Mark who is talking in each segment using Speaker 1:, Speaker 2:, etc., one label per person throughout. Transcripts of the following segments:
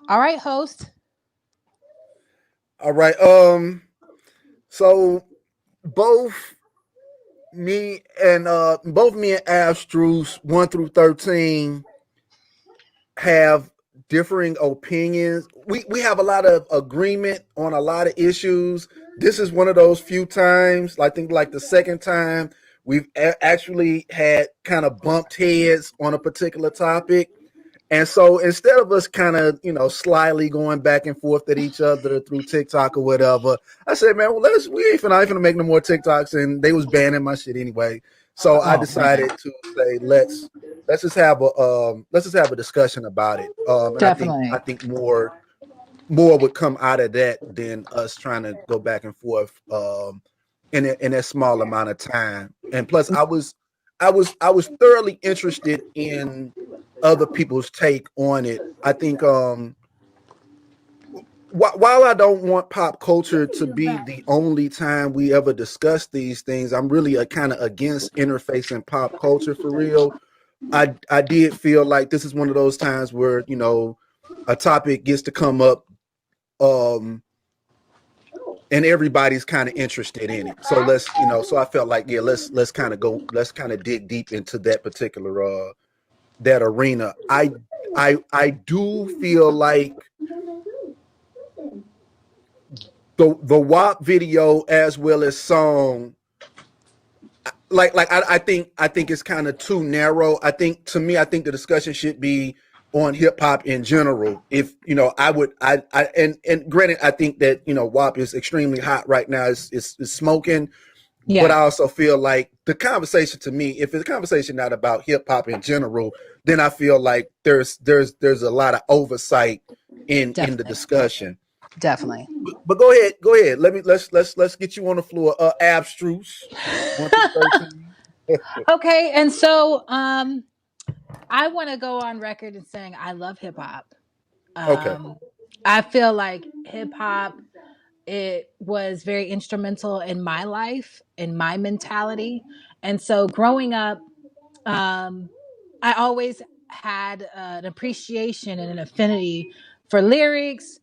Speaker 1: All right, host.
Speaker 2: All right. So both me and Abstruse 1 through 13 have differing opinions. We have a lot of agreement on a lot of issues. This is one of those few times. I think like the second time we've actually had kind of bumped heads on a particular topic. And so instead of us kind of, slyly going back and forth at each other through TikTok or whatever, I said, man, well, I ain't finna make no more TikToks, and they was banning my shit anyway. So I
Speaker 1: Oh man,
Speaker 2: decided to say, let's just have a discussion about it. And I
Speaker 1: definitely.
Speaker 2: think more would come out of that than us trying to go back and forth in that small amount of time. And plus, I was thoroughly interested in other people's take on it. I think while I don't want pop culture to be the only time we ever discuss these things, I'm really kind of against interfacing pop culture for real. I did feel like this is one of those times where a topic gets to come up, um, and everybody's kind of interested in it. So so I felt like, yeah, let's kind of dig deep into that particular that arena. I do feel like the WAP video as well as song, I think it's kind of too narrow. I think the discussion should be on hip hop in general. If I would and granted, I think that WAP is extremely hot right now. It's smoking. But
Speaker 1: Yeah,
Speaker 2: I also feel like the conversation, to me, if it's a conversation not about hip hop in general, then I feel like there's a lot of oversight in the
Speaker 1: definitely,
Speaker 2: discussion.
Speaker 1: definitely.
Speaker 2: But go ahead. Let's get you on the floor. Abstruse 1 through 13.
Speaker 1: Okay, and so I want to go on record and saying I love hip hop.
Speaker 2: Okay.
Speaker 1: Um, I feel like hip hop it was very instrumental in my life, in my mentality, and so growing up, um, I always had an appreciation and an affinity for lyrics,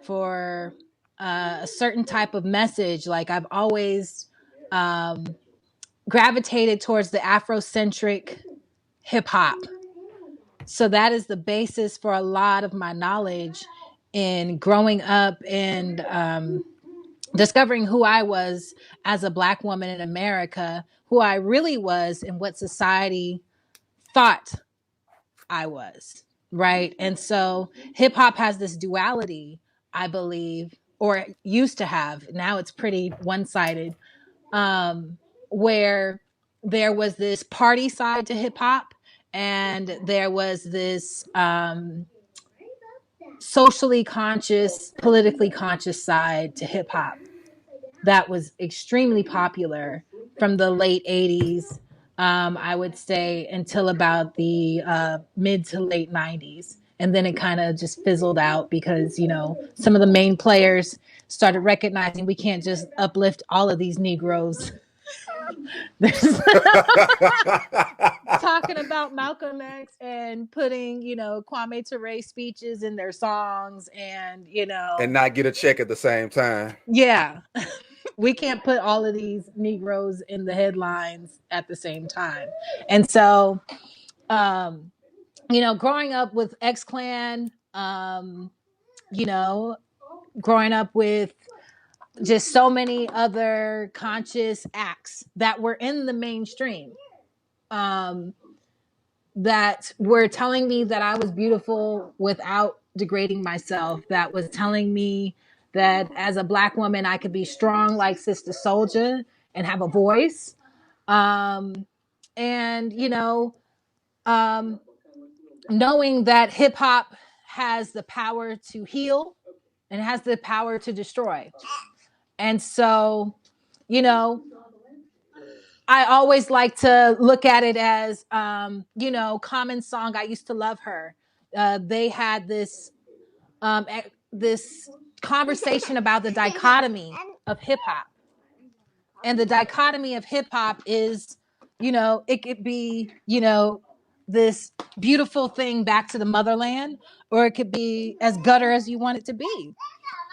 Speaker 1: for a certain type of message. Like I've always um, gravitated towards the Afrocentric hip hop. So that is the basis for a lot of my knowledge in growing up and discovering who I was as a Black woman in America, who I really was, and what society thought I was. Right. And so hip hop has this duality, I believe, or it used to have. Now it's pretty one sided, where there was this party side to hip hop and there was this socially conscious, politically conscious side to hip hop that was extremely popular from the late 80s, I would say, until about the mid to late 90s. And then it kind of just fizzled out because, some of the main players started recognizing we can't just uplift all of these Negroes. There's talking about Malcolm X and putting, Kwame Ture speeches in their songs and,
Speaker 2: And not get a check at the same time.
Speaker 1: yeah, we can't put all of these Negroes in the headlines at the same time. And so, um, growing up with X Clan, you know, growing up with just so many other conscious acts that were in the mainstream, um, that were telling me that I was beautiful without degrading myself, that was telling me that as a Black woman, I could be strong like Sister Soldier and have a voice. Um, and, um, knowing that hip hop has the power to heal and has the power to destroy. And so, you know, I always like to look at it as, Common Song. I used to love her. They had this conversation about the dichotomy of hip hop, and the dichotomy of hip hop is, it could be, this beautiful thing back to the motherland, or it could be as gutter as you want it to be.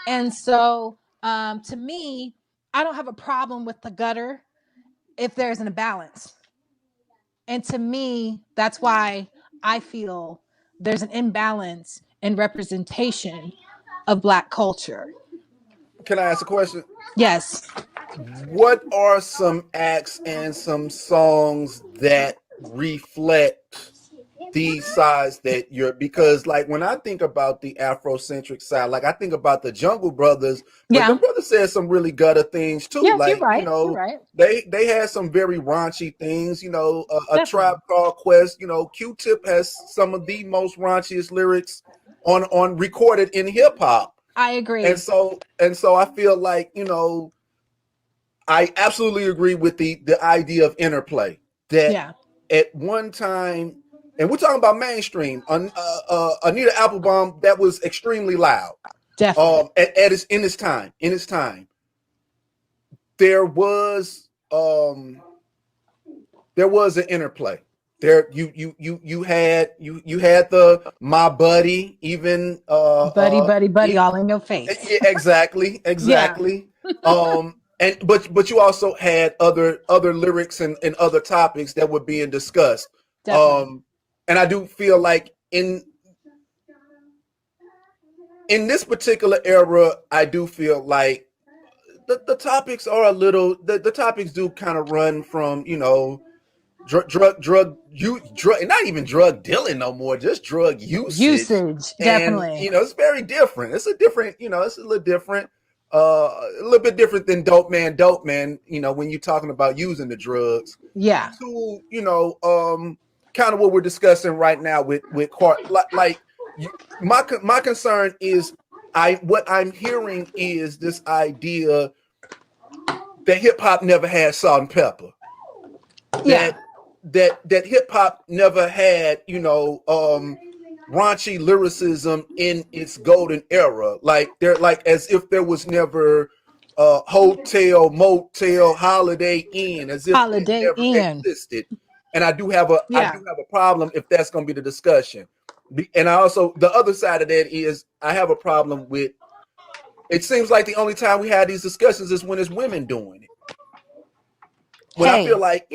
Speaker 1: And so, to me, I don't have a problem with the gutter if there's an imbalance. And to me, that's why I feel there's an imbalance in representation of Black culture.
Speaker 2: Can I ask a question?
Speaker 1: Yes.
Speaker 2: What are some acts and some songs that reflect these sides that you're, because like when I think about the Afrocentric side, like I think about the Jungle Brothers, but
Speaker 1: Yeah.
Speaker 2: them brothers said some really gutter things too.
Speaker 1: Yes, you're
Speaker 2: Like,
Speaker 1: right. You're right.
Speaker 2: they had some very raunchy things, a Tribe
Speaker 1: Definitely.
Speaker 2: Called Quest, Q-Tip has some of the most raunchiest lyrics on recorded in hip hop.
Speaker 1: I
Speaker 2: And
Speaker 1: agree.
Speaker 2: so I feel like, I absolutely agree with the idea of interplay that
Speaker 1: Yeah,
Speaker 2: at one time, and we're talking about mainstream, Anita Applebaum, that was extremely loud.
Speaker 1: definitely.
Speaker 2: In its time, there was an interplay. There, you had the My Buddy, even
Speaker 1: Buddy, buddy, buddy, all in your face.
Speaker 2: yeah, exactly,
Speaker 1: Yeah,
Speaker 2: exactly. And but you also had other lyrics and other topics that were being discussed.
Speaker 1: definitely.
Speaker 2: Um, and I do feel like in this particular era, I do feel like the topics are a little the topics do kind of run from drug, not even drug dealing no more, just drug usage.
Speaker 1: Usage,
Speaker 2: And
Speaker 1: definitely.
Speaker 2: it's very different. It's a different, it's a little different, a little bit different than dope man, when you're talking about using the drugs
Speaker 1: Yeah,
Speaker 2: to, kind of what we're discussing right now with like my concern is what I'm hearing is this idea that hip hop never had salt and pepper,
Speaker 1: yeah,
Speaker 2: that that hip hop never had, raunchy lyricism in its golden era. Like they're like as if there was never hotel, motel, Holiday Inn, as if it
Speaker 1: Holiday
Speaker 2: never
Speaker 1: Inn.
Speaker 2: existed. And I
Speaker 1: Yeah,
Speaker 2: do have a problem if that's going to be the discussion. And I also, the other side of that is I have a problem with, it seems like the only time we have these discussions is when it's women doing it. When I feel
Speaker 1: hey,
Speaker 2: like,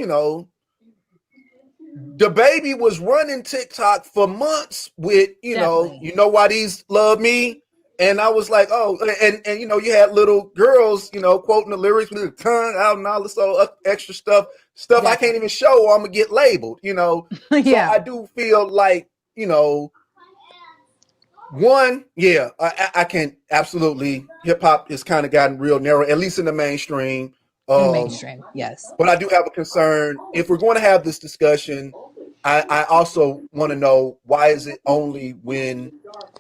Speaker 2: the baby was running TikTok for months with,
Speaker 1: definitely.
Speaker 2: why these love me. And I was like, oh, and you had little girls, quoting the lyrics with the tongue out and all this extra stuff I can't
Speaker 1: Definitely.
Speaker 2: even show or I'm gonna get labeled. So
Speaker 1: Yeah,
Speaker 2: I do feel like, one, yeah, I can absolutely, hip hop has kind of gotten real narrow, at least in the mainstream.
Speaker 1: in
Speaker 2: Um,
Speaker 1: mainstream. Yes.
Speaker 2: but I do have a concern. If we're going to have this discussion, I also want to know, why is it only when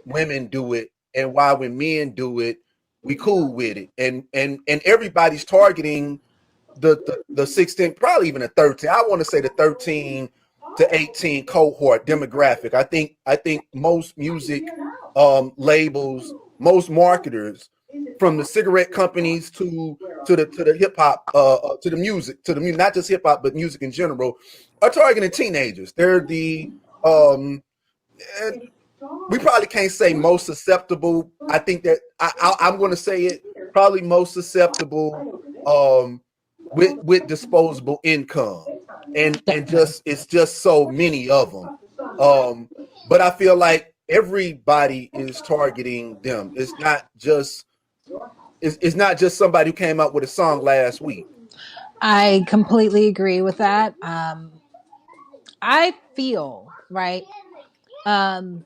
Speaker 2: women do it, and why when men do it, we cool with it, and everybody's targeting the 16, probably even the 13. I want to say the 13 to 18 cohort demographic. I think most music labels, most marketers, from the cigarette companies to the hip hop, to the music, not just hip hop but music in general, are targeting teenagers. They're the and we probably can't say most susceptible. I think that I'm going to say it, probably most susceptible, with disposable income, and
Speaker 1: Definitely.
Speaker 2: just it's just so many of them. Um, but I feel like everybody is targeting them. It's not just somebody who came out with a song last week.
Speaker 1: I completely agree with that. I feel right. Um,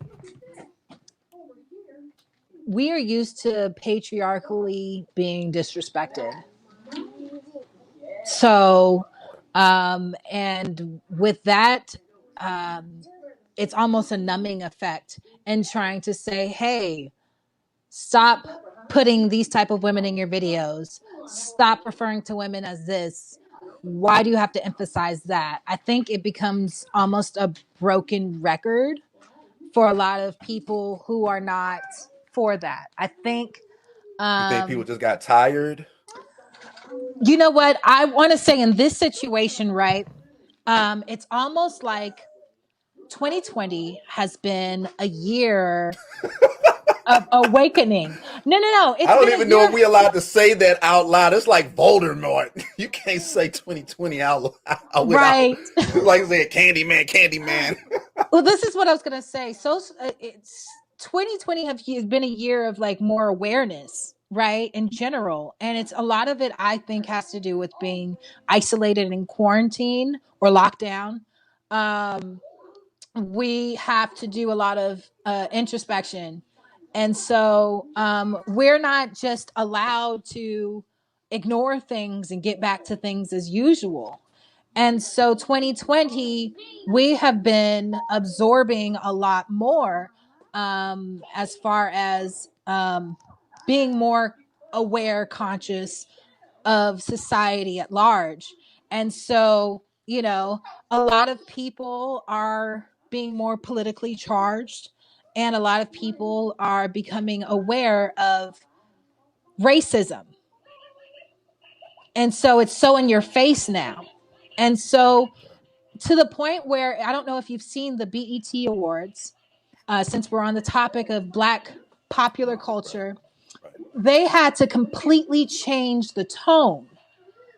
Speaker 1: we are used to patriarchally being disrespected. So, and with that, um, it's almost a numbing effect in trying to say, hey, stop putting these type of women in your videos. Stop referring to women as this. Why do you have to emphasize that? I think it becomes almost a broken record for a lot of people who are not for that. I think,
Speaker 2: You think people
Speaker 1: um,
Speaker 2: just got tired?
Speaker 1: you know what? I want to say in this situation, right? It's almost like 2020 has been a year of awakening. No.
Speaker 2: I
Speaker 1: It's
Speaker 2: don't
Speaker 1: been a
Speaker 2: even know if
Speaker 1: year.
Speaker 2: we're allowed to say that out loud. It's like Voldemort. You can't say 2020 out loud without,
Speaker 1: Right.
Speaker 2: like I said, Candyman, Candyman.
Speaker 1: Well, this is what I was going to say. So it's 2020 has been a year of like more awareness, right? In general. And it's a lot of it, I think, has to do with being isolated in quarantine or lockdown. Um, we have to do a lot of introspection. And so we're not just allowed to ignore things and get back to things as usual. And so 2020, we have been absorbing a lot more as far as being more aware, conscious of society at large. And so, a lot of people are being more politically charged, and a lot of people are becoming aware of racism. And so it's so in your face now. And so to the point where I don't know if you've seen the BET Awards, since we're on the topic of Black popular
Speaker 2: Right,
Speaker 1: culture,
Speaker 2: right.
Speaker 1: they had to completely change the tone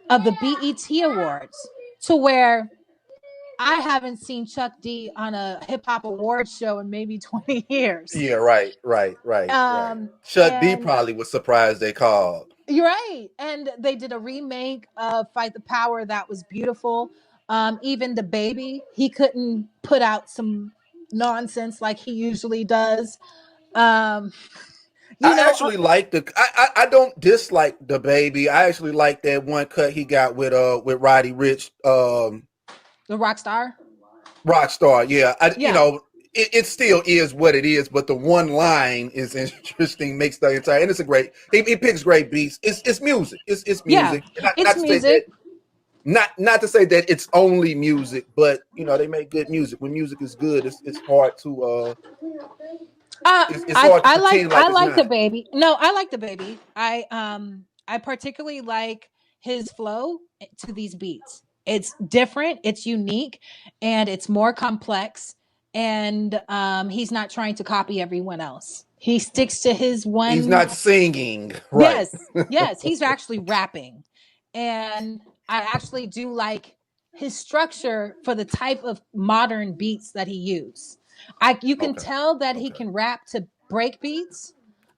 Speaker 1: of the BET Awards to where I haven't seen Chuck D on a hip hop awards show in maybe 20 years.
Speaker 2: Yeah, right. Chuck D
Speaker 1: And
Speaker 2: probably was surprised they called.
Speaker 1: you're right. And they did a remake of Fight the Power that was beautiful. Even the baby, he couldn't put out some nonsense like he usually does. Um, you
Speaker 2: I
Speaker 1: know,
Speaker 2: actually like I don't dislike the baby. I actually like that one cut he got with Roddy Rich,
Speaker 1: the rock star.
Speaker 2: Rockstar. Yeah,
Speaker 1: Yeah,
Speaker 2: it still is what it is, but the one line is interesting, makes the entire, and it's a great. He picks great beats. It's music. It's
Speaker 1: yeah,
Speaker 2: music. Not,
Speaker 1: it's
Speaker 2: not to say that
Speaker 1: music.
Speaker 2: not to say that it's only music, but they make good music. When music is good, it's hard to it's hard to pretend like
Speaker 1: I
Speaker 2: it's
Speaker 1: like the
Speaker 2: not.
Speaker 1: baby. No, I like the baby. I particularly like his flow to these beats. It's different, it's unique, and it's more complex. And he's not trying to copy everyone else. He sticks to his
Speaker 2: He's
Speaker 1: one.
Speaker 2: not singing, right?
Speaker 1: Yes, he's actually rapping. And I actually do like his structure for the type of modern beats that he used. You can
Speaker 2: Okay,
Speaker 1: tell that he
Speaker 2: okay,
Speaker 1: can rap to break beats.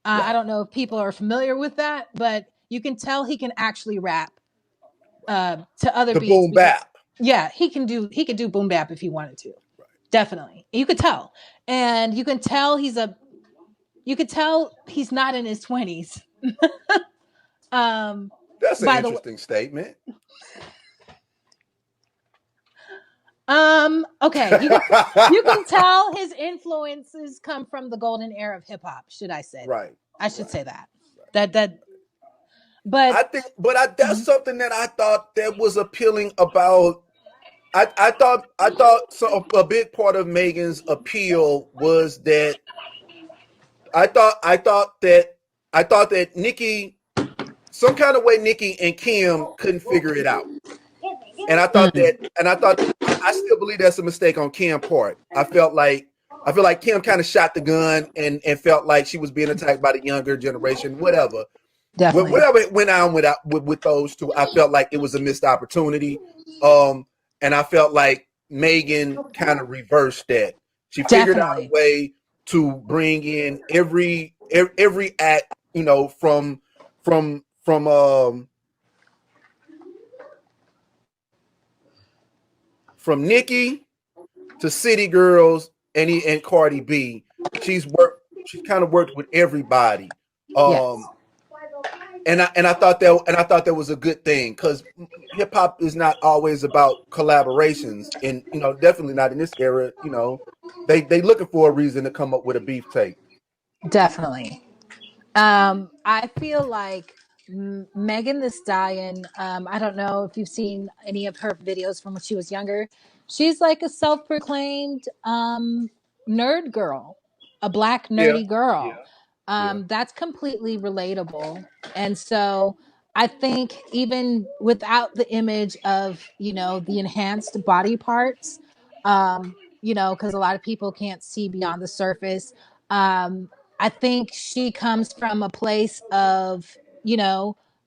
Speaker 1: I
Speaker 2: right.
Speaker 1: don't know if people are familiar with that, but you can tell he can actually rap to other
Speaker 2: The
Speaker 1: beats
Speaker 2: boom
Speaker 1: because
Speaker 2: bap.
Speaker 1: yeah, he could do boom bap if he wanted to. Definitely. You could tell. And you could tell he's not in his 20s. Um
Speaker 2: That's an
Speaker 1: by the way,
Speaker 2: interesting statement.
Speaker 1: okay, you can tell his influences come from the golden era of hip hop, should I say that?
Speaker 2: Right,
Speaker 1: I should
Speaker 2: right,
Speaker 1: say that.
Speaker 2: right.
Speaker 1: That but
Speaker 2: I think, but that's
Speaker 1: mhm,
Speaker 2: something that I thought that was appealing about. I thought so. A big part of Megan's appeal was that I thought that Nikki, some kind of way, Nikki and Kim couldn't figure it out, and I thought that,
Speaker 1: mm,
Speaker 2: and I thought I still believe that's a mistake on Kim's part. I feel like Kim kind of shot the gun and felt like she was being attacked by the younger generation, whatever.
Speaker 1: definitely.
Speaker 2: Whatever went on with those two, I felt like it was a missed opportunity. Um, and I felt like Megan kind of reversed that. She figured out a
Speaker 1: Definitely.
Speaker 2: way to bring in every act, from from Nikki to City Girls and Cardi B. She's kind of worked with everybody.
Speaker 1: Yes.
Speaker 2: Um, and I thought that was a good thing because hip hop is not always about collaborations, and definitely not in this era. They looking for a reason to come up with a beef tape.
Speaker 1: Definitely. I feel like Megan the Stallion. I don't know if you've seen any of her videos from when she was younger. She's like a self-proclaimed nerd girl, a black
Speaker 2: Yeah,
Speaker 1: nerdy girl.
Speaker 2: yeah.
Speaker 1: That's completely relatable, and so I think even without the image of the enhanced body parts, um, because a lot of people can't see beyond the surface. I think she comes from a place of,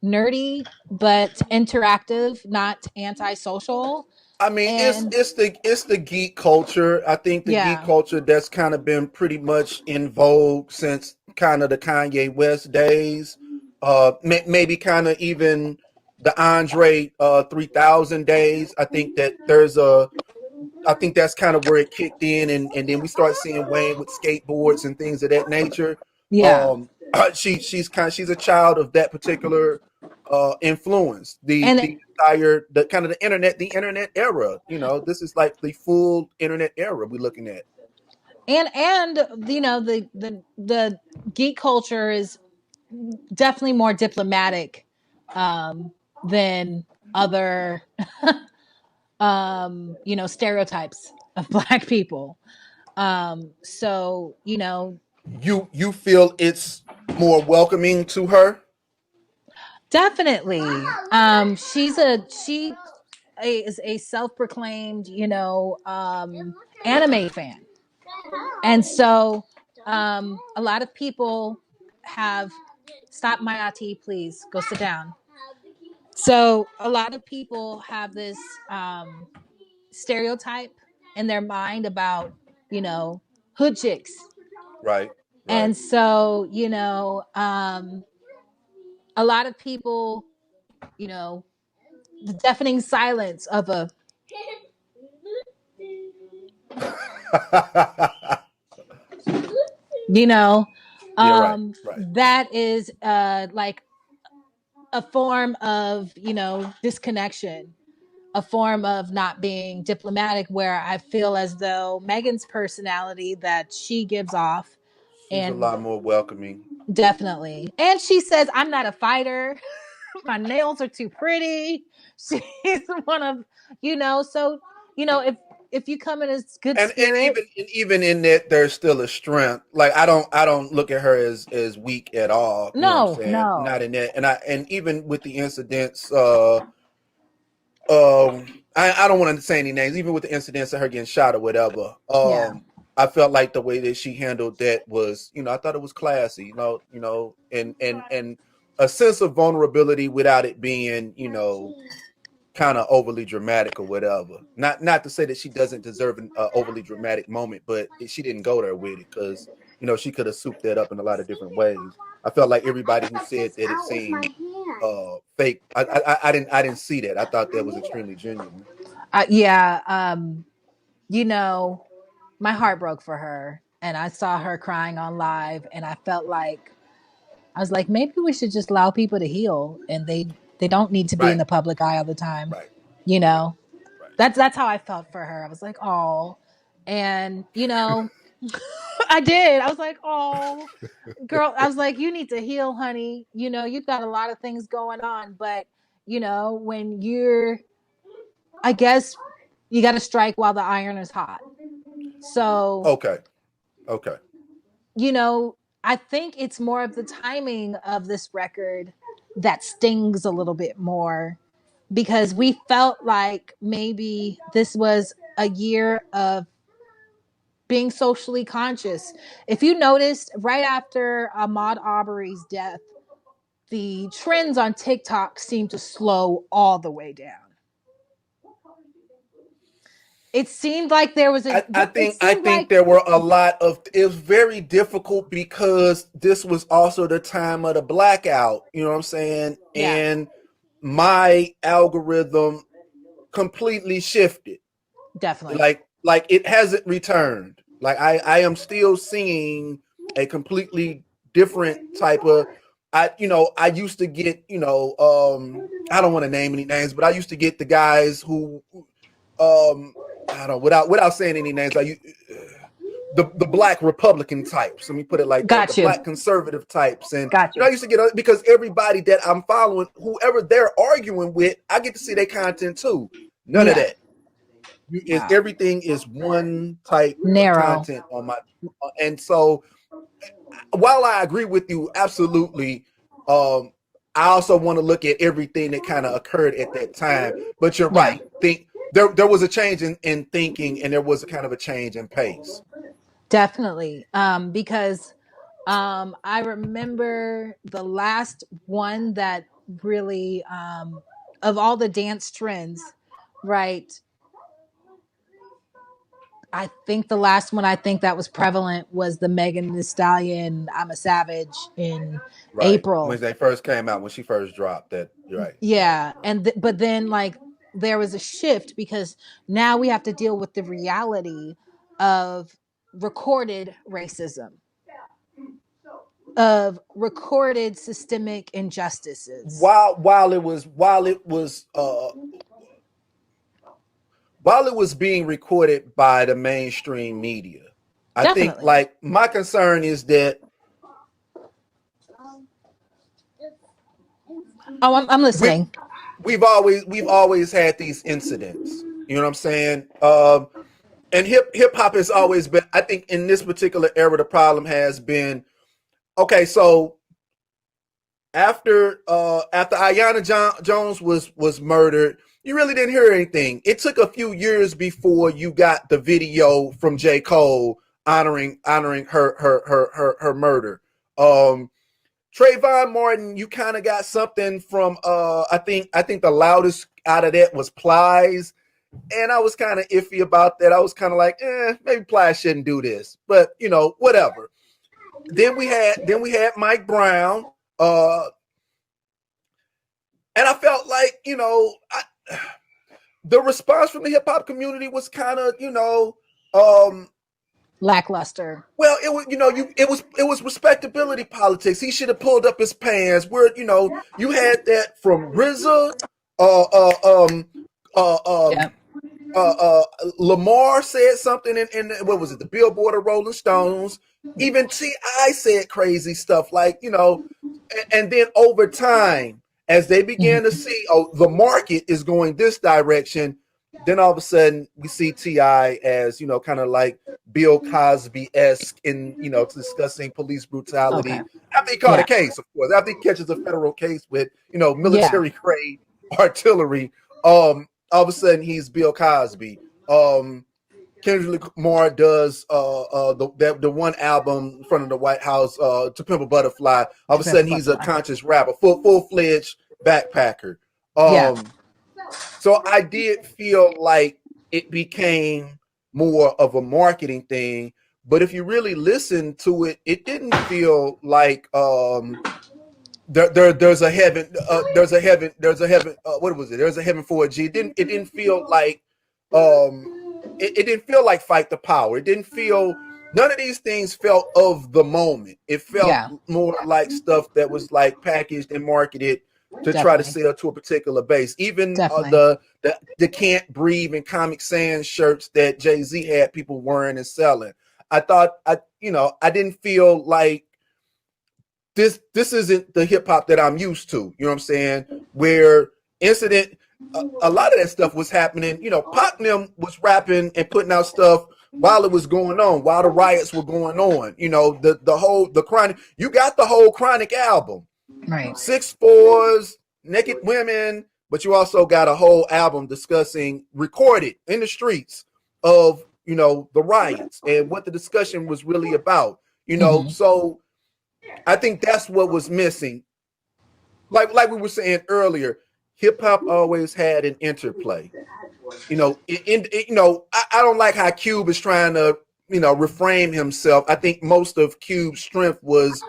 Speaker 1: nerdy but interactive, not antisocial.
Speaker 2: I mean,
Speaker 1: And
Speaker 2: it's the geek culture. I think the geek
Speaker 1: yeah,
Speaker 2: culture that's kind of been pretty much in vogue since kind of the Kanye West days. Maybe kind of even the Andre 3000 days. I think that's kind of where it kicked in, and then we start seeing Wayne with skateboards and things of that nature.
Speaker 1: yeah.
Speaker 2: She's a child of that particular influence.
Speaker 1: And
Speaker 2: The kind of the internet era. This is like the full internet era we're looking at.
Speaker 1: the geek culture is definitely more diplomatic than other stereotypes of black people. So
Speaker 2: You feel it's more welcoming to her?
Speaker 1: definitely. She is a self-proclaimed, anime fan. And so a lot of people have stop Mayati, please. Go sit down. So a lot of people have this stereotype in their mind about, hood chicks.
Speaker 2: Right, right.
Speaker 1: And so, a lot of people, the deafening silence of a you know
Speaker 2: Yeah, right, right.
Speaker 1: that is like a form of disconnection, a form of not being diplomatic, where I feel as though Megan's personality that she gives off,
Speaker 2: She's a
Speaker 1: and
Speaker 2: lot more welcoming.
Speaker 1: definitely, and she says, I'm not a fighter. My nails are too pretty. She's one of, so if you come in a good
Speaker 2: And
Speaker 1: spirit.
Speaker 2: even in that, there's still a strength. Like I don't look at her as weak at all. You know what I'm
Speaker 1: No,
Speaker 2: saying? Not
Speaker 1: no.
Speaker 2: in that. And even with the incidents, I don't want to say any names. Even with the incidents of her getting shot or whatever,
Speaker 1: Yeah.
Speaker 2: I felt like the way that she handled that was, I thought it was classy. And a sense of vulnerability without it being, kind of overly dramatic or whatever. Not to say that she doesn't deserve an overly dramatic moment, but she didn't go there with it because she could have souped that up in a lot of different ways. I felt like everybody who said that it seemed fake. I didn't see that. I thought that was extremely genuine.
Speaker 1: Yeah. You know, my heart broke for her, and I saw her crying on live, and I felt like I was like, maybe we should just allow people to heal, and they don't need to be in
Speaker 2: Right,
Speaker 1: the public eye all the time.
Speaker 2: right,
Speaker 1: You
Speaker 2: right,
Speaker 1: know,
Speaker 2: right.
Speaker 1: that's how I felt for her. I was like, oh, and I did. I was like, oh, girl. I was like, you need to heal, honey. You've got a lot of things going on, but when I guess you got to strike while the iron is hot. So,
Speaker 2: Okay, okay.
Speaker 1: I think it's more of the timing of this record that stings a little bit more, because we felt like maybe this was a year of being socially conscious. If you noticed, right after Ahmaud Arbery's death, the trends on TikTok seemed to slow all the way down. It seemed like there was a. It
Speaker 2: I
Speaker 1: seemed
Speaker 2: think
Speaker 1: like,
Speaker 2: there were a lot of it was very difficult because this was also the time of the blackout, you know what I'm saying?
Speaker 1: yeah,
Speaker 2: And my algorithm completely shifted.
Speaker 1: definitely.
Speaker 2: Like it hasn't returned. Like I am still seeing a completely different type of I used to get, I don't want to name any names, but I used to get the guys who um I don't without saying any names, like the black Republican types. Let me put it like that. The
Speaker 1: Got you.
Speaker 2: black conservative types. And
Speaker 1: Got you.
Speaker 2: I used to get because everybody that I'm following, whoever they're arguing with, I get to see their content too. None of
Speaker 1: Yeah.
Speaker 2: that. Is
Speaker 1: Wow.
Speaker 2: everything is one type of
Speaker 1: Narrow.
Speaker 2: content on my and so while I agree with you absolutely, I also want to look at everything that kind of occurred at that time. But you're
Speaker 1: Yeah.
Speaker 2: right. Think there was a change in thinking, and there was a kind of a change in pace.
Speaker 1: Definitely. Because I remember the last one that really, of all the dance trends, right? I think the last one I think that was prevalent was the Megan Thee Stallion "I'm a Savage" in
Speaker 2: Right. When
Speaker 1: April.
Speaker 2: they first came out, when she first dropped that. Right. Right.
Speaker 1: Yeah, and but then like there was a shift because now we have to deal with the reality of recorded racism, of recorded systemic injustices.
Speaker 2: While it was being recorded by the mainstream media, I think
Speaker 1: Definitely.
Speaker 2: like my concern is that
Speaker 1: Oh, I'm
Speaker 2: we
Speaker 1: listening.
Speaker 2: we've always had these incidents. You know what I'm saying? And hip hop has always been. I think in this particular era, the problem has been okay. So after Ayanna Jones was murdered, you really didn't hear anything. It took a few years before you got the video from J. Cole honoring her murder. Trayvon Martin, you kind of got something from I think the loudest out of that was Plies, and I was kind of iffy about that. I was kind of like, maybe Plies shouldn't do this, but whatever. Then we had Mike Brown, uh, and I felt like the response from the hip hop community was kind of um,
Speaker 1: Lackluster.
Speaker 2: well, it was it was respectability politics. He should have pulled up his pants. Where you had that from RZA, uh, uh, um, uh, um,
Speaker 1: Yep.
Speaker 2: Lamar said something in what was it, the Billboard or Rolling Stones. Even T.I. said crazy stuff like and then over time, as they began to
Speaker 1: Mhm.
Speaker 2: see, oh, the market is going this direction, then all of a sudden we see T.I. as kind of like Bill Cosby esque in discussing police
Speaker 1: Okay.
Speaker 2: brutality after he caught a
Speaker 1: Yeah.
Speaker 2: case, of course, after he catches a federal case with
Speaker 1: Yeah.
Speaker 2: military grade artillery. All of a sudden he's Bill Cosby. Kendrick Lamar does the one album in front of the White House, To Pimp a Butterfly. All of
Speaker 1: To
Speaker 2: a
Speaker 1: pimp a
Speaker 2: sudden he's a
Speaker 1: butterfly.
Speaker 2: conscious rapper, full-fledged backpacker.
Speaker 1: Yeah.
Speaker 2: So I did feel like it became more of a marketing thing. But if you really listen to it, it didn't feel like there's a heaven, what was it? There's a heaven for a G. It didn't feel like um it didn't feel like fight the power. It didn't feel none of these things felt of the moment. It felt
Speaker 1: Yeah.
Speaker 2: more like stuff that was like packaged and marketed to try to
Speaker 1: Definitely.
Speaker 2: sell to a particular base. Even
Speaker 1: Definitely.
Speaker 2: the Can't Breathe and Comic Sans shirts that Jay-Z had people wearing and selling. I thought I didn't feel like this isn't the hip hop that I'm used to. You know what I'm saying? Where incident, a lot of that stuff was happening. Pac and them was rapping and putting out stuff while it was going on, while the riots were going on. The Chronic. You got the whole Chronic album,
Speaker 1: Right.
Speaker 2: 6 4s, Naked Women, but you also got a whole album discussing recorded in the streets of the riots and what the discussion was really about.
Speaker 1: Hmm.
Speaker 2: So I think that's what was missing. Like we were saying earlier, hip hop always had an interplay. I don't like how Cube is trying to reframe himself. I think most of Cube's strength was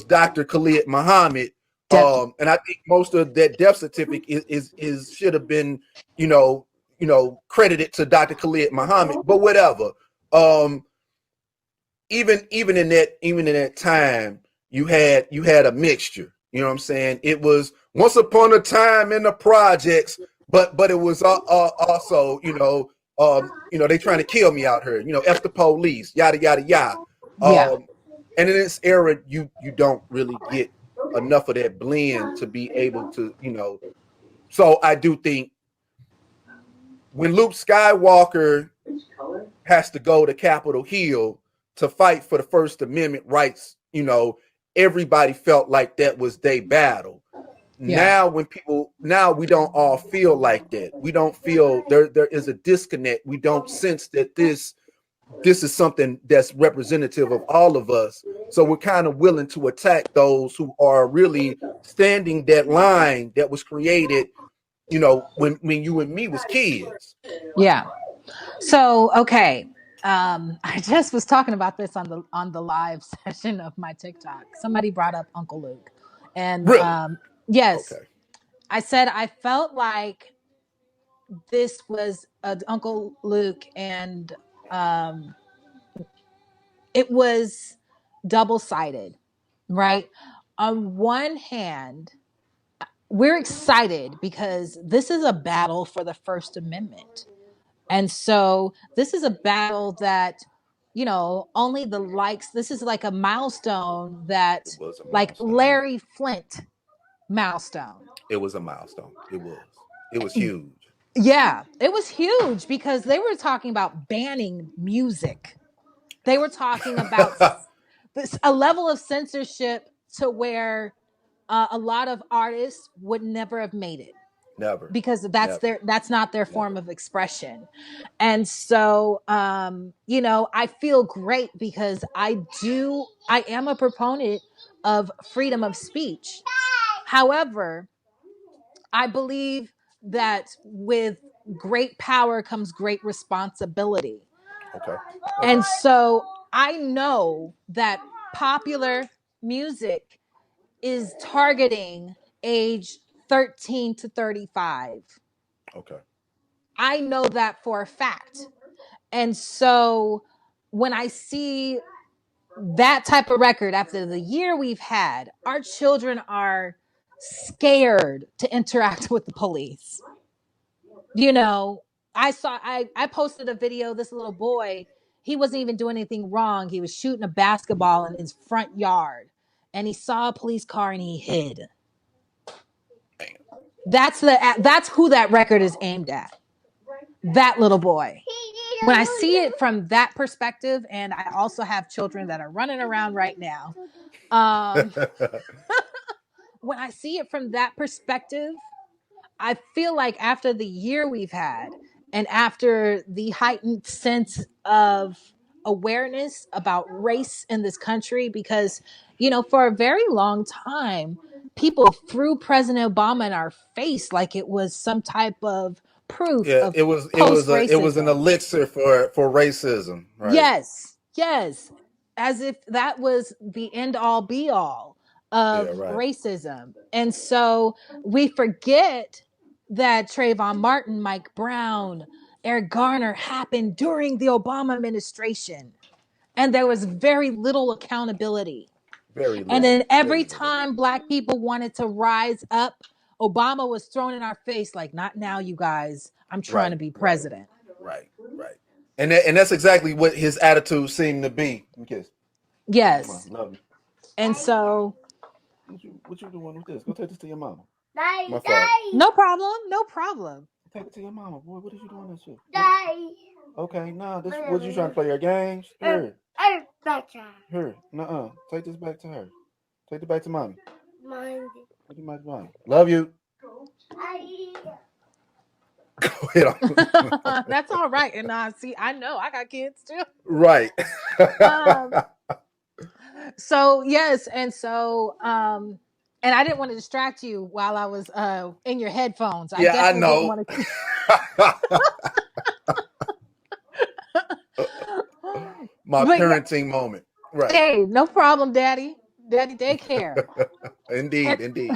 Speaker 2: Dr. Khalid Muhammad,
Speaker 1: Definitely.
Speaker 2: and I think most of that death certificate is should have been credited to Dr. Khalid Muhammad, but whatever. Um, even in that time, you had a mixture. You know what I'm saying? It was once upon a time in the projects, but it was also they trying to kill me out here. F the police, yada yada yada.
Speaker 1: Yeah.
Speaker 2: And in this era, you don't really get enough of that blend to be able to. So I do think when Luke Skywalker has to go to Capitol Hill to fight for the First Amendment rights, everybody felt like that was their battle. Now when people, now we don't all feel like that. We don't feel there is a disconnect. We don't sense that this is something that's representative of all of us. So we're kind of willing to attack those who are really standing that line that was created, when you and me was kids.
Speaker 1: Yeah. So, okay. I just was talking about this on the live session of my TikTok. Somebody brought up Uncle Luke. And
Speaker 2: Really?
Speaker 1: yes,
Speaker 2: Okay.
Speaker 1: I said I felt like this was Uncle Luke, and um, it was double sided, right? On one hand, we're excited because this is a battle for the First Amendment. And so this is a battle that, only the likes, this is like a milestone that,
Speaker 2: It was a
Speaker 1: like
Speaker 2: milestone.
Speaker 1: Larry Flint milestone.
Speaker 2: It was a milestone. It was. It was huge.
Speaker 1: Yeah, it was huge because they were talking about banning music. They were talking about a level of censorship to where a lot of artists would never have made it
Speaker 2: Never.
Speaker 1: because
Speaker 2: Never.
Speaker 1: that's not their form
Speaker 2: Never.
Speaker 1: of expression. And so I feel great because I am a proponent of freedom of speech. However, I believe that with great power comes great responsibility.
Speaker 2: Okay. Okay.
Speaker 1: And so I know that popular music is targeting age 13 to 35.
Speaker 2: Okay.
Speaker 1: I know that for a fact. And so when I see that type of record after the year we've had, our children are scared to interact with the police. You know, I posted a video, this little boy, he wasn't even doing anything wrong. He was shooting a basketball in his front yard and he saw a police car and he hid. That's who that record is aimed at. That little boy. When I see it from that perspective, and I also have children that are running around right now, when I see it from that perspective, I feel like after the year we've had and after the heightened sense of awareness about race in this country, because, for a very long time, people threw President Obama in our face like it was some type of proof
Speaker 2: Yeah,
Speaker 1: of
Speaker 2: it was an
Speaker 1: post-racism.
Speaker 2: elixir for racism, right?
Speaker 1: Yes, yes. As if that was the end all be all
Speaker 2: Yeah,
Speaker 1: of
Speaker 2: right.
Speaker 1: racism. And so we forget that Trayvon Martin, Mike Brown, Eric Garner happened during the Obama administration. And there was very little accountability.
Speaker 2: Very
Speaker 1: And
Speaker 2: little.
Speaker 1: then every
Speaker 2: Very little.
Speaker 1: time Black people wanted to rise up, Obama was thrown in our face like, not now, you guys. I'm trying
Speaker 2: Right.
Speaker 1: to be
Speaker 2: Right.
Speaker 1: president.
Speaker 2: Right. Right. And that's exactly what his attitude seemed to be. Kiss. Come on,
Speaker 1: Yes.
Speaker 2: love you.
Speaker 1: And so
Speaker 2: What you doing with this? Go take this to your mama.
Speaker 3: Daddy,
Speaker 2: My fault.
Speaker 3: Daddy,
Speaker 1: no problem. No problem.
Speaker 2: Take it to your mama, boy. What is you doing this shit?
Speaker 3: Daddy.
Speaker 2: Okay, nah. This what you trying to play your games? Here,
Speaker 3: Better.
Speaker 2: here. Nuh-uh. Take this back to her. Take it back to mommy.
Speaker 3: Mind.
Speaker 2: Take it back to mommy. Love you.
Speaker 3: Daddy.
Speaker 2: Go ahead.
Speaker 1: That's all right. And see, I know I got kids too.
Speaker 2: Right.
Speaker 1: Um, so yes, and so and I didn't want to distract you while I was in your headphones. I
Speaker 2: Yeah, I
Speaker 1: definitely didn't
Speaker 2: know.
Speaker 1: want to.
Speaker 2: My
Speaker 1: But yeah,
Speaker 2: parenting moment. Right.
Speaker 1: hey, no problem, Daddy. Daddy daycare.
Speaker 2: Indeed,
Speaker 1: And,
Speaker 2: indeed.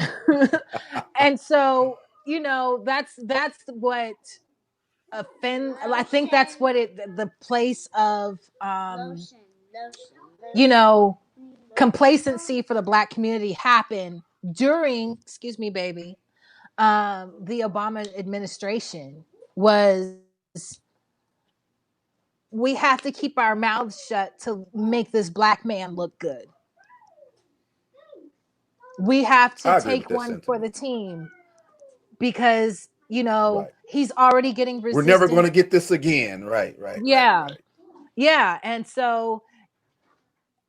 Speaker 1: and so that's what offend. I think that's what the place of you know complacency for the Black community happened during, excuse me, baby, the Obama administration. Was we have to keep our mouths shut to make this Black man look good. We have to
Speaker 2: I agree with
Speaker 1: take
Speaker 2: that
Speaker 1: one for
Speaker 2: sentiment.
Speaker 1: the team because
Speaker 2: Right.
Speaker 1: he's already getting
Speaker 2: We're never going
Speaker 1: resistance.
Speaker 2: to get this again. Right, right, right,
Speaker 1: Yeah,
Speaker 2: right.
Speaker 1: yeah, and so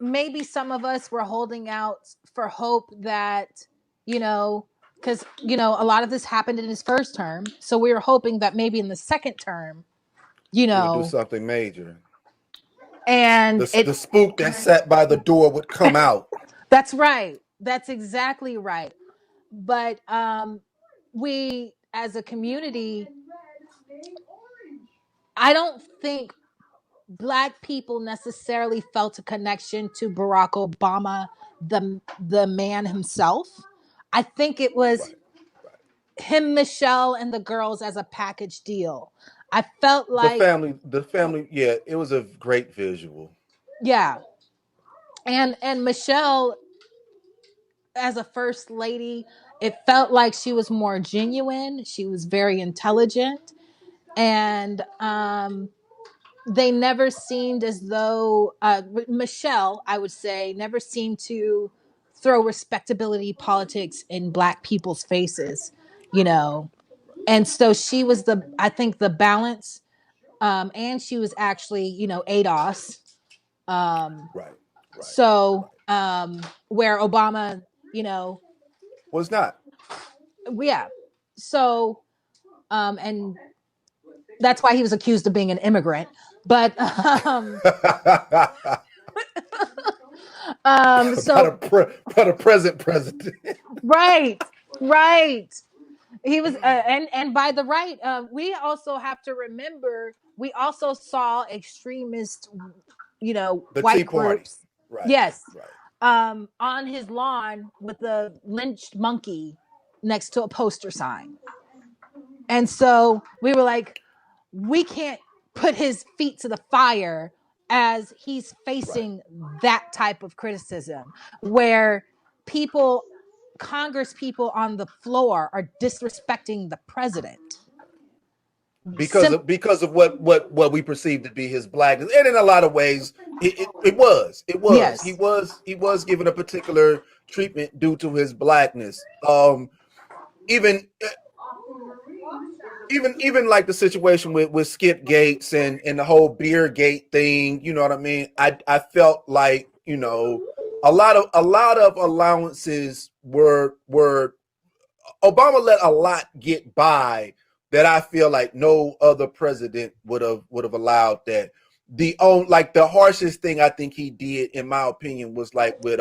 Speaker 1: maybe some of us were holding out for hope that you know because a lot of this happened in his first term, so we were hoping that maybe in the second term, you
Speaker 2: He would do
Speaker 1: know,
Speaker 2: something major.
Speaker 1: and
Speaker 2: The spook that sat by the door would come out.
Speaker 1: that's right. That's exactly right. But we, as a community, I don't think Black people necessarily felt a connection to Barack Obama, the man himself. I think it was
Speaker 2: Right, right.
Speaker 1: him, Michelle, and the girls as a package deal. I felt
Speaker 2: The
Speaker 1: like,
Speaker 2: family, the family. Yeah, it was a great visual.
Speaker 1: yeah, and Michelle as a first lady, it felt like she was more genuine. She was very intelligent, and they never seemed as though Michelle, I would say, never seemed to throw respectability politics in Black people's faces, you know. And so she was I think the balance, and she was actually, ADOS. Um,
Speaker 2: Right, right,
Speaker 1: so
Speaker 2: right.
Speaker 1: where Obama, you know,
Speaker 2: Was not.
Speaker 1: yeah. So and that's why he was accused of being an immigrant. But
Speaker 2: About
Speaker 1: so
Speaker 2: about a present president.
Speaker 1: right, right. He was, and by the right, we also have to remember we also saw extremist,
Speaker 2: The Tea
Speaker 1: white
Speaker 2: Party.
Speaker 1: groups,
Speaker 2: Right,
Speaker 1: yes,
Speaker 2: right.
Speaker 1: on his lawn with the lynched monkey next to a poster sign. And so we were like, we can't put his feet to the fire as he's
Speaker 2: Right.
Speaker 1: facing that type of criticism where people, Congress people on the floor are disrespecting the president.
Speaker 2: Because of what we perceive to be his blackness, and in a lot of ways, it was
Speaker 1: Yes.
Speaker 2: he was given a particular treatment due to his blackness. Even even like the situation with Skip Gates and the whole beer gate thing, you know what I mean? I felt like, a lot of allowances were Obama let a lot get by that I feel like no other president would have allowed that. The harshest thing I think he did, in my opinion, was like with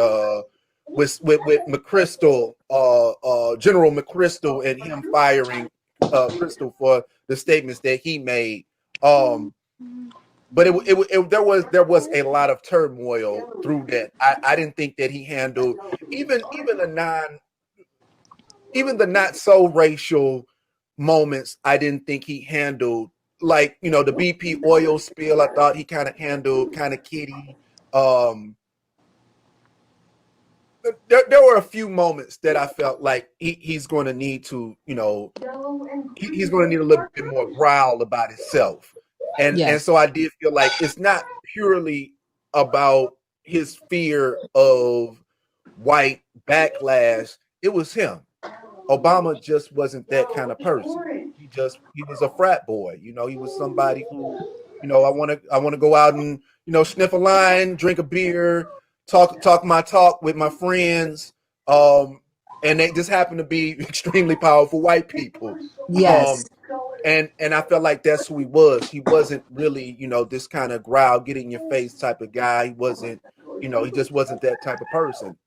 Speaker 2: McChrystal, General McChrystal, and him firing Crystal for the statements that he made. Um, but there was a lot of turmoil through that. I didn't think that he handled even the not so racial moments. I didn't think he handled, like, the BP oil spill. I thought he kind of handled kind of kiddie. Um, there were a few moments that I felt like he's going to need to, he's going to need a little bit more growl about himself. And
Speaker 1: Yes.
Speaker 2: so I did feel like it's not purely about his fear of white backlash. It was him. Obama just wasn't that kind of person. He was a frat boy. He was somebody who, I want to go out and, sniff a line, drink a beer, talk my talk with my friends. And they just happen to be extremely powerful white people.
Speaker 1: Yes.
Speaker 2: Um, and I felt like that's who he was. He wasn't really, this kind of growl, get in your face type of guy. He wasn't, he just wasn't that type of person.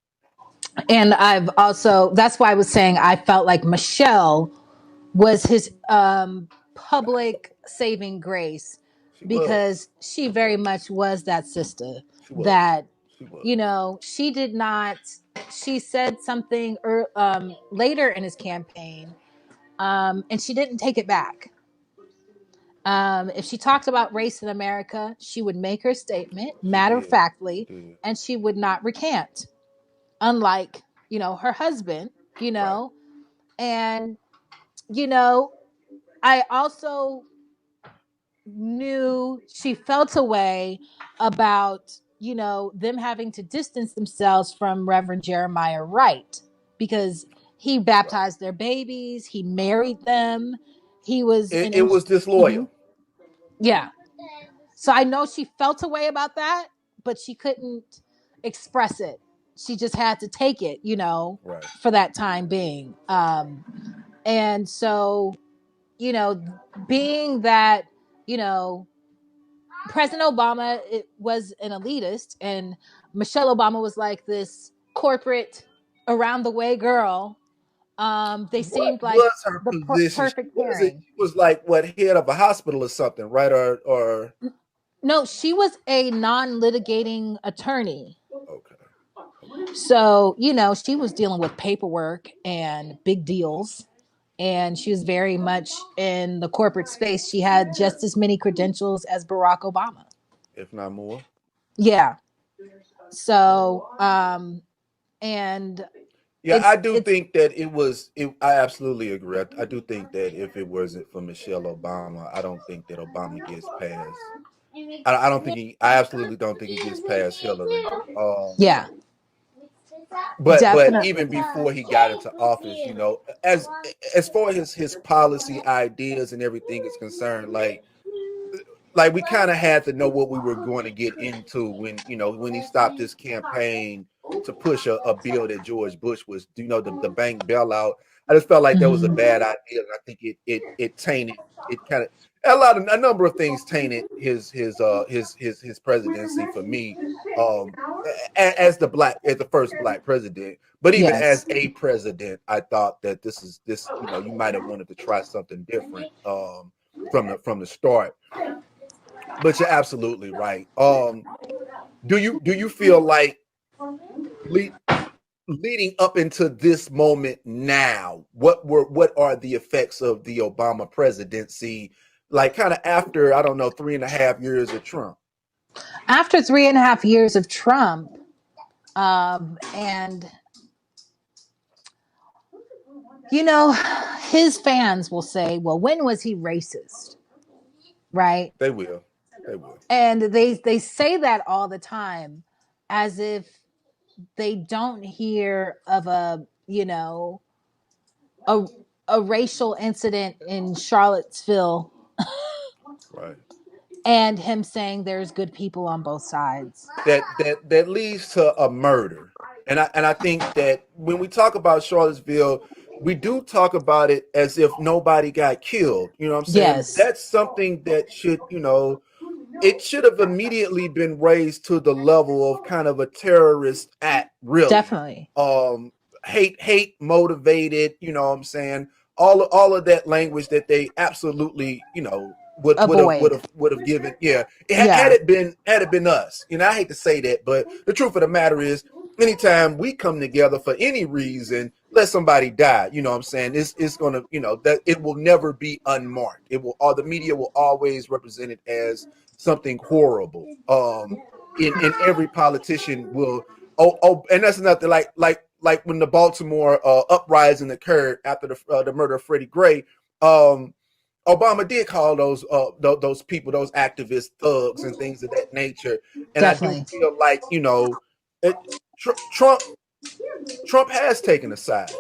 Speaker 1: And I've also, that's why I was saying I felt like Michelle was his
Speaker 2: Right.
Speaker 1: public saving grace,
Speaker 2: She was.
Speaker 1: because she very much was that sister
Speaker 2: She was.
Speaker 1: that,
Speaker 2: She was.
Speaker 1: she did not, she said something later in his campaign, and she didn't take it back. If she talked about race in America, she would make her statement
Speaker 2: She
Speaker 1: matter of
Speaker 2: did. She
Speaker 1: factly,
Speaker 2: did.
Speaker 1: and she would not recant, unlike, her husband,
Speaker 2: Right.
Speaker 1: and, you know, I also knew she felt a way about, them having to distance themselves from Reverend Jeremiah Wright, because he
Speaker 2: Right.
Speaker 1: baptized their babies, he married them, he was
Speaker 2: It,
Speaker 1: an
Speaker 2: it was
Speaker 1: mhm.
Speaker 2: disloyal.
Speaker 1: Yeah. So I know she felt a way about that, but she couldn't express it. she just had to take it,
Speaker 2: Right.
Speaker 1: for that time being. And so, being that, you know, President Obama was an elitist, and Michelle Obama was like this corporate, around the way girl. They
Speaker 2: What
Speaker 1: seemed like
Speaker 2: was her
Speaker 1: the
Speaker 2: position?
Speaker 1: perfect
Speaker 2: What is it?
Speaker 1: pairing.
Speaker 2: She was like what, head of a hospital or something, right? Or
Speaker 1: No, she was a non-litigating attorney.
Speaker 2: okay. Okay.
Speaker 1: So, she was dealing with paperwork and big deals. And she was very much in the corporate space. She had just as many credentials as Barack Obama.
Speaker 2: If not more.
Speaker 1: Yeah. So, and
Speaker 2: Yeah, I
Speaker 1: it's
Speaker 2: do
Speaker 1: it's
Speaker 2: think that it was. I absolutely agree. I do think that if it wasn't for Michelle Obama, I don't think that Obama gets past. I don't think he. I absolutely don't think he gets past Hillary.
Speaker 1: yeah,
Speaker 2: But even
Speaker 1: definitely.
Speaker 2: before he got into office, as far as his policy ideas and everything is concerned, like we kind of had to know what we were going to get into when he stopped his campaign to push a bill that George Bush was, the bank bailout. I just felt like that was a
Speaker 1: Mhm.
Speaker 2: bad idea, and I think it tainted it kind of a number of things tainted his presidency for me, um as the first black president. But even
Speaker 1: Yes.
Speaker 2: as a president, I thought that this you might have wanted to try something different from the start. But you're absolutely right. Do you feel like le- leading up into this moment now, what are the effects of the Obama presidency, like kind of after, I don't know, 3.5 years of Trump?
Speaker 1: After 3.5 years of Trump, and his fans will say, "Well, when was he racist?" Right?
Speaker 2: They will. They will.
Speaker 1: And they say that all the time, as if they don't hear of a a racial incident in Charlottesville,
Speaker 2: Right.
Speaker 1: and him saying there's good people on both sides.
Speaker 2: That leads to a murder. And I think that when we talk about Charlottesville, we do talk about it as if nobody got killed. You know what I'm saying?
Speaker 1: Yes,
Speaker 2: That's something that it should have immediately been raised to the level of kind of a terrorist act, really.
Speaker 1: definitely.
Speaker 2: Um, hate motivated, you know what I'm saying? All of that language that they absolutely,
Speaker 1: Avoid.
Speaker 2: would have given. Yeah, had
Speaker 1: Yeah.
Speaker 2: it been us. I hate to say that, but the truth of the matter is, anytime we come together for any reason, let somebody die. You know what I'm saying? It's gonna, that it will never be unmarked. It will, all the media will always represent it as something horrible. In every politician will. Oh, and that's nothing like when the Baltimore uprising occurred after the murder of Freddie Gray. Obama did call those people, those activists, thugs and things of that nature. And I do
Speaker 1: Definitely.
Speaker 2: feel like Trump Trump has taken a side,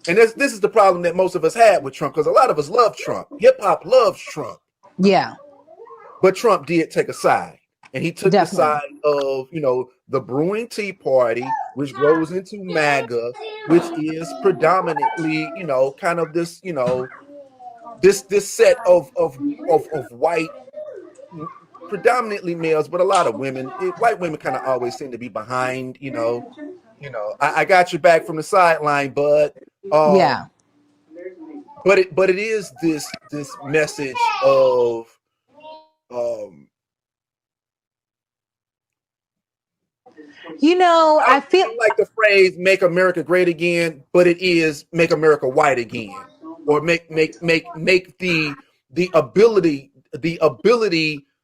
Speaker 2: and this is the problem that most of us had with Trump, because a lot of us love Trump. Hip hop loves Trump,
Speaker 1: Yeah,
Speaker 2: but Trump did take a side, and he took the
Speaker 1: definitely.
Speaker 2: side of the brewing Tea Party, which grows into MAGA, which is predominantly kind of this set of white, predominantly males, but a lot of women. White women kind of always seem to be behind. I got your back from the sideline, bud.
Speaker 1: Yeah.
Speaker 2: But it is this message of um
Speaker 1: I
Speaker 2: I
Speaker 1: feel.
Speaker 2: don't like the phrase "Make America Great Again," but it is "Make America White Again," or make the ability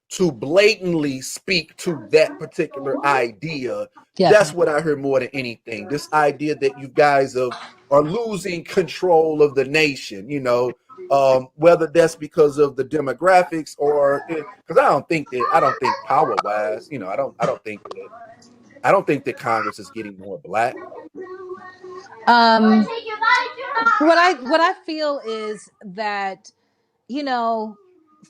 Speaker 2: to blatantly speak to that particular idea. That's what
Speaker 1: Definitely.
Speaker 2: I heard more than anything. This idea that you guys are losing control of the nation. Whether that's because of the demographics, or because I don't think power wise. I don't think that Congress is getting more black.
Speaker 1: Um, what I feel is that, you know,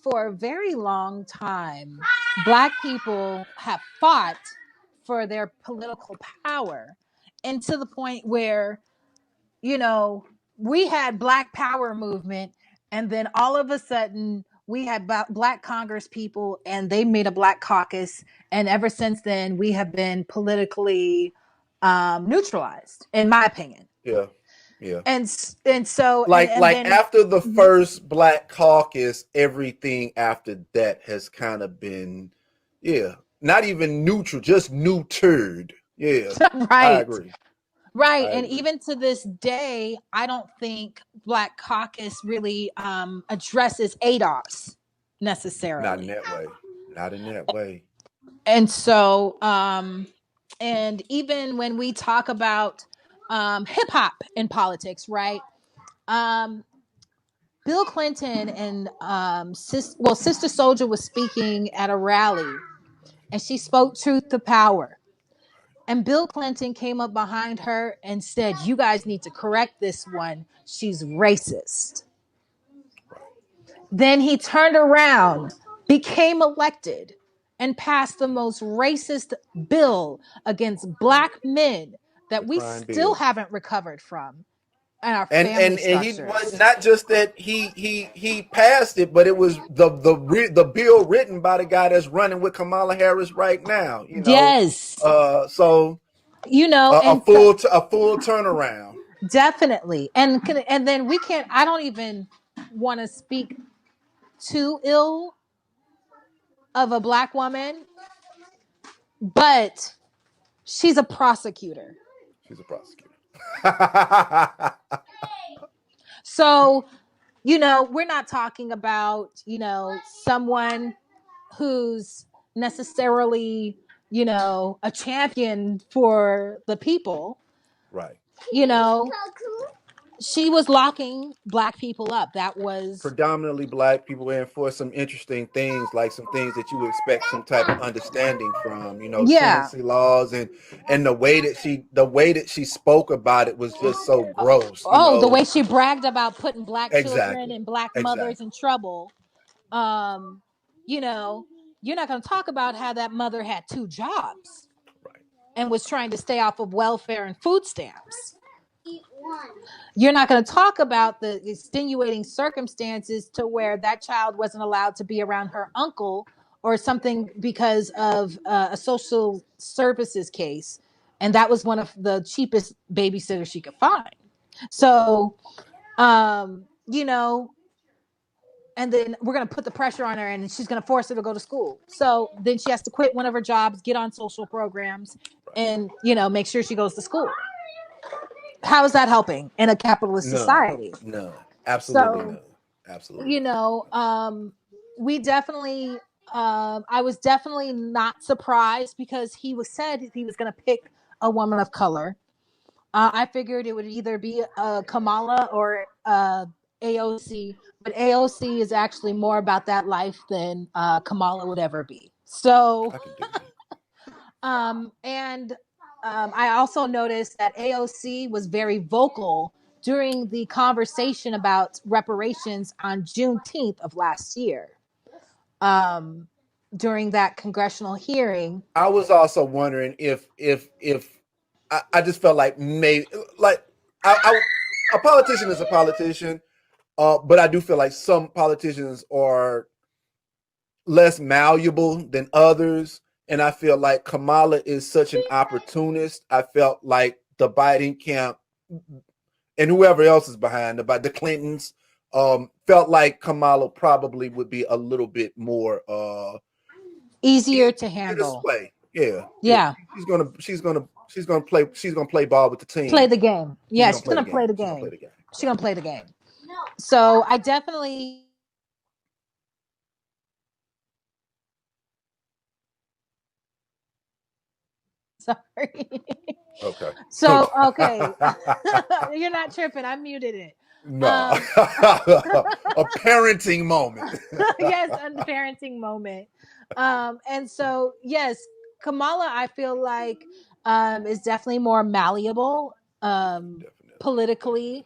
Speaker 1: for a very long time, Black people have fought for their political power. and to the point where, you know, we had Black Power movement, and then all of a sudden we had Black Congress people, and they made a Black caucus, and ever since then we have been politically neutralized, in my opinion.
Speaker 2: Yeah. Yeah.
Speaker 1: And so and
Speaker 2: Like
Speaker 1: then
Speaker 2: after the first Black caucus, everything after that has kind of been, yeah, not even neutral, just neutered. Yeah, I
Speaker 1: right.
Speaker 2: agree.
Speaker 1: Right.
Speaker 2: I
Speaker 1: And
Speaker 2: agree.
Speaker 1: even to this day, I don't think Black Caucus really addresses ADOS
Speaker 2: Not in
Speaker 1: necessarily.
Speaker 2: that way. Not in that way.
Speaker 1: And so, and even when we talk about hip hop in politics, right? Um, Bill Clinton and Sister Soldier was speaking at a rally, and she spoke truth to power. And Bill Clinton came up behind her and said, "You guys need to correct this one. She's racist."
Speaker 2: Right.
Speaker 1: Then he turned around, became elected, and passed the most racist bill against Black men
Speaker 2: The
Speaker 1: that we
Speaker 2: crime
Speaker 1: still
Speaker 2: bill.
Speaker 1: haven't recovered from in our
Speaker 2: and
Speaker 1: family
Speaker 2: and and he was
Speaker 1: structures.
Speaker 2: not just that he passed it, but it was the bill written by the guy that's running with Kamala Harris right now.
Speaker 1: Yes.
Speaker 2: So
Speaker 1: You know,
Speaker 2: a
Speaker 1: and
Speaker 2: full turnaround.
Speaker 1: definitely. And then we can't, I don't even want to speak too ill of a Black woman, but she's a prosecutor.
Speaker 2: She's a prosecutor.
Speaker 1: So, you know, we're not talking about, you know, someone who's necessarily, you know, a champion for the people.
Speaker 2: Right.
Speaker 1: You know, she was locking Black people up. That was,
Speaker 2: Predominantly Black people, and for some interesting things, like some things that you would expect some type of understanding from,
Speaker 1: yeah.
Speaker 2: truancy laws, and the way that she spoke about it was just so gross.
Speaker 1: Oh, the way she bragged about putting Black children
Speaker 2: Exactly.
Speaker 1: and Black mothers
Speaker 2: Exactly.
Speaker 1: in trouble. Um, you know, you're not going to talk about how that mother had 2 jobs
Speaker 2: Right.
Speaker 1: and was trying to stay off of welfare and food stamps. You're not going to talk about the extenuating circumstances to where that child wasn't allowed to be around her uncle or something because of a social services case. And that was one of the cheapest babysitters she could find. So, you know, and then we're going to put the pressure on her and she's going to force her to go to school. So then she has to quit one of her jobs, get on social programs,
Speaker 2: Right.
Speaker 1: and, you know, make sure she goes to school. How is that helping in a capitalist
Speaker 2: None.
Speaker 1: society?
Speaker 2: None. Absolutely
Speaker 1: So,
Speaker 2: none. Absolutely
Speaker 1: you
Speaker 2: none.
Speaker 1: know, we definitely, I was definitely not surprised because said he was going to pick a woman of color. I figured it would either be Kamala or AOC, but AOC is actually more about that life than Kamala would ever be. So,
Speaker 2: I can dig that.
Speaker 1: and I also noticed that AOC was very vocal during the conversation about reparations on Juneteenth of last year. Um, during that congressional hearing.
Speaker 2: I was also wondering if I just felt like maybe like I a politician is a politician, but I do feel like some politicians are less malleable than others, and I feel like Kamala is such an opportunist. I felt like the Biden camp and whoever else is behind the Clintons felt like Kamala probably would be a little bit more
Speaker 1: Easier to
Speaker 2: easier to
Speaker 1: handle.
Speaker 2: play. Yeah, yeah.
Speaker 1: Yeah.
Speaker 2: She's gonna play ball with the
Speaker 1: Play
Speaker 2: team.
Speaker 1: the game.
Speaker 2: She's
Speaker 1: Yeah,
Speaker 2: gonna
Speaker 1: she's
Speaker 2: play the
Speaker 1: gonna play
Speaker 2: game.
Speaker 1: the
Speaker 2: She's gonna play
Speaker 1: game.
Speaker 2: the game.
Speaker 1: She's
Speaker 2: Right.
Speaker 1: gonna play the game. So I definitely sorry.
Speaker 2: Okay.
Speaker 1: So
Speaker 2: Okay.
Speaker 1: okay. You're not tripping. I muted it.
Speaker 2: No.
Speaker 1: Um
Speaker 2: A parenting moment.
Speaker 1: yes, a parenting moment. And so yes, Kamala, I feel like is definitely more malleable
Speaker 2: Definitely.
Speaker 1: politically.
Speaker 2: Definitely.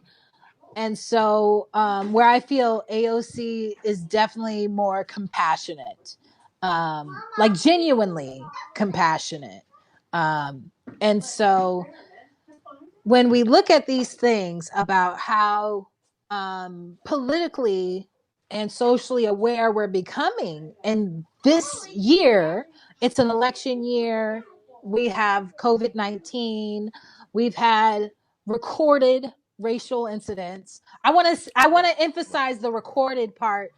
Speaker 1: And so where I feel AOC is definitely more compassionate, like genuinely compassionate. Um, and so when we look at these things about how politically and socially aware we're becoming, and this year, it's an election year. We have COVID-19. We've had recorded racial incidents. I want to emphasize the recorded part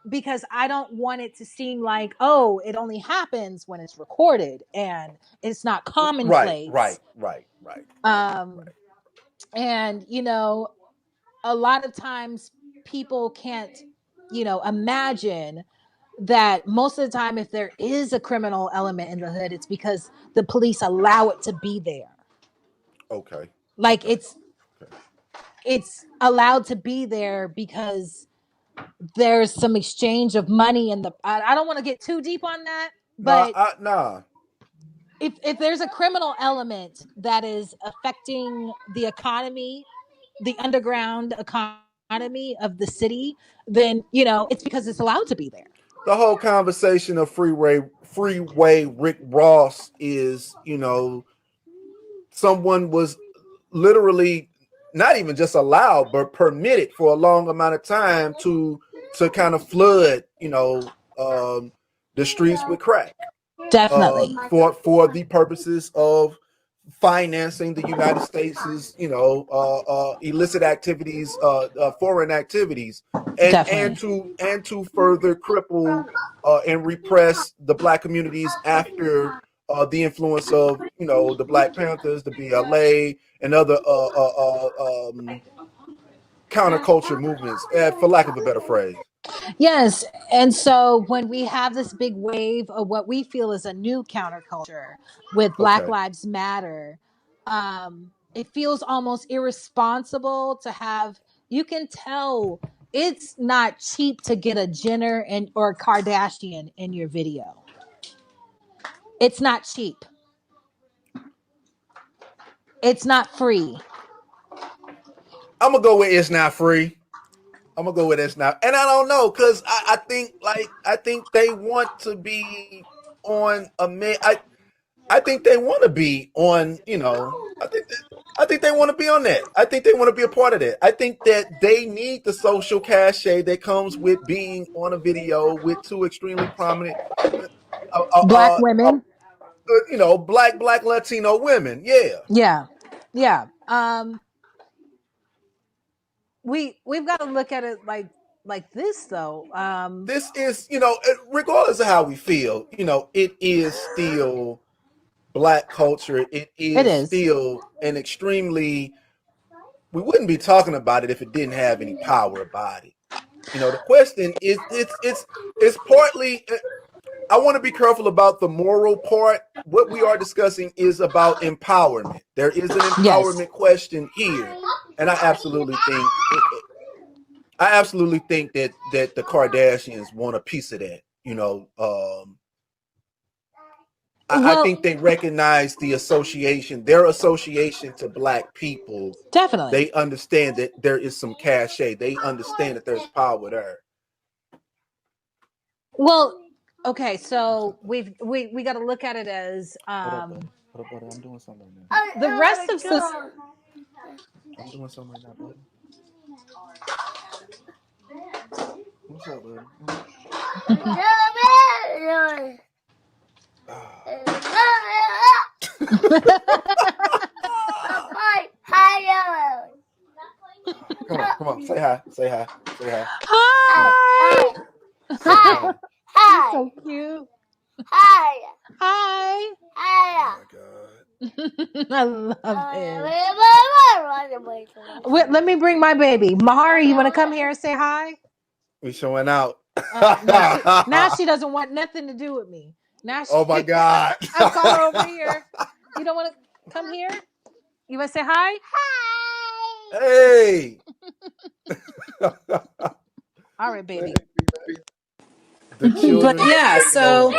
Speaker 1: because I don't want it to seem like, oh, it only happens when it's recorded and it's not
Speaker 2: Right,
Speaker 1: commonplace.
Speaker 2: right, right, right,
Speaker 1: Um,
Speaker 2: right.
Speaker 1: and, a lot of times people can't, imagine that most of the time, if there is a criminal element in the hood, it's because the police allow it to be there.
Speaker 2: Okay,
Speaker 1: Like
Speaker 2: okay, okay.
Speaker 1: it's allowed to be there because there's some exchange of money in the. I don't want to get too deep on that,
Speaker 2: Nah,
Speaker 1: but
Speaker 2: nah.
Speaker 1: if there's a criminal element that is affecting the economy, the underground economy of the city, then it's because it's allowed to be there.
Speaker 2: The whole conversation of freeway Rick Ross is, someone was literally not even just allowed, but permitted for a long amount of time to kind of flood, the streets with crack,
Speaker 1: Definitely.
Speaker 2: for the purposes of financing the United States' illicit activities, foreign activities, and and
Speaker 1: Definitely.
Speaker 2: to and to further cripple and repress the Black communities after the influence of the Black Panthers, the BLA, and other counterculture movements, for lack of a better phrase.
Speaker 1: Yes. And so when we have this big wave of what we feel is a new counterculture with Black
Speaker 2: Okay.
Speaker 1: Lives Matter, it feels almost irresponsible to have, you can tell it's not cheap to get a Jenner and or a Kardashian in your video. It's not cheap. It's not free.
Speaker 2: I'm gonna go with it's not free. I'm gonna go with it's not, and I don't know because I think they want to be on a man. I think they want to be on. I think they want to be on that. I think they want to be a part of that. I think that they need the social cachet that comes with being on a video with two extremely prominent, uh, uh,
Speaker 1: Black
Speaker 2: uh, uh,
Speaker 1: women.
Speaker 2: black Latino women. Yeah.
Speaker 1: Yeah. Yeah. We've got to look at it like this though.
Speaker 2: This is, regardless of how we feel, it is still Black culture. It
Speaker 1: It
Speaker 2: is
Speaker 1: is.
Speaker 2: still an extremely, we wouldn't be talking about it if it didn't have any power about it. The question is, it's partly, I want to be careful about the moral part. What we are discussing is about empowerment. There is an
Speaker 1: Yes.
Speaker 2: empowerment question here. And I absolutely think that the Kardashians want a piece of that. I
Speaker 1: Well,
Speaker 2: think they recognize the association, their association to Black people.
Speaker 1: definitely.
Speaker 2: They understand that there is some cachet. They understand that there's power there.
Speaker 1: Well, okay, so we got to look at it as
Speaker 2: What up, buddy? What up, buddy? I'm doing something right now.
Speaker 1: the rest of
Speaker 2: I'm doing something right now, buddy. What's up, buddy? Come on. Say hi. Say hi. Say hi.
Speaker 1: Hi.
Speaker 2: Say hi.
Speaker 1: Hi. So cute.
Speaker 3: Hi.
Speaker 1: Hi.
Speaker 3: Hi.
Speaker 1: I love it.
Speaker 3: Hi.
Speaker 1: Wait, let me bring my baby. Mahari, you want to come here and say hi?
Speaker 2: We showing out.
Speaker 1: Now she doesn't want nothing to do with me. Now
Speaker 2: Oh my
Speaker 1: she,
Speaker 2: God.
Speaker 1: I'll call her over here. You don't want to come here? You want to say hi?
Speaker 2: Hey.
Speaker 1: All right, baby.
Speaker 2: The
Speaker 1: But
Speaker 2: children
Speaker 1: yeah,
Speaker 2: taking
Speaker 1: so
Speaker 2: over.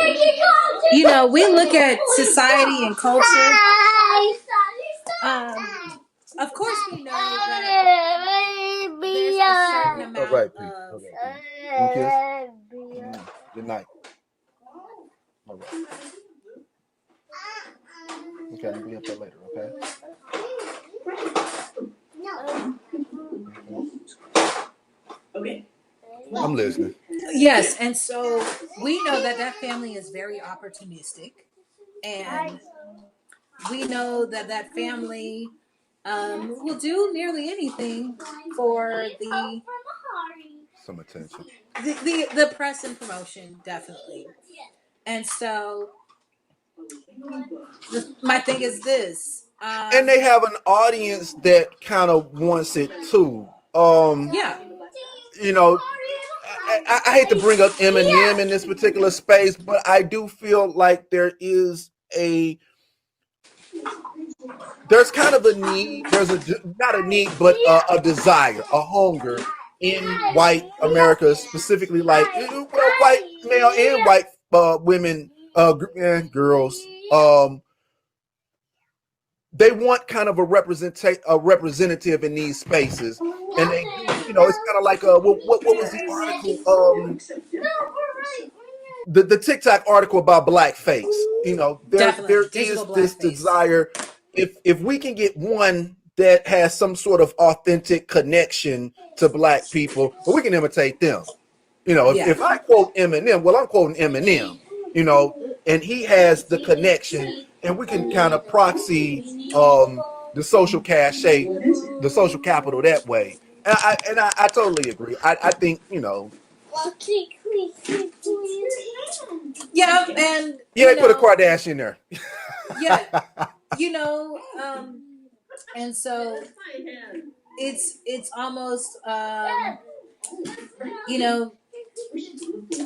Speaker 1: we look at society and culture. Um, of course, we know that there's a certain
Speaker 2: All
Speaker 1: amount
Speaker 2: right, Pete. All
Speaker 1: of.
Speaker 2: right, Pete. You want a kiss? Good night. All right. Okay, I'll be up there later, okay? I'm listening.
Speaker 1: Yes, and so we know that that family is very opportunistic, and we know that that family will do nearly anything for
Speaker 2: Some attention.
Speaker 1: the press and promotion, definitely. And so my thing is this.
Speaker 2: And they have an audience that kind of wants it too.
Speaker 1: Yeah,
Speaker 2: You know, I hate to bring up Eminem in this particular space, but I do feel like there's kind of a need. There's a not a need, but a desire, a hunger in white America, specifically like well, white male and white women, and girls. They want kind of a representative in these spaces, and they do. You know, it's kind of like what was the article? The TikTok article about blackface. You know, there
Speaker 1: definitely
Speaker 2: is
Speaker 1: digital
Speaker 2: this
Speaker 1: blackface.
Speaker 2: desire. If we can get one that has some sort of authentic connection to black people, well, we can imitate them. You know,
Speaker 1: Yeah,
Speaker 2: if I quote Eminem, well, I'm quoting Eminem. You know, and he has the connection, and we can kind of proxy the social cachet, the social capital that way. I totally agree. I think
Speaker 1: yeah, and
Speaker 2: yeah, they put a Kardashian there.
Speaker 1: yeah, you know, and so it's almost you know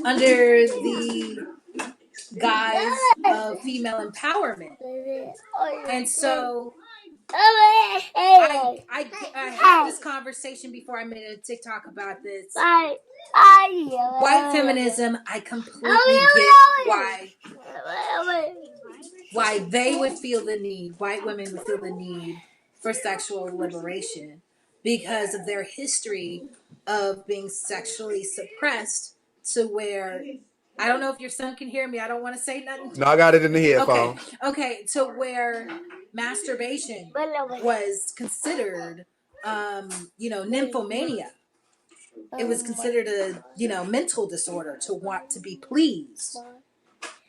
Speaker 1: under the guise of female empowerment, and so I had this conversation before I made a TikTok about this. White feminism, I completely get why they would feel the need, white women would feel the need for sexual liberation because of their history of being sexually suppressed to where I don't know if your son can hear me. I don't want to say nothing.
Speaker 2: No, I got it in the
Speaker 1: Okay.
Speaker 2: headphones.
Speaker 1: Okay. To where masturbation was considered, nymphomania. It was considered a, mental disorder to want to be pleased.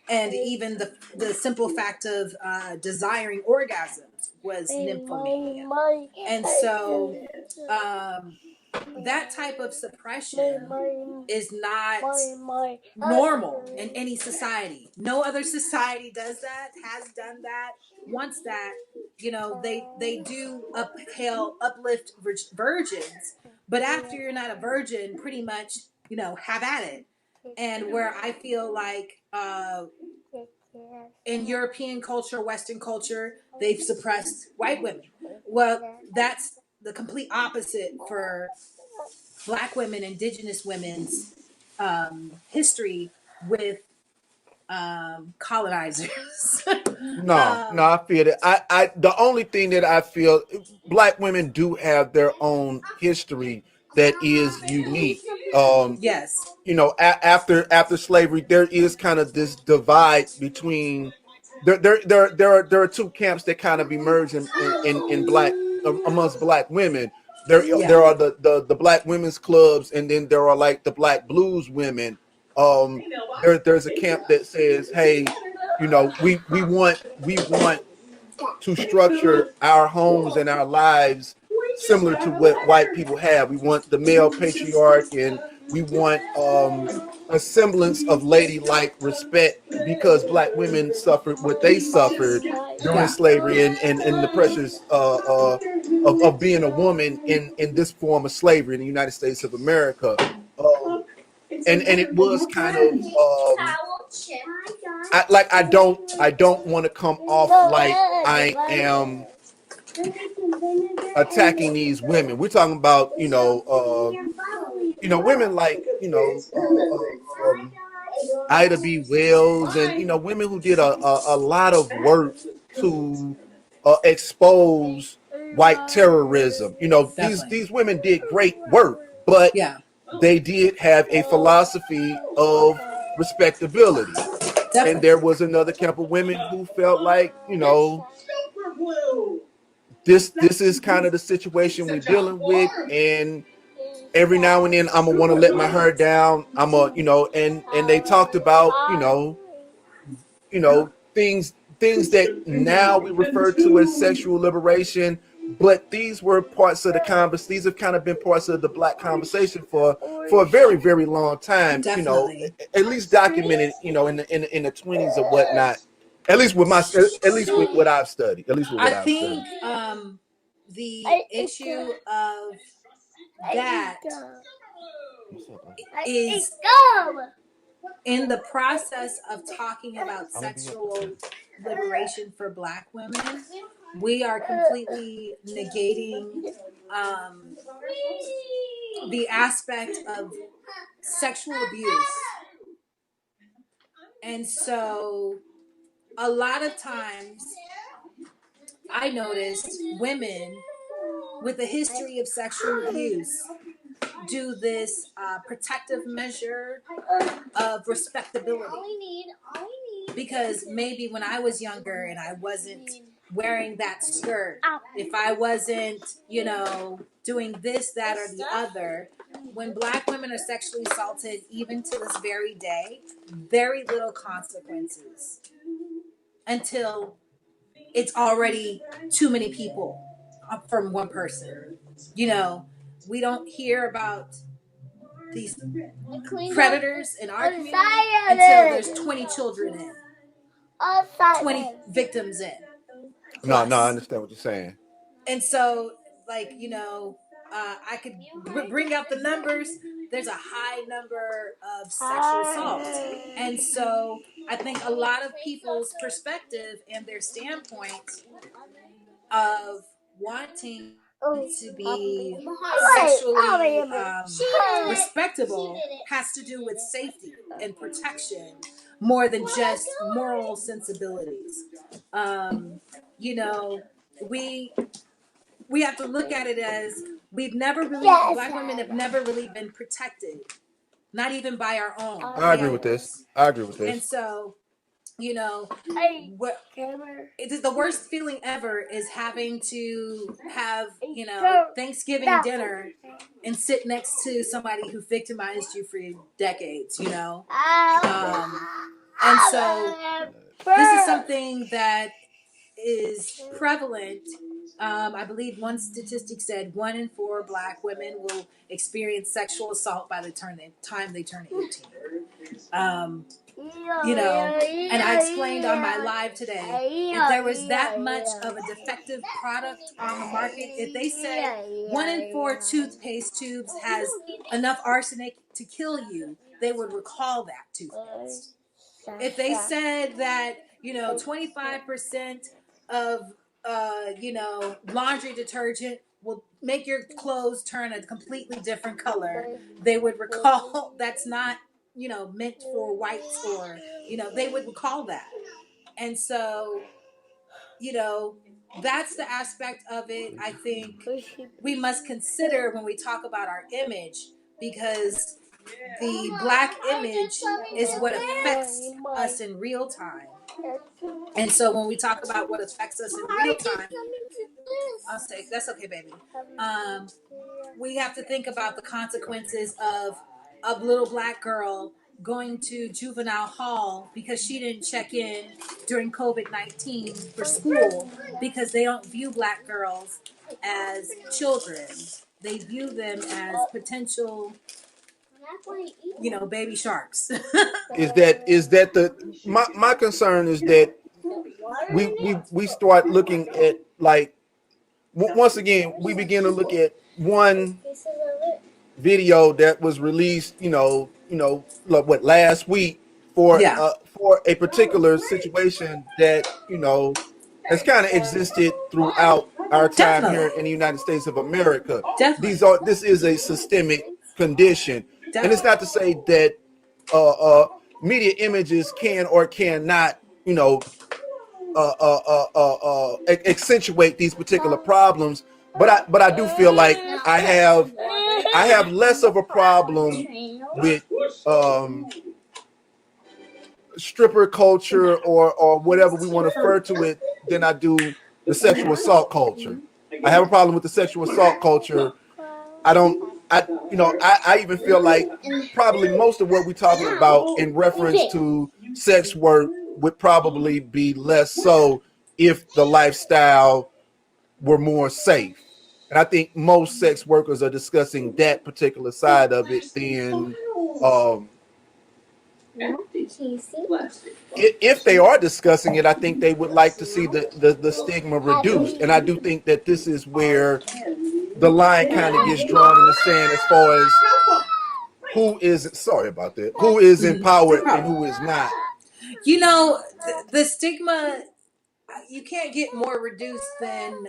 Speaker 1: And even the simple fact of desiring orgasms was nymphomania. And so that type of suppression is not normal in any society. No other society does that, has done that, wants that. They do uplift virgins, but after you're not a virgin, pretty much, have at it. And where I feel like in European culture, Western culture, they've suppressed white women. Well, that's the complete opposite for Black women, Indigenous women's history with colonizers.
Speaker 2: No, no, I feel it. The only thing that I feel, black women do have their own history that is unique.
Speaker 1: Yes,
Speaker 2: After slavery, there is kind of this divide between there are two camps that kind of emerge in black amongst black women. There
Speaker 1: yeah,
Speaker 2: are the black women's clubs, and then there are like the black blues women. There's a camp that says, hey, we want to structure our homes and our lives similar to what white people have. We want the male patriarch, and we want a semblance of ladylike respect because black women suffered what they suffered during
Speaker 1: yeah,
Speaker 2: slavery and the pressures of being a woman in this form of slavery in the United States of America. And it was kind of I don't want to come off like I am attacking these women. We're talking about women like Ida B. Wells, and women who did a lot of work to expose white terrorism.
Speaker 1: definitely.
Speaker 2: These women did great work, but
Speaker 1: Yeah,
Speaker 2: they did have a philosophy of respectability. And
Speaker 1: definitely.
Speaker 2: there was another camp of women who felt like, this is kind of the situation we're dealing with, and every now and then I'm gonna want to let my hair down. I'm a, and they talked about, things that now we refer to as sexual liberation, but these were parts of the convers. These have kind of been parts of the Black conversation for a very, very long time.
Speaker 1: Definitely.
Speaker 2: At least documented, in the 20s or whatnot. At least with what I've studied. At least with
Speaker 1: I
Speaker 2: what I've studied.
Speaker 1: think the issue of that
Speaker 2: What's up, bro?
Speaker 1: is in the process of talking about
Speaker 2: I'm gonna be up.
Speaker 1: sexual liberation for Black women, we are completely negating um, the aspect of sexual abuse. And so, a lot of times, I noticed women with a history of sexual abuse do this protective measure of respectability. Because maybe when I was younger and I wasn't wearing that skirt, if I wasn't, doing this, that, or the other, when Black women are sexually assaulted, even to this very day, very little consequences until it's already too many people from one person. We don't hear about these predators in our community until there's 20 children in, 20 victims in,
Speaker 2: No, no, I
Speaker 1: plus.
Speaker 2: understand what you're saying.
Speaker 1: And so, I could bring out the numbers. There's a high number of sexual assault. And so, I think a lot of people's perspective and their standpoint of wanting to be sexually respectable has to do with safety and protection more than just moral sensibilities. Um, you know, we we have to look at it as we've never really Black women have never really been protected, not even by our own
Speaker 2: I agree with this.
Speaker 1: families.
Speaker 2: I agree with
Speaker 1: And
Speaker 2: this.
Speaker 1: so, what it is the worst feeling ever is having to have Thanksgiving dinner and sit next to somebody who victimized you for decades. And so this is something that is prevalent. I believe one statistic said 1 in 4 Black women will experience sexual assault by the time they turn 18. And I explained on my live today, if there was that much of a defective product on the market, if they said 1 in 4 toothpaste tubes has enough arsenic to kill you, they would recall that toothpaste. If they said that 25% of laundry detergent will make your clothes turn a completely different color, they would recall that's not meant for whites, or they would recall that. And so that's the aspect of it I think we must consider when we talk about our image, because the Black image is what affects us in real time. And so when we talk about what affects us in real time, I'll say that's okay, baby. We have to think about the consequences of a little Black girl going to juvenile hall because she didn't check in during COVID-19 for school, because they don't view Black girls as children. They view them as potential, baby sharks.
Speaker 2: Is that the my concern is that we start looking at, like, once again we begin to look at one video that was released, like, what, last week
Speaker 1: Yeah,
Speaker 2: for a particular situation that has kind of existed throughout our time
Speaker 1: definitely,
Speaker 2: here in the United States of America.
Speaker 1: definitely,
Speaker 2: This is a systemic condition, and it's
Speaker 1: definitely.
Speaker 2: not to say that uh, uh, media images can or cannot, accentuate these particular problems. But I do feel like I have less of a problem with um, stripper culture, or whatever we want to refer to it, than I do the sexual assault culture. I have a problem with the sexual assault culture. I don't I even feel like probably most of what we're talking about in reference to sex work would probably be less so if the lifestyle were more safe. And I think most sex workers are discussing that particular side of it than if they are discussing it, I think they would like to see the stigma reduced. And I do think that this is where the line kind of gets drawn in the sand as far as who is sorry about that, who is empowered and who is not.
Speaker 1: You know, the stigma, you can't get more reduced than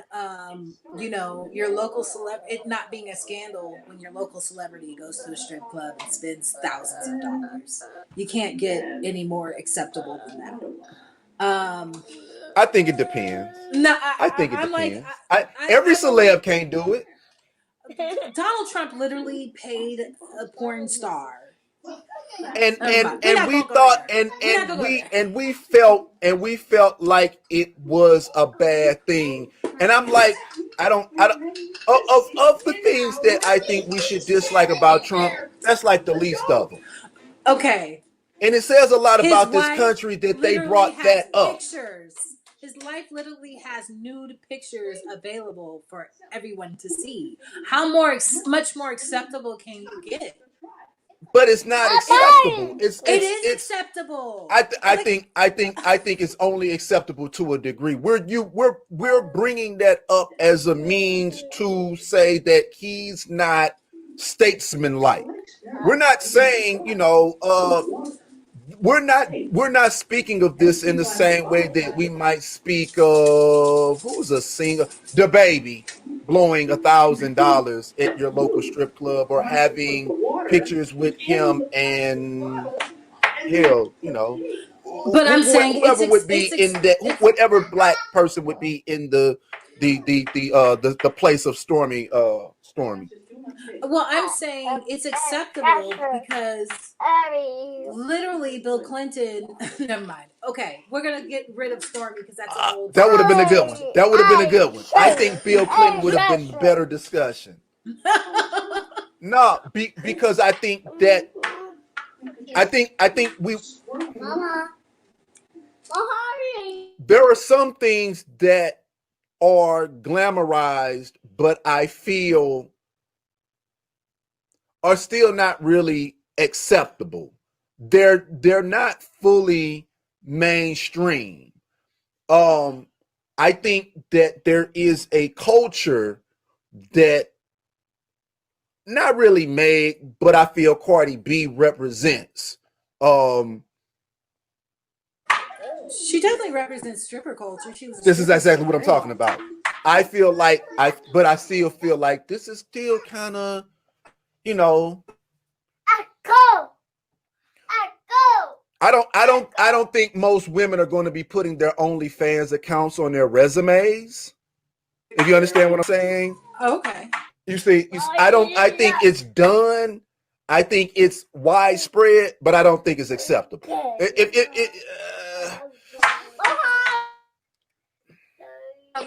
Speaker 1: your local it not being a scandal when your local celebrity goes to a strip club and spends thousands of dollars. You can't get any more acceptable than that.
Speaker 2: I think it depends.
Speaker 1: No,
Speaker 2: I think it
Speaker 1: I'm
Speaker 2: depends.
Speaker 1: like,
Speaker 2: Every celeb can't do it.
Speaker 1: Donald Trump literally paid a porn star.
Speaker 2: And we thought and we felt like it was a bad thing. And I'm like, I don't of the things that I think we should dislike about Trump, that's like the least of them.
Speaker 1: Okay.
Speaker 2: And it says a lot about this country that they brought that up.
Speaker 1: Pictures. His life literally has nude pictures available for everyone to see. How much more acceptable can you get?
Speaker 2: But it's not acceptable.
Speaker 1: It is acceptable.
Speaker 2: I think it's only acceptable to a degree. We're bringing that up as a means to say that he's not statesman-like. We're not saying, we're not speaking of this in the same way that we might speak of who's a singer, the baby blowing $1,000 at your local strip club, or having pictures with him and hell,
Speaker 1: But I'm saying
Speaker 2: whoever would be in that, whatever black person would be in the place of Stormy.
Speaker 1: Well, I'm saying it's acceptable because literally Bill Clinton. Never mind. Okay, we're gonna get rid of Stormy because that's a whole.
Speaker 2: That would have been a good one. That would have been a good one. I think Bill Clinton would have been better discussion. No, because I think that we. There are some things that are glamorized, but I feel are still not really acceptable. They're not fully mainstream. I think that there is a culture that not really made, but I feel Cardi B represents.
Speaker 1: She definitely represents stripper culture.
Speaker 2: This is exactly what I'm talking about. I feel like but I still feel like this is still kind of, I don't think most women are going to be putting their OnlyFans accounts on their resumes. If you understand what I'm saying.
Speaker 1: Okay.
Speaker 2: You see, I think it's done. I think it's widespread, but I don't think it's acceptable.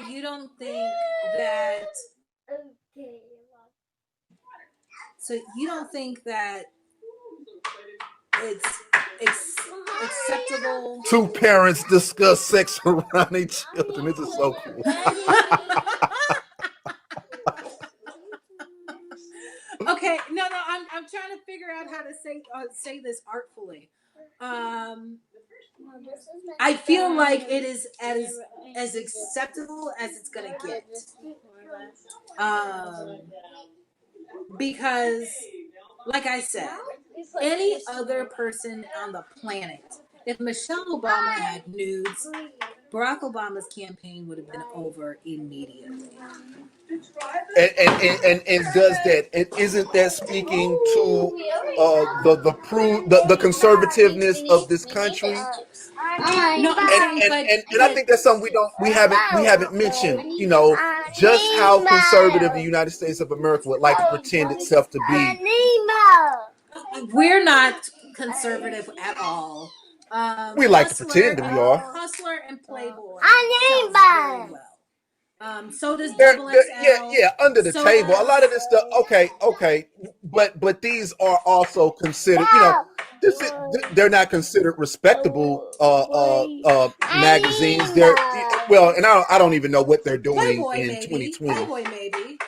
Speaker 1: You don't think that? So you don't think that it's acceptable?
Speaker 2: Two parents discuss sex around their children. This is so cool.
Speaker 1: Okay, no, I'm trying to figure out how to say this artfully. I feel like it is as acceptable as it's gonna get. Because, like I said, any other person on the planet, if Michelle Obama had nudes, Barack Obama's campaign would have been over immediately.
Speaker 2: And does that? And isn't that speaking to the conservativeness of this country?
Speaker 1: No,
Speaker 2: and I think that's something we haven't mentioned. Just how conservative the United States of America would like to pretend itself to be.
Speaker 1: We're not conservative at all.
Speaker 2: We like to pretend that we are.
Speaker 1: Hustler and Playboy.
Speaker 3: Well.
Speaker 1: So does double XL.
Speaker 2: Yeah, under the
Speaker 1: So
Speaker 2: table. A lot of this stuff. Okay, but these are also considered. You know, this is, they're not considered respectable magazines. They're well, and I don't even know what they're doing
Speaker 1: Playboy
Speaker 2: in
Speaker 1: maybe.
Speaker 2: 2020.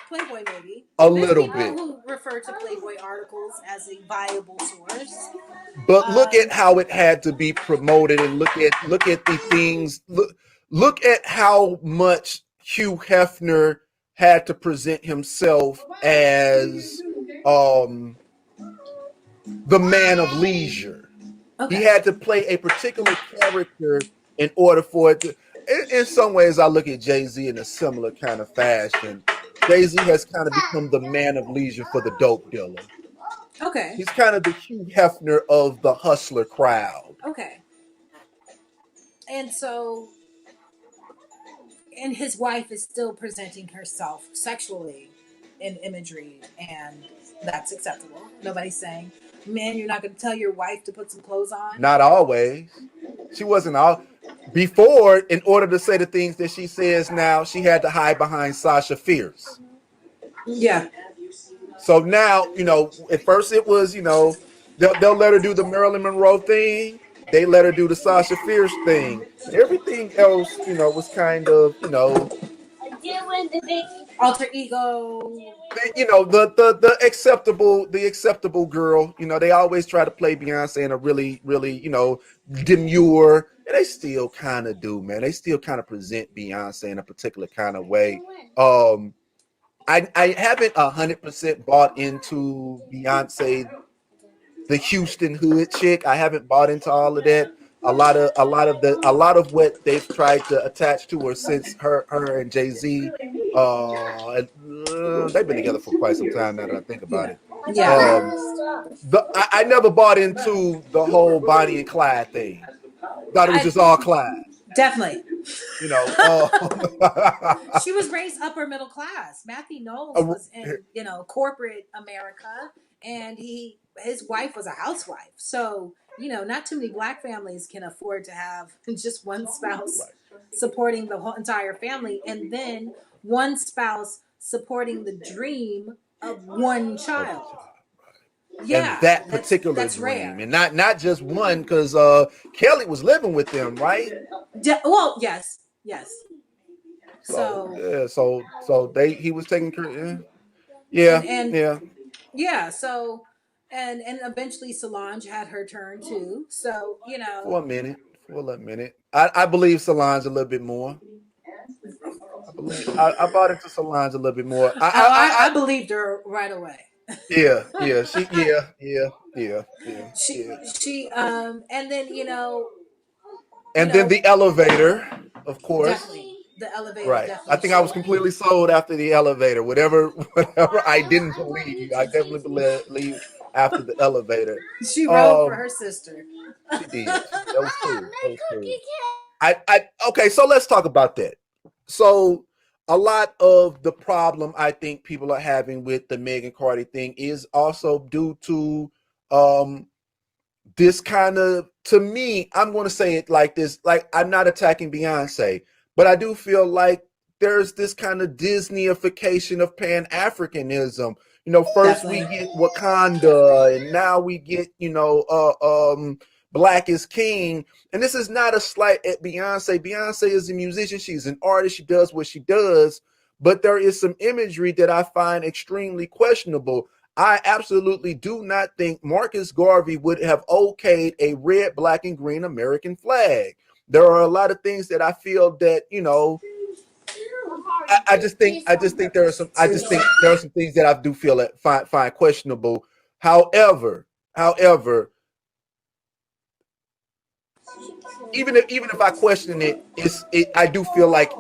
Speaker 1: Playboy maybe.
Speaker 2: A
Speaker 1: There's
Speaker 2: little
Speaker 1: people
Speaker 2: bit.
Speaker 1: who refer to Playboy articles as a viable source.
Speaker 2: But look at how it had to be promoted, and look at the things. Look at how much Hugh Hefner had to present himself as the man of leisure.
Speaker 1: Okay.
Speaker 2: He had to play a particular character in order for it to. In some ways, I look at Jay-Z in a similar kind of fashion. Jay-Z has kind of become the man of leisure for the dope dealer.
Speaker 1: Okay.
Speaker 2: He's kind of the Hugh Hefner of the hustler crowd.
Speaker 1: Okay. And so, and his wife is still presenting herself sexually in imagery, and that's acceptable. Nobody's saying, man, you're not going to tell your wife to put some clothes on.
Speaker 2: Not always. She wasn't all. Before, in order to say the things that she says now, she had to hide behind Sasha Fierce.
Speaker 1: Yeah.
Speaker 2: So now, you know, at first it was, you know, they'll let her do the Marilyn Monroe thing. They let her do the Sasha Fierce thing. Everything else, you know, was kind of, you know,
Speaker 1: alter ego.
Speaker 2: You know, the acceptable girl. You know, they always try to play Beyonce in a really, you know, demure. And they still kind of do, man. They still kind of present Beyonce in a particular kind of way. I haven't 100% bought into Beyonce, the Houston hood chick. I haven't bought into all of that. A lot of what they've tried to attach to her since her and Jay-Z. They've been together for quite some time now that I think about it.
Speaker 1: Yeah.
Speaker 2: I never bought into the whole Bonnie and Clyde thing. Thought it was just all Clyde.
Speaker 1: Definitely.
Speaker 2: You know,
Speaker 1: she was raised upper middle class. Matthew Knowles was in, you know, corporate America, and his wife was a housewife. So, you know, not too many black families can afford to have just one spouse supporting the whole entire family, and then one spouse supporting the dream of one child. Yeah,
Speaker 2: and that particular
Speaker 1: that's
Speaker 2: dream,
Speaker 1: rare.
Speaker 2: and not just one, because Kelly was living with them, right?
Speaker 1: Well, yes.
Speaker 2: So
Speaker 1: So
Speaker 2: yeah, so he was taking care. Yeah,
Speaker 1: and
Speaker 2: yeah.
Speaker 1: Yeah, so and eventually Solange had her turn too. So, you know,
Speaker 2: For a minute. I believe Solange a little bit more. I bought into Solange a little bit more.
Speaker 1: I believed her right away.
Speaker 2: Yeah.
Speaker 1: She and then, you know,
Speaker 2: And then the elevator, of course.
Speaker 1: Definitely. The elevator
Speaker 2: Right.
Speaker 1: definitely.
Speaker 2: I think I was completely sold after the elevator. Whatever I didn't believe, I definitely believe after the elevator.
Speaker 1: She rode for her sister.
Speaker 2: She did. That was cool. Okay, so let's talk about that. So a lot of the problem I think people are having with the Megan Cardi thing is also due to this kind of, to me, I'm going to say it like this, like, I'm not attacking Beyonce, but I do feel like there's this kind of Disneyification of Pan-Africanism. You know, first we get Wakanda, and now we get, you know, Black is King. And this is not a slight at Beyonce. Beyonce is a musician. She's an artist. She does what she does. But there is some imagery that I find extremely questionable. I absolutely do not think Marcus Garvey would have okayed a red, black, and green American flag. There are a lot of things that I feel that, you know, I just think there are some things that I do feel that find questionable. However, even if I question it, I do feel like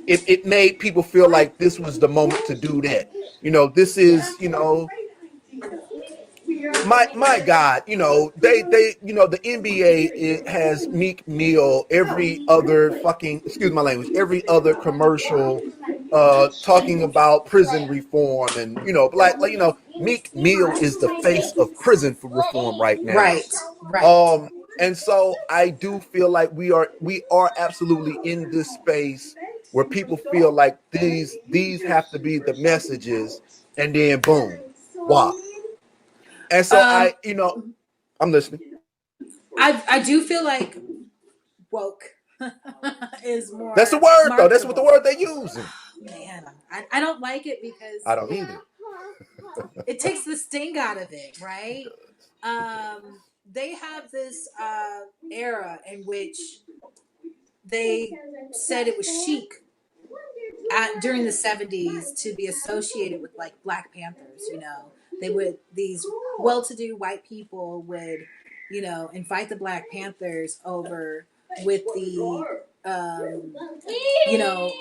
Speaker 2: it made people feel like this was the moment to do that. You know, this is, you know, my God, you know, they you know, the NBA has Meek Mill every other fucking, excuse my language, every other commercial talking about prison reform, and, you know, like you know, Meek Mill is the face of prison reform right now. And so I do feel like we are absolutely in this space where people feel like these have to be the messages, and then boom, WAP. And so
Speaker 1: Um,
Speaker 2: I'm listening.
Speaker 1: I do feel like woke is
Speaker 2: That's the
Speaker 1: more
Speaker 2: word though. That's what the
Speaker 1: marketable.
Speaker 2: word they're using.
Speaker 1: Man, I don't like it
Speaker 2: I
Speaker 1: because
Speaker 2: don't either.
Speaker 1: it takes the sting out of it, right? They have this era in which they said it was chic during the 70s to be associated with like Black Panthers. They would, these well-to-do white people would, invite the Black Panthers over with the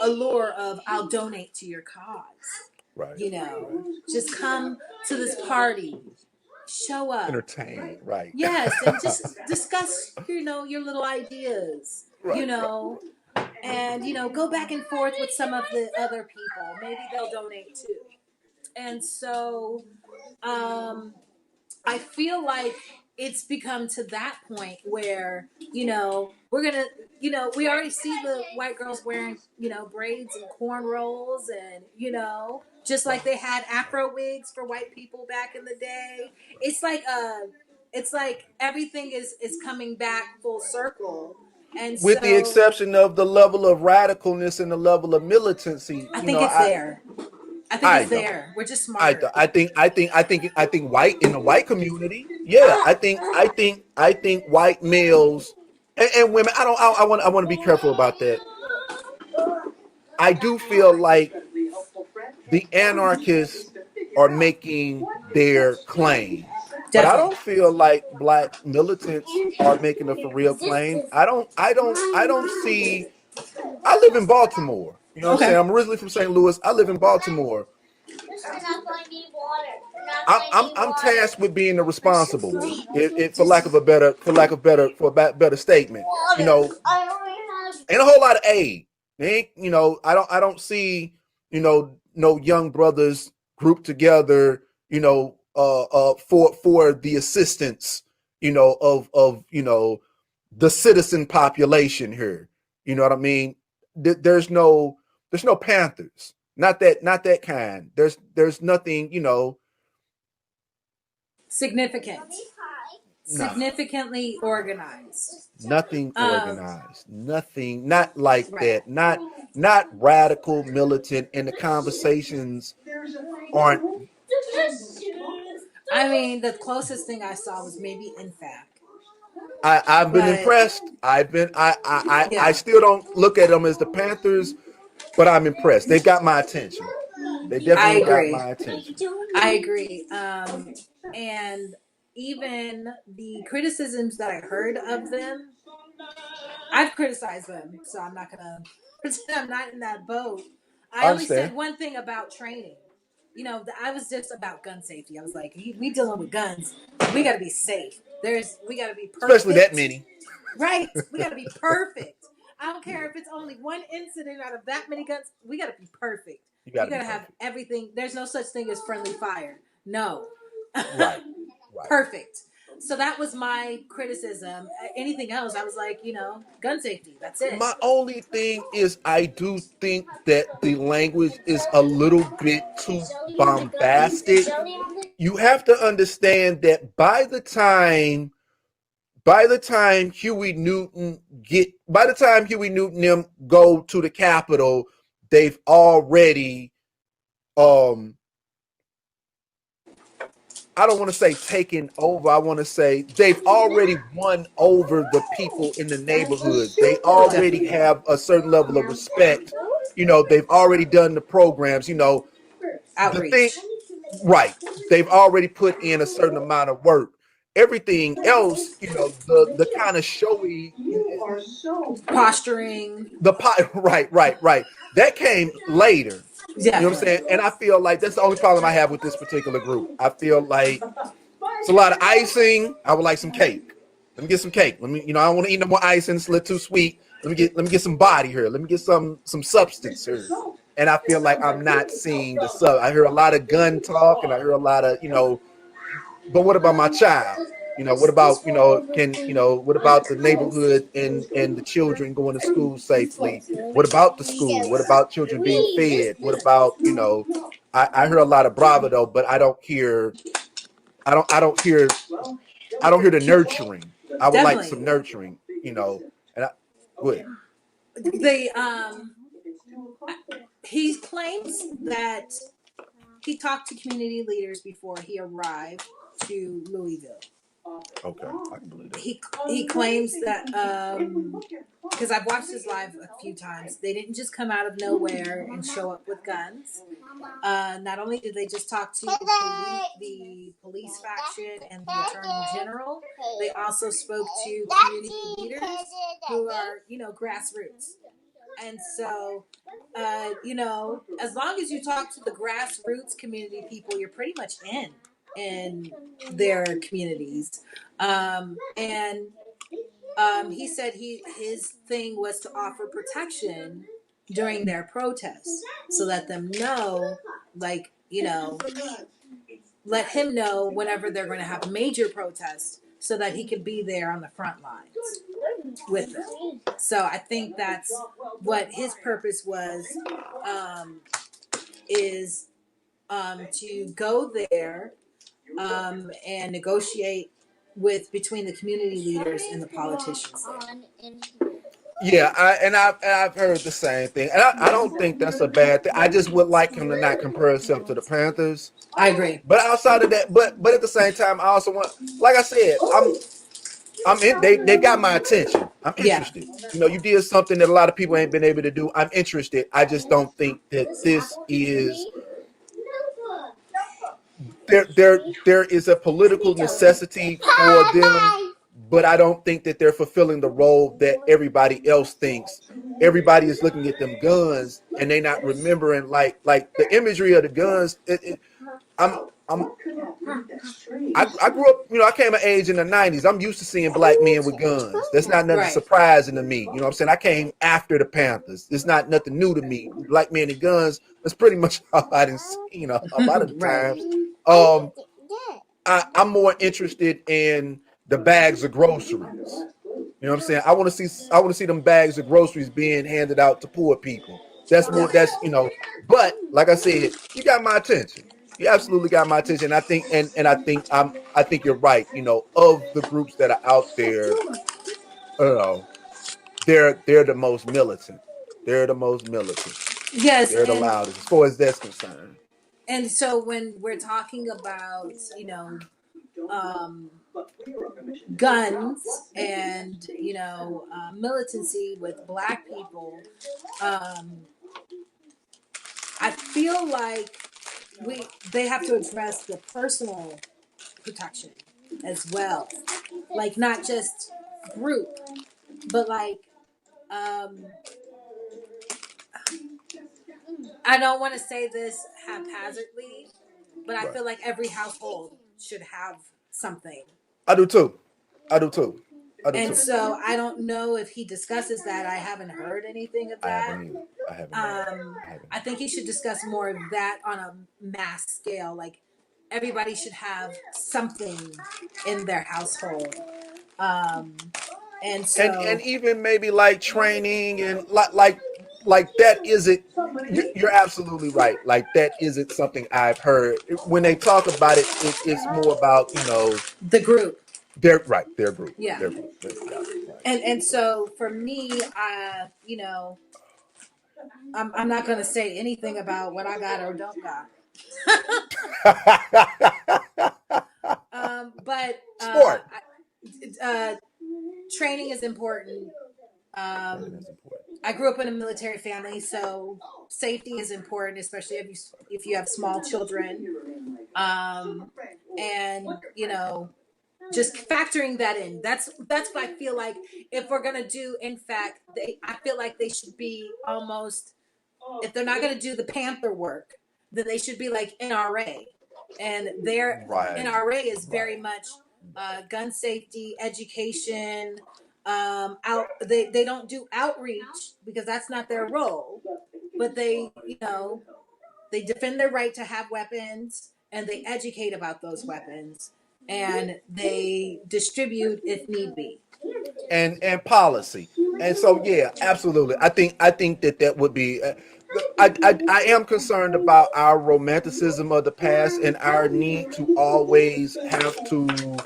Speaker 1: allure of I'll donate to your cause.
Speaker 2: Right.
Speaker 1: Just come to this party, show up.
Speaker 2: Entertain. Right.
Speaker 1: Yes, and just discuss, your little ideas,
Speaker 2: Right. Right.
Speaker 1: and go back and forth with some of the other people. Maybe they'll donate too. And so I feel like it's become to that point where, we're going to, we already see the white girls wearing, braids and cornrows and, just like they had Afro wigs for white people back in the day. It's like everything is coming back full circle. And
Speaker 2: With the
Speaker 1: so
Speaker 2: exception of the level of radicalness and the level of militancy,
Speaker 1: I think it's there. I think
Speaker 2: I
Speaker 1: it's
Speaker 2: don't.
Speaker 1: there. We're just smarter.
Speaker 2: I think white in the white community. Yeah, I think white males and women. I want to be careful about that. I do feel like the anarchists are making their claim, but I
Speaker 1: Definitely.
Speaker 2: don't feel like black militants are making a for real claim. I don't see. I live in Baltimore. You know what I'm
Speaker 1: Okay.
Speaker 2: saying? I'm originally from St. Louis. I live in Baltimore. I'm tasked with being the responsible one. For lack of a better statement. Ain't a whole lot of aid. Ain't I don't see no young brothers grouped together. For the assistance of the citizen population here. You know what I mean? There's no Panthers. Not that kind. There's nothing.
Speaker 1: Significant.
Speaker 2: Nah.
Speaker 1: Significantly organized.
Speaker 2: Nothing
Speaker 1: Um,
Speaker 2: organized. Nothing. Not like
Speaker 1: right.
Speaker 2: that. Not radical militant. And the conversations aren't.
Speaker 1: I mean, the closest thing I saw was maybe in fact.
Speaker 2: I've been
Speaker 1: But
Speaker 2: impressed. I
Speaker 1: yeah,
Speaker 2: still don't look at them as the Panthers, but I'm impressed. They've got my attention. They
Speaker 1: I
Speaker 2: definitely got
Speaker 1: agree.
Speaker 2: my attention.
Speaker 1: I agree. And even the criticisms that I heard of them, I've criticized them, so I'm not gonna pretend I'm not in that boat.
Speaker 2: I
Speaker 1: I only
Speaker 2: understand,
Speaker 1: said one thing about training. I was just about gun safety. I was like, we dealing with guns. We got to be safe. We got to be
Speaker 2: especially that
Speaker 1: perfect.
Speaker 2: many.
Speaker 1: Right? We got to be perfect. I don't care if it's only one incident out of that many guns. We got to be perfect.
Speaker 2: You got
Speaker 1: You
Speaker 2: to
Speaker 1: got
Speaker 2: be
Speaker 1: to have
Speaker 2: perfect.
Speaker 1: everything. There's no such thing as friendly fire. No.
Speaker 2: Right. Right.
Speaker 1: Perfect. So that was my criticism. Anything else, I was like, gun safety. That's it.
Speaker 2: My only thing is I do think that the language is a little bit too bombastic. You have to understand that by the time Huey Newton them go to the Capitol, they've already I don't want to say taken over. I want to say they've already won over the people in the neighborhoods. They already
Speaker 1: Definitely.
Speaker 2: have a certain level of respect. They've already done the programs. The thing,
Speaker 1: Outreach.
Speaker 2: right? They've already put in a certain amount of work. Everything else, the kind of showy,
Speaker 1: Posturing.
Speaker 2: right. That came later. You know what I'm
Speaker 1: Definitely.
Speaker 2: saying? And I feel like that's the only problem I have with this particular group. I feel like it's a lot of icing. I would like some cake. Let me get some cake. Let me, I don't want to eat no more icing. It's a little too sweet. Let me get some body here. Let me get some substance here. And I feel like I'm not seeing the. I hear a lot of gun talk, and I hear a lot of. But what about my child? What about, what about the neighborhood and the children going to school safely? What about the school? What about children being fed? What about, I hear a lot of bravado, but I don't hear the nurturing. I would like
Speaker 1: Definitely.
Speaker 2: some nurturing, and go ahead.
Speaker 1: They he claims that he talked to community leaders before he arrived to Louisville.
Speaker 2: Okay, I can believe that.
Speaker 1: He claims that because I've watched his live a few times, they didn't just come out of nowhere and show up with guns. Not only did they just talk to the police faction and the attorney general, they also spoke to community leaders who are, grassroots. And so, as long as you talk to the grassroots community people, you're pretty much in their communities. And he said his thing was to offer protection during their protests, so let them know, like, let him know whenever they're going to have major protests, so that he could be there on the front lines with them. So I think that's what his purpose was, is to go there and negotiate with between the community leaders and the politicians.
Speaker 2: Yeah, I've heard the same thing, and I don't think that's a bad thing. I just would like him to not compare himself to the Panthers.
Speaker 1: I agree.
Speaker 2: But outside of that, but at the same time, I also want, like I said, I'm in. They got my attention. I'm
Speaker 1: Yeah.
Speaker 2: interested. You did something that a lot of people ain't been able to do. I'm interested. I just don't think that this is there is a political necessity for them, but I don't think that they're fulfilling the role that everybody else thinks. Everybody is looking at them guns and they not remembering, like the imagery of the guns. I'm I'm I grew up, I came of age in the 90s. I'm used to seeing black men with guns. That's not nothing
Speaker 1: Right.
Speaker 2: surprising to me. You know what I'm saying? I came after the Panthers. It's not nothing new to me. Black men and guns, that's pretty much all I didn't see, a lot of the
Speaker 1: Right.
Speaker 2: times. I'm more interested in the bags of groceries. You know what I'm saying? I want to see them bags of groceries being handed out to poor people. That's more but like I said, you got my attention. You absolutely got my attention. I think you're right. Of the groups that are out there, they're the most militant. They're the most militant.
Speaker 1: Yes,
Speaker 2: They're the loudest as far as that's concerned.
Speaker 1: and so when we're talking about, um, guns and, militancy with black people, um, I feel like they have to address the personal protection as well, like not just group, but like, um, I don't want to say this haphazardly, but I
Speaker 2: Right.
Speaker 1: feel like every household should have something.
Speaker 2: I do too. I do too. I do
Speaker 1: And
Speaker 2: too.
Speaker 1: so I don't know if he discusses that. I haven't heard anything of
Speaker 2: I
Speaker 1: that.
Speaker 2: haven't either. I haven't either. I haven't.
Speaker 1: I think he should discuss more of that on a mass scale. Like everybody should have something in their household. Um, and
Speaker 2: And
Speaker 1: so,
Speaker 2: even maybe like training and like that isn't. You're absolutely right. Like that isn't something I've heard. When they talk about it, it's more about
Speaker 1: the group.
Speaker 2: their right, their group,
Speaker 1: Yeah.
Speaker 2: their group. Yeah, right.
Speaker 1: And so for me, I'm not going to say anything about what I got or don't got. But
Speaker 2: Sport.
Speaker 1: training is important.
Speaker 2: Training is important.
Speaker 1: I grew up in a military family, so safety is important, especially if you have small children. And just factoring that in. That's what I feel like. If we're gonna do, in fact, I feel like they should be almost. If they're not gonna do the Panther work, then they should be like NRA, and their
Speaker 2: Right.
Speaker 1: NRA is very
Speaker 2: Right.
Speaker 1: much gun safety education. They don't do outreach because that's not their role, but they defend their right to have weapons and they educate about those weapons. and they distribute if need be.
Speaker 2: And policy. And so yeah, absolutely. I think that would be. I am concerned about our romanticism of the past and our need to always have to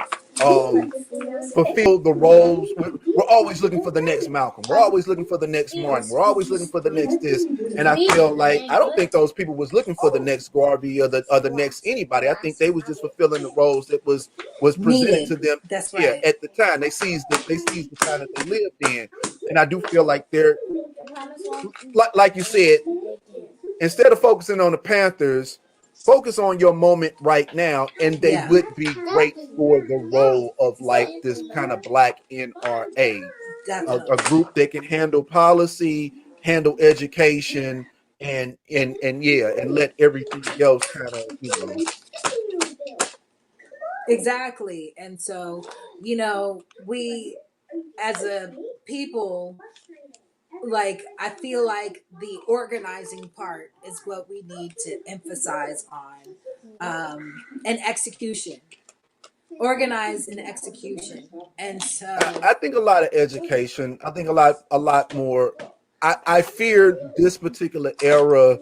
Speaker 2: fulfill the roles. We're always looking for the next Malcolm. We're always looking for the next Martin. We're always looking for the next this. And I feel like I don't think those people was looking for the next Garvey or the next anybody. I think they was just fulfilling the roles that was presented
Speaker 1: Needed.
Speaker 2: to them.
Speaker 1: That's
Speaker 2: Yeah,
Speaker 1: right.
Speaker 2: at the time they seized the time that they lived in, and I do feel like they're like you said, instead of focusing on the Panthers, focus on your moment right now, and they
Speaker 1: Yeah,
Speaker 2: would be great for the role of like this kind of black NRA, a
Speaker 1: definitely.
Speaker 2: group that can handle policy, handle education, and yeah, and let everything else kind of
Speaker 1: Exactly. And so, we as a people, like, I feel like the organizing part is what we need to emphasize on, and execution, organize and execution. And so,
Speaker 2: I think a lot of education. I think a lot more. I fear this particular era.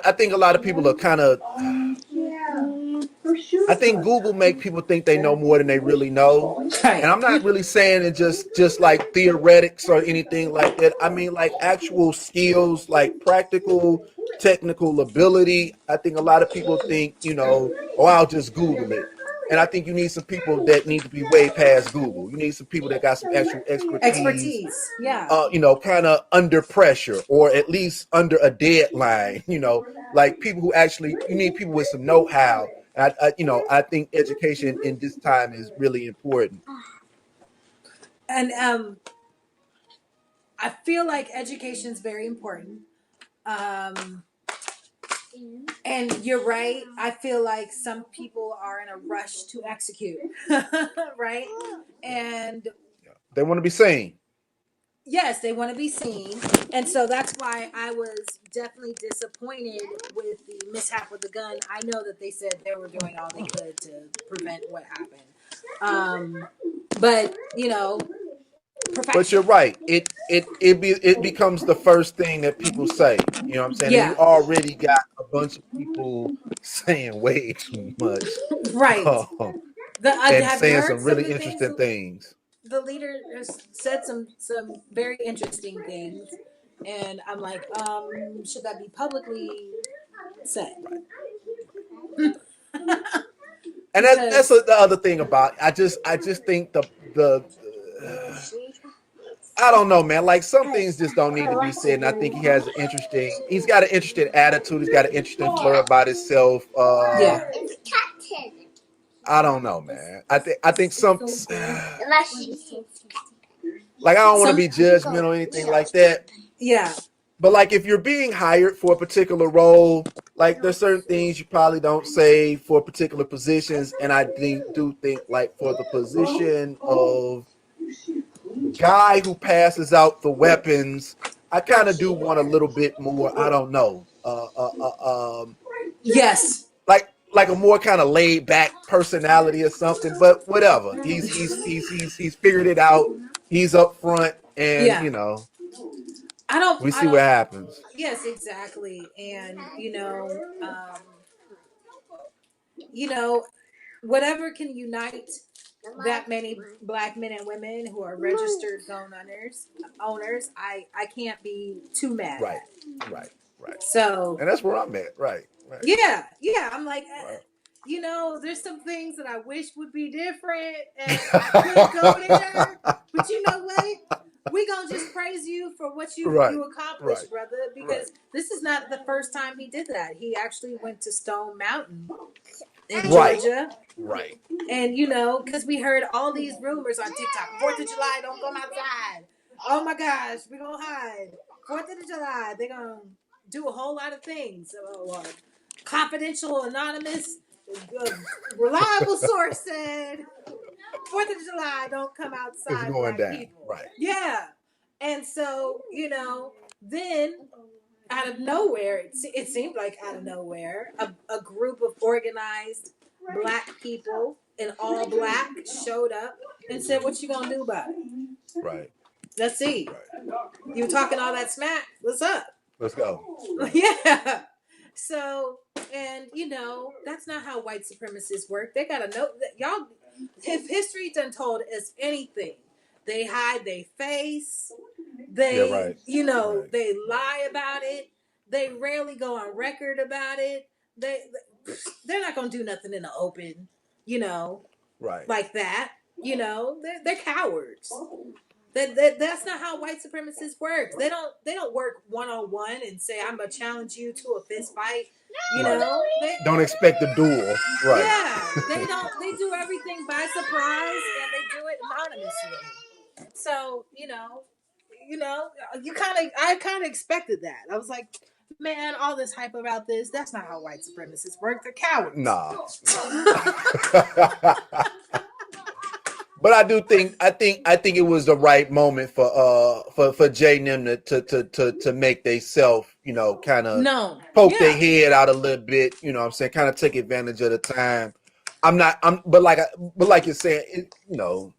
Speaker 2: I think a lot of people are kind of. I think Google make people think they know more than they really know. And
Speaker 1: right.
Speaker 2: I'm not really saying it just like theoretics or anything like that. I mean like actual skills, like practical technical ability. I think a lot of people think, oh, I'll just Google it. And I think you need some people that need to be way past Google. You need some people that got some actual expertise,
Speaker 1: Expertise. Yeah.
Speaker 2: kind of under pressure or at least under a deadline, like people who actually, you need people with some know-how. I think education in this time is really important.
Speaker 1: And I feel like education is very important. Um, and you're right. I feel like some people are in a rush to execute, right? And
Speaker 2: They want to be seen.
Speaker 1: yes, they want to be seen. And so that's why I was definitely disappointed with the mishap with the gun. I know that they said they were doing all they could to prevent what happened. But,
Speaker 2: But you're
Speaker 1: perfection.
Speaker 2: right. It becomes the first thing that people say. You know what I'm saying? And you
Speaker 1: Yeah,
Speaker 2: already got a bunch of people saying way too much,
Speaker 1: right.
Speaker 2: and
Speaker 1: Have you
Speaker 2: saying
Speaker 1: heard
Speaker 2: some
Speaker 1: some of
Speaker 2: really
Speaker 1: the things
Speaker 2: interesting things.
Speaker 1: the leader said? Some very interesting things, and I'm like, should that be publicly said?
Speaker 2: Right. And that's
Speaker 1: Because
Speaker 2: the other thing about. I just think the uh, I don't know, man. Like some things just don't need to be said. And I think he's got an interesting attitude. He's got an interesting flair about himself.
Speaker 1: yeah,
Speaker 2: I don't know, man. I think some like I don't want to
Speaker 1: some
Speaker 2: be judgmental or anything like that.
Speaker 1: yeah,
Speaker 2: But like if you're being hired for a particular role, like there's certain things you probably don't say for particular positions. And do think like for the position of guy who passes out the weapons, I kind of do want a little bit more. I don't know,
Speaker 1: yes,
Speaker 2: like a more kind of laid back personality or something. But whatever, he's figured it out. He's up front, and
Speaker 1: yeah.
Speaker 2: we
Speaker 1: I
Speaker 2: see what
Speaker 1: don't.
Speaker 2: happens.
Speaker 1: Yes, exactly. And you know, whatever can unite that many black men and women who are registered gun owners, I can't be too mad
Speaker 2: Right,
Speaker 1: at.
Speaker 2: right, right.
Speaker 1: So
Speaker 2: And that's where I'm at. Right, right,
Speaker 1: yeah, yeah, I'm like,
Speaker 2: right.
Speaker 1: there's some things that I wish would be different, and I could go there, but you know what? We gonna just praise you for what
Speaker 2: Right,
Speaker 1: you accomplished,
Speaker 2: right,
Speaker 1: brother,
Speaker 2: right,
Speaker 1: because this is not the first time he did that. He actually went to Stone Mountain in
Speaker 2: right,
Speaker 1: Georgia.
Speaker 2: right.
Speaker 1: And because we heard all these rumors on TikTok, 4th of July, don't come outside. Oh my gosh, we're gonna hide. 4th of July, they're gonna do a whole lot of things. Confidential, anonymous, uh, reliable source said 4th of July, don't come
Speaker 2: It's
Speaker 1: outside,
Speaker 2: going
Speaker 1: black
Speaker 2: down.
Speaker 1: people.
Speaker 2: Right.
Speaker 1: Yeah. And so, then out of nowhere, it seemed like out of nowhere, a group of organized black people in all black showed up and said, "What you gonna do about it?"
Speaker 2: Right.
Speaker 1: Let's see.
Speaker 2: Right.
Speaker 1: You talking all that smack? What's up?
Speaker 2: Let's go. Right.
Speaker 1: Yeah. So, and that's not how white supremacists work. They gotta know that y'all. If history done told us anything, they hide their face. They,
Speaker 2: right.
Speaker 1: They lie about it. They rarely go on record about it. They're not gonna do nothing in the open,
Speaker 2: right,
Speaker 1: like that. They're cowards. That's not how white supremacists work. They don't work one-on-one and say, "I'm gonna challenge you to a fist fight." They
Speaker 2: don't expect a duel. Right.
Speaker 1: Yeah, they don't. They do everything by surprise and they do it anonymously. So I kind of expected that. I was like, man, all this hype about this, that's not how white supremacists work. They're cowards.
Speaker 2: Nah. But I think it was the right moment for Jay and them to make theyself, kind of poke their head out a little bit, what I'm saying, kind of take advantage of the time. But like you're saying, you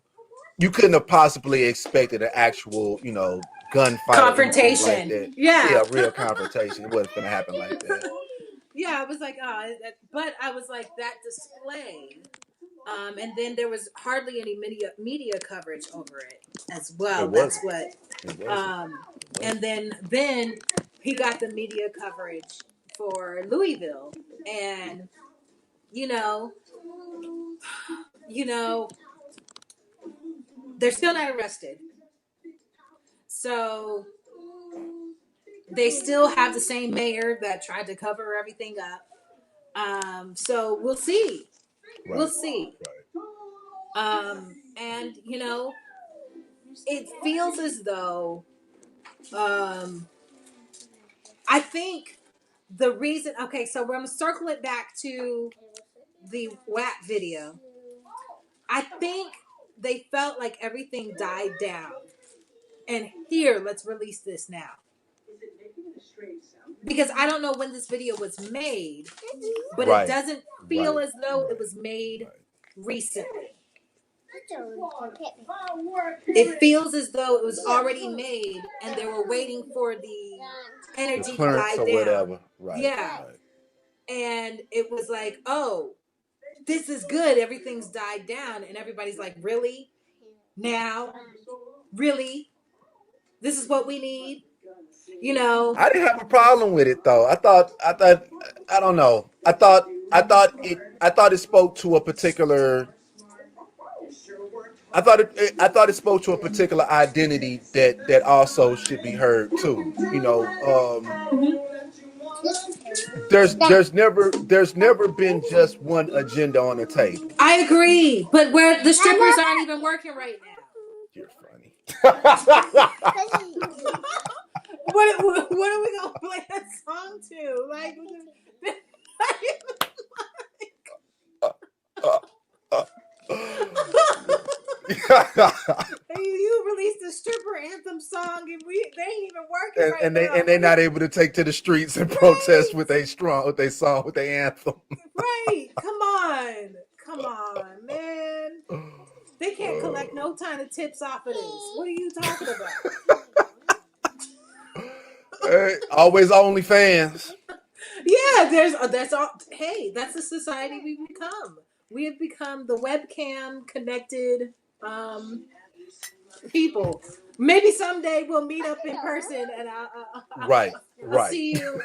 Speaker 2: couldn't have possibly expected an actual, gunfight
Speaker 1: confrontation
Speaker 2: like that. Yeah, real confrontation. It wasn't gonna happen like that.
Speaker 1: Yeah, I was like, but I was like, that display. And then there was hardly any media coverage over it as well. That's what. And then he got the media coverage for Louisville, and they're still not arrested, so they still have the same mayor that tried to cover everything up. So we'll see. Right. We'll see. Right. And it feels as though I think the reason. Okay, so we're gonna circle it back to the WAP video. I think they felt like everything died down, and here, let's release this now. Because I don't know when this video was made, but it doesn't feel as though it was made recently. It feels as though it was already made and they were waiting for the energy to die down.
Speaker 2: Whatever. Right.
Speaker 1: Yeah. Right. And it was like, oh, this is good. Everything's died down. And everybody's like, really? Now? Really? This is what we need?
Speaker 2: I didn't have a problem with it though. I thought I don't know. I thought it spoke to a particular I thought it spoke to a particular identity that also should be heard too. There's never been just one agenda on the table.
Speaker 1: I agree, but where the strippers aren't even working right now.
Speaker 2: You're funny.
Speaker 1: What are we gonna play that song to? Like, you released a stripper anthem song, and they ain't even working right now.
Speaker 2: And they're not able to take to the streets and protest with a song, with their anthem.
Speaker 1: Right? Come on, man. They can't collect no kind of tips off of this. What are you talking about?
Speaker 2: Always OnlyFans.
Speaker 1: Yeah, that's all. Hey, that's the society we've become. We have become the webcam connected people. Maybe someday we'll meet up in person, and I'll see you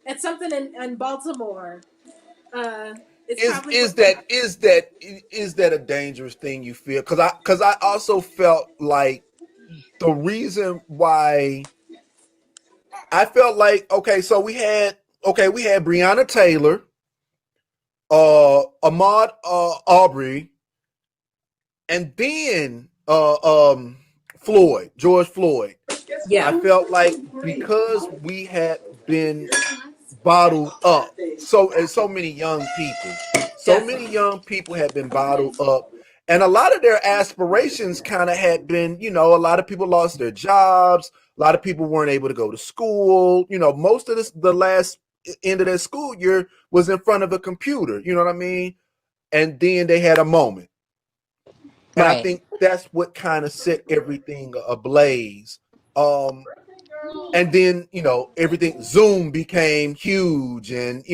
Speaker 1: at something in Baltimore.
Speaker 2: Is that a dangerous thing you feel? Because I also felt like the reason why I felt like we had Breonna Taylor, Ahmaud Arbery, and then George Floyd. Yeah, I felt like because we had been bottled up, so many young people had been bottled up, and a lot of their aspirations kind of had been, a lot of people lost their jobs, a lot of people weren't able to go to school. Most of the last end of their school year was in front of a computer. You know what I mean? and then they had a moment. And I
Speaker 1: Right.
Speaker 2: think that's what kind of set everything ablaze. And then everything Zoom became huge, and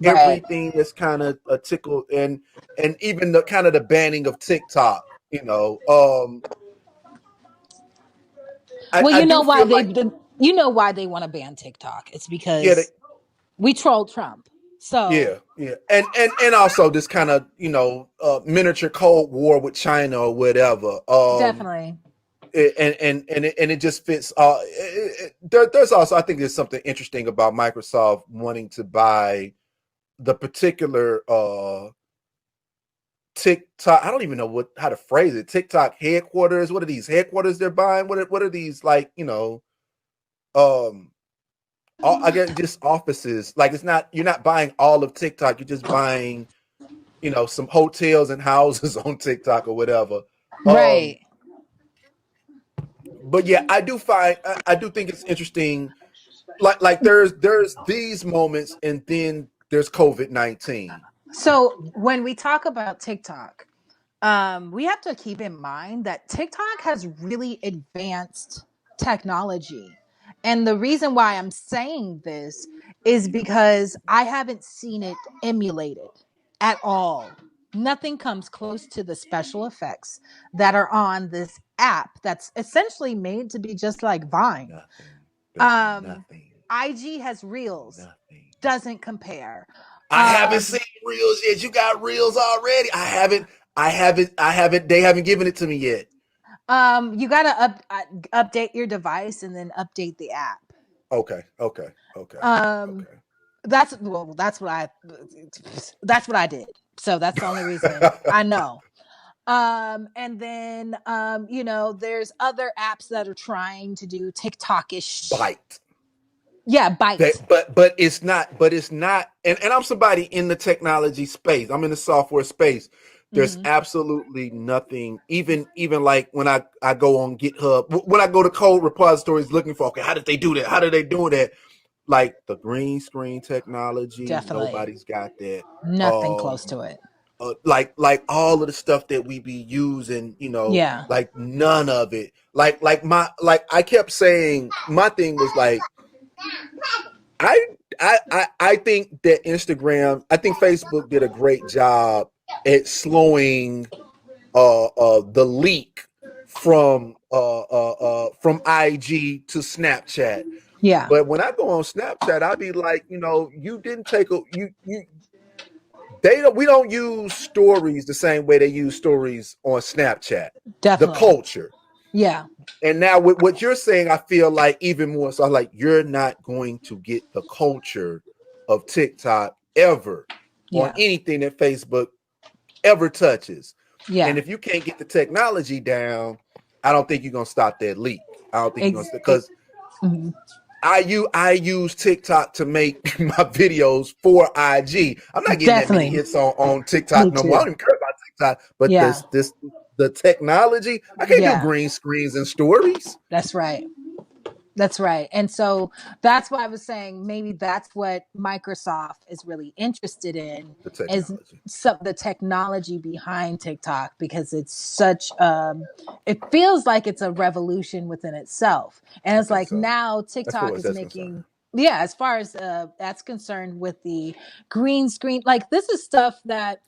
Speaker 1: Right.
Speaker 2: everything is kind of a tickle, and even the kind of the banning of TikTok. I,
Speaker 1: Well,
Speaker 2: I do feel like
Speaker 1: you know why they want to ban TikTok. It's
Speaker 2: yeah,
Speaker 1: because we trolled Trump. So
Speaker 2: yeah, and also this kind of miniature Cold War with China or whatever.
Speaker 1: definitely.
Speaker 2: And it just fits. There's also, I think there's something interesting about Microsoft wanting to buy the particular TikTok. I don't even know how to phrase it. TikTok headquarters. What are these headquarters they're buying? What are these, like? Um, I guess just offices. Like, it's not, you're not buying all of TikTok. You're just buying some hotels and houses on TikTok or whatever. Um,
Speaker 1: Right.
Speaker 2: but yeah, I do think it's interesting. Like there's these moments, and then there's COVID-19.
Speaker 1: So when we talk about TikTok, we have to keep in mind that TikTok has really advanced technology. And the reason why I'm saying this is because I haven't seen it emulated at all. Nothing comes close to the special effects that are on this app that's essentially made to be just like Vine.
Speaker 2: Nothing. There's
Speaker 1: Um,
Speaker 2: nothing.
Speaker 1: IG has Reels,
Speaker 2: Nothing.
Speaker 1: doesn't compare.
Speaker 2: I haven't
Speaker 1: Um,
Speaker 2: seen reels yet. You got reels already. I haven't. I haven't. They haven't given it to me yet.
Speaker 1: you gotta update your device and then update the app.
Speaker 2: Okay. Okay. Okay.
Speaker 1: Um,
Speaker 2: Okay.
Speaker 1: that's what I did. So that's the only reason I know. And then there's other apps that are trying to do TikTokish.
Speaker 2: Bite.
Speaker 1: Yeah, bite.
Speaker 2: But it's not. But it's not. And I'm somebody in the technology space. I'm in the software space. There's
Speaker 1: Mm-hmm.
Speaker 2: absolutely nothing. Even like when I go on GitHub, when I go to code repositories looking for, okay, how did they do that? How did they do that? Like the green screen technology,
Speaker 1: Definitely
Speaker 2: nobody's got that.
Speaker 1: nothing close
Speaker 2: Um,
Speaker 1: to it.
Speaker 2: like all of the stuff that we be using,
Speaker 1: Yeah,
Speaker 2: like none of it. Like I kept saying, my thing was like, I I think that I think Facebook did a great job at slowing the leak from IG to Snapchat.
Speaker 1: yeah,
Speaker 2: But when I go on Snapchat, I'd be like, you didn't take a you they don't we don't use stories the same way they use stories on Snapchat. The
Speaker 1: definitely.
Speaker 2: culture.
Speaker 1: Yeah,
Speaker 2: And now with what you're saying, I feel like even more so, like, you're not going to get the culture of TikTok ever on
Speaker 1: yeah,
Speaker 2: anything that Facebook ever touches. And
Speaker 1: yeah.
Speaker 2: if you can't get the technology down, I don't think you're gonna stop that leak. I don't think you're gonna,
Speaker 1: Ex- ex-
Speaker 2: because
Speaker 1: mhm.
Speaker 2: I use TikTok to make my videos for IG. I'm not getting that many
Speaker 1: Definitely.
Speaker 2: hits on
Speaker 1: Me
Speaker 2: TikTok no more. I
Speaker 1: too.
Speaker 2: don't even care about TikTok. But
Speaker 1: Yeah,
Speaker 2: this the technology, I can't do
Speaker 1: yeah.
Speaker 2: green screens and stories.
Speaker 1: That's right. That's right. And so that's why I was saying maybe that's what Microsoft is really interested in,
Speaker 2: The
Speaker 1: is
Speaker 2: technology.
Speaker 1: the technology behind TikTok, because it's such it feels like it's a revolution within itself. And
Speaker 2: I
Speaker 1: it's
Speaker 2: think
Speaker 1: like
Speaker 2: so.
Speaker 1: now
Speaker 2: As far
Speaker 1: TikTok
Speaker 2: as
Speaker 1: is
Speaker 2: that's concerned.
Speaker 1: making, yeah, as far as that's concerned, with the green screen, like this is stuff that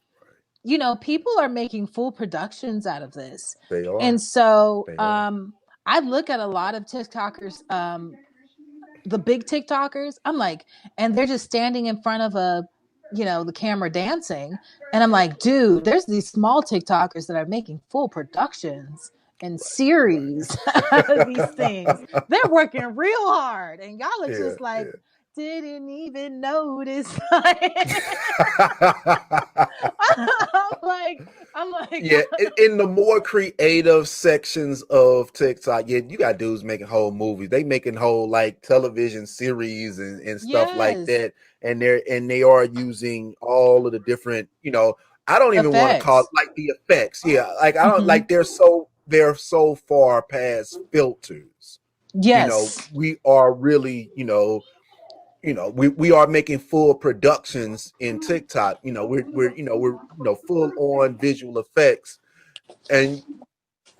Speaker 1: people are making full productions out of this.
Speaker 2: They
Speaker 1: And
Speaker 2: are.
Speaker 1: so
Speaker 2: They are.
Speaker 1: I look at a lot of TikTokers, the big TikTokers, I'm like, and they're just standing in front of the camera dancing. And I'm like, dude, there's these small TikTokers that are making full productions and series out of these things.
Speaker 2: Right.
Speaker 1: They're working real hard. And y'all are
Speaker 2: Yeah,
Speaker 1: just like,
Speaker 2: yeah.
Speaker 1: didn't even notice. I'm like,
Speaker 2: Yeah, in the more creative sections of TikTok, yeah, you got dudes making whole movies. They making whole, like, television series and stuff like
Speaker 1: yes,
Speaker 2: that. And they are using all of the different, I don't even want to call it
Speaker 1: effects.
Speaker 2: like the effects. Yeah, like, I don't,
Speaker 1: Hmm.
Speaker 2: like, they're so far past filters.
Speaker 1: Yes.
Speaker 2: We are really, we are making full productions in TikTok. We're full on visual effects, and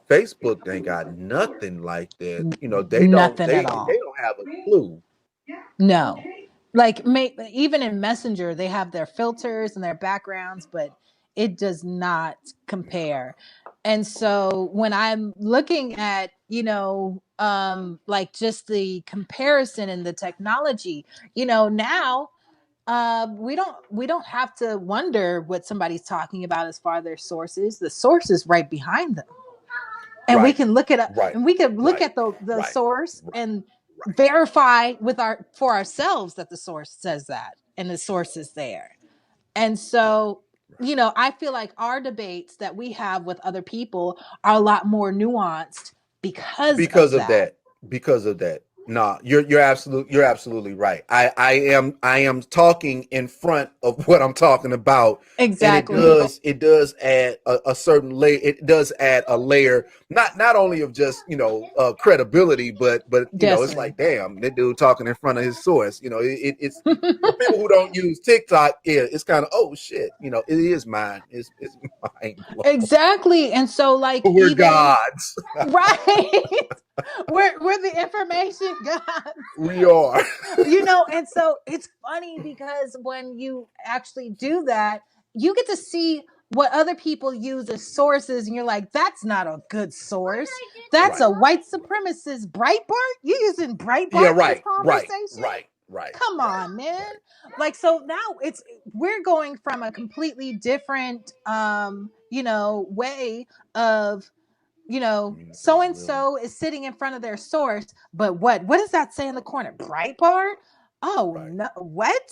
Speaker 2: Facebook ain't got nothing like that. They don't
Speaker 1: Nothing at
Speaker 2: they
Speaker 1: all.
Speaker 2: don't have a clue.
Speaker 1: No. Like even in Messenger, they have their filters and their backgrounds, but it does not compare. And so when I'm looking at, like just the comparison in the technology, now we don't have to wonder what somebody's talking about as far as their sources. The source is right behind them, and we
Speaker 2: Right,
Speaker 1: can look it up,
Speaker 2: right,
Speaker 1: and we can look
Speaker 2: right,
Speaker 1: at the
Speaker 2: right,
Speaker 1: source
Speaker 2: right,
Speaker 1: and
Speaker 2: right,
Speaker 1: verify for ourselves that the source says that and the source is there. And
Speaker 2: right,
Speaker 1: so,
Speaker 2: right.
Speaker 1: I feel like our debates that we have with other people are a lot more nuanced because
Speaker 2: because
Speaker 1: of
Speaker 2: of
Speaker 1: that.
Speaker 2: that because of that No, you're absolutely right. I am talking in front of what I'm talking about, and it
Speaker 1: Exactly.
Speaker 2: does add a certain layer. It does add a layer, not only of just credibility, but it's
Speaker 1: Definitely.
Speaker 2: like, damn, that dude talking in front of his source. It's for people who don't use TikTok. Yeah, it's kind of, oh shit. It is mine. It's mind blowing.
Speaker 1: Exactly. And so, like,
Speaker 2: We're
Speaker 1: even
Speaker 2: gods.
Speaker 1: right. we're the information god.
Speaker 2: We are.
Speaker 1: And so it's funny because when you actually do that, you get to see what other people use as sources, and you're like, that's not a good source. That's
Speaker 2: Right.
Speaker 1: a white supremacist Breitbart. You using
Speaker 2: Yeah,
Speaker 1: Breitbart in this
Speaker 2: right, right,
Speaker 1: conversation?
Speaker 2: right, right,
Speaker 1: Come
Speaker 2: right,
Speaker 1: on, man.
Speaker 2: right,
Speaker 1: Like, so now we're going from a completely different way of, so and
Speaker 2: communicating,
Speaker 1: so is sitting in front of their source, but what does that say in the corner? Breitbart? Oh
Speaker 2: right.
Speaker 1: no, what?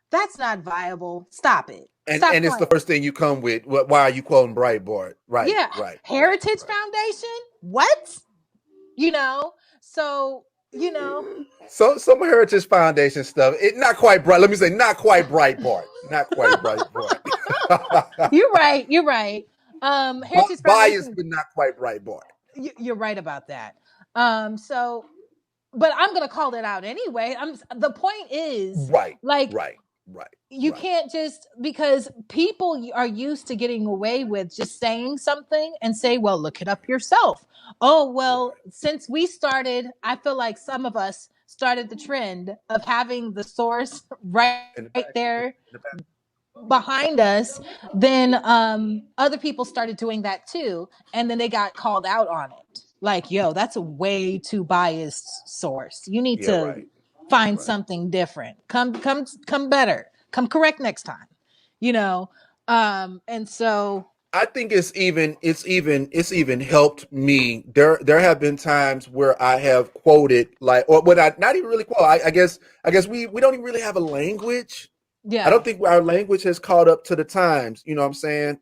Speaker 1: That's not viable. Stop it. Stop
Speaker 2: And it's the
Speaker 1: playing.
Speaker 2: first thing you come with. Why are you quoting Breitbart? Right,
Speaker 1: Yeah,
Speaker 2: right, right,
Speaker 1: Heritage
Speaker 2: right.
Speaker 1: Foundation? What? You know, so, you know,
Speaker 2: So some Heritage Foundation stuff. It not quite bright. Let me say, not quite Breitbart. Not quite Breitbart.
Speaker 1: you're right. You're right. Heritage
Speaker 2: Biased,
Speaker 1: Foundation,
Speaker 2: but not quite Breitbart.
Speaker 1: you're right about that. So, but I'm gonna call it out anyway. The point is,
Speaker 2: Right,
Speaker 1: like,
Speaker 2: right, right,
Speaker 1: you
Speaker 2: right,
Speaker 1: can't just, because people are used to getting away with just saying something and say, well, look it up yourself. Oh, well,
Speaker 2: right.
Speaker 1: since we started, I feel like some of us started the trend of having the source right
Speaker 2: In the back, in
Speaker 1: there
Speaker 2: the back.
Speaker 1: behind us. Then other people started doing that too, and then they got called out on it, like, yo, that's a way too biased source. You need
Speaker 2: Yeah,
Speaker 1: to
Speaker 2: right,
Speaker 1: find
Speaker 2: right.
Speaker 1: something different. Come better, come correct next time, you know and so
Speaker 2: I think it's even helped me. There have been times where I have quoted, like, or what, I not even really quote. I guess we don't even really have a language. I
Speaker 1: yeah.
Speaker 2: don't think our language has caught up to the times. You know what I'm saying?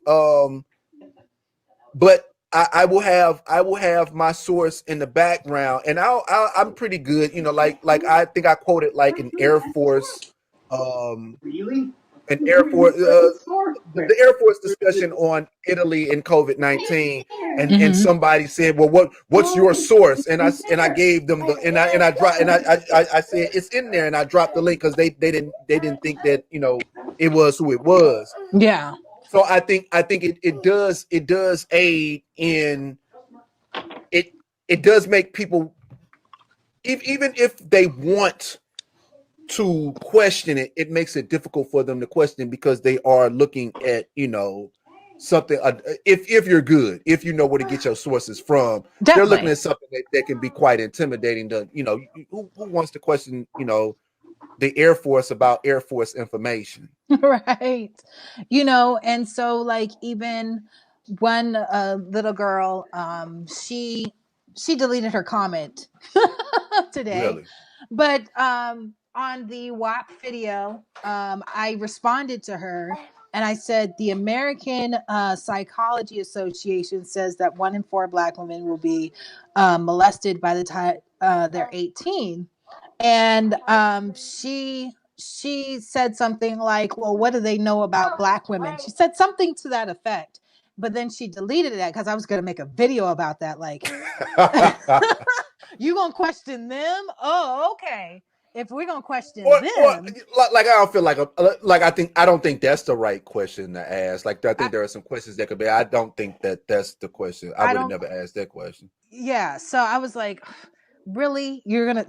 Speaker 2: But I will have my source in the background, and I'm pretty good. Like I think I quoted like um an Air Force the Air Force discussion on Italy and COVID-19, and
Speaker 1: Hmm.
Speaker 2: somebody said, "Well, what's your source?" And I gave them the and I dropped and I said it's in there, and I dropped the link because they didn't think that it was who it was.
Speaker 1: Yeah.
Speaker 2: So I think it does aid in it. It does make people, even if they want to question it, it makes it difficult for them to question, because they are looking at something. If you're good, if you know where to get your sources from, they're looking
Speaker 1: Definitely.
Speaker 2: at something that can be quite intimidating. To who wants to question the Air Force about Air Force information?
Speaker 1: Right. And so, like, even one little girl, she deleted her comment today,
Speaker 2: Really?
Speaker 1: but on the WAP video, I responded to her, and I said the American Psychology Association says that 1 in 4 Black women will be molested by the time they're 18. And she said something like, well, what do they know about Black women? She said something to that effect, but then she deleted that because I was going to make a video about that, like, you gonna question them? Oh, okay. if we're gonna question
Speaker 2: or
Speaker 1: them,
Speaker 2: like I don't feel like I don't think that's the right question to ask. Like I think there are some questions that could be. I don't think that that's the question. I
Speaker 1: I
Speaker 2: would have
Speaker 1: don't.
Speaker 2: never asked that question.
Speaker 1: Yeah. So I was like, really, you're gonna?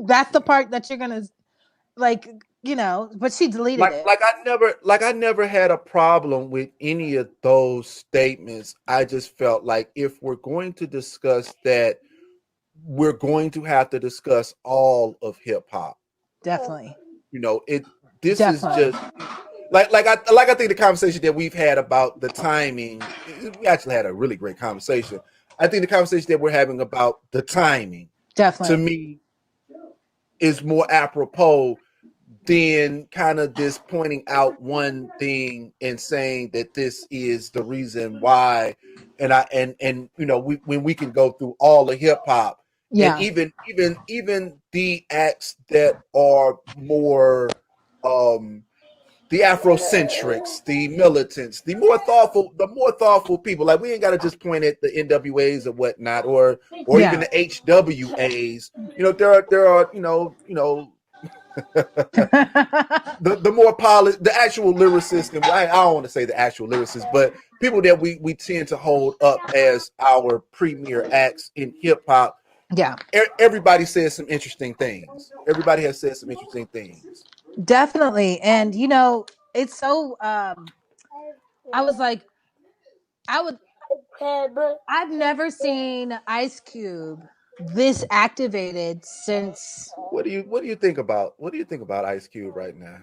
Speaker 1: That's the part that you're gonna like, But she deleted it.
Speaker 2: I never had a problem with any of those statements. I just felt like if we're going to discuss that, we're going to have to discuss all of hip hop.
Speaker 1: Definitely.
Speaker 2: It this is
Speaker 1: Definitely.
Speaker 2: just I think the conversation that we've had about the timing, we actually had a really great conversation. I think the conversation that we're having about the timing, to
Speaker 1: Definitely.
Speaker 2: me, is more apropos than kind of this pointing out one thing and saying that this is the reason why. When we can go through all the hip hop, and
Speaker 1: Yeah.
Speaker 2: even the acts that are more the Afrocentrics, the militants, the more thoughtful people. Like we ain't got to just point at the NWAs or whatnot, or even
Speaker 1: Yeah.
Speaker 2: the HWAs. There are the more polished, the actual lyricists, and I don't want to say the actual lyricists, but people that we tend to hold up as our premier acts in hip hop.
Speaker 1: Yeah.
Speaker 2: Everybody says some interesting things. Everybody has said some interesting things.
Speaker 1: Definitely. And it's so I was like, I would I've never seen Ice Cube this activated since.
Speaker 2: What do you think about Ice Cube right now?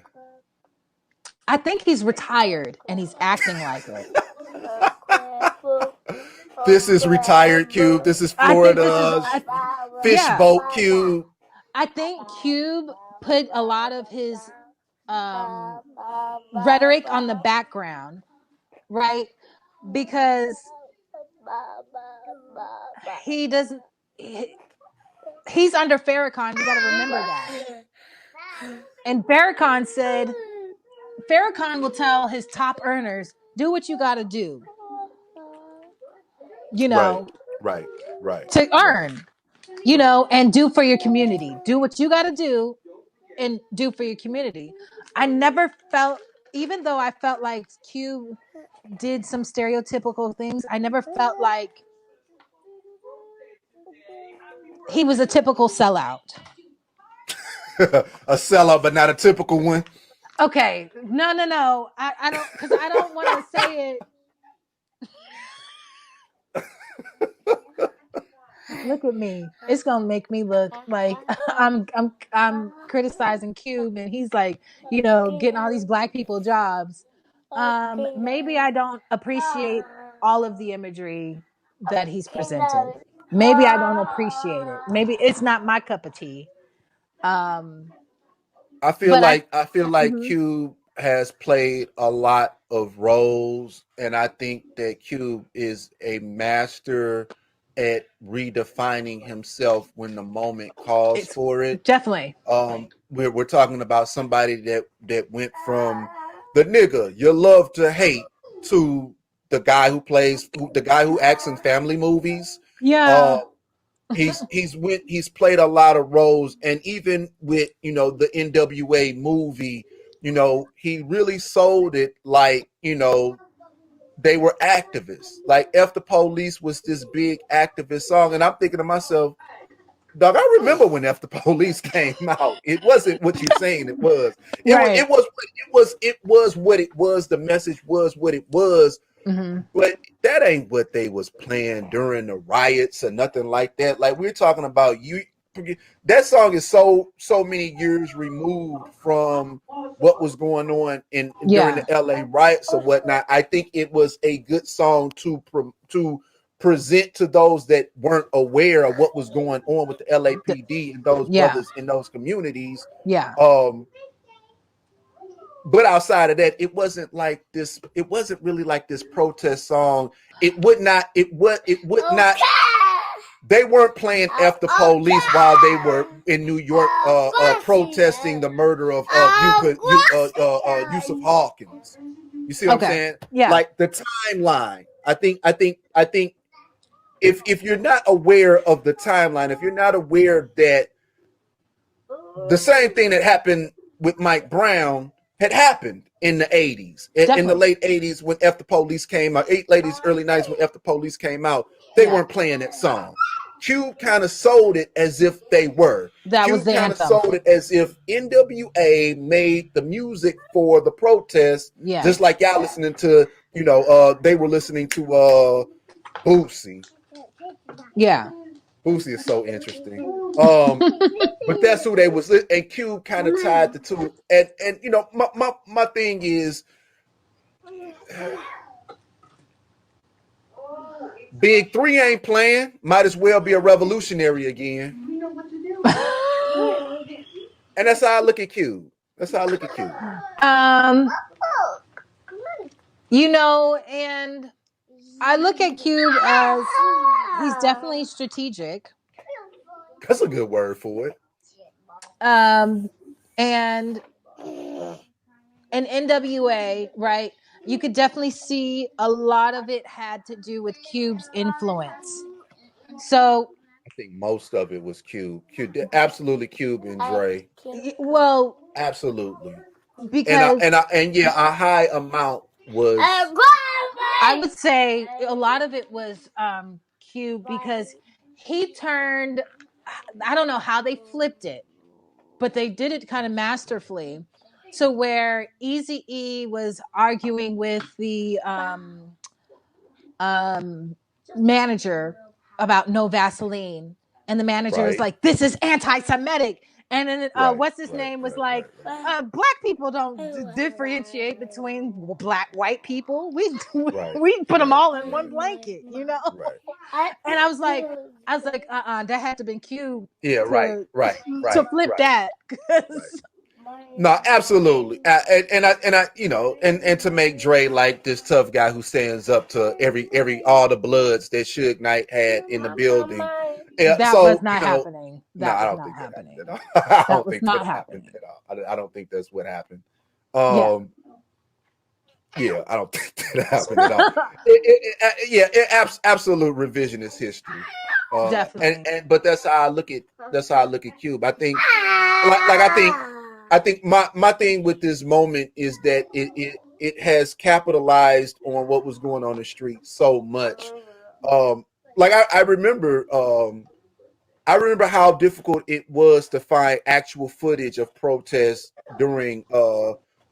Speaker 1: I think he's retired and he's acting like it.
Speaker 2: This is retired Cube. This is
Speaker 1: I think this is
Speaker 2: Florida's
Speaker 1: yeah.
Speaker 2: fishboat Cube.
Speaker 1: I think Cube put a lot of his rhetoric on the background, right? Because he doesn't. He's under Farrakhan. You got to remember that. And Farrakhan will tell his top earners, "Do what you got to do,"
Speaker 2: Right, right, right,
Speaker 1: to
Speaker 2: right.
Speaker 1: earn, and do for your community. Do what you got to do and do for your community. I never felt, even though I felt like Cube did some stereotypical things, I never felt like he was a typical sellout.
Speaker 2: A sellout, but not a typical one.
Speaker 1: Okay, no. I don't, because I don't want to say it. Look at me. It's gonna make me look like I'm criticizing Cube, and he's like, getting all these black people jobs. Maybe I don't appreciate all of the imagery that he's presented. Maybe I don't appreciate it. Maybe it's not my cup of tea. Um, but
Speaker 2: I feel like
Speaker 1: mhm.
Speaker 2: Cube has played a lot of roles, and I think that Cube is a master at redefining himself when the moment calls
Speaker 1: It's
Speaker 2: for it.
Speaker 1: definitely
Speaker 2: We're talking about somebody that went from the nigga you love to hate to the guy who acts in family movies. Uh,
Speaker 1: yeah,
Speaker 2: he's played a lot of roles, and even with the NWA movie, he really sold it like they were activists. Like F the Police was this big activist song, and I'm thinking to myself, dog, I remember when F the Police came out. It wasn't what you're saying it was.
Speaker 1: right.
Speaker 2: It was what it was. The message was what it was.
Speaker 1: Mm-hmm.
Speaker 2: But that ain't what they was playing during the riots or nothing like that. Like we're talking about you. That song is so many years removed from what was going on in during
Speaker 1: Yeah,
Speaker 2: the LA riots or whatnot. I think it was a good song to present to those that weren't aware of what was going on with the LAPD and those
Speaker 1: yeah,
Speaker 2: brothers in those communities.
Speaker 1: yeah.
Speaker 2: Um, but outside of that, it wasn't like this. It wasn't really like this protest song. It would not. It would not. They weren't playing "F the Police" while they were in New York protesting the murder of Yusuf Hawkins. You see what I'm
Speaker 1: Okay,
Speaker 2: saying?
Speaker 1: yeah,
Speaker 2: Like the timeline. I think if you're not aware of the timeline, if you're not aware that the same thing that happened with Mike Brown had happened in the 80s. In the
Speaker 1: Definitely.
Speaker 2: late 80s when F the Police came out, early 90s when F the Police came out, they weren't playing that song. Cube kind of sold it as if they were.
Speaker 1: That was
Speaker 2: Cube
Speaker 1: the
Speaker 2: kind of
Speaker 1: anthem.
Speaker 2: sold it as if NWA made the music for the protest,
Speaker 1: Yeah.
Speaker 2: just like y'all listening to, they were listening to Boosie.
Speaker 1: Yeah.
Speaker 2: Boosie is so interesting. But that's who they was, and Cube kind of tied the two. And my thing is, Big Three ain't playing. Might as well be a revolutionary again. And that's how I look at Cube.
Speaker 1: And I look at Cube as he's definitely strategic.
Speaker 2: That's a good word for it.
Speaker 1: And NWA, right? You could definitely see a lot of it had to do with Cube's influence. So
Speaker 2: I think most of it was Cube. Absolutely Cube and Dre.
Speaker 1: Well,
Speaker 2: absolutely.
Speaker 1: Because
Speaker 2: a high amount was.
Speaker 1: I would say a lot of it was Cube because he turned. I don't know how they flipped it, but they did it kind of masterfully. So where Eazy-E was arguing with the manager about no Vaseline, and the manager was like, "This is anti-Semitic." And then what's his name was like, "Black people don't differentiate between white people. We put them all in one blanket, you know." And I was like, that had to have been Cube.
Speaker 2: Yeah,
Speaker 1: to flip that.
Speaker 2: No, absolutely, and to make Dre like this tough guy who stands up to all the bloods that Suge Knight had in the building.
Speaker 1: That was not happening.
Speaker 2: I don't think that happened at all. I don't think that happened at all. I don't think that's what happened. Yeah, I don't think that happened at all. Absolute revisionist history.
Speaker 1: Definitely.
Speaker 2: But that's how I look at Cube. I think, I think my thing with this moment is that it has capitalized on what was going on in the street so much. I remember how difficult it was to find actual footage of protests during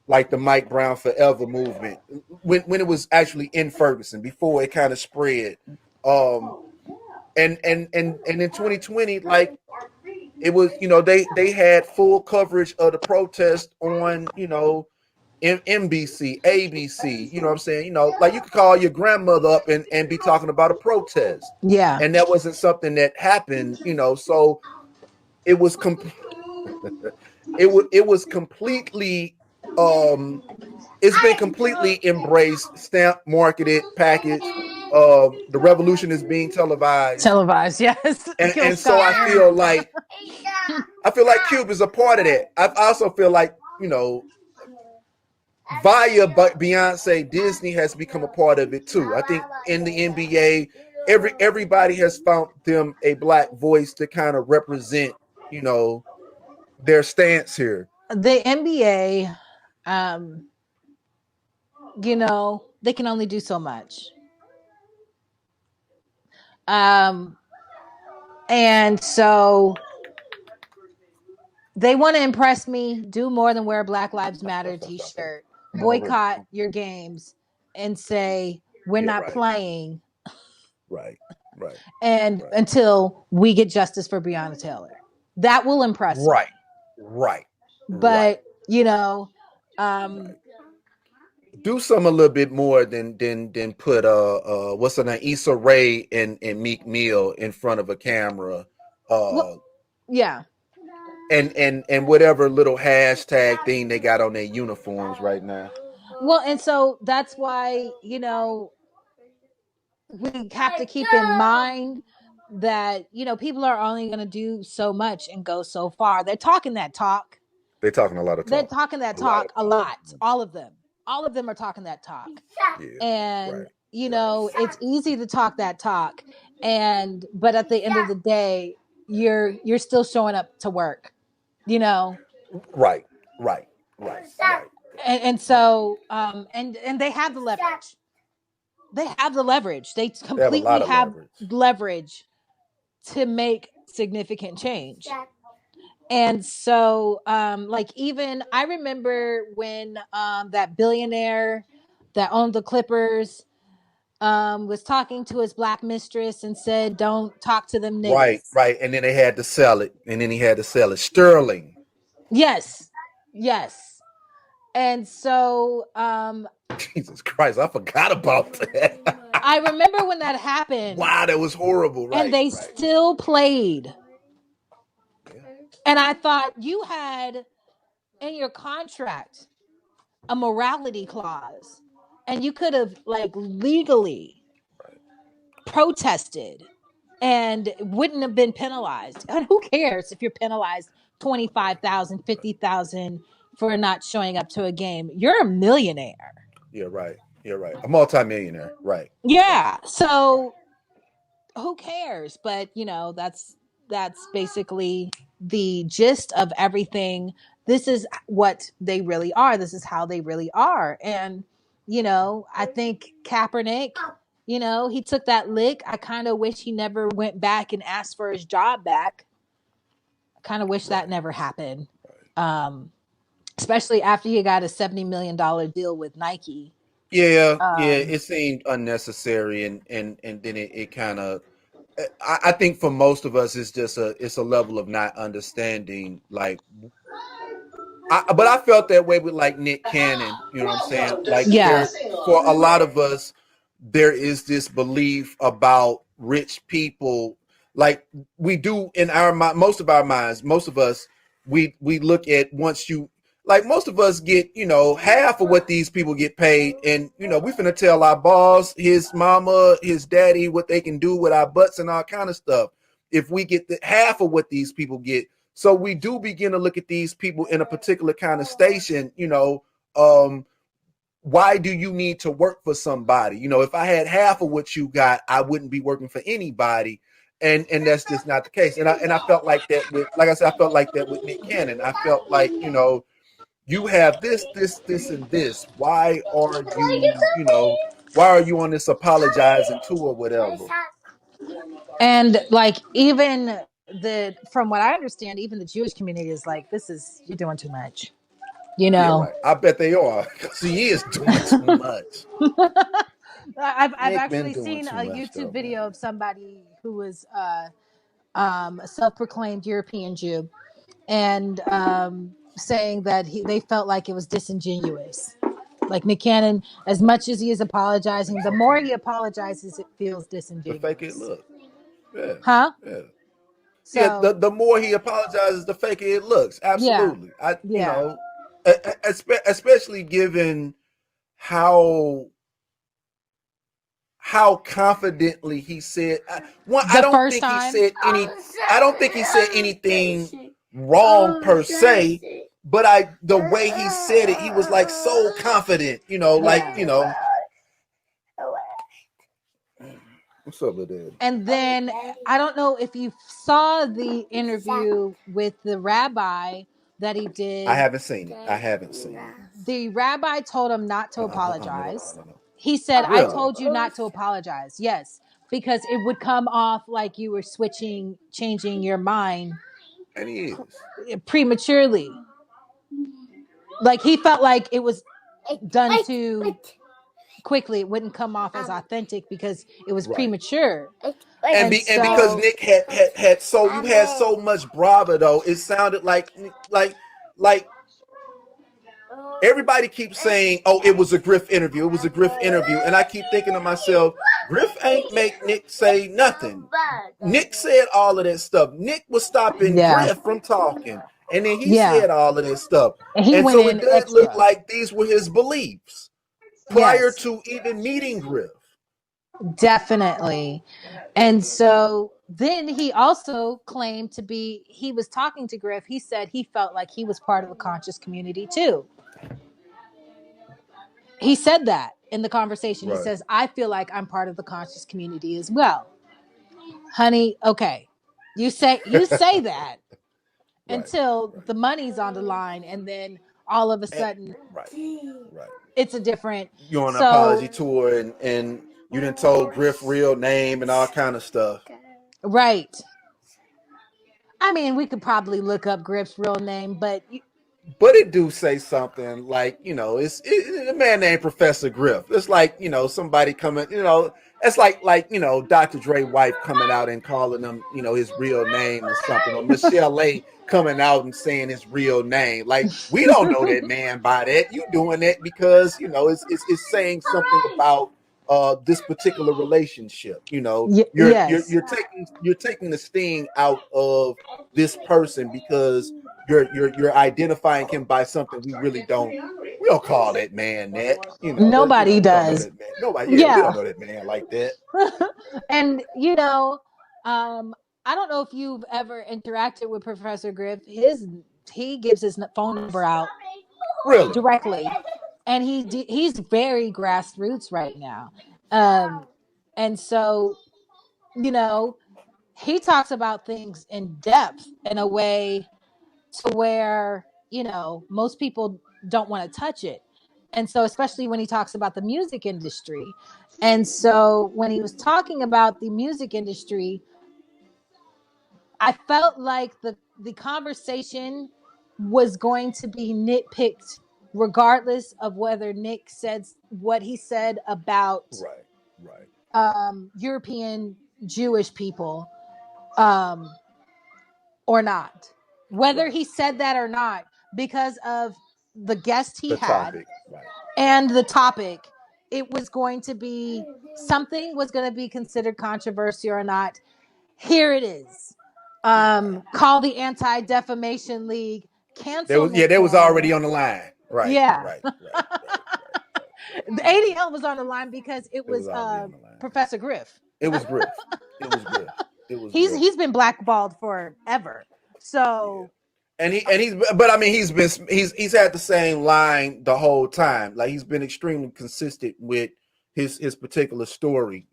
Speaker 2: like the Mike Brown Forever movement when it was actually in Ferguson before it kind of spread. And in 2020, like it was, they had full coverage of the protest on, NBC, ABC, you know what I'm saying? Like you could call your grandmother up and be talking about a protest.
Speaker 1: Yeah.
Speaker 2: And that wasn't something that happened, so it was it was completely it's been completely embraced, stamped, marketed, packaged. The revolution is being televised.
Speaker 1: Yes.
Speaker 2: And so I feel like Cube is a part of that. I also feel like, via Beyonce, Disney has become a part of it too. I think in the NBA, everybody has found them a black voice to kind of represent, their stance here.
Speaker 1: The NBA, they can only do so much. And so they want to impress me, do more than wear a Black Lives Matter t-shirt, boycott your games, and say we're not playing.
Speaker 2: Right.
Speaker 1: And until we get justice for Breonna Taylor. That will impress me.
Speaker 2: Right.
Speaker 1: But,
Speaker 2: do some a little bit more than put what's her name, Issa Rae and Meek Mill in front of a camera.
Speaker 1: Yeah.
Speaker 2: And whatever little hashtag thing they got on their uniforms right now.
Speaker 1: Well, and so that's why, we have to keep in mind that, people are only going to do so much and go so far. They're talking that talk.
Speaker 2: They're talking a lot of talk.
Speaker 1: They're talking that talk a lot. All of them. All of them are talking that talk.
Speaker 2: Yeah,
Speaker 1: and, it's easy to talk that talk. But at the end of the day, you're still showing up to work. you know.
Speaker 2: Right, right, right, right.
Speaker 1: And
Speaker 2: Right.
Speaker 1: so and they have the leverage. They have the leverage. They
Speaker 2: They have a
Speaker 1: completely
Speaker 2: lot of
Speaker 1: have
Speaker 2: leverage.
Speaker 1: leverage to make significant change. And so like even I remember when that billionaire that owned the Clippers was talking to his black mistress and said, "Don't talk to them
Speaker 2: Right,
Speaker 1: niggas."
Speaker 2: right. And then they had to sell it. And then he had to sell it. Sterling.
Speaker 1: Yes, yes. And so
Speaker 2: Jesus Christ, I forgot about that.
Speaker 1: I remember when that happened,
Speaker 2: Wow, that was horrible.
Speaker 1: and
Speaker 2: Right,
Speaker 1: they
Speaker 2: right.
Speaker 1: still played.
Speaker 2: Yeah.
Speaker 1: And I thought you had in your contract a morality clause, and you could have like legally protested and wouldn't have been penalized. And who cares if you're penalized 25,000, 50,000 for not showing up to a game? You're a millionaire.
Speaker 2: Yeah, right. You're right. A multimillionaire. Right, right.
Speaker 1: Yeah. So who cares? But that's basically the gist of everything. This is what they really are. This is how they really are. And I think Kaepernick, he took that lick. I kind of wish he never went back and asked for his job back. I kind of wish that
Speaker 2: Right,
Speaker 1: never happened.
Speaker 2: right.
Speaker 1: um Especially after he got a $70 million deal with Nike.
Speaker 2: Yeah, yeah.
Speaker 1: um
Speaker 2: It seemed unnecessary, and then it kind of. I think for most of us, it's a level of not understanding. Like, but I felt that way with like Nick Cannon. You know what I'm saying? Like
Speaker 1: yeah,
Speaker 2: there, for a lot of us, there is this belief about rich people. Like we do in our mind, most of our minds, most of us, we look at once you like most of us get half of what these people get paid, and we finna tell our boss, his mama, his daddy what they can do with our butts and all kind of stuff if we get the half of what these people get. So we do begin to look at these people in a particular kind of station, um, why do you need to work for somebody? If I had half of what you got, I wouldn't be working for anybody. And that's just not the case. And I felt like that with, like I said, I felt like that with Nick Cannon. I felt like, you have this, and this. Why are you on this apologizing tour or whatever?
Speaker 1: and like even from what I understand, even the Jewish community is like, this is, you're doing too much, you
Speaker 2: Yeah,
Speaker 1: know.
Speaker 2: right. I bet they are. Because he is doing too much.
Speaker 1: I've
Speaker 2: Nick been
Speaker 1: actually
Speaker 2: doing
Speaker 1: seen
Speaker 2: too
Speaker 1: a
Speaker 2: much
Speaker 1: YouTube
Speaker 2: though,
Speaker 1: video
Speaker 2: man.
Speaker 1: of somebody who was a self-proclaimed European Jew, and saying that they felt like it was disingenuous. Like Nick Cannon, as much as he is apologizing, the more he apologizes, it feels
Speaker 2: The fake it
Speaker 1: disingenuous.
Speaker 2: look. Yeah.
Speaker 1: Huh?
Speaker 2: Yeah. Yeah,
Speaker 1: So
Speaker 2: the more he apologizes, the faker it looks.
Speaker 1: yeah,
Speaker 2: Absolutely.
Speaker 1: yeah.
Speaker 2: Especially given how confidently he said. One, I
Speaker 1: The
Speaker 2: don't
Speaker 1: first
Speaker 2: think he
Speaker 1: time,
Speaker 2: said any. I don't think he said anything wrong per se. But the way he said it, he was like so confident.
Speaker 1: yeah.
Speaker 2: What's up with that?
Speaker 1: And then I don't know if you saw the interview with the rabbi that he
Speaker 2: I
Speaker 1: did.
Speaker 2: haven't seen it. I haven't seen it.
Speaker 1: The rabbi told him not to
Speaker 2: No, no, no,
Speaker 1: apologize.
Speaker 2: no, no.
Speaker 1: He said, "I
Speaker 2: Really?
Speaker 1: told you not to apologize." Yes, because it would come off like you were changing your mind
Speaker 2: And he is.
Speaker 1: prematurely. Like he felt like it was done too quickly. It wouldn't come off as authentic because it was
Speaker 2: Right.
Speaker 1: premature.
Speaker 2: And
Speaker 1: And
Speaker 2: because
Speaker 1: so,
Speaker 2: Nick had so you had so much bravado, it sounded like everybody keeps saying, "Oh, it was a Griff interview. It was a Griff interview," and I keep thinking to myself, Griff ain't make Nick say nothing. Nick said all of that stuff. Nick was stopping
Speaker 1: yeah,
Speaker 2: Griff from talking, and then he
Speaker 1: yeah.
Speaker 2: said all of that stuff.
Speaker 1: And he
Speaker 2: And
Speaker 1: went
Speaker 2: so it
Speaker 1: in
Speaker 2: did look
Speaker 1: extra.
Speaker 2: like these were his beliefs prior
Speaker 1: Yes,
Speaker 2: to even meeting Griff.
Speaker 1: definitely. And so then he also claimed he was talking to Griff. He said he felt like he was part of the conscious community too. He said that in the conversation. He
Speaker 2: Right.
Speaker 1: says, "I feel like I'm part of the conscious community as well." Honey, okay. You say that. until the money's on the line, and then all of a sudden
Speaker 2: right, right.
Speaker 1: it's a different.
Speaker 2: You're on an
Speaker 1: So
Speaker 2: apology tour, and you done told Griff real name and all kind of stuff.
Speaker 1: right. I mean, we could probably look up Griff's real name, but
Speaker 2: But it do say something like, it's a man named Professor Griff. It's like, somebody coming, it's like, Dr. Dre wife coming out and calling him, his real name or something, or Michelle A coming out and saying his real name. Like, we don't know that man by that. You doing that because, it's saying something about this particular relationship.
Speaker 1: yes,
Speaker 2: You're taking the sting out of this person because you're identifying him by something we don't call that man that.
Speaker 1: nobody
Speaker 2: We don't know
Speaker 1: does.
Speaker 2: that man. Nobody, yeah, we
Speaker 1: Yeah.
Speaker 2: don't know that man like that.
Speaker 1: And I don't know if you've ever interacted with Professor Griff. He gives his phone number out
Speaker 2: Really?
Speaker 1: directly, and he's very grassroots right now. And so, he talks about things in depth in a way to where, most people don't want to touch it. And so, especially when he talks about the music industry. And so, when he was talking about the music industry, I felt like the conversation was going to be nitpicked regardless of whether Nick said what he said about
Speaker 2: Right.
Speaker 1: European Jewish people, or not. Whether he said that or not, because of the guest he
Speaker 2: The
Speaker 1: had
Speaker 2: topic. Right.
Speaker 1: and the topic, it was going to be something was going to be considered controversy or not. Here it is. Call the Anti-Defamation League, cancel Nick
Speaker 2: They was
Speaker 1: Cannon.
Speaker 2: already on the line. Right.
Speaker 1: Yeah.
Speaker 2: Right.
Speaker 1: The ADL was on the line because it was
Speaker 2: already on the line.
Speaker 1: Professor Griff.
Speaker 2: It was Griff. It was Griff. It was
Speaker 1: He's
Speaker 2: Griff.
Speaker 1: he's been blackballed forever. So
Speaker 2: but I mean, he's had the same line the whole time. Like, he's been extremely consistent with his particular story,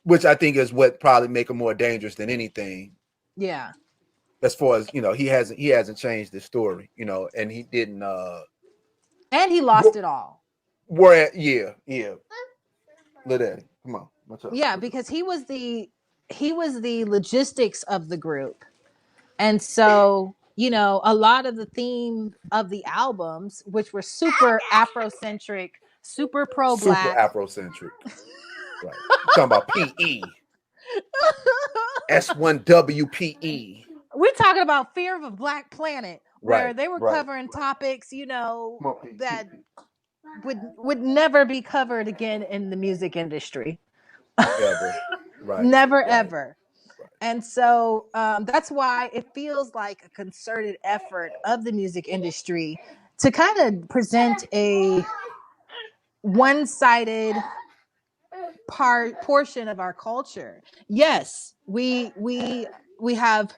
Speaker 2: which I think is what probably make him more dangerous than anything.
Speaker 1: Yeah.
Speaker 2: As far as, he hasn't changed his story, and he didn't
Speaker 1: and he lost it all.
Speaker 2: Yeah. Let Eddie, come on.
Speaker 1: Yeah, because he was the logistics of the group. And so, a lot of the theme of the albums, which were super Afrocentric, super pro-black.
Speaker 2: Super Afrocentric. Right. You're talking about PE. S1WPE.
Speaker 1: We're talking about Fear of a Black Planet, where they were covering topics, that would never be covered again in the music industry.
Speaker 2: Ever. Right.
Speaker 1: Never, ever. And so that's why it feels like a concerted effort of the music industry to kind of present a one-sided portion of our culture. Yes, we have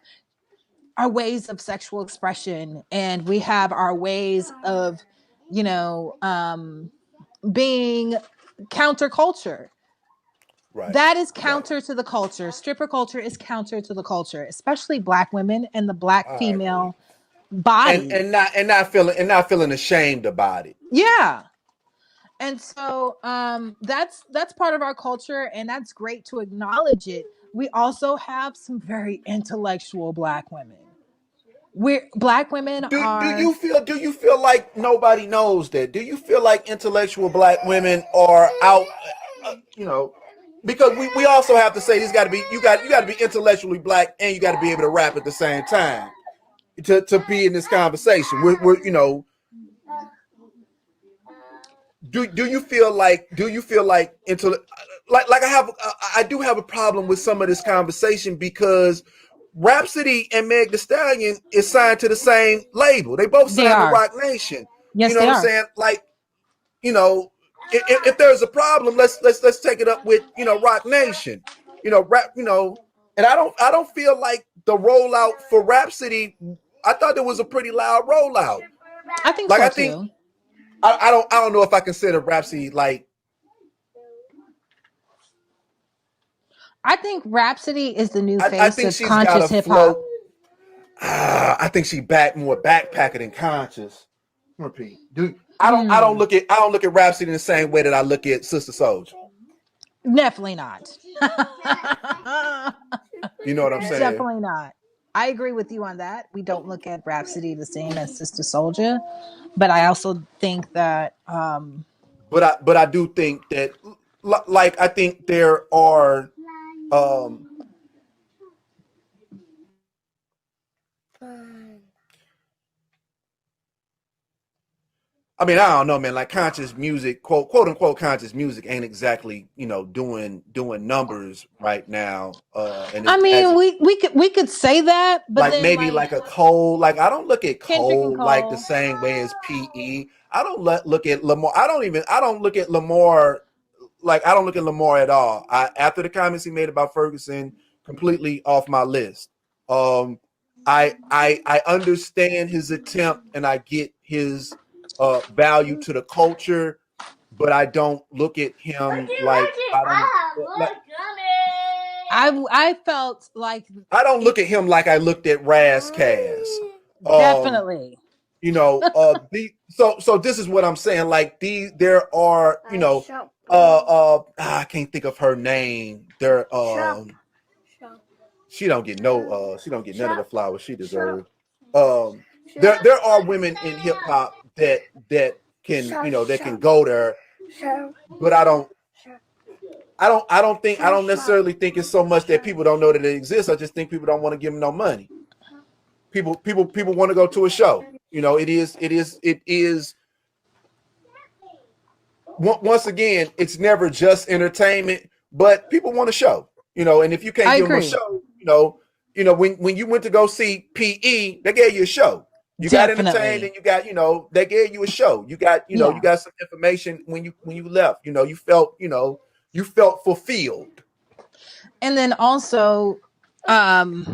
Speaker 1: our ways of sexual expression, and we have our ways of, being counterculture. Right. That is counter to the culture. Stripper culture is counter to the culture, especially Black women and the Black female body,
Speaker 2: and not feeling ashamed about it.
Speaker 1: Yeah. And so that's part of our culture, and that's great to acknowledge it. We also have some very intellectual Black women. Black women are.
Speaker 2: Do you feel like nobody knows that? Do you feel like intellectual Black women are out? Because we also have to say you got to be intellectually Black, and you got to be able to rap at the same time to be in this conversation. We're Do you feel like I do have a problem with some of this conversation, because Rhapsody and Meg Thee Stallion is signed to the same label. They both signed to Rock Nation.
Speaker 1: Yes,
Speaker 2: you know what I'm saying? Like, if there's a problem, let's take it up with Rock Nation. And I don't feel like the rollout for Rhapsody. I thought it was a pretty loud rollout.
Speaker 1: I think so too.
Speaker 2: I don't know if I consider Rhapsody like.
Speaker 1: I think Rhapsody is the new face of conscious hip hop.
Speaker 2: I think she more backpacker than conscious. Repeat. I don't look at Rhapsody the same way that I look at Sister Soldier.
Speaker 1: Definitely not.
Speaker 2: You know what I'm saying?
Speaker 1: Definitely not. I agree with you on that. We don't look at Rhapsody the same as Sister Soldier, but I also think that
Speaker 2: But I do think that like I think there are um I mean, I don't know, man. Like conscious music, quote unquote conscious music, ain't exactly doing numbers right now. And
Speaker 1: I
Speaker 2: it
Speaker 1: mean,
Speaker 2: hasn't.
Speaker 1: we could say that, but
Speaker 2: Like
Speaker 1: then
Speaker 2: maybe
Speaker 1: like
Speaker 2: like a Cole. Like I don't look at
Speaker 1: Kendrick and
Speaker 2: Cole like the
Speaker 1: Cole.
Speaker 2: same way as PE. I don't look at Lamar. I don't look at Lamar like I don't look at Lamar at all. After the comments he made about Ferguson, completely off my list. Um, I understand his attempt and I get his value to the culture, but I don't look at him like I don't like
Speaker 1: I felt like
Speaker 2: I don't
Speaker 1: it
Speaker 2: look at him like I looked at Raz Cass. Um,
Speaker 1: definitely.
Speaker 2: so this is what I'm saying. Like there are, I can't think of her name. She don't get none of the flowers she deserves. Um, there are women in hip hop that can go there, but I don't necessarily think it's so much that people don't know that it exists. I just think people don't want to give them no money. People want to go to a show. It is once again, it's never just entertainment, but people want a show. And if you can't
Speaker 1: I
Speaker 2: give them a
Speaker 1: agree.
Speaker 2: show, when you went to go see PE, they gave you a show. You got entertained,
Speaker 1: Definitely.
Speaker 2: and you got they gave you a show. You got you
Speaker 1: Yeah.
Speaker 2: got some information when you left. You felt fulfilled.
Speaker 1: And then also um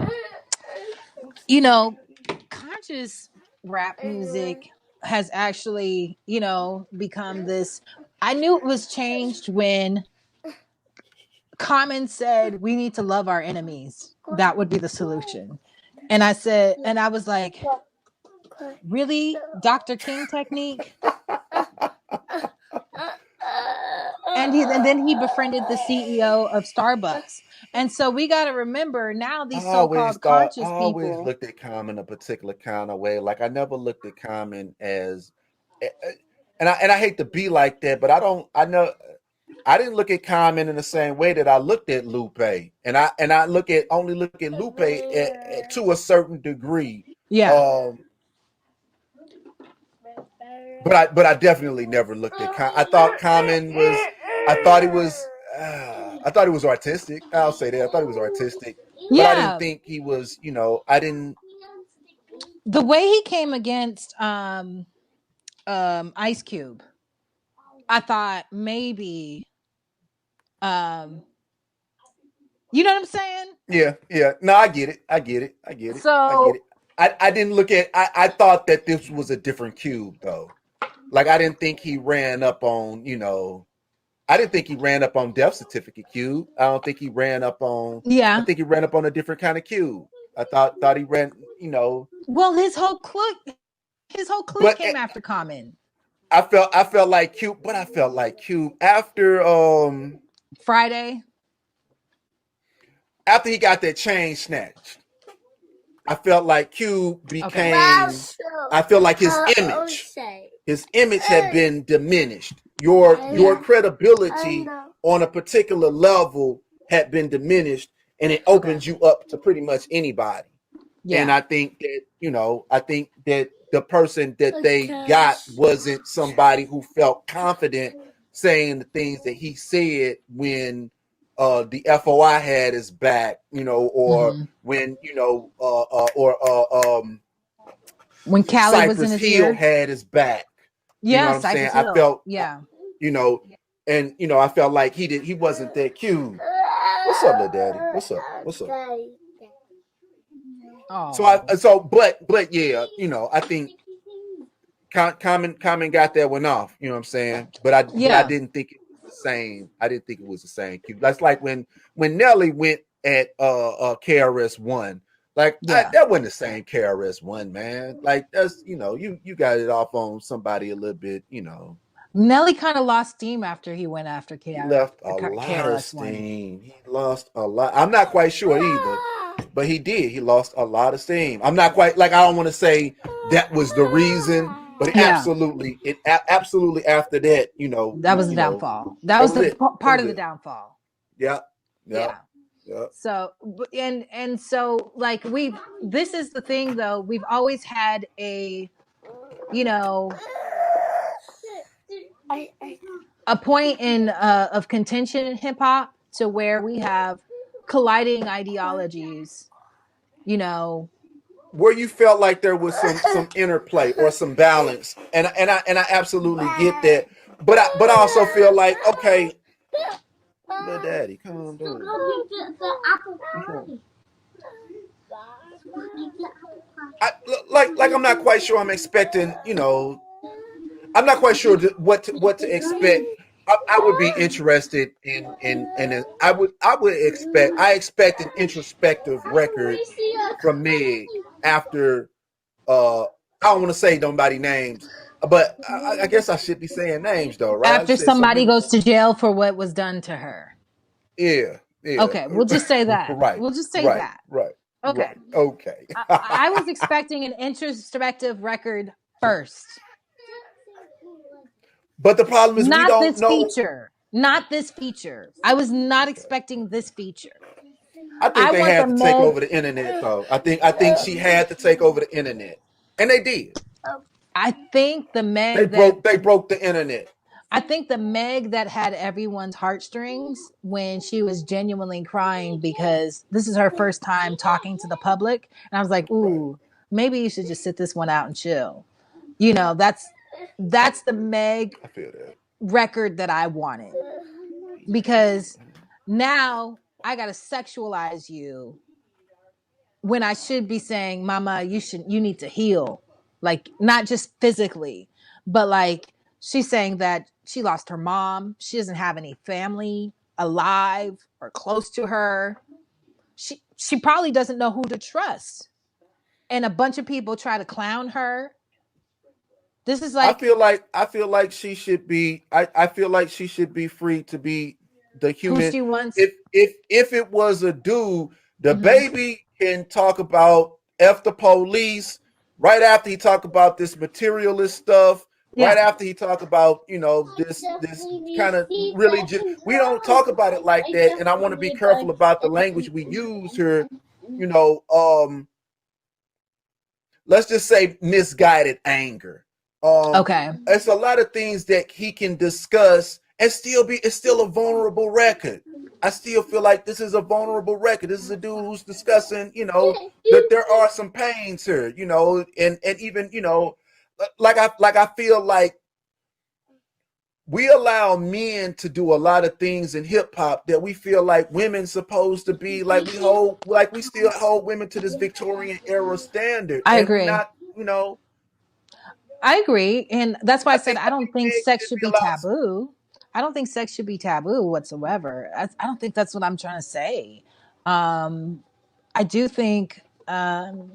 Speaker 1: conscious rap music has actually, become this. I knew it was changed when Common said we need to love our enemies. That would be the solution. And I was like, really? Dr. King technique? And then he befriended the CEO of Starbucks. And so we got to remember now these so-called
Speaker 2: I
Speaker 1: conscious
Speaker 2: always
Speaker 1: people.
Speaker 2: looked at Common a particular kind of way. Like I never looked at Common as, and I hate to be like that, but I know I didn't look at Common in the same way that I looked at Lupe, and I only look at Lupe to a certain degree.
Speaker 1: Yeah.
Speaker 2: Um, but I definitely never looked at. I thought Common was. I thought he was. I thought he was artistic. I'll say that. I thought he was artistic, but I didn't
Speaker 1: Yeah.
Speaker 2: think he was. I didn't.
Speaker 1: The way he came against Ice Cube, I thought maybe um you know what I'm saying?
Speaker 2: Yeah. No, I get it. I get it. I get it. I get
Speaker 1: So
Speaker 2: it. I didn't look at. I thought that this was a different Cube though. Like I didn't think he ran up on. I didn't think he ran up on Death Certificate Cube. I don't think he ran up on. I
Speaker 1: yeah.
Speaker 2: think he ran up on a different kind of Cube. I thought he ran.
Speaker 1: Well, his whole clique
Speaker 2: But
Speaker 1: came after Common.
Speaker 2: I felt like Cube, but I felt like Cube
Speaker 1: Friday.
Speaker 2: after he got that chain snatched. I felt like Cube
Speaker 1: Okay.
Speaker 2: became. I feel like his image had been diminished. Your credibility on a particular level had been diminished, and it
Speaker 1: Okay.
Speaker 2: opens you up to pretty much anybody. And
Speaker 1: Yeah.
Speaker 2: I think that I think that the person that they got wasn't somebody who felt confident saying the things that he said when the FOI had his back, or
Speaker 1: Hmm.
Speaker 2: when
Speaker 1: When Callie was in
Speaker 2: Cypress
Speaker 1: his
Speaker 2: Hill
Speaker 1: ear.
Speaker 2: had his back. You know
Speaker 1: Yeah,
Speaker 2: what I'm saying?
Speaker 1: Cypress Hill. Yeah.
Speaker 2: You know, I felt like he wasn't that cute. What's up, little daddy? What's up? What's up?
Speaker 1: Oh.
Speaker 2: But yeah, I think Common got that one off. You know what I'm saying? But I
Speaker 1: Yeah.
Speaker 2: didn't think it was the same. I didn't think it was the same cute. That's like when Nelly went at KRS One. Like
Speaker 1: Yeah.
Speaker 2: that wasn't the same KRS-One, man. Like that's you got it off on somebody a little bit.
Speaker 1: Nelly kind of lost steam after he went after
Speaker 2: He left a lot of
Speaker 1: KRS-One.
Speaker 2: steam. He lost a lot. I'm not quite sure either, but he did. He lost a lot of steam. I'm not quite like I don't want to say that was the reason, but
Speaker 1: Yeah,
Speaker 2: absolutely after that,
Speaker 1: that was the downfall. That
Speaker 2: that
Speaker 1: was
Speaker 2: was
Speaker 1: the
Speaker 2: it. That
Speaker 1: part
Speaker 2: was
Speaker 1: of the
Speaker 2: it.
Speaker 1: downfall.
Speaker 2: Yeah, yeah,
Speaker 1: Yeah.
Speaker 2: yeah.
Speaker 1: So and so like this is the thing though, we've always had you know a point in of contention in hip hop to where we have colliding ideologies,
Speaker 2: Where you felt like there was some interplay or some balance, and I absolutely get that, but I also feel like, okay, little daddy, calm down. I, like I'm not quite sure. I'm expecting, I'm not quite sure what to expect. I would be interested in I expect an introspective record from Meg after I don't want to say nobody names, but I guess I should be saying names though, right? I
Speaker 1: after
Speaker 2: said so
Speaker 1: somebody
Speaker 2: many.
Speaker 1: goes to jail for what was done to her.
Speaker 2: Yeah, yeah.
Speaker 1: Okay, we'll just say that.
Speaker 2: Right,
Speaker 1: We'll just say
Speaker 2: right,
Speaker 1: that.
Speaker 2: right,
Speaker 1: Okay.
Speaker 2: right. Okay.
Speaker 1: I was expecting an introspective record first.
Speaker 2: But the problem is we
Speaker 1: Not
Speaker 2: don't
Speaker 1: this
Speaker 2: know.
Speaker 1: feature. Not this feature. I was not
Speaker 2: Okay.
Speaker 1: expecting this feature.
Speaker 2: I think
Speaker 1: I
Speaker 2: they
Speaker 1: want the
Speaker 2: had to take
Speaker 1: Meg.
Speaker 2: over the internet though. I think she had to take over the internet. And they did.
Speaker 1: I think the
Speaker 2: They
Speaker 1: Meg that
Speaker 2: broke they broke the internet.
Speaker 1: I think the Meg that had everyone's heartstrings when she was genuinely crying because this is her first time talking to the public. And I was like, ooh, maybe you should just sit this one out and chill. That's the Meg
Speaker 2: I feel that.
Speaker 1: record that I wanted. Because now I gotta sexualize you when I should be saying, Mama, you need to heal. Like not just physically, but like she's saying that she lost her mom. She doesn't have any family alive or close to her. She probably doesn't know who to trust. And a bunch of people try to clown her. This is
Speaker 2: I
Speaker 1: like
Speaker 2: feel like she should be I feel like she should be free to be the
Speaker 1: who
Speaker 2: human.
Speaker 1: she wants.
Speaker 2: If it was a dude, the
Speaker 1: Mm-hmm.
Speaker 2: baby can talk about F the police right after he talk about this materialist stuff, right
Speaker 1: Yeah.
Speaker 2: after he talk about, this kind of religion. We don't talk about it like that, and I want to be careful about the language we use here, you know, um let's just say misguided anger.
Speaker 1: Okay.
Speaker 2: It's a lot of things that he can discuss and it's still a vulnerable record. I still feel like this is a vulnerable record. This is a dude who's discussing, that there are some pains here, and even, like I feel like we allow men to do a lot of things in hip hop that we feel like women supposed to be, like we still hold women to this Victorian era standard,
Speaker 1: I
Speaker 2: and we're
Speaker 1: agree.
Speaker 2: not,
Speaker 1: I agree. And that's why I said I
Speaker 2: I
Speaker 1: don't
Speaker 2: think
Speaker 1: think
Speaker 2: Meg
Speaker 1: sex
Speaker 2: should
Speaker 1: should
Speaker 2: be
Speaker 1: be
Speaker 2: allowed.
Speaker 1: taboo. I don't think sex should be taboo whatsoever. I don't think that's what I'm trying to say. Um, I do think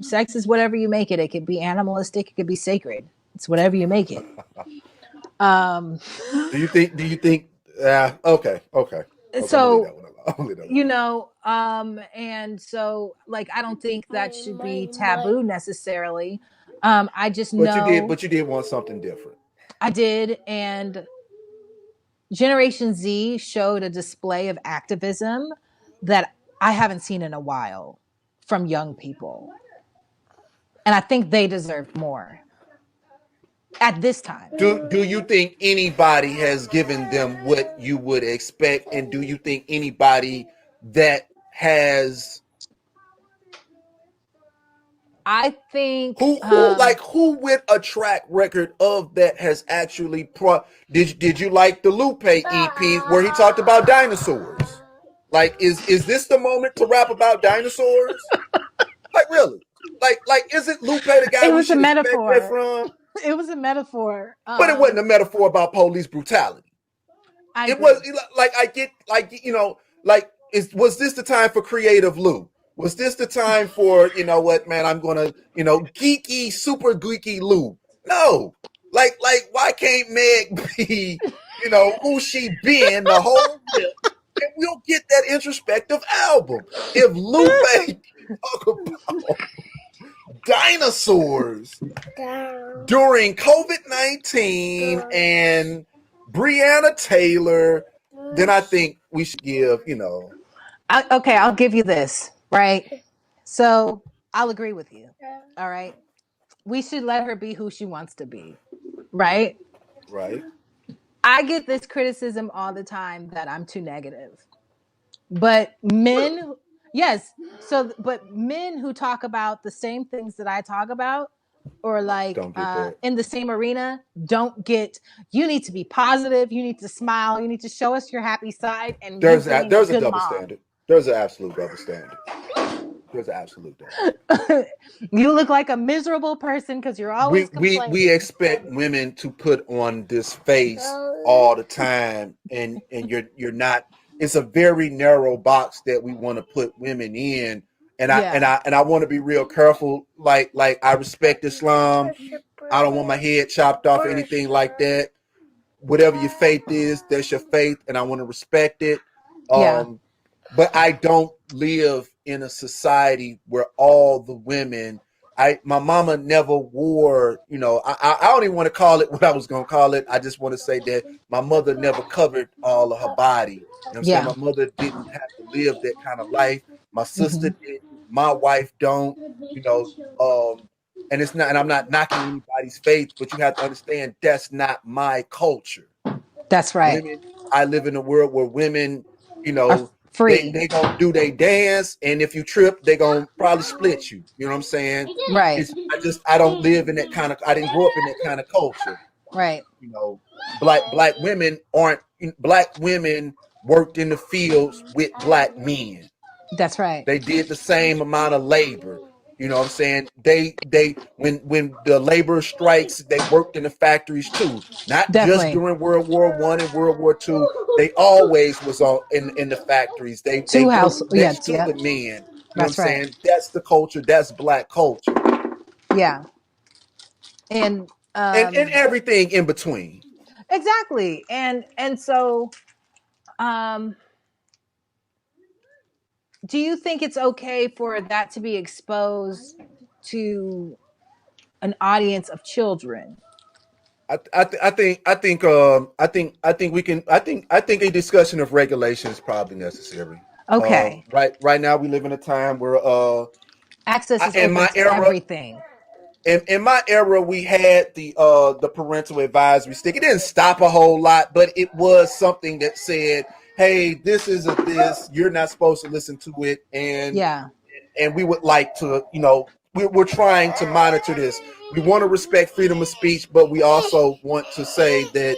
Speaker 1: sex is whatever you make it. It could be animalistic, it could be sacred. It's whatever you make it. Um,
Speaker 2: Do you think okay, okay. Okay, I'm gonna leave
Speaker 1: so
Speaker 2: that one alone. I'm gonna leave that one alone.
Speaker 1: and so like I don't think that should be taboo necessarily. I just know
Speaker 2: But you did want something different.
Speaker 1: I did, and Generation Z showed a display of activism that I haven't seen in a while from young people. And I think they deserve more at this time.
Speaker 2: Do you think anybody has given them what you would expect, and do you think anybody that has
Speaker 1: I think
Speaker 2: who with a track record of that has actually did you like the Lupe EP where he talked about dinosaurs? Like is this the moment to rap about dinosaurs? Like really? Like isn't Lupe the guy
Speaker 1: it
Speaker 2: we
Speaker 1: was a
Speaker 2: should expect that
Speaker 1: metaphor.
Speaker 2: from?
Speaker 1: It was a metaphor.
Speaker 2: But it wasn't a metaphor about police brutality.
Speaker 1: I
Speaker 2: It was
Speaker 1: agree.
Speaker 2: like I get like like was this the time for Creative Lou? Was this the time for, you know what, man, I'm gonna, geeky, super geeky Lou? No. Like, why can't Meg be, who she been the whole whip? And we'll get that introspective album. If Lupe can talk about dinosaurs during COVID-19 and Breonna Taylor, then I think we should give,
Speaker 1: Okay, I'll give you this, right? So I'll agree with you. All right. We should let her be who she wants to be, right?
Speaker 2: right.
Speaker 1: I get this criticism all the time that I'm too negative. But men, yes. So, but men who talk about the same things that I talk about, or like
Speaker 2: Don't get that.
Speaker 1: in the same arena, don't get. You need to be positive. You need to smile. You need to show us your happy side, and you being a
Speaker 2: There's a
Speaker 1: good
Speaker 2: double
Speaker 1: mom.
Speaker 2: standard. There's an absolute double standard. There's an absolute double.
Speaker 1: You look like a miserable person because you're always
Speaker 2: We
Speaker 1: complaining.
Speaker 2: expect women to put on this face all the time, and you're not. It's a very narrow box that we want to put women in, and I want to be real careful. Like I respect Islam. I don't want my head chopped off or anything like that. Whatever your faith is, that's your faith, and I want to respect it.
Speaker 1: Yeah.
Speaker 2: But I don't live in a society where all the women. My mama never wore, I don't even want to call it what I was going to call it. I just want to say that my mother never covered all of her body. You know what I'm saying?
Speaker 1: Yeah.
Speaker 2: My mother didn't have to live that kind of life. My sister
Speaker 1: Mhm.
Speaker 2: didn't. My wife don't, you know, and it's not, and I'm not knocking anybody's faith, but you have to understand that's not my culture.
Speaker 1: That's right.
Speaker 2: Women, I live in a world where women, you
Speaker 1: Are
Speaker 2: know,
Speaker 1: free.
Speaker 2: they gonna do they dance, and if you trip, they gonna probably split you. You know what I'm saying?
Speaker 1: Right.
Speaker 2: I don't live in that kind of. I didn't grow up in that kind of culture.
Speaker 1: Right.
Speaker 2: You know, black women worked in the fields with black men.
Speaker 1: That's right.
Speaker 2: They did the same amount of labor. You know what I'm saying? When the labor strikes, they worked in the factories too. Not just
Speaker 1: Definitely.
Speaker 2: during World War One and World War Two. They always was on in the factories. They
Speaker 1: Two house.
Speaker 2: worked
Speaker 1: Yeah.
Speaker 2: next to
Speaker 1: Yeah.
Speaker 2: the men. You know what I'm
Speaker 1: That's right.
Speaker 2: saying? That's the culture. That's black culture.
Speaker 1: Yeah. And
Speaker 2: And everything in between.
Speaker 1: exactly. And so um do you think it's okay for that to be exposed to an audience of children?
Speaker 2: I think we can I think a discussion of regulation is probably necessary.
Speaker 1: Okay.
Speaker 2: Right now we live in a time where
Speaker 1: Access is
Speaker 2: in
Speaker 1: open
Speaker 2: my
Speaker 1: to
Speaker 2: era
Speaker 1: everything.
Speaker 2: in my era we had the parental advisory stick. It didn't stop a whole lot, but it was something that said, hey, this is a this, you're not supposed to listen to it,
Speaker 1: Yeah.
Speaker 2: and we would like to, we're trying to monitor this. We want to respect freedom of speech, but we also want to say that,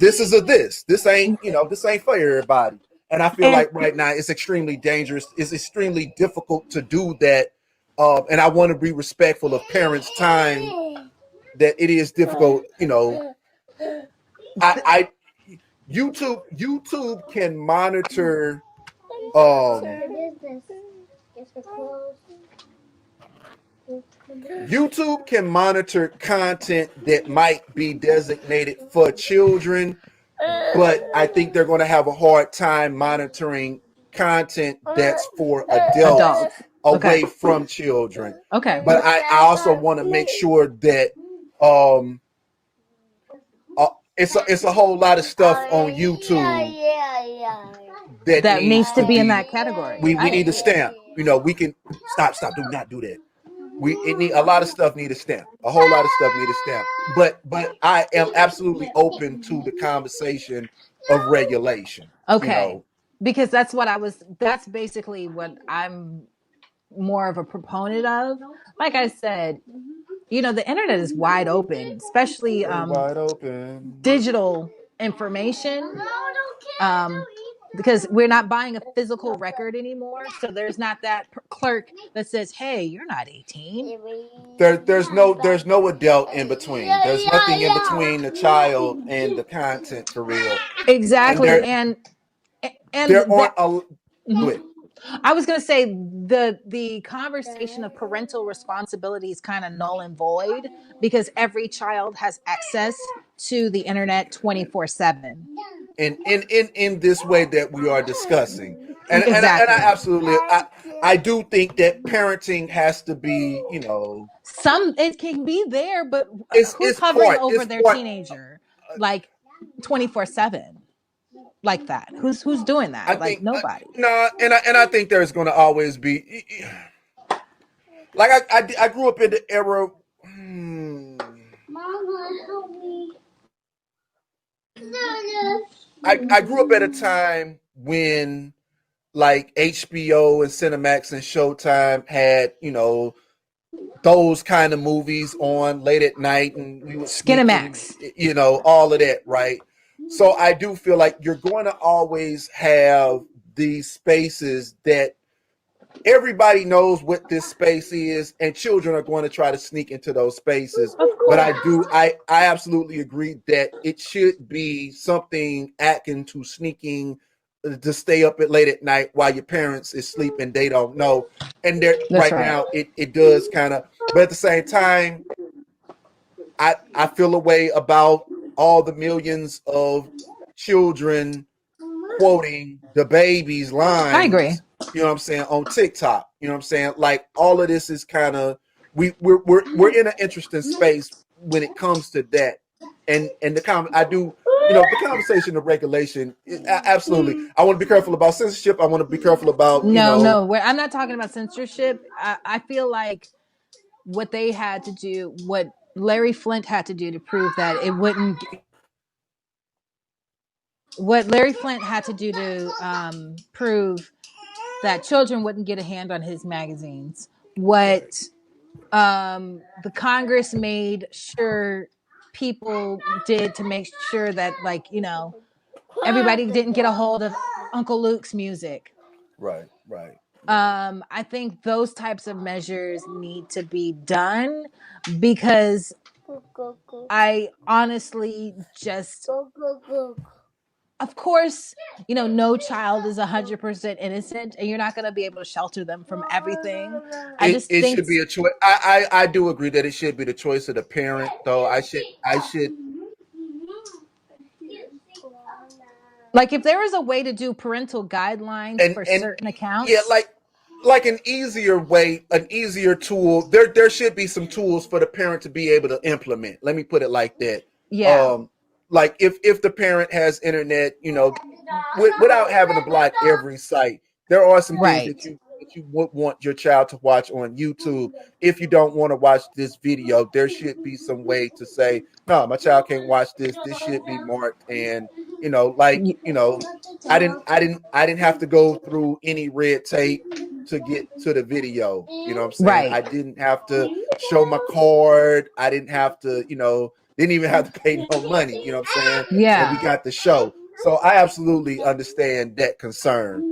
Speaker 2: this is a this ain't, this ain't for everybody. And I feel
Speaker 1: And
Speaker 2: like right now it's extremely dangerous. It's extremely difficult to do that. And I want to be respectful of parents' time, that it is difficult. I YouTube can monitor um YouTube can monitor content that might be designated for children, but I think they're going to have a hard time monitoring content that's for adults
Speaker 1: adults. Okay.
Speaker 2: away from children.
Speaker 1: Okay.
Speaker 2: But I also want to make sure that um, it's a whole lot of stuff on YouTube that
Speaker 1: That
Speaker 2: needs
Speaker 1: needs to
Speaker 2: to
Speaker 1: be in
Speaker 2: be.
Speaker 1: that category.
Speaker 2: We need a stamp. We can stop. Do not do that. It need a lot of stuff need a stamp. A whole lot of stuff need a stamp. But I am absolutely open to the conversation of regulation.
Speaker 1: Okay. Because that's basically what I'm more of a proponent of. Like I said, the internet is wide open, especially
Speaker 2: Very wide open.
Speaker 1: digital information. Because we're not buying a physical record anymore, so there's not that clerk that says, "Hey, you're not 18."
Speaker 2: There's no adult in between. There's nothing in between the child and the content for real. And
Speaker 1: Exactly, and
Speaker 2: there aren't
Speaker 1: that
Speaker 2: a. Go
Speaker 1: mhm.
Speaker 2: ahead.
Speaker 1: I was going to say the conversation of parental responsibility is kind of null and void because every child has access to the internet 24/7.
Speaker 2: In this way that we are discussing. And I
Speaker 1: Exactly.
Speaker 2: absolutely I do think that parenting has to be,
Speaker 1: Some it can be there, but who's
Speaker 2: it's
Speaker 1: hovering
Speaker 2: part
Speaker 1: over
Speaker 2: it's
Speaker 1: their
Speaker 2: part
Speaker 1: teenager like 24/7 like that? Who's doing
Speaker 2: I
Speaker 1: that? Like
Speaker 2: think
Speaker 1: nobody.
Speaker 2: no, and I think there's going to always be like I grew up in the era.
Speaker 3: Mama, help me.
Speaker 2: I grew up at a time when like HBO and Cinemax and Showtime had those kind of movies on late at night, and we would sneak in,
Speaker 1: Skinamax.
Speaker 2: all of that, right? So I do feel like you're going to always have these spaces that everybody knows what this space is, and children are going to try to sneak into those spaces.
Speaker 1: Of
Speaker 2: But
Speaker 1: course.
Speaker 2: I absolutely agree that it should be something akin to sneaking to stay up at late at night while your parents is sleeping, they don't know. And there
Speaker 1: That's
Speaker 2: right
Speaker 1: right.
Speaker 2: now it does kind of, but at the same time, I feel a way about all the millions of children quoting the baby's
Speaker 1: I agree.
Speaker 2: lines, what I'm saying, on TikTok. You know what I'm saying? Like all of this is kind of we're in an interesting space when it comes to that. And I do, the conversation of regulation, absolutely. I want to be careful about censorship. I want to be careful about,
Speaker 1: No. I'm not talking about censorship. I feel like what they had to do, what Larry Flint had to do to prove that it wouldn't, what Larry Flint had to do to prove that children wouldn't get a hand on his magazines.
Speaker 2: right,
Speaker 1: What the Congress made sure people did to make sure that, like, everybody didn't get a hold of Uncle Luke's music.
Speaker 2: right, right.
Speaker 1: I think those types of measures need to be done because I honestly just, of course, no child is 100% innocent, and you're not going to be able to shelter them from everything. I just
Speaker 2: It
Speaker 1: think,
Speaker 2: should be a choice. I do agree that it should be the choice of the parent, though. I should.
Speaker 1: like, if there was a way to do parental guidelines for
Speaker 2: And
Speaker 1: certain
Speaker 2: yeah,
Speaker 1: accounts,
Speaker 2: like an easier way, an easier tool. There should be some tools for the parent to be able to implement. Let me put it like that.
Speaker 1: yeah,
Speaker 2: Um, like if the parent has internet, without having to block every site, there are some things
Speaker 1: right.
Speaker 2: that you would want your child to watch on YouTube. If you don't want to watch this video, there should be some way to say, no, my child can't watch this. This should be marked, and like I didn't have to go through any red tape to get to the video. You know what I'm saying?
Speaker 1: Right.
Speaker 2: I didn't have to show my card. I didn't have to, didn't even have to pay no money. You know what I'm saying? And we
Speaker 1: Yeah.
Speaker 2: got the show. So I absolutely understand that concern.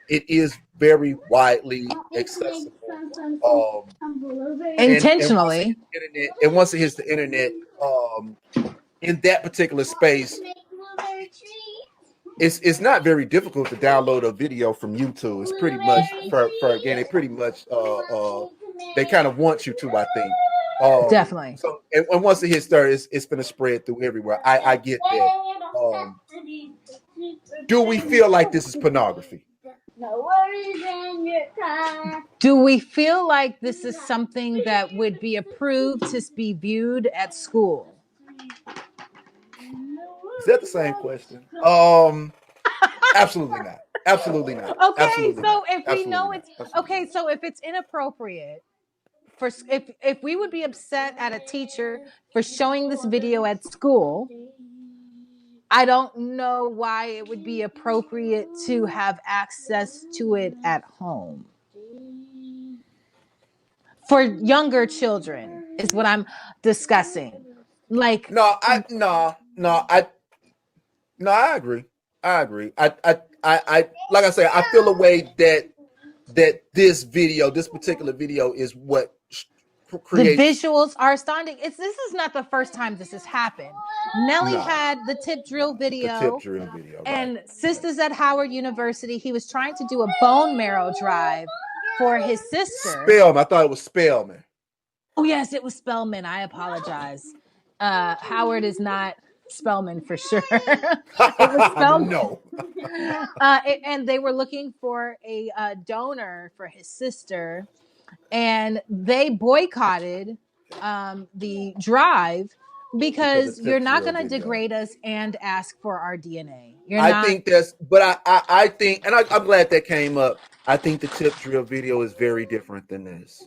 Speaker 2: It is very widely accessible. And once it
Speaker 1: Intentionally.
Speaker 2: hits the internet, in that particular space, it's not very difficult to download a video from YouTube. It's pretty much for again, it pretty much they kind of want you to, I think.
Speaker 1: Definitely.
Speaker 2: So and once it hits there, it's gonna spread through everywhere. I get that. Do we feel like this is pornography?
Speaker 1: Do we feel like this is something that would be approved to be viewed at school?
Speaker 2: Is that the same question? Absolutely not. Absolutely not.
Speaker 1: Okay,
Speaker 2: Absolutely
Speaker 1: so
Speaker 2: not.
Speaker 1: if we
Speaker 2: Absolutely
Speaker 1: know
Speaker 2: not.
Speaker 1: it's
Speaker 2: Absolutely
Speaker 1: okay,
Speaker 2: not.
Speaker 1: so if it's inappropriate for, if we would be upset at a teacher for showing this video at school, I don't know why it would be appropriate to have access to it at home. For younger children is what I'm discussing. Like,
Speaker 2: No, I agree. I agree. I like I said, I feel a way that this particular video is what
Speaker 1: the
Speaker 2: creates.
Speaker 1: visuals are astounding. This is not the first time this has happened. Nelly
Speaker 2: No.
Speaker 1: had the tip drill
Speaker 2: The
Speaker 1: video.
Speaker 2: tip drill video, right?
Speaker 1: And Sisters at Howard University, he was trying to do a bone marrow drive for his sister.
Speaker 2: Spellman. I thought it was Spellman.
Speaker 1: Oh, yes, it was Spellman. I apologize. Howard is not Spellman for sure. It was Spellman.
Speaker 2: No.
Speaker 1: And they were looking for a donor for his sister, and they boycotted the drive because you're not going to degrade us and ask for our DNA.
Speaker 2: I think that's, but I think, and I'm glad that came up. I think the tip drill video is very different than this.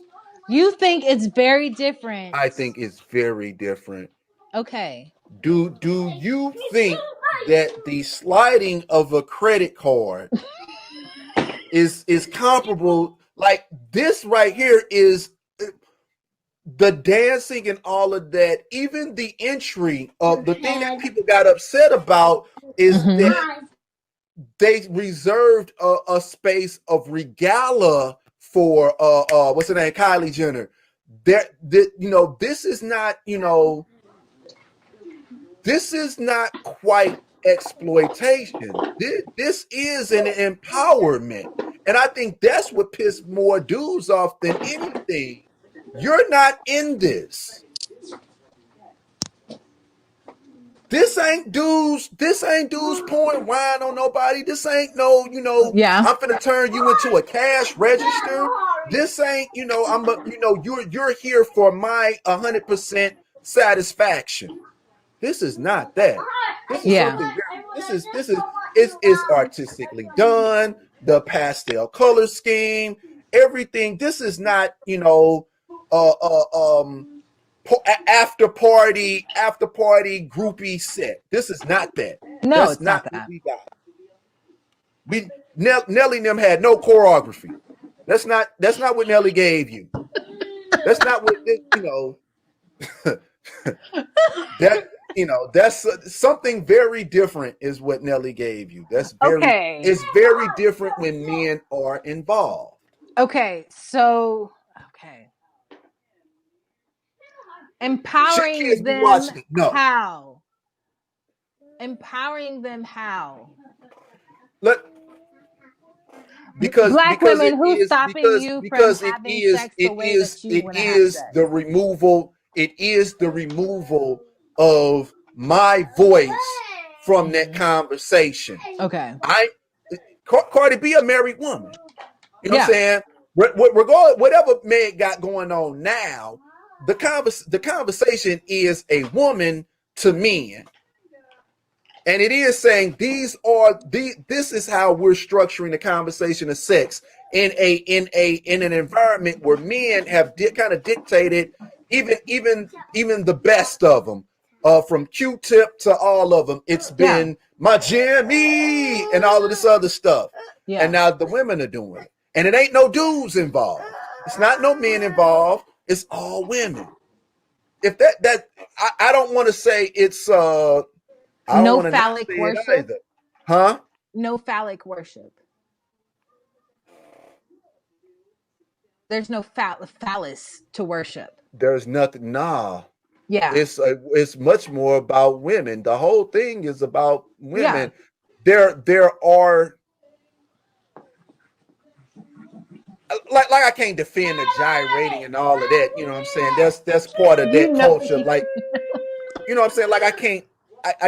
Speaker 1: You think it's very different?
Speaker 2: I think it's very different.
Speaker 1: Okay.
Speaker 2: Do you think that the sliding of a credit card is comparable? Like this right here is the dancing and all of that. Even the entry of the thing that people got upset about is that they reserved a space of regala for what's her name, Kylie Jenner. This is not, this is not quite exploitation. This is an empowerment. And I think that's what pissed more dudes off than anything. You're not in this. This ain't dudes pouring wine on nobody. This ain't no, I'm finna turn you into a cash register. This ain't, you're here for my 100% satisfaction. This is not that. This is something it's artistically done, the pastel color scheme, everything. This is not, after party groupie set. This is not that.
Speaker 1: No,
Speaker 2: that's
Speaker 1: it's not that.
Speaker 2: What we got. Nelly and them had no choreography. That's not what Nelly gave you. That's not what that's something very different is what Nelly gave you. That's very It's very different when men are involved.
Speaker 1: Okay, so empowering them how? Empowering them how? Because Black women, who's stopping you from having sex the way that you want to have sex?
Speaker 2: It is the removal of my voice from that conversation.
Speaker 1: Okay.
Speaker 2: Cardi be a married woman. You know what I'm saying? Regardless, whatever man got going on now, the conversation is a woman to men. And it is saying this is how we're structuring the conversation of sex in an environment where men have kind of dictated even the best of them, from Q-Tip to all of them. It's been my Jimmy and all of this other stuff. Yeah. And now the women are doing it. And it ain't no dudes involved. It's not no men involved. It's all women. If I don't want to say it's
Speaker 1: no phallic worship.
Speaker 2: Huh?
Speaker 1: No phallic worship. There's no phallus to worship.
Speaker 2: There's nothing. Nah.
Speaker 1: Yeah.
Speaker 2: It's much more about women. The whole thing is about women. Yeah. There are like I can't defend the gyrating and all of that. You know what I'm saying? That's part of that culture. Like, you know what I'm saying? Like I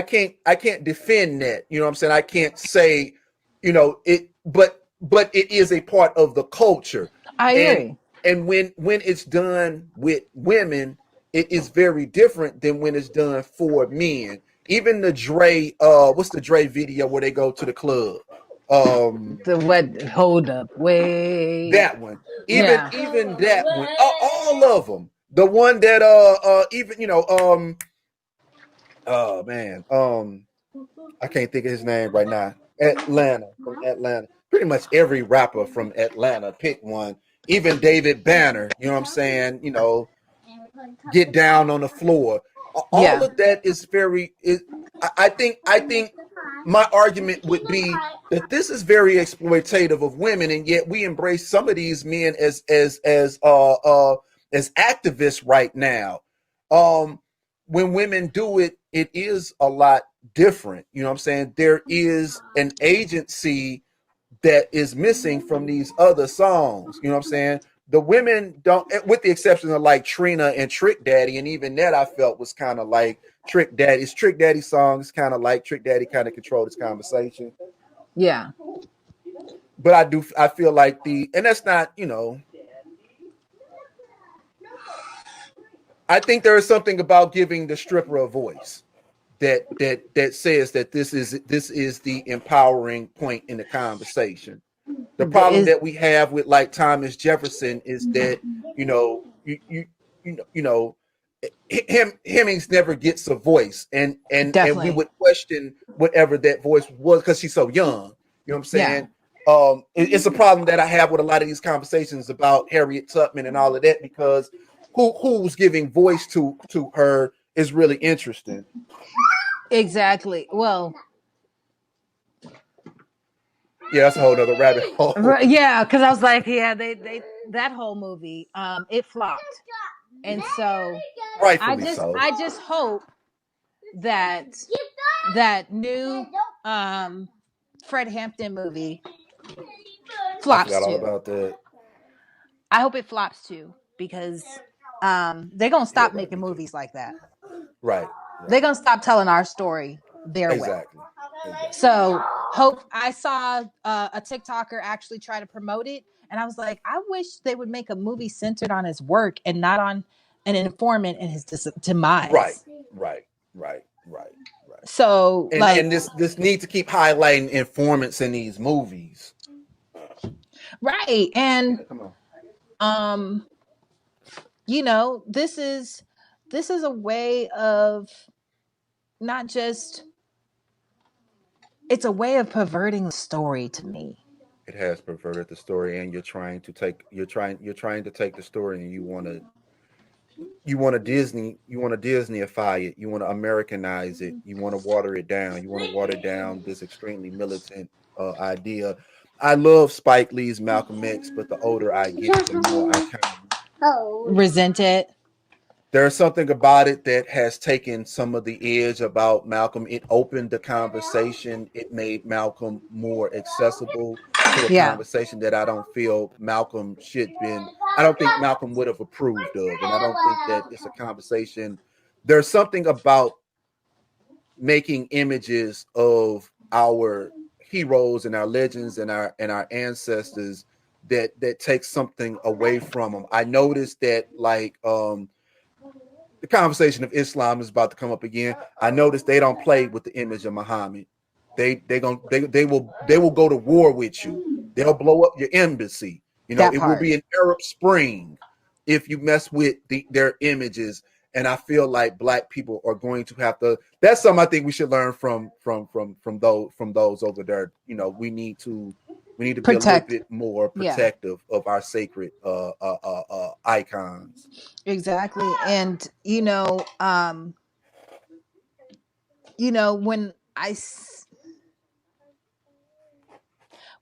Speaker 2: can't defend that. You know what I'm saying? I can't say, it, but it is a part of the culture.
Speaker 1: I agree.
Speaker 2: And when it's done with women, it is very different than when it's done for men. Even the Dre, what's the Dre video where they go to the club?
Speaker 1: Hold up, wait.
Speaker 2: That one. Even that one. All of them. The one that oh man, I can't think of his name right now. From Atlanta. Pretty much every rapper from Atlanta picked one. Even David Banner, you know what I'm saying? Get down on the floor. All of that is very. I think my argument would be that this is very exploitative of women, and yet we embrace some of these men as activists right now. when women do it, it is a lot different. You know what I'm saying? There is an agency that is missing from these other songs. You know what I'm saying? The women don't, with the exception of like Trina and Trick Daddy, and even that I felt was kind of like Trick Daddy's Trick Daddy songs, kind of like Trick Daddy kind of controlled this conversation.
Speaker 1: Yeah.
Speaker 2: But I feel like and that's not, I think there is something about giving the stripper a voice that says that this is the empowering point in the conversation. The problem
Speaker 1: Is
Speaker 2: that we have with like Thomas Jefferson is that you know you know Hemmings never gets a voice, and we
Speaker 1: definitely.
Speaker 2: would question whatever that voice was because she's so young. You know what I'm
Speaker 1: Yeah.
Speaker 2: saying? It's a problem that I have with a lot of these conversations about Harriet Tubman and all of that because who's giving voice to her is really interesting.
Speaker 1: Exactly. Well,
Speaker 2: Yeah, that's a whole other rabbit hole.
Speaker 1: yeah, because I was like, yeah, they that whole movie, it flopped, and so
Speaker 2: Rightfully so.
Speaker 1: I just hope that that new um Fred Hampton movie
Speaker 2: I
Speaker 1: flops
Speaker 2: forgot all
Speaker 1: too.
Speaker 2: about that.
Speaker 1: I hope it flops too because they're gonna
Speaker 2: Yeah,
Speaker 1: stop
Speaker 2: right.
Speaker 1: making
Speaker 2: Me too.
Speaker 1: movies like that.
Speaker 2: Right.
Speaker 1: They're
Speaker 2: Right.
Speaker 1: gonna stop telling our story their way.
Speaker 2: Exactly. Exactly.
Speaker 1: So hope I saw a TikToker actually try to promote it, and I was like, I wish they would make a movie centered on his work and not on an informant and his
Speaker 2: Right.
Speaker 1: demise.
Speaker 2: Right. Right. Right. Right.
Speaker 1: So
Speaker 2: And this need to keep highlighting informants in these movies.
Speaker 1: right, and
Speaker 2: Yeah, come on.
Speaker 1: um, this is a way of not just it's a way of perverting the story to me.
Speaker 2: It has perverted the story, and you're trying to take the story, and you want to Disneyify it, you want to Americanize it, you want to water it down, you want to water down this extremely militant idea. I love Spike Lee's Malcolm X, but the older I get, the more I kind of
Speaker 1: Resent it.
Speaker 2: there's something about it that has taken some of the edge about Malcolm. It opened the conversation. It made Malcolm more accessible to a
Speaker 1: Yeah.
Speaker 2: conversation that I don't feel Malcolm should been. I don't think Malcolm would have approved of, and I don't think that it's a conversation. There's something about making images of our heroes and our legends and our ancestors that takes something away from them. I noticed that the conversation of Islam is about to come up again. I noticed they don't play with the image of Muhammad. They will go to war with you. They'll blow up your embassy.
Speaker 1: That
Speaker 2: It will
Speaker 1: part.
Speaker 2: be an Arab Spring if you mess with their images. And I feel like Black people are going to have to. That's something I think we should learn from those over there. We need to be a little
Speaker 1: Protect.
Speaker 2: bit more
Speaker 1: Yeah.
Speaker 2: protective of our sacred icons.
Speaker 1: Exactly. And when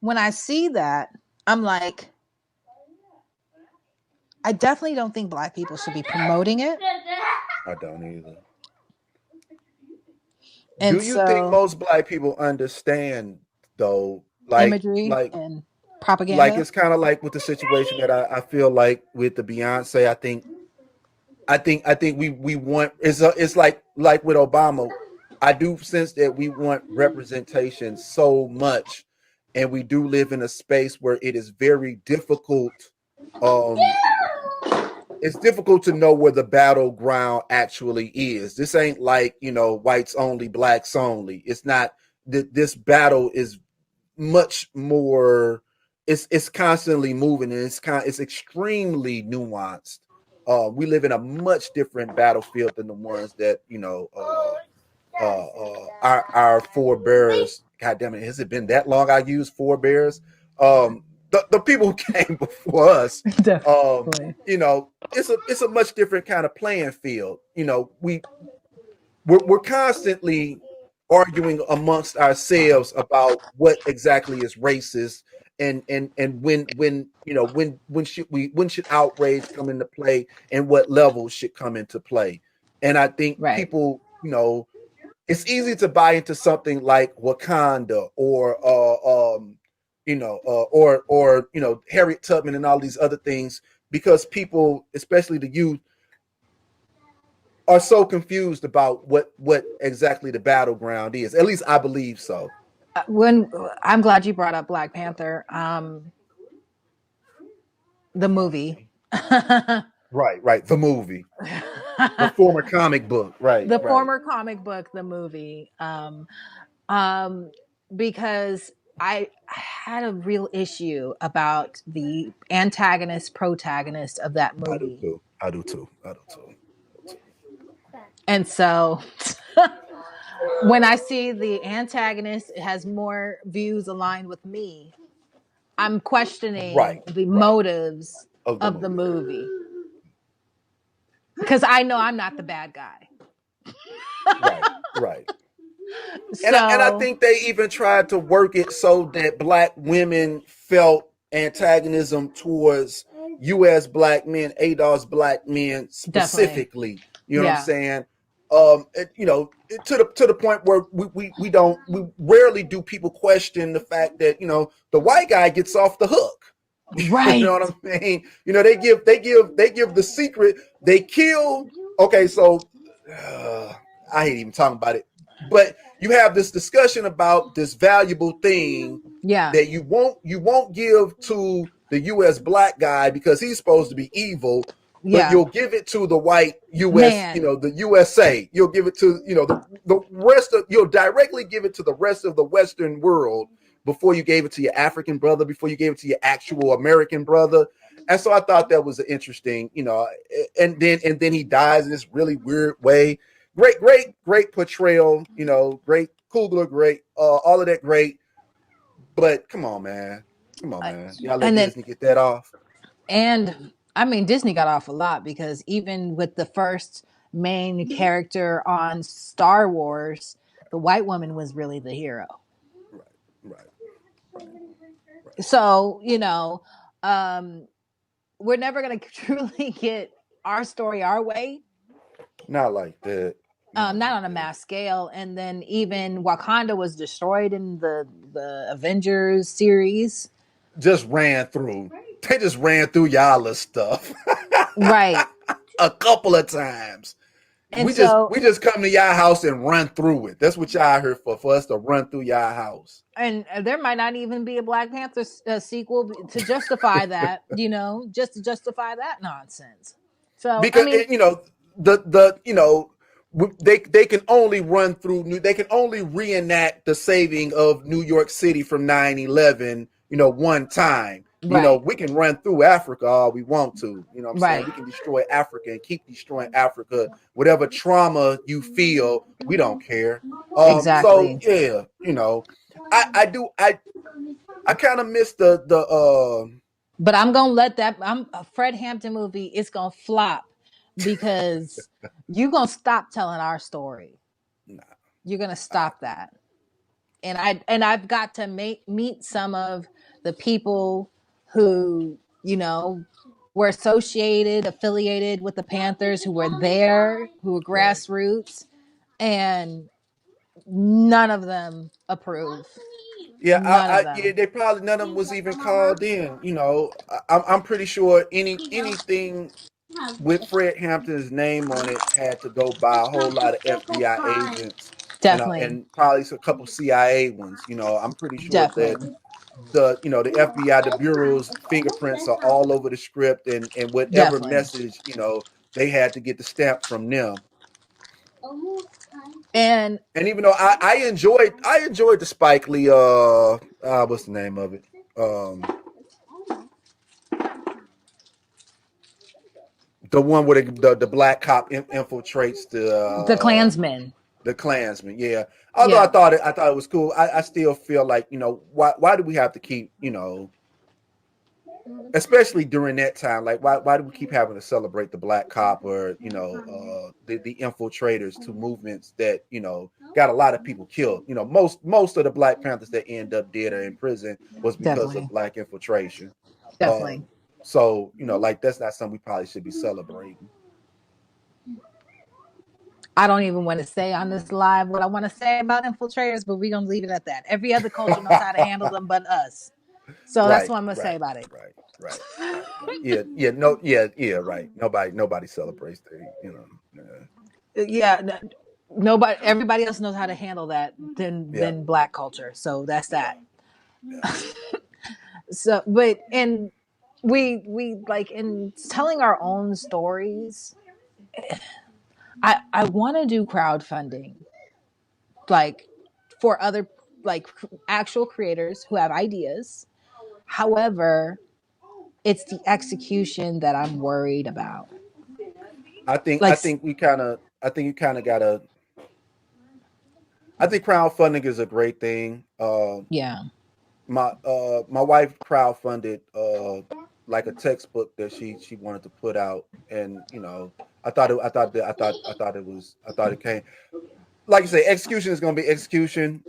Speaker 1: when I see that, I'm like, I definitely don't think Black people should be promoting it.
Speaker 2: I don't either. Do
Speaker 1: And
Speaker 2: you think
Speaker 1: so
Speaker 2: most Black people understand though?
Speaker 1: imagery and propaganda.
Speaker 2: It's kind of like with the situation that I feel like with the Beyonce. I think we want it's like with Obama. I do sense that we want representation so much, and we do live in a space where it is very difficult. Um, it's difficult to know where the battleground actually is. This ain't like whites only, blacks only. It's not. This battle is much more. It's constantly moving, and it's extremely nuanced. We live in a much different battlefield than the ones that our forebears. God damn it, has it been that long? I used forebears. The people who came before us.
Speaker 1: Definitely.
Speaker 2: It's a much different kind of playing field. We're constantly arguing amongst ourselves about what exactly is racist and when should outrage come into play and what levels should come into play. And I think
Speaker 1: Right.
Speaker 2: people, it's easy to buy into something like Wakanda or Harriet Tubman and all these other things because people, especially the youth, are so confused about what exactly the battleground is. At least I believe so.
Speaker 1: When I'm glad you brought up Black Panther, the movie.
Speaker 2: Right. The movie, the former comic book. Right.
Speaker 1: The former comic book, the movie. Um, because I had a real issue about the antagonist protagonist of that
Speaker 2: I do
Speaker 1: movie.
Speaker 2: too. I do too.
Speaker 1: And so when I see the antagonist has more views aligned with me, I'm questioning the
Speaker 2: Right.
Speaker 1: motives
Speaker 2: Of the
Speaker 1: of the
Speaker 2: movie.
Speaker 1: movie. Because I know I'm not the bad guy.
Speaker 2: Right. And I
Speaker 1: So
Speaker 2: think they even tried to work it so that black women felt antagonism towards U.S. black men, ADOS black men
Speaker 1: definitely.
Speaker 2: specifically. You know what I'm
Speaker 1: Yeah.
Speaker 2: saying? To the point where we rarely do people question the fact that the white guy gets off the hook. You know
Speaker 1: Right.
Speaker 2: what I mean? They give the secret. They kill. Okay, so I hate even talking about it, but you have this discussion about this valuable thing
Speaker 1: Yeah.
Speaker 2: that you won't give to the U.S. black guy because he's supposed to be evil, but
Speaker 1: Yeah.
Speaker 2: you'll give it to the white U.S.
Speaker 1: Man.
Speaker 2: The USA. You'll give it to the rest of. You'll directly give it to the rest of the Western world before you gave it to your African brother, before you gave it to your actual American brother. And so I thought that was an interesting, and then he dies in this really weird way. Great portrayal, great Kugler, great, all of that great. But come on, man. Y'all let
Speaker 1: And then
Speaker 2: Disney get that off.
Speaker 1: and I mean Disney got off a lot because even with the first main character on Star Wars, the white woman was really the hero.
Speaker 2: Right, right, right.
Speaker 1: So, um we're never going to truly get our story our way,
Speaker 2: Not like that. Not
Speaker 1: not
Speaker 2: like
Speaker 1: on a
Speaker 2: that.
Speaker 1: mass scale. And then even Wakanda was destroyed in the Avengers series.
Speaker 2: Just ran through. They just ran through y'all stuff
Speaker 1: Right.
Speaker 2: a couple of times.
Speaker 1: And
Speaker 2: We just
Speaker 1: so
Speaker 2: we just come to y'all house and run through it. That's what y'all here for us to run through y'all house.
Speaker 1: and there might not even be a Black Panther sequel to justify that, just to justify that nonsense. So, I
Speaker 2: Because
Speaker 1: mean,
Speaker 2: the they can only run through they can only reenact the saving of New York City from 9/11 one time.
Speaker 1: right,
Speaker 2: We can run through Africa all we want to. You know what I'm saying?
Speaker 1: right,
Speaker 2: We can destroy Africa and keep destroying Africa. Whatever trauma you feel, we don't care. So
Speaker 1: exactly.
Speaker 2: yeah, I do I kind of miss the
Speaker 1: But I'm gonna let that. I'm a Fred Hampton movie. It's gonna flop because you're gonna stop telling our story.
Speaker 2: nah,
Speaker 1: You're gonna
Speaker 2: I,
Speaker 1: stop that. And I've got to meet some of the people who were affiliated with the Panthers, who were there, who were
Speaker 2: right.
Speaker 1: grassroots, and none of them approve.
Speaker 2: Yeah,
Speaker 1: None of
Speaker 2: yeah,
Speaker 1: them.
Speaker 2: they probably none of them was even called in. I'm pretty sure anything with Fred Hampton's name on it had to go by a whole lot of FBI agents
Speaker 1: Definitely,
Speaker 2: and probably a couple CIA ones. I'm pretty sure that
Speaker 1: definitely,
Speaker 2: the FBI, the bureau's fingerprints are all over the script and whatever
Speaker 1: definitely.
Speaker 2: message they had to get the stamp from them.
Speaker 1: And
Speaker 2: And even though I enjoyed the Spike Lee what's the name of it? The one where the black cop infiltrates
Speaker 1: the Klansmen.
Speaker 2: the Klansman. Yeah. Although I
Speaker 1: Yeah,
Speaker 2: thought it was cool. I still feel like why do we have to keep especially during that time, like why do we keep having to celebrate the black cop or the infiltrators to movements that got a lot of people killed. Most of the Black Panthers that end up dead or in prison was because of
Speaker 1: definitely,
Speaker 2: black infiltration.
Speaker 1: definitely.
Speaker 2: So like that's not something we probably should be celebrating.
Speaker 1: I don't even want to say on this live what I want to say about infiltrators, but we're gonna leave it at that. Every other culture knows how to handle them but us. So that's
Speaker 2: Right,
Speaker 1: what I'm gonna say
Speaker 2: right,
Speaker 1: about it.
Speaker 2: right, right, right. Yeah, yeah, no, yeah, yeah, right. Nobody celebrates the,
Speaker 1: Yeah, nobody, everybody else knows how to handle that
Speaker 2: yeah,
Speaker 1: than Black culture. So that's
Speaker 2: yeah,
Speaker 1: that.
Speaker 2: yeah.
Speaker 1: So, but and we like in telling our own stories. I want to do crowdfunding, like for other like actual creators who have ideas. However, it's the execution that I'm worried about.
Speaker 2: I
Speaker 1: Like,
Speaker 2: think we kind of, I think you kind of gotta. I think crowdfunding is a great thing.
Speaker 1: yeah,
Speaker 2: My wife crowdfunded like a textbook that she wanted to put out, and I thought it was, I thought it came, like you say, execution is going to be execution.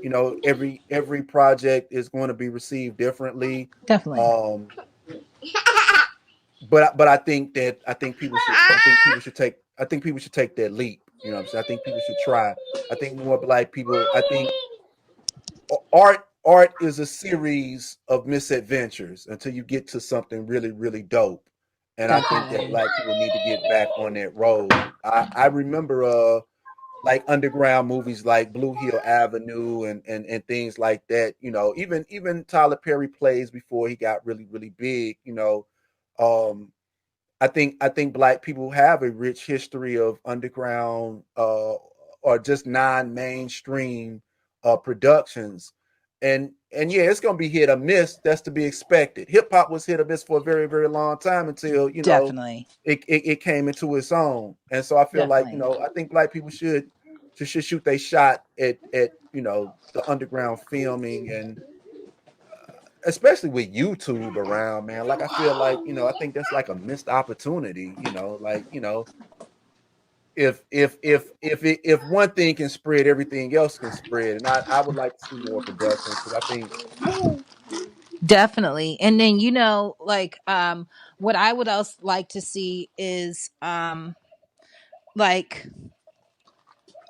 Speaker 2: Every project is going to be received differently.
Speaker 1: definitely,
Speaker 2: Um, but I think people should take that leap. You know what I'm saying? I think people should try. I think more Black people. I think art is a series of misadventures until you get to something really really dope. And I think that
Speaker 1: definitely,
Speaker 2: Black people need to get back on that road. I remember like underground movies like Blue Hill Avenue and things like that. Even Tyler Perry plays before he got really really big. Um, I think Black people have a rich history of underground or just non-mainstream productions, and yeah, it's gonna be hit or miss. That's to be expected. Hip hop was hit or miss for a very very long time until
Speaker 1: definitely,
Speaker 2: it came into its own. And so I feel like
Speaker 1: definitely.
Speaker 2: I think Black people should shoot their shot at the underground filming, and especially with YouTube around, man. Like I feel like, I think that's like a missed opportunity, like, if one thing can spread, everything else can spread. And I would like to see more productions because I think
Speaker 1: Definitely. And then like what I would else like to see is like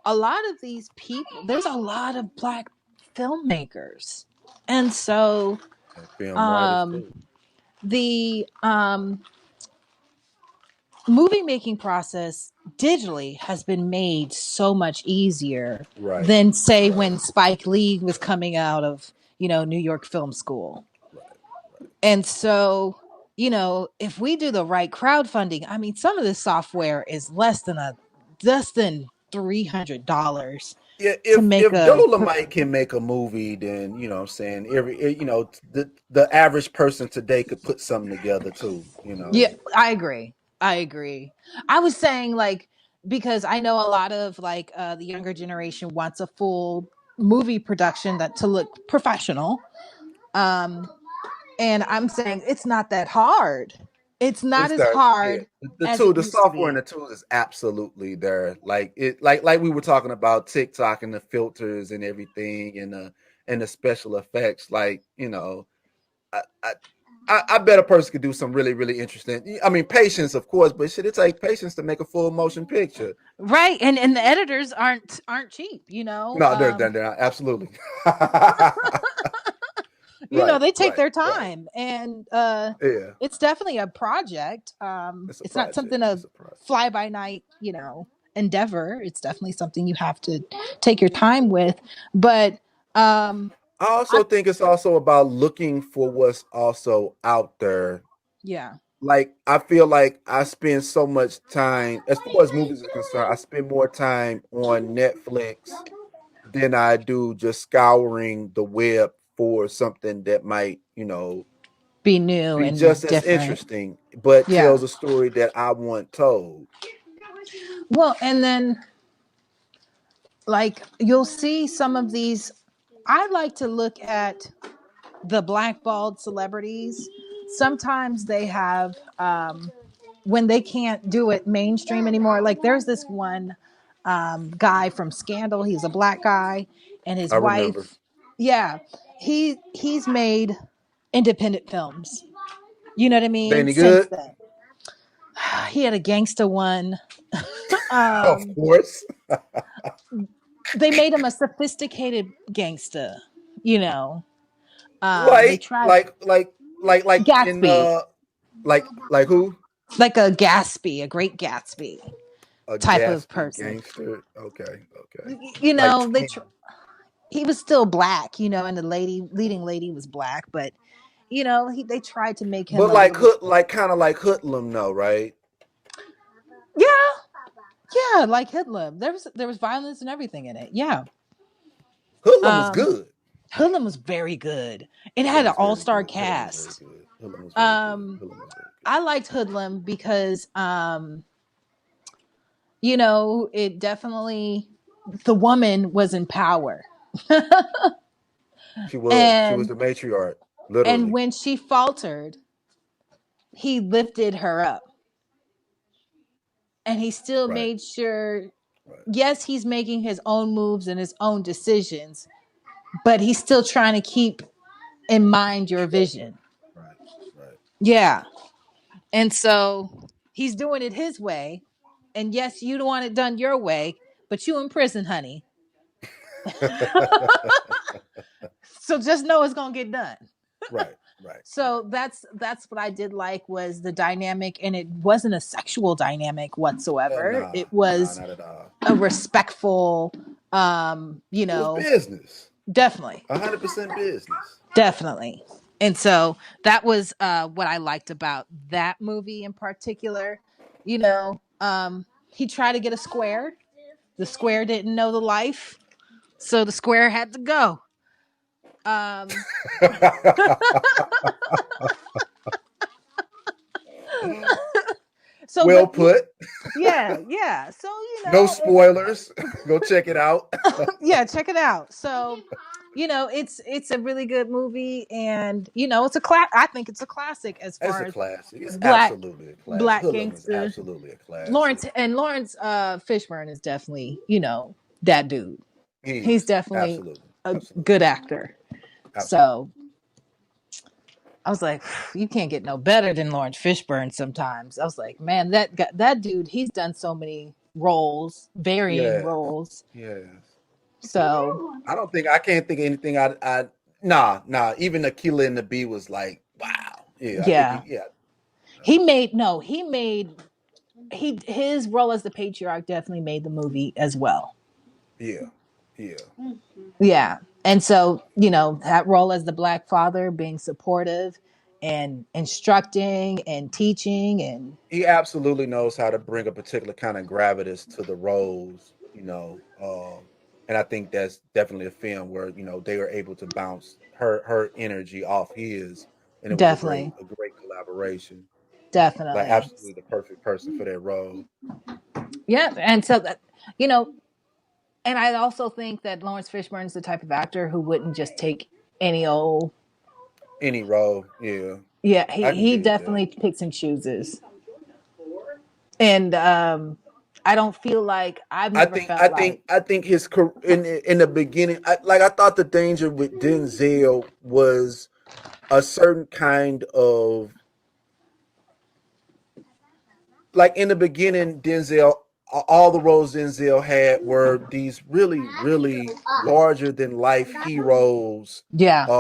Speaker 1: a lot of these people, there's a lot of Black filmmakers. And so
Speaker 2: film writers
Speaker 1: um
Speaker 2: too.
Speaker 1: the movie making process digitally has been made so much easier
Speaker 2: Right,
Speaker 1: than say
Speaker 2: right,
Speaker 1: when Spike Lee was coming out of, New York Film School.
Speaker 2: right, right.
Speaker 1: And so, if we do the right crowdfunding, I mean, some of this software is less than $300
Speaker 2: Yeah,
Speaker 1: to
Speaker 2: if
Speaker 1: make a.
Speaker 2: Dolomite can make a movie, then you know what I'm saying, the average person today could put something together too,
Speaker 1: Yeah, I agree. I agree. I was saying like because I know a lot of like the younger generation wants a full movie production that to look professional. Um, and I'm saying it's not that hard. It's not
Speaker 2: It's
Speaker 1: as
Speaker 2: there. Yeah.
Speaker 1: hard
Speaker 2: The
Speaker 1: as
Speaker 2: tool,
Speaker 1: it
Speaker 2: the
Speaker 1: used to
Speaker 2: software and
Speaker 1: be.
Speaker 2: the tools is absolutely there. Like we were talking about TikTok and the filters and everything and the special effects. Like, I, I I bet a person could do some really, really interesting. I mean, patience, of course, but shit, it takes patience to make a full motion picture.
Speaker 1: Right. And the editors aren't cheap, you know.
Speaker 2: No, they're not. Absolutely. Right,
Speaker 1: They take
Speaker 2: right,
Speaker 1: their
Speaker 2: right.
Speaker 1: time and
Speaker 2: Yeah,
Speaker 1: it's definitely a project.
Speaker 2: it's a
Speaker 1: It's not
Speaker 2: project.
Speaker 1: something a
Speaker 2: It's a project.
Speaker 1: fly by night, endeavor. It's definitely something you have to take your time with. But um
Speaker 2: I
Speaker 1: I
Speaker 2: also think it's also about looking for what's also out there.
Speaker 1: yeah.
Speaker 2: Like I feel like I spend so much time, as far as movies are concerned, I spend more time on Netflix than I do just scouring the web for something that might,
Speaker 1: Be new
Speaker 2: be just
Speaker 1: and
Speaker 2: as
Speaker 1: different.
Speaker 2: interesting, but
Speaker 1: Yeah.
Speaker 2: tells a story that I want told.
Speaker 1: Well, and then like you'll see some of these I like to look at the blackballed celebrities. Sometimes they have when they can't do it mainstream anymore. Like there's this one guy from Scandal. He's a Black guy, and his
Speaker 2: I remember.
Speaker 1: wife. Yeah, he's made independent films. You know what I
Speaker 2: They
Speaker 1: mean?
Speaker 2: any
Speaker 1: Since
Speaker 2: good?
Speaker 1: then, he had a gangster one.
Speaker 2: Of
Speaker 1: Um,
Speaker 2: course.
Speaker 1: they made him a sophisticated gangster. You know, they
Speaker 2: Like,
Speaker 1: tried
Speaker 2: like, like, like in
Speaker 1: Gatsby,
Speaker 2: like who?
Speaker 1: like a Gatsby, a great Gatsby
Speaker 2: A
Speaker 1: type of
Speaker 2: Gatsby
Speaker 1: person.
Speaker 2: gangster. Okay, okay.
Speaker 1: You
Speaker 2: Like
Speaker 1: know,
Speaker 2: Tank.
Speaker 1: he was still black. You know, and the leading lady was black, but you know, they tried to make him
Speaker 2: But
Speaker 1: a little bit.
Speaker 2: like kind of like Hoodlum, though, right?
Speaker 1: Yeah, yeah, like Hoodlum. There was violence and everything in it. Yeah.
Speaker 2: Hoodlum was
Speaker 1: Um,
Speaker 2: good.
Speaker 1: Hoodlum was very good. It
Speaker 2: Hoodlum
Speaker 1: had an
Speaker 2: was
Speaker 1: all
Speaker 2: very
Speaker 1: star
Speaker 2: good. Hoodlum was very
Speaker 1: cast.
Speaker 2: good. Hoodlum was very good.
Speaker 1: Um,
Speaker 2: Hoodlum was very good.
Speaker 1: I liked Hoodlum because you know, it definitely the woman was in power.
Speaker 2: She was. She was
Speaker 1: and
Speaker 2: the matriarch,
Speaker 1: and
Speaker 2: literally.
Speaker 1: when she faltered, he lifted her up. And he still
Speaker 2: Right.
Speaker 1: made sure,
Speaker 2: Right.
Speaker 1: yes, he's making his own moves and his own decisions, but he's still trying to keep in mind your vision.
Speaker 2: Right. Right.
Speaker 1: Yeah. And so he's doing it his way. And yes, you don't want it done your way, but you in prison, honey. So just know it's gonna get done.
Speaker 2: Right. Right. Right.
Speaker 1: So that's what I did like was the dynamic, and it wasn't a sexual dynamic whatsoever.
Speaker 2: Nah.
Speaker 1: It
Speaker 2: Nah.
Speaker 1: was
Speaker 2: Not at all.
Speaker 1: a respectful, you
Speaker 2: It was
Speaker 1: know,
Speaker 2: business.
Speaker 1: definitely,
Speaker 2: 100% business.
Speaker 1: definitely. And so that was what I liked about that movie in particular. You know, he tried to get a square. The square didn't know the life, so the square had to go. Um, so,
Speaker 2: Well
Speaker 1: but
Speaker 2: put.
Speaker 1: yeah, yeah. So
Speaker 2: No spoilers. Go check it out.
Speaker 1: yeah, check it out. So, you know, it's a really good movie, and you know, it's a class. I think it's a classic as
Speaker 2: It's
Speaker 1: far
Speaker 2: a
Speaker 1: as
Speaker 2: classic. It's
Speaker 1: black
Speaker 2: absolutely a classic.
Speaker 1: black
Speaker 2: Hoodlum is
Speaker 1: gangster.
Speaker 2: absolutely a classic.
Speaker 1: Lawrence Fishburne is definitely, you know, that dude.
Speaker 2: He
Speaker 1: He's
Speaker 2: is.
Speaker 1: definitely
Speaker 2: Absolutely.
Speaker 1: a
Speaker 2: Absolutely.
Speaker 1: good actor.
Speaker 2: Absolutely.
Speaker 1: So I was like, you can't get no better than Lawrence Fishburne. Sometimes I was like, man, that dude, he's done so many roles, varying
Speaker 2: Yes.
Speaker 1: roles.
Speaker 2: Yes.
Speaker 1: So
Speaker 2: I can't think of anything nah. Even the Killer and the Bee was like, wow. Yeah, I think
Speaker 1: yeah,
Speaker 2: yeah.
Speaker 1: he made his role as the patriarch definitely made the movie as well.
Speaker 2: Yeah. Yeah.
Speaker 1: Yeah. And so, you know, that role as the black father, being supportive and instructing and teaching and
Speaker 2: He absolutely knows how to bring a particular kind of gravitas to the roles, and I think that's definitely a film where they were able to bounce her energy off his, and it was a great
Speaker 1: definitely,
Speaker 2: a great collaboration. Like
Speaker 1: definitely.
Speaker 2: absolutely the perfect person for that role.
Speaker 1: Yeah. And so that, you know, and I also think that Lawrence Fishburne is the type of actor who wouldn't just take any old.
Speaker 2: Any role, yeah,
Speaker 1: Yeah,
Speaker 2: I can
Speaker 1: he
Speaker 2: dig that.
Speaker 1: definitely picks and chooses. And I don't feel like I've
Speaker 2: I
Speaker 1: never
Speaker 2: think
Speaker 1: felt
Speaker 2: I
Speaker 1: like
Speaker 2: think I think his in the beginning, I thought the danger with Denzel was a certain kind of, like, in the beginning, Denzel, all the roles Denzel had were these really, really larger than life heroes.
Speaker 1: yeah,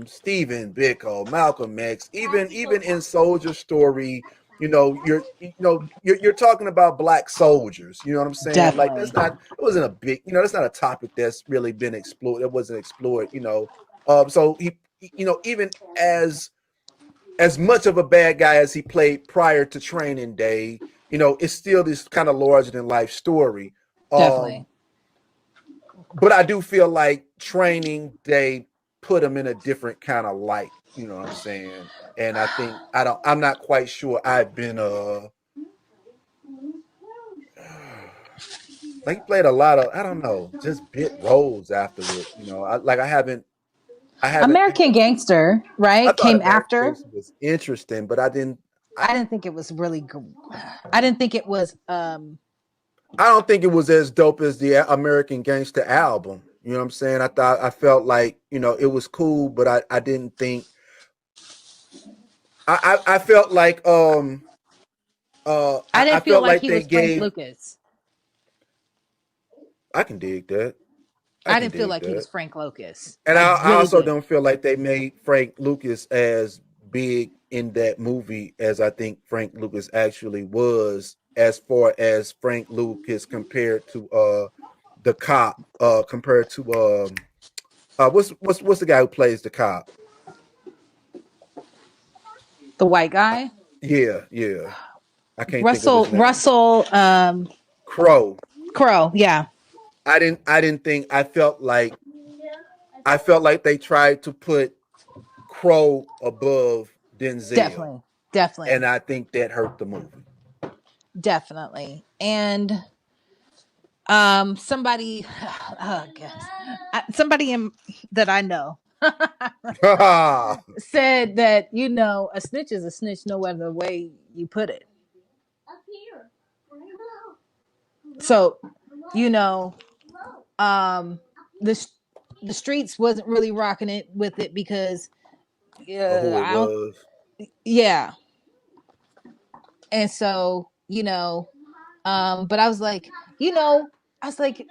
Speaker 2: Stephen Biko, Malcolm X, even in Soldier Story, you're talking about black soldiers. You know what I'm saying? Like
Speaker 1: definitely,
Speaker 2: it wasn't a big, that's not a topic that's really been explored. It wasn't explored. So even as much of a bad guy as he played prior to Training Day, it's still this kind of larger than life story.
Speaker 1: definitely.
Speaker 2: Um, but I do feel like Training Day put him in a different kind of light. You know what I'm saying? And I think I'm not quite sure I've been like, he played a lot of, I don't know, just bit roles afterward. I haven't.
Speaker 1: American Gangster,
Speaker 2: I
Speaker 1: right,
Speaker 2: thought
Speaker 1: came
Speaker 2: American
Speaker 1: after.
Speaker 2: Gangster was interesting, but I didn't.
Speaker 1: I didn't think it was really. I didn't think it was.
Speaker 2: I don't think it was as dope as the American Gangster album. You know what I'm saying? I felt like, it was cool, but I didn't think I felt like
Speaker 1: I
Speaker 2: I
Speaker 1: didn't feel
Speaker 2: felt
Speaker 1: like
Speaker 2: like
Speaker 1: he
Speaker 2: they
Speaker 1: was Frank
Speaker 2: gave
Speaker 1: Lucas.
Speaker 2: I can dig that. I
Speaker 1: I
Speaker 2: can
Speaker 1: didn't feel
Speaker 2: dig
Speaker 1: like he was
Speaker 2: that.
Speaker 1: Frank Lucas.
Speaker 2: And
Speaker 1: I
Speaker 2: I
Speaker 1: really
Speaker 2: also
Speaker 1: did.
Speaker 2: don't feel like they made Frank Lucas as big in that movie as I think Frank Lucas actually was, as far as Frank Lucas compared to the cop, compared to what's the guy who plays the cop?
Speaker 1: The white guy,
Speaker 2: Yeah, yeah. I can't think of
Speaker 1: Russell
Speaker 2: his name.
Speaker 1: Russell
Speaker 2: Crow.
Speaker 1: Crowe. Yeah,
Speaker 2: I didn't think I felt like they tried to put Crow above Denzel,
Speaker 1: definitely, definitely,
Speaker 2: and I think that hurt the movie.
Speaker 1: definitely. And somebody, oh God, somebody that I know said that a snitch is a snitch, no matter the way you put it. So, you know, um, the the streets wasn't really rocking it with it because
Speaker 2: Who it
Speaker 1: I don't,
Speaker 2: was?
Speaker 1: yeah. And so, but I was like, I was like,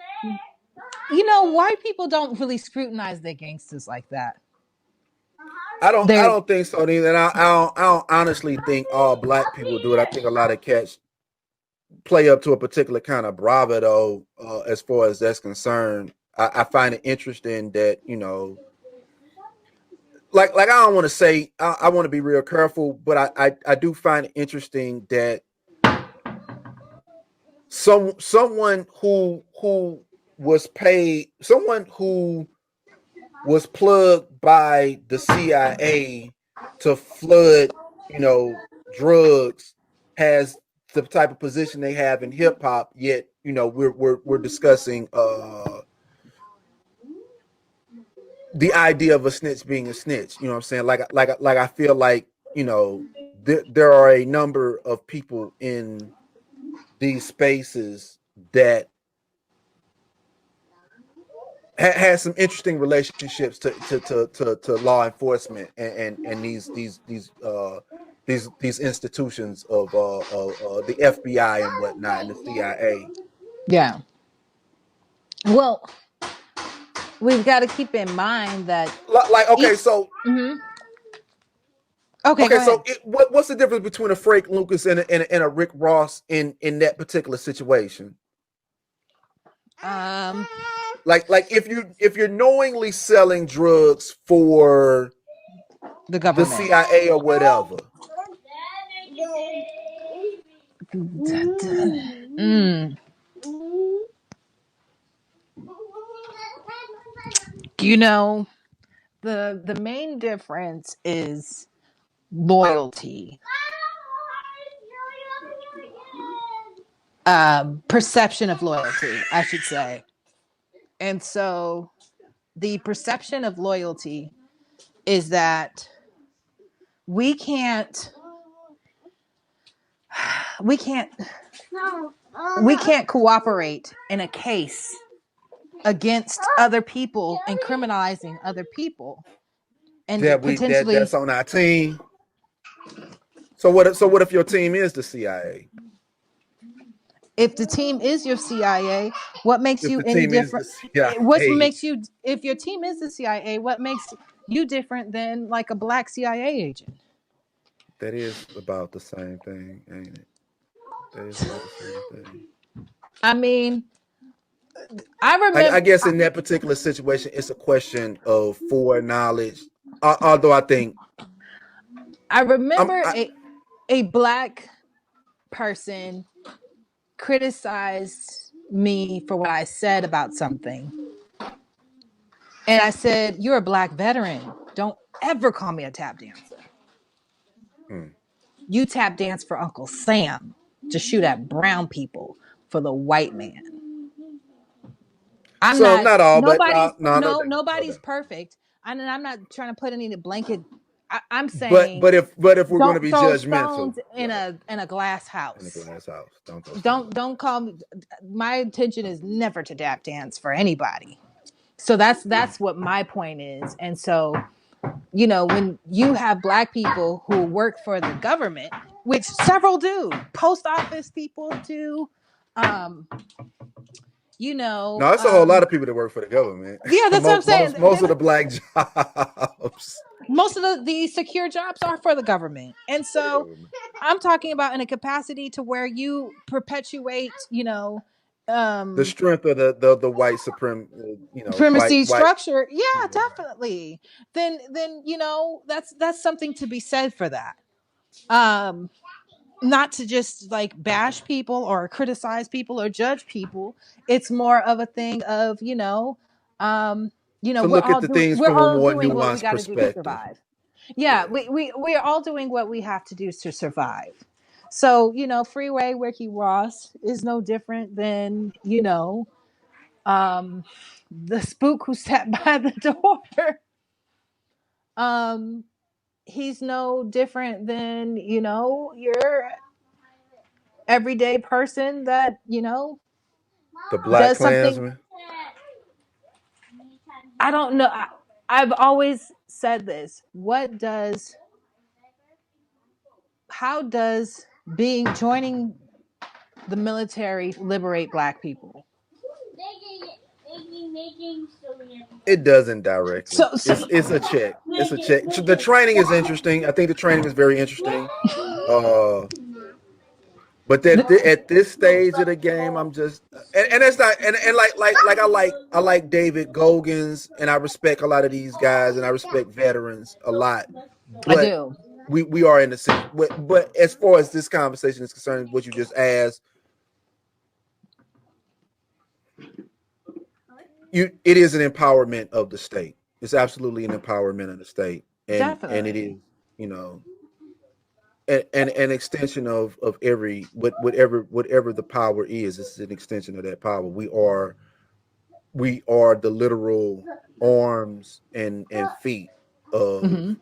Speaker 1: white people don't really scrutinize their gangsters like that.
Speaker 2: I
Speaker 1: They're
Speaker 2: don't think so either. And I don't honestly think all black people do it. I think a lot of cats play up to a particular kind of bravado, as far as that's concerned. I find it interesting that like I don't want to say I want to be real careful, but I do find it interesting that someone who was paid, someone who was plugged by the CIA to flood, drugs, has the type of position they have in hip hop. Yet, we're discussing the idea of a snitch being a snitch. You know what I'm saying? Like I feel like there are a number of people in these spaces that has some interesting relationships to law enforcement and these institutions of the FBI and whatnot and the CIA.
Speaker 1: yeah. Well, we've got to keep in mind that
Speaker 2: Like
Speaker 1: each.
Speaker 2: okay, so
Speaker 1: Mhm. Okay,
Speaker 2: okay,
Speaker 1: go ahead.
Speaker 2: so what's the difference between a Frank Lucas and a Rick Ross in that particular situation?
Speaker 1: Um,
Speaker 2: Like if you're knowingly selling drugs for
Speaker 1: the
Speaker 2: the
Speaker 1: government.
Speaker 2: CIA or whatever.
Speaker 1: Mm. You know, the main difference is loyalty, perception of loyalty, I should say. And so the perception of loyalty is that we can't we can't we can't cooperate in a case against other people and criminalizing other people and potentially
Speaker 2: That's on our team. So what if your team is the CIA?
Speaker 1: if the team is your CIA, what makes
Speaker 2: If
Speaker 1: you
Speaker 2: the
Speaker 1: any
Speaker 2: team is
Speaker 1: different?
Speaker 2: the
Speaker 1: What
Speaker 2: CIA,
Speaker 1: makes you, if your team is the CIA, what makes you different than like a black CIA agent?
Speaker 2: that is about the same thing, ain't it? That is about the same thing.
Speaker 1: I mean, I
Speaker 2: I
Speaker 1: remember,
Speaker 2: guess in that particular situation, it's a question of foreknowledge. Although I think
Speaker 1: I
Speaker 2: I'm,
Speaker 1: remember
Speaker 2: I,
Speaker 1: a black person criticized me for what I said about something. And I said, "You're a black veteran. Don't ever call me a tap dancer.
Speaker 2: hmm.
Speaker 1: You tap dance for Uncle Sam to shoot at brown people for the white man. I'm
Speaker 2: Some,
Speaker 1: not,
Speaker 2: not all, but
Speaker 1: nobody's,
Speaker 2: no
Speaker 1: no,
Speaker 2: doubt, no
Speaker 1: nobody's
Speaker 2: doubt.
Speaker 1: perfect. And I'm not trying to put any blanket. I'm saying
Speaker 2: But if we're going to
Speaker 1: don't
Speaker 2: be
Speaker 1: throw
Speaker 2: judgmental,
Speaker 1: stones
Speaker 2: right,
Speaker 1: in a glass
Speaker 2: in the
Speaker 1: house.
Speaker 2: glass house, don't throw stones in the
Speaker 1: Don't
Speaker 2: glass
Speaker 1: call me. My intention is never to tap dance for anybody. So that's what my point is. And so when you have black people who work for the government, which several do, post office people do, um, you know,
Speaker 2: No, it's a whole lot of people that work for the government.
Speaker 1: yeah, that's what I'm saying.
Speaker 2: Most of the black jobs.
Speaker 1: Most of the secure jobs are for the government. And
Speaker 2: For the
Speaker 1: so
Speaker 2: government.
Speaker 1: I'm talking about in a capacity to where you perpetuate,
Speaker 2: The
Speaker 1: um
Speaker 2: strength of the white
Speaker 1: supremacy
Speaker 2: white.
Speaker 1: structure. Yeah,
Speaker 2: Yeah.
Speaker 1: definitely. Then that's something to be said for that. Um not to just like bash people or criticize people or judge people. It's more of a thing of, um
Speaker 2: To look at the things
Speaker 1: we're
Speaker 2: from a
Speaker 1: all
Speaker 2: more
Speaker 1: doing what we
Speaker 2: nuanced
Speaker 1: got to do to
Speaker 2: perspective.
Speaker 1: survive. Yeah,
Speaker 2: Yeah.
Speaker 1: we are all doing what we have to do to survive. So, Freeway Ricky Ross is no different than, um the spook who sat by the door. um he's no different than, your everyday person that,
Speaker 2: The Black
Speaker 1: does something.
Speaker 2: Klansman.
Speaker 1: I don't know. I've always said this. How does being joining the military liberate black people?
Speaker 2: It doesn't directly.
Speaker 1: So
Speaker 2: It's a check. It's a check. The training is interesting. I think the training is very interesting. Uh, but at this stage of the game, I'm just and that's not and like I like David Gogans and I respect a lot of these guys and I respect veterans a lot.
Speaker 1: I
Speaker 2: But
Speaker 1: do.
Speaker 2: we are in the city. But as far as this conversation is concerned, what you just asked, it is an empowerment of the state. It's absolutely an empowerment of the state, and it is,
Speaker 1: Definitely.
Speaker 2: you know, an extension of every whatever the power is. It's an extension of that power. We are the literal arms and feet of
Speaker 1: Hmm.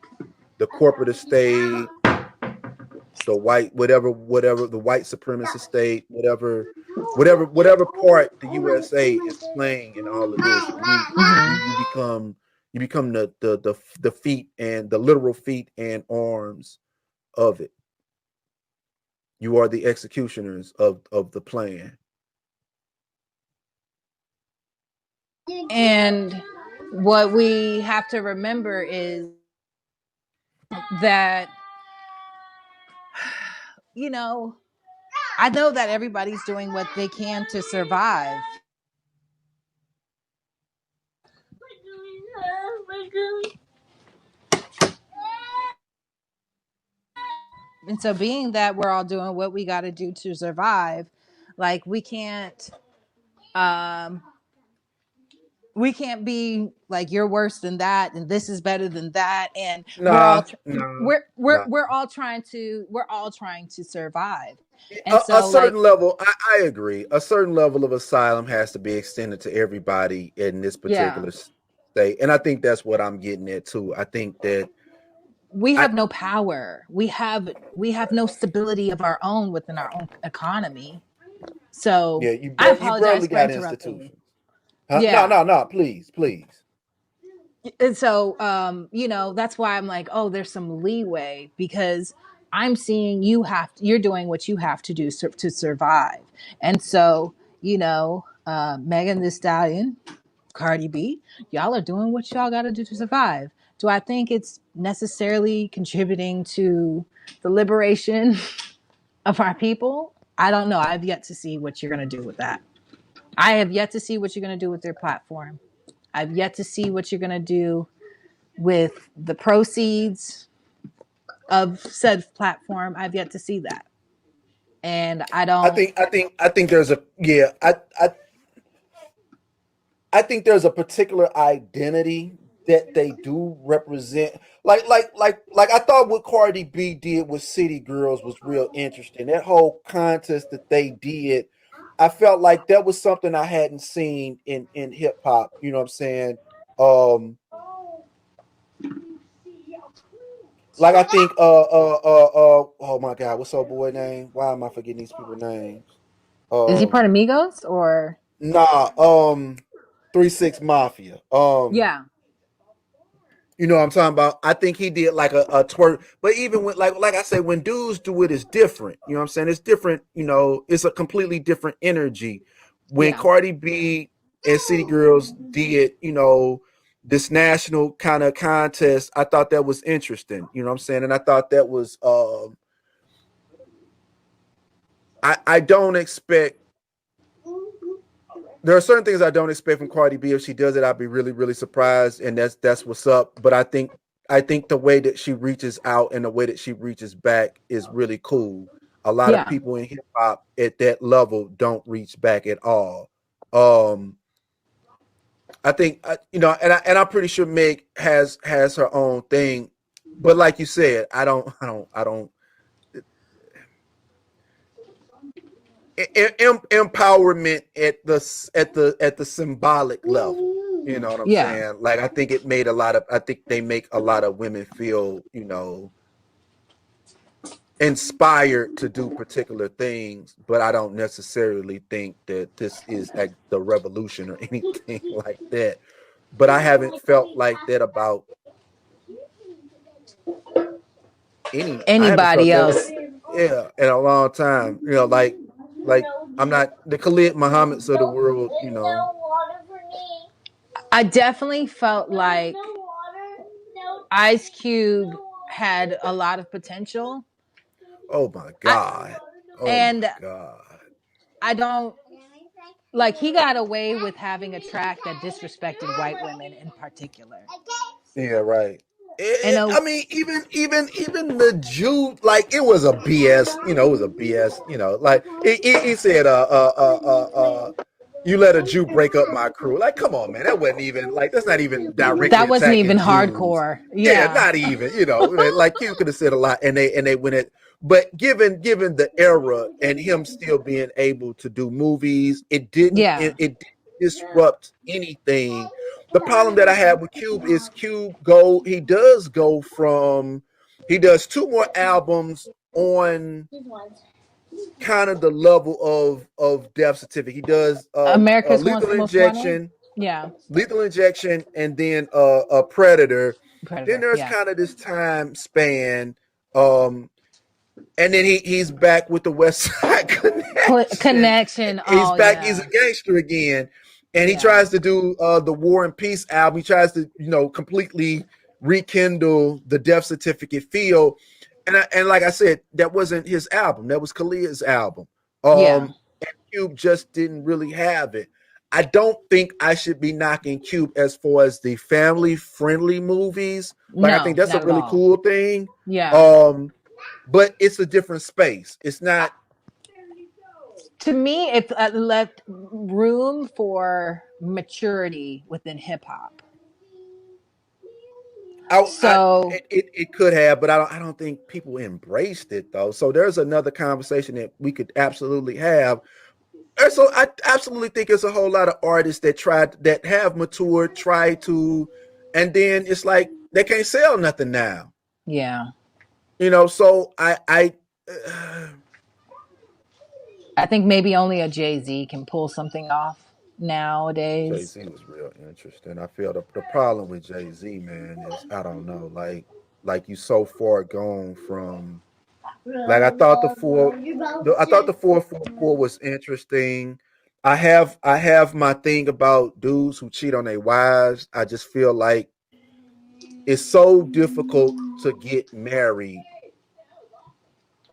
Speaker 2: the corporate estate, the white whatever the white supremacist state, whatever part the USA is playing in all of this. You become the feet and the literal feet and arms of it. You are the executioners of the plan.
Speaker 1: And what we have to remember is that, you know, I know that everybody's doing what they can to survive. And so, being that we're all doing what we got to do to survive, like um, we can't be like you're worse than that, and this is better than that, and
Speaker 2: Nah, nah, nah.
Speaker 1: we're all trying to survive, and
Speaker 2: A
Speaker 1: so like
Speaker 2: certain level, I agree. A certain level of asylum has to be extended to everybody in this
Speaker 1: yeah,
Speaker 2: particular state, and I think that's what I'm getting at too. I think that
Speaker 1: we
Speaker 2: I
Speaker 1: have no power. We have no stability of our own within our own economy. So
Speaker 2: yeah,
Speaker 1: I
Speaker 2: you
Speaker 1: apologize
Speaker 2: barely
Speaker 1: for
Speaker 2: got
Speaker 1: interrupting.
Speaker 2: institutions. Huh? No,
Speaker 1: Yeah.
Speaker 2: no, no. Please, please.
Speaker 1: And so that's why I'm like, oh, there's some leeway because I'm seeing you're doing what you have to do to survive. And so, Megan Thee Stallion, Cardi B, y'all are doing what y'all got to do to survive. Do I think it's necessarily contributing to the liberation of our people? I don't know. I've yet to see what you're going to do with that. I have yet to see what you're going to do with your platform. I've yet to see what you're going to do with the proceeds of said platform. I've yet to see that. And I don't.
Speaker 2: I think there's a yeah. I think there's a particular identity that they do represent. Like I thought what Cardi B did with City Girls was real interesting. That whole contest that they did, I felt like that was something I hadn't seen in hip hop. You know what I'm saying? Um, like I think oh my god, what's up boy name? Why am I forgetting these people's names?
Speaker 1: Is he part
Speaker 2: Um,
Speaker 1: of Migos or?
Speaker 2: nah, 3 6 Mafia.
Speaker 1: Yeah.
Speaker 2: You know what I'm talking about? I think he did like a twerk, but even when like I said, when dudes do it, it's different. You know what I'm saying? It's different. You know, it's a completely different energy. when
Speaker 1: Yeah.
Speaker 2: Cardi B and City Girls did, this national kind of contest, I thought that was interesting. You know what I'm saying? And I thought that was I don't expect there are certain things I don't expect from Cardi B. If she does it, I'd be really, really surprised, and that's what's up. But I think the way that she reaches out and the way that she reaches back is really cool. A lot of
Speaker 1: Yeah.
Speaker 2: people in hip hop at that level don't reach back at all. Um, I think and I'm pretty sure Meg has her own thing, but like you said, I don't. Empowerment at the symbolic level. You know what I'm
Speaker 1: Yeah.
Speaker 2: saying? Like I think they make a lot of women feel, inspired to do particular things, but I don't necessarily think that this is like the revolution or anything like that. But I haven't felt like that about I haven't felt
Speaker 1: Anybody
Speaker 2: that
Speaker 1: else?
Speaker 2: yeah in a long time. Like I'm not the Khalid Muhammad's of the world.
Speaker 1: I definitely felt like Ice Cube had a lot of potential.
Speaker 2: Oh my
Speaker 1: I
Speaker 2: God. Oh my
Speaker 1: and
Speaker 2: God.
Speaker 1: I don't like he got away with having a track that disrespected white women in particular.
Speaker 2: Yeah, right.
Speaker 1: And
Speaker 2: I mean, even the Jew, like it was a BS. It was a BS. Like he said, you let a Jew break up my crew. Like, come on, man, that wasn't even like that's not even directly
Speaker 1: that wasn't
Speaker 2: attacking
Speaker 1: even
Speaker 2: Jews.
Speaker 1: hardcore.
Speaker 2: Yeah,
Speaker 1: Yeah.
Speaker 2: not even. Like you could have said a lot, and they went it. But given the era and him still being able to do movies, it didn't
Speaker 1: Yeah.
Speaker 2: it didn't disrupt anything. The problem that I have with Cube is he does two more albums on kind of the level of Death Certificate. He does
Speaker 1: America's
Speaker 2: Lethal
Speaker 1: Most Wanted.
Speaker 2: Injection,
Speaker 1: Yeah.
Speaker 2: and then a Predator. Then
Speaker 1: Predator.
Speaker 2: there's
Speaker 1: Yeah.
Speaker 2: kind of this time span, um, and then he's back with the West Side Connection.
Speaker 1: Connection.
Speaker 2: He's
Speaker 1: Oh
Speaker 2: back. He's
Speaker 1: yeah.
Speaker 2: a gangster again, and he
Speaker 1: Yeah.
Speaker 2: tries to do the War and Peace album. He tries to completely rekindle the Death Certificate feel. And like I said, that wasn't his album. That was Khalid's album.
Speaker 1: Yeah.
Speaker 2: And Cube just didn't really have it. I don't think I should be knocking Cube as far as the family friendly movies. Like I think
Speaker 1: No,
Speaker 2: that's a
Speaker 1: not at
Speaker 2: really
Speaker 1: all.
Speaker 2: cool thing.
Speaker 1: Yeah.
Speaker 2: But it's a different space. It's not.
Speaker 1: To me, it left room for maturity within hip hop. So
Speaker 2: It could have, but I don't think people embraced it though. So there's another conversation that we could absolutely have. And so I absolutely think there's a whole lot of artists that have matured, try to, and then it's like they can't sell nothing now.
Speaker 1: yeah,
Speaker 2: So
Speaker 1: I think maybe only a Jay-Z can pull something off
Speaker 2: Jay
Speaker 1: nowadays.
Speaker 2: Z was real interesting. I feel the problem with Jay Z, man, is I don't know, like you so far gone from like I thought the 444 was interesting. I have my thing about dudes who cheat on their wives. I just feel like it's so difficult to get married.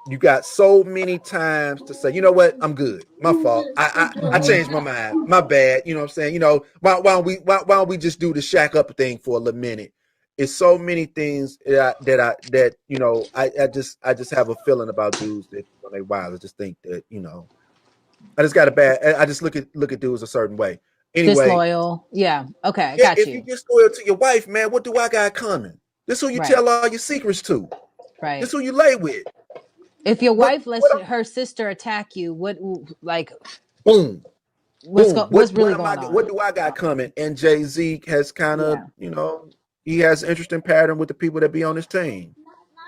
Speaker 2: You got so many times to say, you know what, I'm good. My fault. I changed my mind. My bad. You know what I'm saying? Why don't we just do the shack up thing for a little minute? It's so many things that I just have a feeling about dudes that when they wild. I just think that I just got a bad. I just look at dudes a certain way. Anyway,
Speaker 1: Disloyal. Yeah. Okay, I
Speaker 2: yeah,
Speaker 1: got
Speaker 2: if you
Speaker 1: you.
Speaker 2: get loyal to your wife, man, what do I got coming? This who you
Speaker 1: Right.
Speaker 2: tell all your secrets to. This
Speaker 1: Right.
Speaker 2: who you lay with.
Speaker 1: If your
Speaker 2: What
Speaker 1: wife lets
Speaker 2: what
Speaker 1: her sister attack you, what like
Speaker 2: boom. Boom.
Speaker 1: what's
Speaker 2: What
Speaker 1: really
Speaker 2: am I?
Speaker 1: going on?
Speaker 2: What do I got coming? And Jay Z has kind of,
Speaker 1: Yeah,
Speaker 2: he has an interesting pattern with the people that be on his team.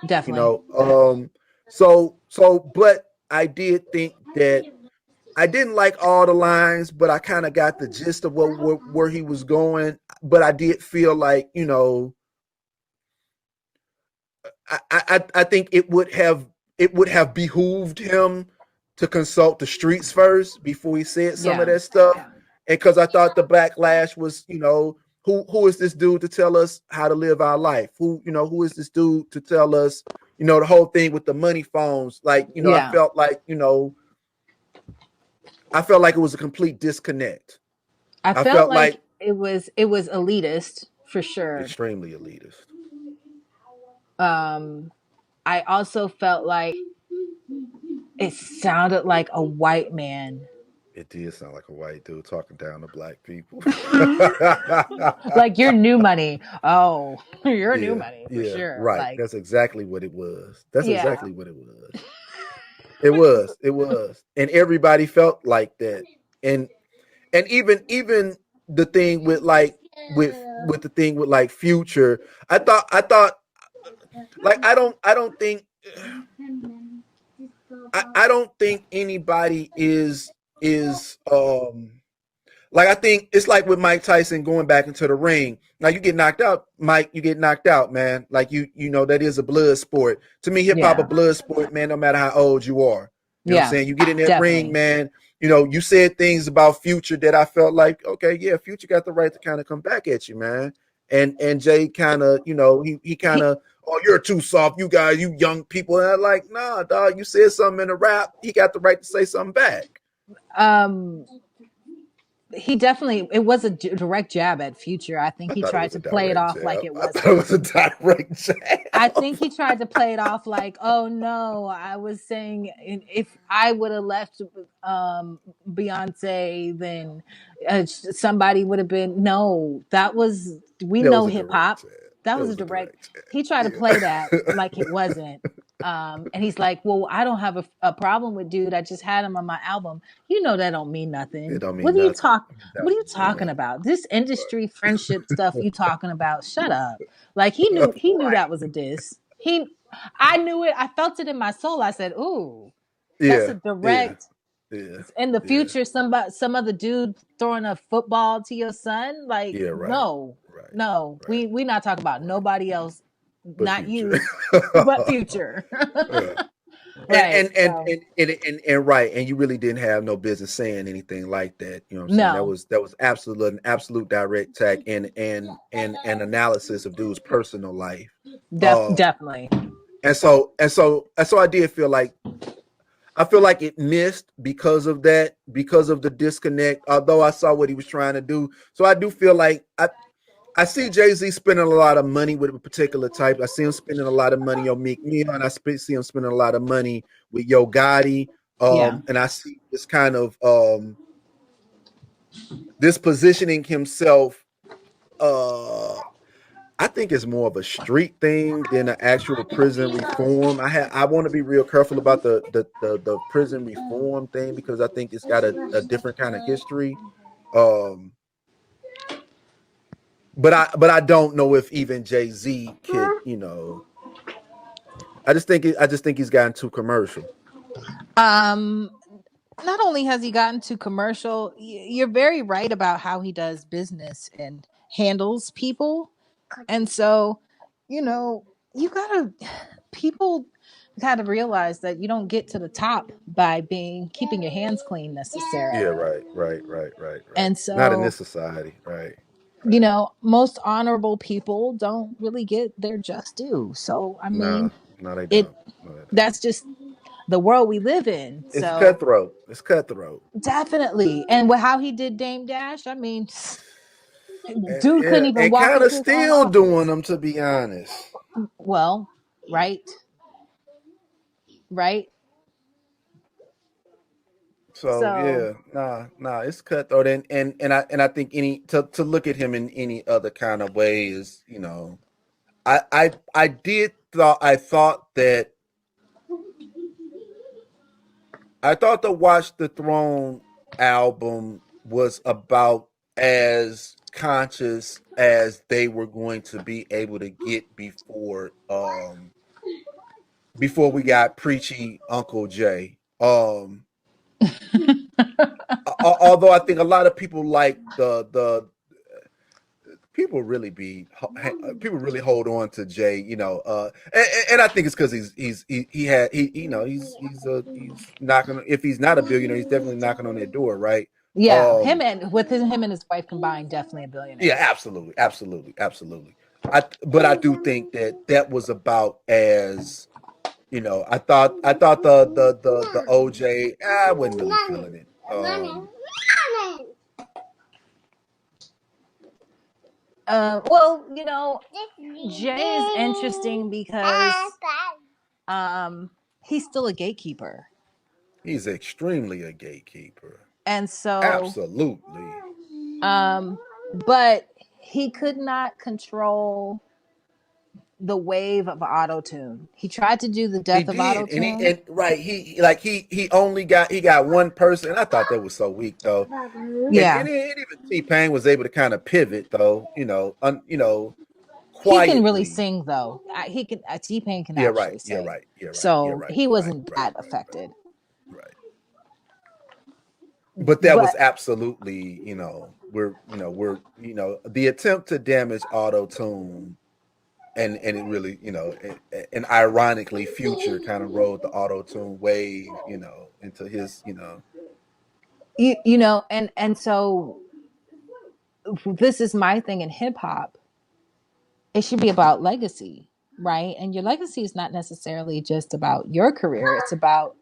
Speaker 2: You
Speaker 1: definitely.
Speaker 2: know, but I did think that I didn't like all the lines, but I kind of got the gist of where he was going. But I did feel like, I think it would have behooved him to consult the streets first before he said some of
Speaker 1: Yeah.
Speaker 2: that stuff. And because I thought the backlash was, who is this dude to tell us how to live our life? Who is this dude to tell us, the whole thing with the money phones? Like, I
Speaker 1: Yeah.
Speaker 2: felt like, I felt like it was a complete disconnect.
Speaker 1: I
Speaker 2: I
Speaker 1: felt
Speaker 2: felt
Speaker 1: like
Speaker 2: like
Speaker 1: it was elitist for sure.
Speaker 2: extremely elitist.
Speaker 1: I also felt like it sounded like a white man.
Speaker 2: It did sound like a white dude talking down to black people.
Speaker 1: Like you're new money. Oh, you're new
Speaker 2: Yeah,
Speaker 1: money for
Speaker 2: yeah,
Speaker 1: sure.
Speaker 2: right.
Speaker 1: Like,
Speaker 2: That's exactly what it was. That's
Speaker 1: yeah.
Speaker 2: exactly what it was. It was. And everybody felt like that. And even the thing with like with the thing with like Future, I thought like I don't think I don't think anybody is like I think it's like with Mike Tyson going back into the ring. Now you get knocked out, Mike. You get knocked out, man. Like that is a blood sport. To me, hip hop a
Speaker 1: Yeah.
Speaker 2: blood sport, man. No matter how old you are, you know what I'm
Speaker 1: Yeah.
Speaker 2: saying. You get in that ring,
Speaker 1: Definitely.
Speaker 2: man. You said things about Future that I felt like, okay, yeah, Future got the right to kind of come back at you, man. And Jay kind of, he kind
Speaker 1: He
Speaker 2: of, oh, you're too soft, you guys, you young people. And I'm like, nah, dog, you said something in a rap, he got the right to say something back.
Speaker 1: um he definitely, it was a direct jab at Future. I think
Speaker 2: I
Speaker 1: he
Speaker 2: thought it
Speaker 1: tried
Speaker 2: was a
Speaker 1: to play it
Speaker 2: direct
Speaker 1: off like
Speaker 2: jab.
Speaker 1: it
Speaker 2: I thought it
Speaker 1: wasn't.
Speaker 2: was a direct
Speaker 1: I
Speaker 2: jab.
Speaker 1: think he tried to play it off like, oh no, I was saying if I would have left Beyonce, then somebody would have been. No, that was, we
Speaker 2: That
Speaker 1: know
Speaker 2: was a
Speaker 1: hip
Speaker 2: direct
Speaker 1: hop.
Speaker 2: jab.
Speaker 1: That
Speaker 2: That
Speaker 1: was a
Speaker 2: was a
Speaker 1: direct.
Speaker 2: direct jab.
Speaker 1: He tried to play that
Speaker 2: Yeah.
Speaker 1: like it wasn't. And he's like, well, I don't have a problem with dude. I just had him on my album. That don't mean
Speaker 2: It
Speaker 1: nothing.
Speaker 2: don't
Speaker 1: What
Speaker 2: mean
Speaker 1: are you
Speaker 2: nothing.
Speaker 1: talk?
Speaker 2: It
Speaker 1: What are you
Speaker 2: definitely mean
Speaker 1: talking
Speaker 2: nothing.
Speaker 1: about? This industry friendship stuff you talking about? Shut up. Like he knew
Speaker 2: Right.
Speaker 1: that was a diss. I knew it. I felt it in my soul. I said, "Ooh, that's a
Speaker 2: Yeah. Yeah.
Speaker 1: direct."
Speaker 2: Yeah.
Speaker 1: In the
Speaker 2: Yeah.
Speaker 1: future, some other dude throwing a football to your son, like,
Speaker 2: Yeah. Right.
Speaker 1: no,
Speaker 2: Right.
Speaker 1: no,
Speaker 2: Right.
Speaker 1: we not talking about
Speaker 2: Right.
Speaker 1: nobody else,
Speaker 2: But
Speaker 1: not
Speaker 2: Future.
Speaker 1: you, but Future.
Speaker 2: Yeah. And
Speaker 1: Right.
Speaker 2: and, and
Speaker 1: So
Speaker 2: and and right, and you really didn't have no business saying anything like that. You know what I'm saying? That
Speaker 1: no,
Speaker 2: was an absolute direct attack and an analysis of dude's personal life. Um,
Speaker 1: definitely.
Speaker 2: and so I feel like it missed because of that, because of the disconnect. Although I saw what he was trying to do, so I do feel like I see Jay-Z spending a lot of money with a particular type. I see him spending a lot of money on Meek Mill, and see him spending a lot of money with Yo Gotti.
Speaker 1: Yeah.
Speaker 2: And I see this kind of this positioning himself. I think it's more of a street thing than an actual prison reform. I want to be real careful about the prison reform thing because I think it's got a different kind of history. Um, but I don't know if even Jay-Z could, I just think he's gotten too commercial.
Speaker 1: Um, Not only has he gotten to commercial, you're very right about how he does business and handles people. And so, you know, you gotta people gotta realize that you don't get to the top by being keeping your hands clean
Speaker 2: Yeah,
Speaker 1: necessarily.
Speaker 2: right.
Speaker 1: And
Speaker 2: Not in
Speaker 1: so,
Speaker 2: this society, right.
Speaker 1: most honorable people don't really get their just due. So I
Speaker 2: Nah,
Speaker 1: mean,
Speaker 2: no, they
Speaker 1: it
Speaker 2: don't. No, they don't.
Speaker 1: that's just the world we live in.
Speaker 2: It's
Speaker 1: So
Speaker 2: cutthroat. It's cutthroat.
Speaker 1: definitely. And with how he did Dame Dash, I mean, dude couldn't
Speaker 2: Yeah,
Speaker 1: even
Speaker 2: and
Speaker 1: walk
Speaker 2: kind of
Speaker 1: into his own
Speaker 2: still doing
Speaker 1: office.
Speaker 2: them, to be honest.
Speaker 1: Well, right, right.
Speaker 2: So
Speaker 1: So
Speaker 2: yeah, nah, it's cutthroat, and I think any to look at him in any other kind of way is, I thought the Watch the Throne album was about as conscious as they were going to be able to get before we got preachy Uncle Jay. Although I think a lot of people like the people really people really hold on to Jay, and I think it's because he's knocking. If he's not a billionaire, he's definitely knocking on their door, right?
Speaker 1: Yeah,
Speaker 2: Um,
Speaker 1: him and his wife combined, definitely a
Speaker 2: yeah,
Speaker 1: billionaire.
Speaker 2: absolutely, absolutely, absolutely. But I do think that was about as I thought the OJ, I wasn't really feeling it.
Speaker 1: Well, Jay is interesting because um, he's still a gatekeeper,
Speaker 2: He's extremely a gatekeeper.
Speaker 1: and so
Speaker 2: Absolutely.
Speaker 1: um, but he could not control the wave of auto tune. He tried to do the
Speaker 2: He
Speaker 1: death of auto
Speaker 2: did, and
Speaker 1: tune.
Speaker 2: he got one person, and I thought that was so weak though.
Speaker 1: Yeah,
Speaker 2: And even T Pain was able to kind of pivot though,
Speaker 1: he can really
Speaker 2: quietly.
Speaker 1: sing though. He can. T Pain can
Speaker 2: Yeah, right.
Speaker 1: actually
Speaker 2: Yeah,
Speaker 1: sing,
Speaker 2: right. Yeah, right. Yeah,
Speaker 1: so
Speaker 2: right.
Speaker 1: he
Speaker 2: Right.
Speaker 1: wasn't
Speaker 2: Right.
Speaker 1: that
Speaker 2: Right. Right.
Speaker 1: affected.
Speaker 2: Right. But that was
Speaker 1: But
Speaker 2: absolutely, we're the attempt to damage auto tune, and it really, and ironically, Future kind of rode the auto tune wave, into his,
Speaker 1: and so this is my thing in hip hop. It should be about legacy, right? And your legacy is not necessarily just about your career. It's about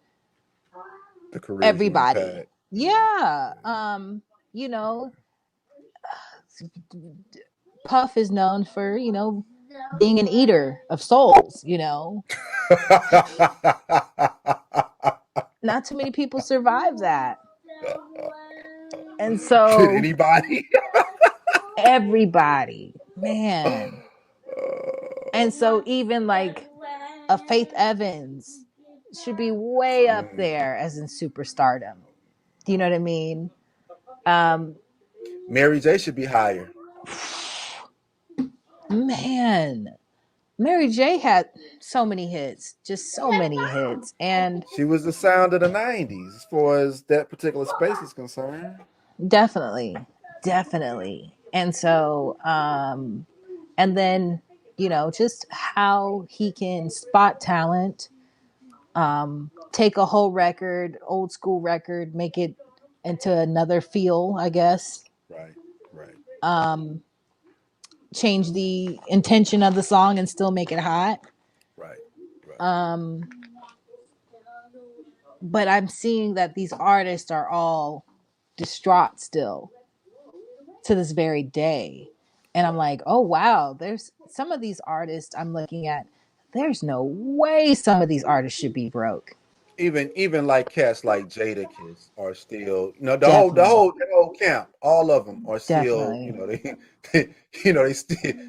Speaker 2: the careers you
Speaker 1: everybody.
Speaker 2: impact. Yeah.
Speaker 1: Yeah. You know, Puff is known for, being an eater of souls. Not too many people survive that. And
Speaker 2: Should
Speaker 1: so
Speaker 2: anybody?
Speaker 1: everybody, man. And so even like a Faith Evans should be way up
Speaker 2: Mm,
Speaker 1: there as in superstardom. Do you know what I mean? Um,
Speaker 2: Mary J should be higher.
Speaker 1: man, Mary J had so many hits, just so many hits, and
Speaker 2: She was the sound of the '90s as far as that particular space is concerned.
Speaker 1: definitely, definitely. And so, and then just how he can spot talent, take a whole record, old school record, make it into another feel, I guess.
Speaker 2: Right. Right.
Speaker 1: Um, change the intention of the song and still make it hot.
Speaker 2: Right. Right.
Speaker 1: Um, but I'm seeing that these artists are all distraught still to this very day. And I'm like, oh wow, there's some of these artists I'm looking at, there's no way some of these artists should be broke.
Speaker 2: Even like cats like Jadakiss are still,
Speaker 1: Definitely.
Speaker 2: the whole camp, all of them are still,
Speaker 1: Definitely.
Speaker 2: they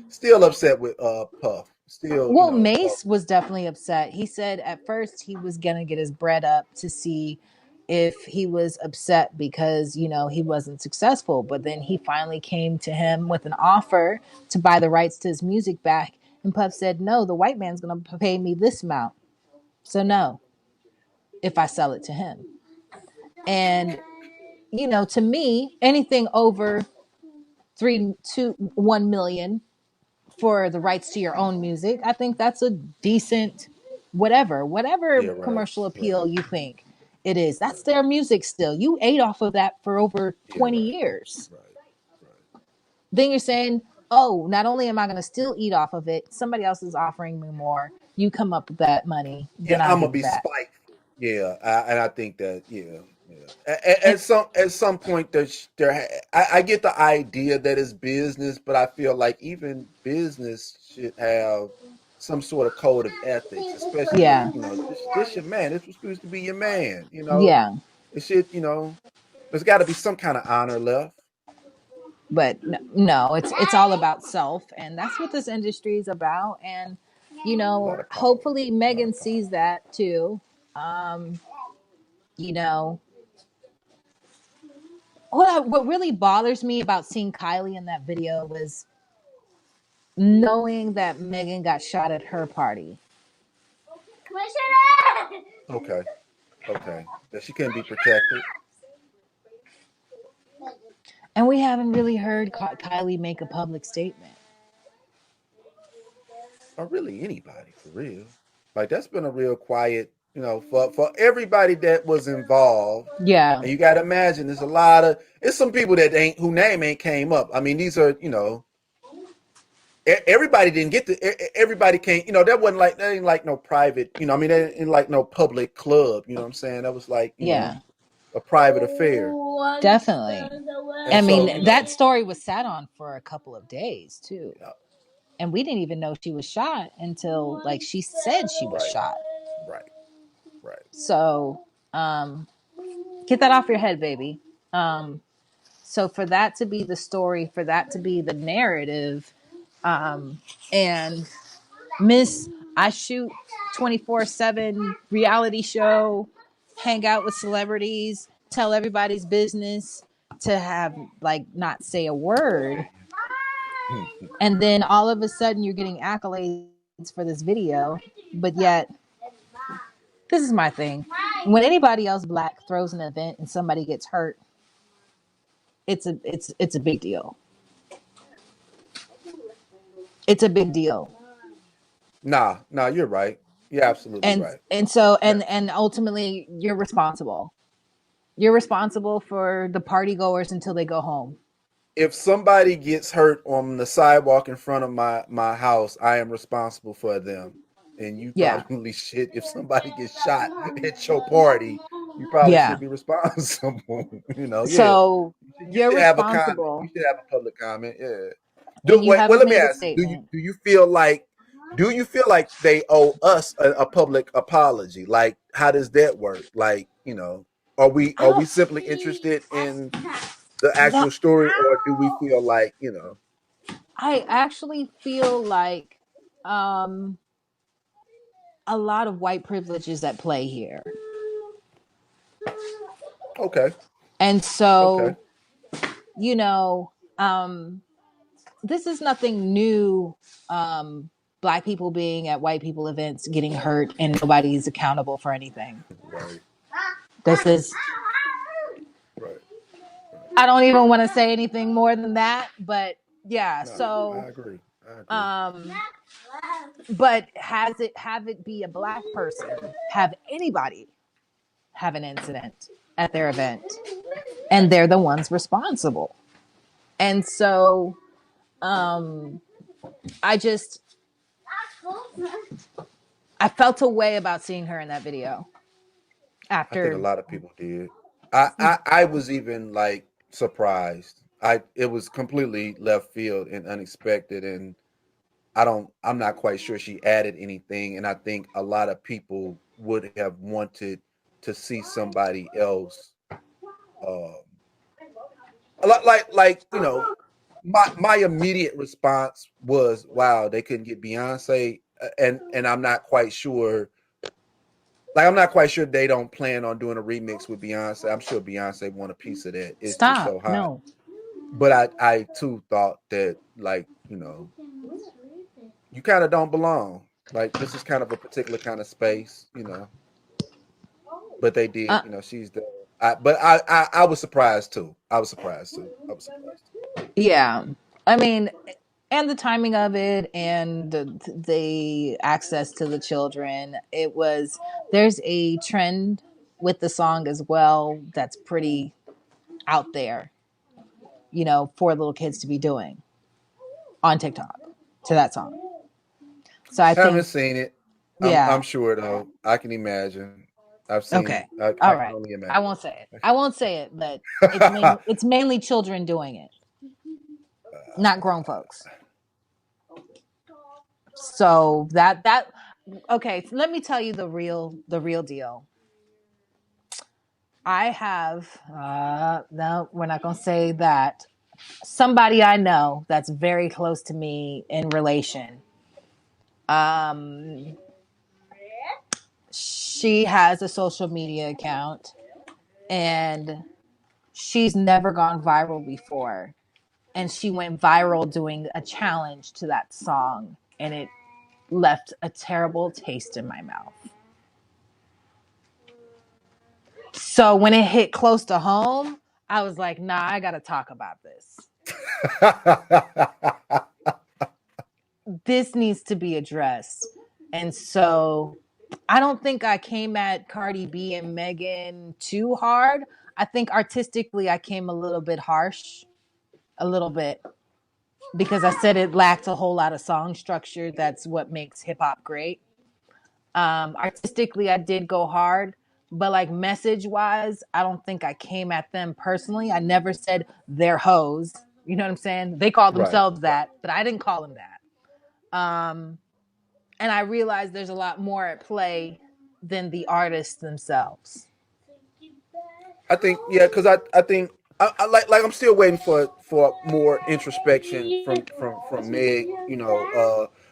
Speaker 2: still upset with Puff. Still,
Speaker 1: Well,
Speaker 2: Puff.
Speaker 1: Mace was definitely upset. He said at first he was going to get his bread up to see if he was upset because, he wasn't successful. But then he finally came to him with an offer to buy the rights to his music back. And Puff said, no, the white man's going to pay me this amount. So, no, if I sell it to him. And, to me, anything over 1 million for the rights to your own music, I think that's a decent whatever
Speaker 2: Yeah, right,
Speaker 1: commercial
Speaker 2: right.
Speaker 1: appeal you think it is. That's their music still. You ate off of that for over
Speaker 2: Yeah,
Speaker 1: 20
Speaker 2: right,
Speaker 1: years.
Speaker 2: right, right.
Speaker 1: Then you're saying, oh, not only am I going to still eat off of it, somebody else is offering me more. You come up with that money,
Speaker 2: Yeah,
Speaker 1: then I'll
Speaker 2: I'm gonna
Speaker 1: give it
Speaker 2: be
Speaker 1: back.
Speaker 2: spiteful. Yeah, and I think that, yeah, yeah.
Speaker 1: And
Speaker 2: At some point, I get the idea that it's business, but I feel like even business should have some sort of code of ethics, especially,
Speaker 1: yeah,
Speaker 2: this your man. This was supposed to be your man.
Speaker 1: yeah.
Speaker 2: It should, there's got to be some kind of honor left.
Speaker 1: But no, it's all about self, and that's what this industry is about. And
Speaker 2: A lot of power.
Speaker 1: hopefully
Speaker 2: A lot
Speaker 1: Megan
Speaker 2: of power.
Speaker 1: sees that too. um you know what really bothers me about seeing Kylie in that video was knowing that Megan got shot at her party.
Speaker 2: Okay. Okay. That she couldn't be protected.
Speaker 1: And we haven't really heard Kylie make a public statement.
Speaker 2: Or really anybody for real. Like that's been a real quiet, for everybody that was involved.
Speaker 1: Yeah.
Speaker 2: And you got to imagine there's a lot of it's some people that ain't who name ain't came up. I mean, these are everybody didn't get to everybody can't that ain't like no private I mean that ain't like no public club, you know what I'm saying, that was like
Speaker 1: Yeah.
Speaker 2: a private affair.
Speaker 1: Definitely.
Speaker 2: And
Speaker 1: I
Speaker 2: so
Speaker 1: mean, that story was sat on for a couple of days too.
Speaker 2: yeah,
Speaker 1: And we didn't even know she was shot until like she said she was
Speaker 2: right,
Speaker 1: shot.
Speaker 2: right, right.
Speaker 1: So get that off your head, baby. So for that to be the story, for that to be the narrative, and Miss I shoot 24/7 reality show, hang out with celebrities, tell everybody's business, to have like not say a word, and then all of a sudden you're getting accolades for this video, but yet this is my thing. When anybody else black throws an event and somebody gets hurt, it's a big deal. It's a big deal.
Speaker 2: Nah, you're right. You're absolutely
Speaker 1: And
Speaker 2: right.
Speaker 1: and so
Speaker 2: Yeah.
Speaker 1: and ultimately you're responsible. You're responsible for the party goers until they go home.
Speaker 2: If somebody gets hurt on the sidewalk in front of my house, I am responsible for them. And you
Speaker 1: Yeah.
Speaker 2: probably should. If somebody gets shot at your party, you probably
Speaker 1: Yeah.
Speaker 2: should be responsible. Yeah.
Speaker 1: So
Speaker 2: You
Speaker 1: you're
Speaker 2: should have a comment. You
Speaker 1: responsible
Speaker 2: should have a public comment. Yeah.
Speaker 1: and you
Speaker 2: Well,
Speaker 1: haven't
Speaker 2: let me
Speaker 1: made a
Speaker 2: ask you.
Speaker 1: statement.
Speaker 2: Do you feel like they owe us a public apology? Like, how does that work? Like,
Speaker 1: I
Speaker 2: are we
Speaker 1: don't
Speaker 2: simply interested in the
Speaker 1: no,
Speaker 2: actual story, or do we feel like
Speaker 1: I actually feel like um a lot of white privilege is at play here.
Speaker 2: okay,
Speaker 1: And
Speaker 2: okay,
Speaker 1: so, you know, this is nothing new. Black people being at white people events getting hurt and nobody's accountable for anything.
Speaker 2: right,
Speaker 1: This is,
Speaker 2: right, right.
Speaker 1: I don't even want to say anything more than that, but yeah,
Speaker 2: No, I
Speaker 1: so
Speaker 2: agree. I agree.
Speaker 1: um but have it be a black person, have anybody have an incident at their event and they're the ones responsible. And so um I just I felt a way about seeing her in that video
Speaker 2: I think a
Speaker 1: after.
Speaker 2: lot of people did. I was even like surprised. It was completely left field and unexpected, and I'm not quite sure she added anything. And I think a lot of people would have wanted to see somebody else. Um, a lot my immediate response was, wow, they couldn't get Beyonce, and I'm not quite sure. Like, I'm not quite sure they don't plan on doing a remix with Beyonce. I'm sure Beyonce want a piece of that. It's just
Speaker 1: Stop.
Speaker 2: so hot.
Speaker 1: No.
Speaker 2: But I too thought that, like, you kind of don't belong. Like, this is kind of a particular kind of space. But they did.
Speaker 1: Uh,
Speaker 2: She's the. I was surprised too. I was surprised too.
Speaker 1: yeah. I mean, and the timing of it and the access to the children. There's a trend with the song as well that's pretty out there, for little kids to be doing on TikTok to that song. So I
Speaker 2: Haven't
Speaker 1: think,
Speaker 2: seen it. I'm
Speaker 1: yeah.
Speaker 2: sure though. I can imagine. I've seen it.
Speaker 1: Okay.
Speaker 2: I
Speaker 1: All
Speaker 2: can
Speaker 1: right.
Speaker 2: only
Speaker 1: I
Speaker 2: imagine.
Speaker 1: won't say it. I won't say it, but it's mainly children doing it, not grown folks. So that okay, so let me tell you the real deal. I have no, we're not going to say that. Somebody I know that's very close to me in relation. Um she has a social media account and she's never gone viral before. And she went viral doing a challenge to that song and it left a terrible taste in my mouth. So when it hit close to home, I was like, nah, I got to talk about this. This needs to be addressed. And so I don't think I came at Cardi B and Megan too hard. I think artistically I came a little bit harsh, a little bit, because I said it lacked a whole lot of song structure. That's what makes hip hop great. Artistically, I did go hard, but like message wise, I don't think I came at them personally. I never said they're hoes. You know what I'm saying? They call
Speaker 2: Right.
Speaker 1: themselves that, but I didn't call them that. And I realized there's a lot more at play than the artists themselves.
Speaker 2: I think, yeah, because I think I like I'm still waiting for more introspection from Meg,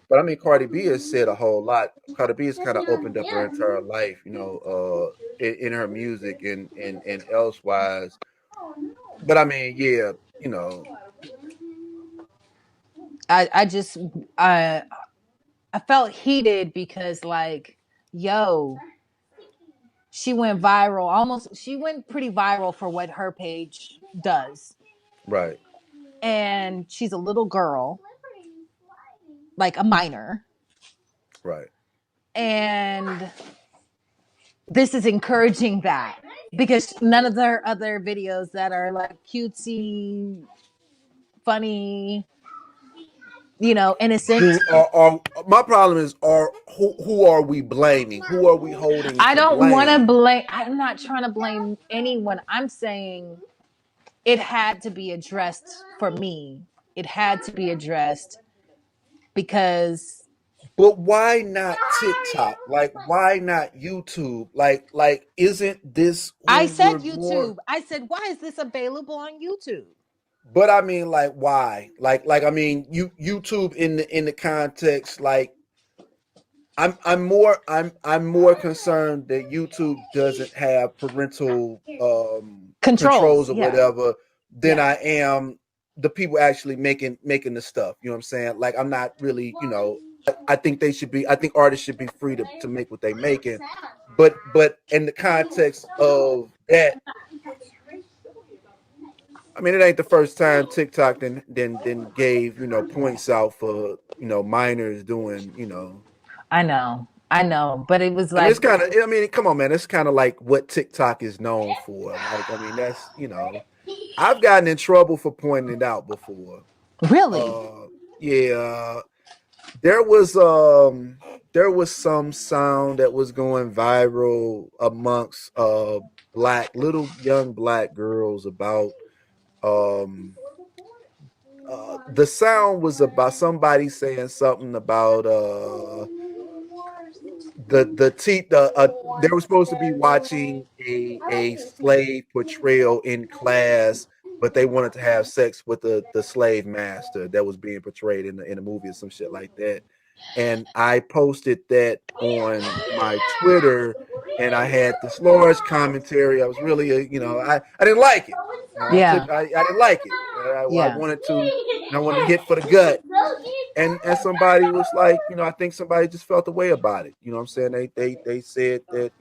Speaker 2: but I mean Cardi B has said a whole lot. Cardi B has kind of opened up her entire life, in her music and elsewise. But I mean, yeah,
Speaker 1: I just I felt heated because like, yo, she went viral. Almost she went pretty viral for what her page does.
Speaker 2: right,
Speaker 1: And she's a little girl, like a minor.
Speaker 2: right.
Speaker 1: And this is encouraging that because none of their other videos that are like cutesy, funny, innocent.
Speaker 2: My problem is who are we blaming? Who are we holding
Speaker 1: I
Speaker 2: to
Speaker 1: don't want to
Speaker 2: blame?
Speaker 1: blame. I'm not trying to blame anyone. I'm saying it had to be addressed for me. It had to be addressed because
Speaker 2: But why not TikTok? Like, why not YouTube? Like, isn't this
Speaker 1: I
Speaker 2: who
Speaker 1: said
Speaker 2: we're more?
Speaker 1: YouTube. I said, why is this available on YouTube?
Speaker 2: But I mean, like, why? Like, I mean, YouTube in the context, like, I'm more concerned that YouTube doesn't have parental
Speaker 1: Controls.
Speaker 2: controls or
Speaker 1: Yeah.
Speaker 2: whatever than
Speaker 1: Yeah.
Speaker 2: I am the people actually making the stuff. You know what I'm saying? Like, I'm not really, I think they should be. I think artists should be free to make what they making, but in the context of that, I mean, it ain't the first time TikTok then gave points out for minors doing.
Speaker 1: I know, but it was
Speaker 2: I mean,
Speaker 1: like,
Speaker 2: it's kind of. I mean, come on, man. It's kind of like what TikTok is known for. Like, I mean, that's I've gotten in trouble for pointing it out before.
Speaker 1: really?
Speaker 2: Uh, yeah, there was some sound that was going viral amongst little young black girls about the sound was about somebody saying something about they were supposed to be watching a slave portrayal in class, but they wanted to have sex with the slave master that was being portrayed in the movie or some shit like that. And I posted that on my Twitter, and I had this large commentary. I was really, I didn't like it.
Speaker 1: Yeah.
Speaker 2: I didn't like it. I
Speaker 1: Yeah.
Speaker 2: wanted to, I wanted to hit for the gut, and somebody was like, I think somebody just felt the way about it. You know what I'm saying? They said that,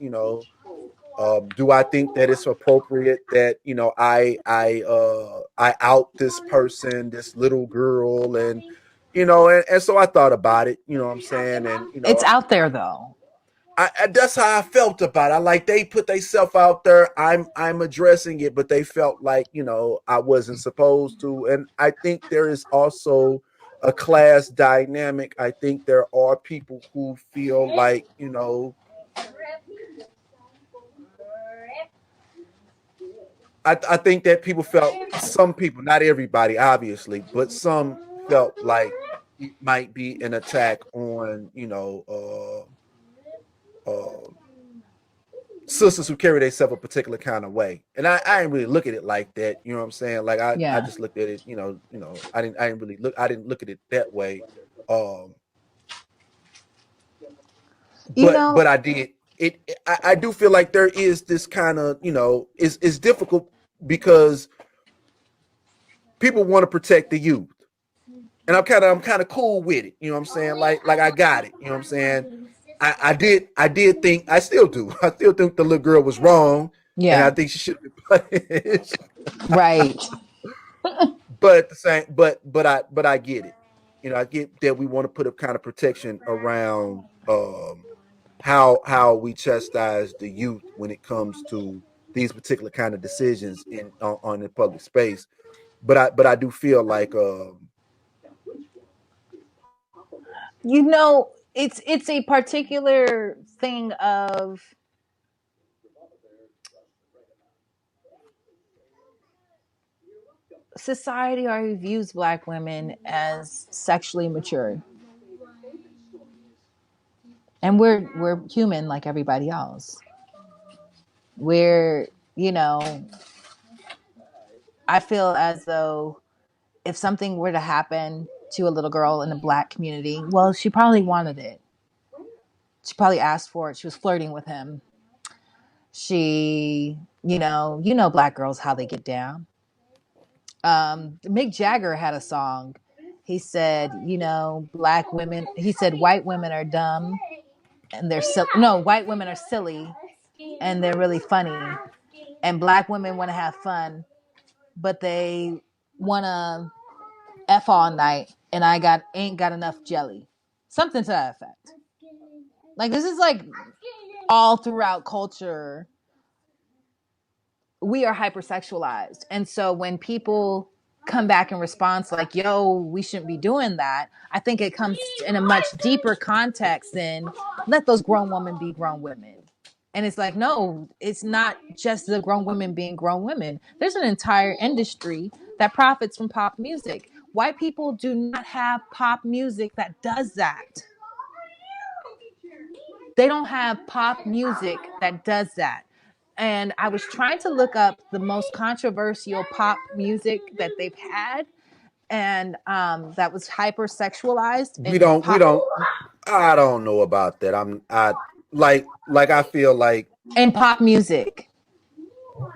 Speaker 2: do I think that it's appropriate that I out this person, this little girl, and so I thought about it. You know what I'm saying? And
Speaker 1: It's out there though.
Speaker 2: that's how I felt about it. I like they put themselves out there. I'm addressing it, but they felt like I wasn't supposed to. And I think there is also a class dynamic. I think there are people who feel like I think that some people, not everybody, obviously, but some felt like it might be an attack on sisters who carry themselves a particular kind of way. And I didn't really look at it like that. You know what I'm saying? Like I
Speaker 1: Yeah.
Speaker 2: just looked at it, I didn't look at it that way. Um, but I did I do feel like there is this kind of, it's difficult because people want to protect the youth. And I'm kind of cool with it. You know what I'm saying? Like I got it. You know what I'm saying? I did think, I still do. I still think the little girl was wrong, and I
Speaker 1: Yeah.
Speaker 2: think she should have been
Speaker 1: Right.
Speaker 2: But at the same, but I get it. You know, I get that we want to put a kind of protection around how we chastise the youth when it comes to these particular kind of decisions on the public space. But I do feel like
Speaker 1: You know, it's a particular thing of society already views black women as sexually mature. And we're human like everybody else. We're, you know, I feel as though if something were to happen to a little girl in the black community, well, she probably wanted it. She probably asked for it. She was flirting with him. She, you know black girls how they get down. Mick Jagger had a song. He said, you know, black women. He said white women are dumb and they're no, white women are silly and they're really funny, and black women want to have fun, but they want to f all night, and I ain't got enough jelly, something to that effect. Like this is like all throughout culture we are hypersexualized. And so when people come back in response like, yo, we shouldn't be doing that, I think it comes in a much deeper context than let those grown women be grown women. And it's like, no, it's not just the grown women being grown women. There's an entire industry that profits from pop music. White people do not have pop music that does that. They don't have pop music that does that. And I was trying to look up the most controversial pop music that they've had, and that was hypersexualized in
Speaker 2: we
Speaker 1: pop.
Speaker 2: don't. I don't know about that. I like I feel like
Speaker 1: In pop music.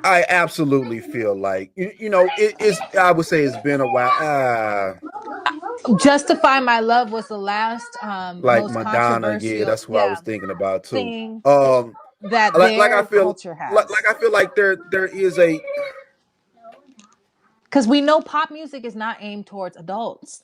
Speaker 2: I absolutely feel like you know it's. I would say it's been a while.
Speaker 1: Justify My Love was the last
Speaker 2: Like
Speaker 1: most
Speaker 2: Madonna, yeah,
Speaker 1: controversial,
Speaker 2: that's who I was thinking about too.
Speaker 1: thing
Speaker 2: Um,
Speaker 1: that
Speaker 2: like I
Speaker 1: their
Speaker 2: feel
Speaker 1: culture has.
Speaker 2: like I feel like there is a
Speaker 1: Because we know pop music is not aimed towards adults.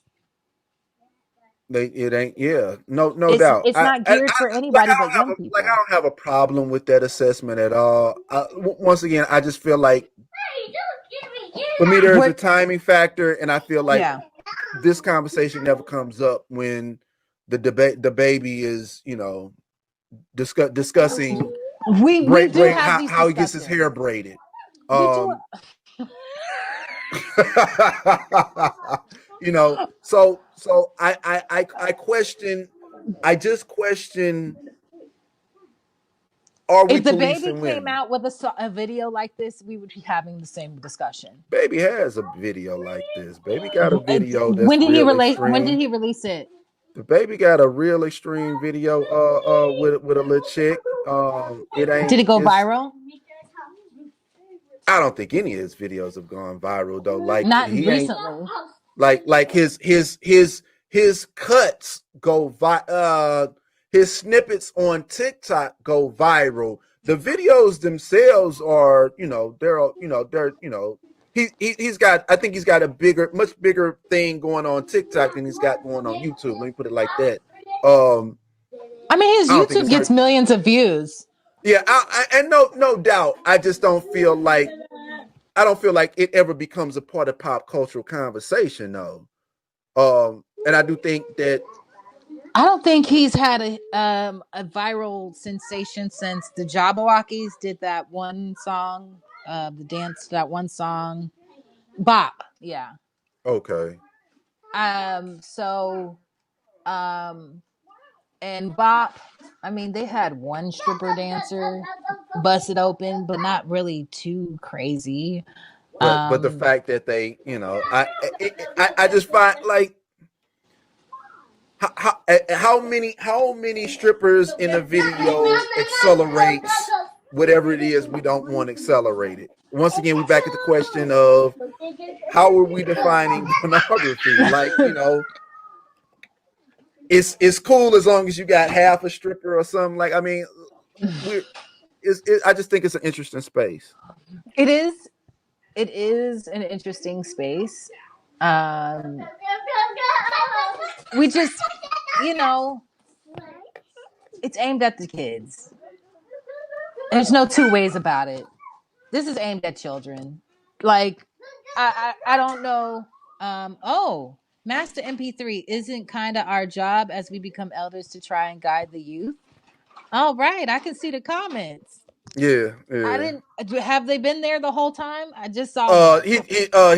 Speaker 2: it ain't, yeah, no
Speaker 1: It's
Speaker 2: doubt.
Speaker 1: it's not geared for
Speaker 2: Like
Speaker 1: anybody
Speaker 2: I
Speaker 1: but
Speaker 2: don't have
Speaker 1: young
Speaker 2: like I
Speaker 1: people.
Speaker 2: don't have a problem with that assessment at all. Once again, I just feel like for me there's a
Speaker 1: What?
Speaker 2: timing factor, and I feel like
Speaker 1: Yeah.
Speaker 2: this conversation never comes up when the baby is, you know, discussing
Speaker 1: We do
Speaker 2: braid
Speaker 1: have these
Speaker 2: how he gets his hair
Speaker 1: discussions.
Speaker 2: braided.
Speaker 1: We do.
Speaker 2: Um, you know, so I question. I just question: are we
Speaker 1: If the baby
Speaker 2: policing
Speaker 1: came
Speaker 2: women?
Speaker 1: out with a video like this, we would be having the same discussion.
Speaker 2: Baby has a video like this. Baby got a video that's
Speaker 1: When did he
Speaker 2: real
Speaker 1: relate? When did
Speaker 2: extreme.
Speaker 1: he release it?
Speaker 2: The baby got a real extreme video with a little chick. It
Speaker 1: Did
Speaker 2: ain't
Speaker 1: it go
Speaker 2: it's
Speaker 1: viral?
Speaker 2: I don't think any of his videos have gone viral though. Like
Speaker 1: Not
Speaker 2: he ain't
Speaker 1: recently.
Speaker 2: like his cuts go his snippets on TikTok go viral. The videos themselves are, you know, they're he's got, I think he's got a much bigger thing going on TikTok than he's got going on YouTube. Let me put it like that.
Speaker 1: I mean, his
Speaker 2: I don't think
Speaker 1: YouTube
Speaker 2: it's
Speaker 1: gets
Speaker 2: hurt.
Speaker 1: millions of views.
Speaker 2: Yeah, and no doubt. I don't feel like it ever becomes a part of pop cultural conversation though. And I do think that
Speaker 1: I don't think he's had a viral sensation since the Jabberwockies did that one song, the dance that one song, Bop. Yeah.
Speaker 2: okay.
Speaker 1: So um and Bop, I mean, they had one stripper dancer busted open, but not really too crazy.
Speaker 2: But the
Speaker 1: Um
Speaker 2: fact that they, you know, I just find like how many strippers in a video accelerates whatever it is we don't want accelerated. Once again, we back at the question of how are we defining pornography? Like, you know, it's cool as long as you got half a stripper or something. Like, I mean, we're I just think it's an interesting space.
Speaker 1: It is. It is an interesting space. Um, we just, you know, it's aimed at the kids. There's no two ways about it. This is aimed at children. Like, I don't know. Oh, Master MP3 isn't kind of our job as we become elders to try and guide the youth. All right, I can see the comments.
Speaker 2: Yeah,
Speaker 1: I
Speaker 2: yeah.
Speaker 1: didn't have they been there the whole time? I just saw one.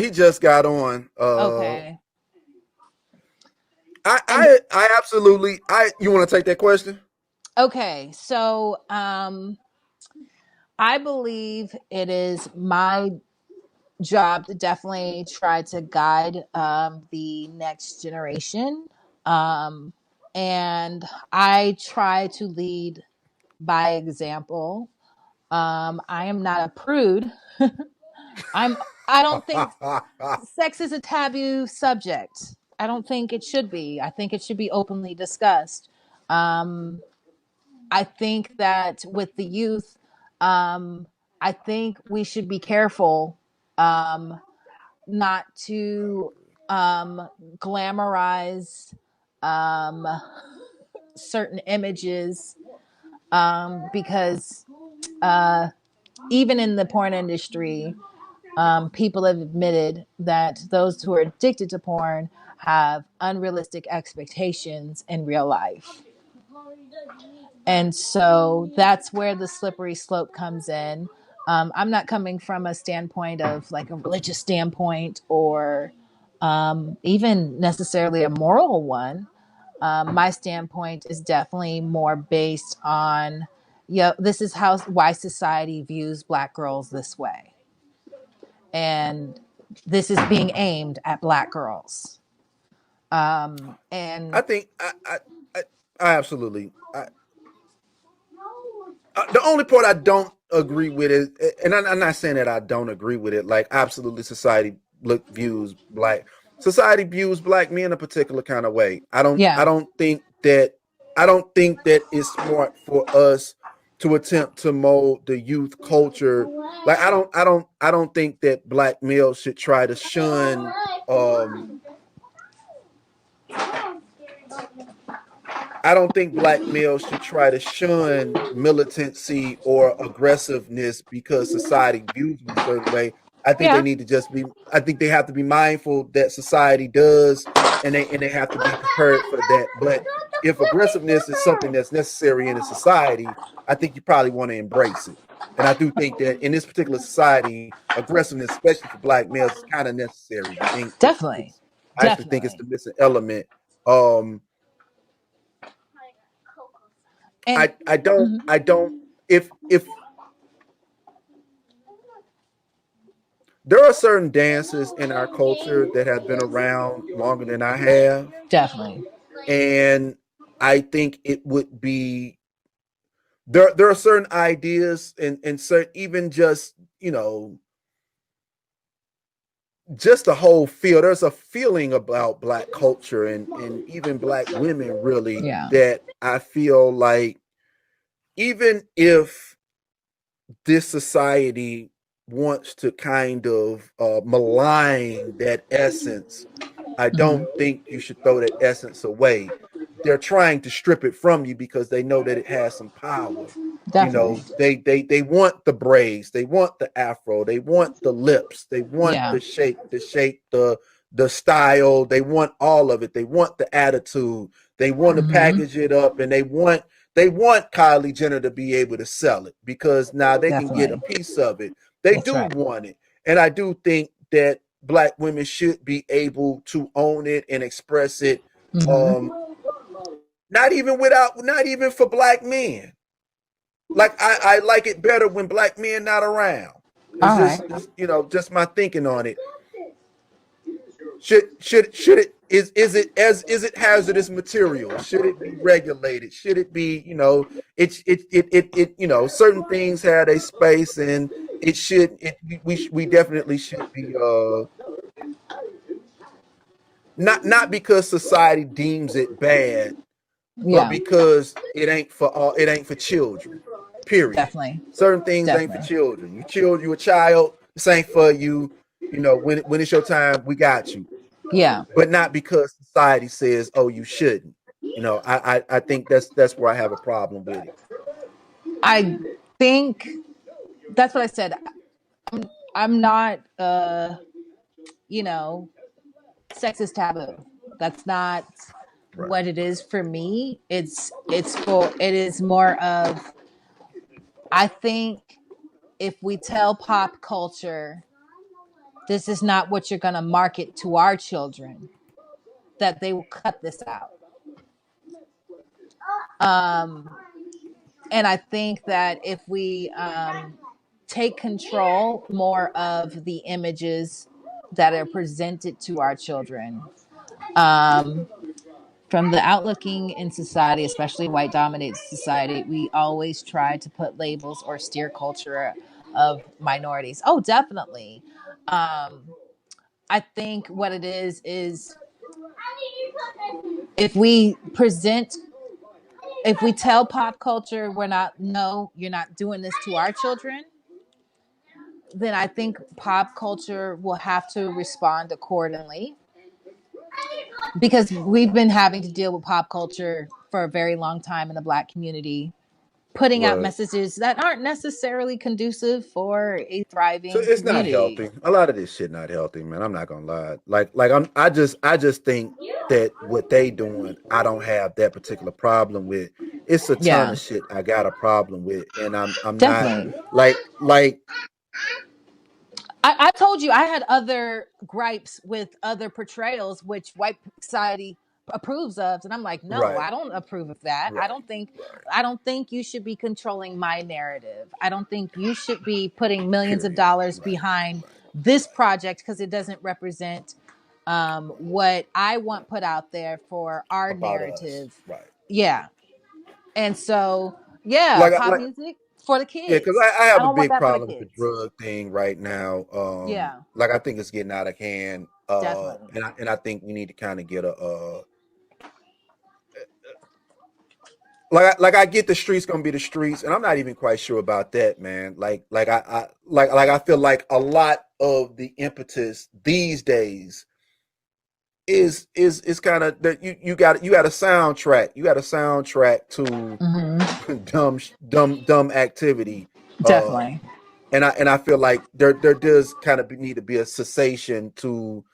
Speaker 2: He just got on.
Speaker 1: Okay. And
Speaker 2: I absolutely. You want to take that question?
Speaker 1: okay, so I believe it is my job to definitely try to guide the next generation. Um, and I try to lead by example. I am not a prude. I don't think sex is a taboo subject. I don't think it should be. I think it should be openly discussed. Um, I think that with the youth, um, I think we should be careful not to glamorize um, certain images because even in the porn industry, people have admitted that those who are addicted to porn have unrealistic expectations in real life. And so that's where the slippery slope comes in. I'm not coming from a standpoint of like a religious standpoint or even necessarily a moral one. My standpoint is definitely more based on, this is why society views Black girls this way. And this is being aimed at Black girls.
Speaker 2: I
Speaker 1: And
Speaker 2: think I, I absolutely. The only part I don't agree with is, and I'm not saying that I don't agree with it. Like, absolutely, society views black men a particular kind of way.
Speaker 1: yeah,
Speaker 2: I don't think that it's smart for us to attempt to mold the youth culture. Like, I don't think that black males should try to shun um I don't think black males should try to shun militancy or aggressiveness because society views them a certain way. I think they
Speaker 1: yeah,
Speaker 2: need to just be. I think they have to be mindful that society does, and they have to be prepared for that. But if aggressiveness is something that's necessary in a society, I think you probably want to embrace it. And I do think that in this particular society, aggressiveness, especially for black males, is kind of necessary. I think
Speaker 1: definitely,
Speaker 2: it's. I actually think it's
Speaker 1: definitely.
Speaker 2: the missing element. Um,
Speaker 1: And mhm.
Speaker 2: I don't if there are certain dances in our culture that have been around longer than I have,
Speaker 1: Definitely.
Speaker 2: and I think it would be there are certain ideas and certain even just just the whole feel. There's a feeling about black culture and even black women really
Speaker 1: Yeah.
Speaker 2: that I feel like even if this society wants to kind of malign that essence, I don't
Speaker 1: Mhm.
Speaker 2: think you should throw that essence away. They're trying to strip it from you because they know that it has some power. You
Speaker 1: Definitely.
Speaker 2: know, they want the braids, they want the afro, they want the lips, they want
Speaker 1: Yeah.
Speaker 2: the style, they want all of it. They want the attitude. They want to
Speaker 1: Hmm.
Speaker 2: package it up, and they want Kylie Jenner to be able to sell it because now they can get a
Speaker 1: Definitely.
Speaker 2: piece of it. They
Speaker 1: That's
Speaker 2: do
Speaker 1: right.
Speaker 2: want it. And I do think that black women should be able to own it and express it.
Speaker 1: Hmm.
Speaker 2: Um, not even for black men. Like I like it better when black men not around. It's
Speaker 1: All right.
Speaker 2: just just my thinking on it. Should it is it hazardous material? Should it be regulated? Should it be certain things had a space and it should it we definitely should be not because society deems it bad, but
Speaker 1: Yeah.
Speaker 2: because it ain't for children. Period.
Speaker 1: Definitely.
Speaker 2: Certain things ain't for
Speaker 1: Definitely.
Speaker 2: children. You a child. This ain't for you. You know, when it's your time, we got you.
Speaker 1: Yeah.
Speaker 2: But not because society says, oh, you shouldn't. You know, I think that's where I have a problem with it.
Speaker 1: I think that's what I said. I'm not you know, sex is taboo. That's not
Speaker 2: Right.
Speaker 1: what it is for me. It is more of, I think if we tell pop culture this is not what you're going to market to our children, that they will cut this out. Um, and I think that if we take control more of the images that are presented to our children, um, from the outlooking in society, especially white dominated society, we always try to put labels or steer culture of minorities. Oh, definitely. Um, I think what it is if we present, if we tell pop culture we're not, no, you're not doing this to our children, then I think pop culture will have to respond accordingly, because we've been having to deal with pop culture for a very long time in the Black community, putting out
Speaker 2: Right.
Speaker 1: messages that aren't necessarily conducive for a
Speaker 2: So
Speaker 1: thriving
Speaker 2: it's not
Speaker 1: community.
Speaker 2: healthy. A lot of this shit not healthy, man. I'm not gonna lie. I just think that what they doing, I don't have that particular problem with. It's a ton
Speaker 1: Yeah,
Speaker 2: of shit I got a problem with, and I'm not
Speaker 1: definitely.
Speaker 2: like
Speaker 1: I told you I had other gripes with other portrayals, which white society approves of, and I'm like, no,
Speaker 2: right,
Speaker 1: I don't approve of that.
Speaker 2: right, right.
Speaker 1: I don't think you should be controlling my narrative. I don't think you should be putting millions of
Speaker 2: Period.
Speaker 1: dollars
Speaker 2: Right,
Speaker 1: behind
Speaker 2: right.
Speaker 1: this project because it doesn't represent what I want put out there for our
Speaker 2: About us.
Speaker 1: narrative.
Speaker 2: Right.
Speaker 1: Yeah, and so yeah,
Speaker 2: Like
Speaker 1: pop
Speaker 2: like
Speaker 1: music for the
Speaker 2: yeah, because
Speaker 1: kids.
Speaker 2: I
Speaker 1: I
Speaker 2: have a
Speaker 1: don't want
Speaker 2: big
Speaker 1: that for the
Speaker 2: problem with the
Speaker 1: kids.
Speaker 2: drug thing right now.
Speaker 1: Yeah,
Speaker 2: Like I think it's getting out of hand.
Speaker 1: definitely.
Speaker 2: And I think we need to kind of get a like I get the streets gonna be the streets, and I'm not even quite sure about that, man. Like I feel like a lot of the impetus these days is kind of that you got a soundtrack. You got a soundtrack to
Speaker 1: Hmm.
Speaker 2: dumb activity. Um,
Speaker 1: Definitely.
Speaker 2: and I feel like there does kind of need to be a cessation to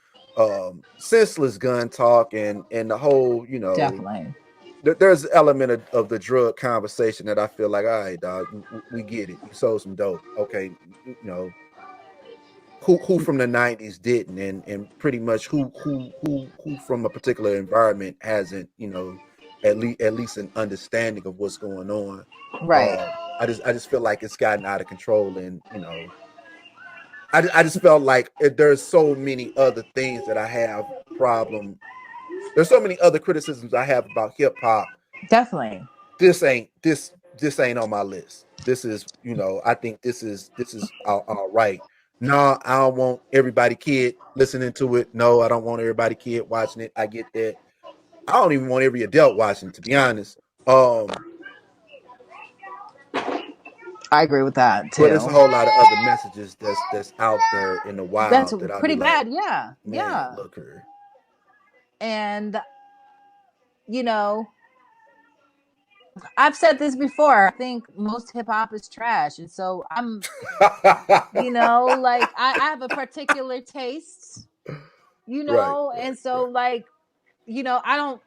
Speaker 2: senseless gun talk and the whole,
Speaker 1: Definitely.
Speaker 2: there's an element of the drug conversation that I feel like, all right, dog, we get it. You sold some dope. Okay, who from the '90s didn't, and pretty much who from a particular environment hasn't, at least an understanding of what's going on.
Speaker 1: Right.
Speaker 2: I just feel like it's gotten out of control, and I just felt like there's so many other things that I have problem. There's so many other criticisms I have about hip hop.
Speaker 1: Definitely.
Speaker 2: This ain't on my list. This is, I think this is all right. No, I don't want everybody kid listening to it. No, I don't want everybody kid watching it. I get that. I don't even want every adult watching, to be honest. Um,
Speaker 1: I agree with that
Speaker 2: but it's a
Speaker 1: too.
Speaker 2: whole lot of other messages that's out there in the
Speaker 1: That's
Speaker 2: wild that I'll be
Speaker 1: pretty
Speaker 2: like,
Speaker 1: bad. Yeah.
Speaker 2: man,
Speaker 1: Yeah.
Speaker 2: look here.
Speaker 1: And, you know, I've said this before. I think most hip hop is trash. And so like I have a particular taste,
Speaker 2: Right,
Speaker 1: and
Speaker 2: right,
Speaker 1: so
Speaker 2: right.
Speaker 1: like,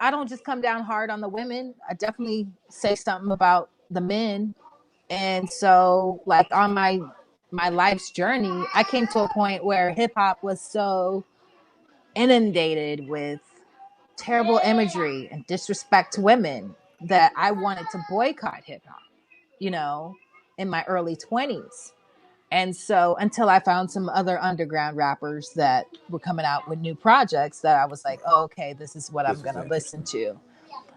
Speaker 1: I don't just come down hard on the women. I definitely say something about the men. And so like on my life's journey, I came to a point where hip hop was so inundated with terrible imagery and disrespect to women that I wanted to boycott hip hop, you know, in my early 20s. And so until I found some other underground rappers that were coming out with new projects, that I was like,
Speaker 2: Right.
Speaker 1: oh, okay, this is what I'm
Speaker 2: This
Speaker 1: going
Speaker 2: is
Speaker 1: to listen
Speaker 2: interesting.
Speaker 1: to.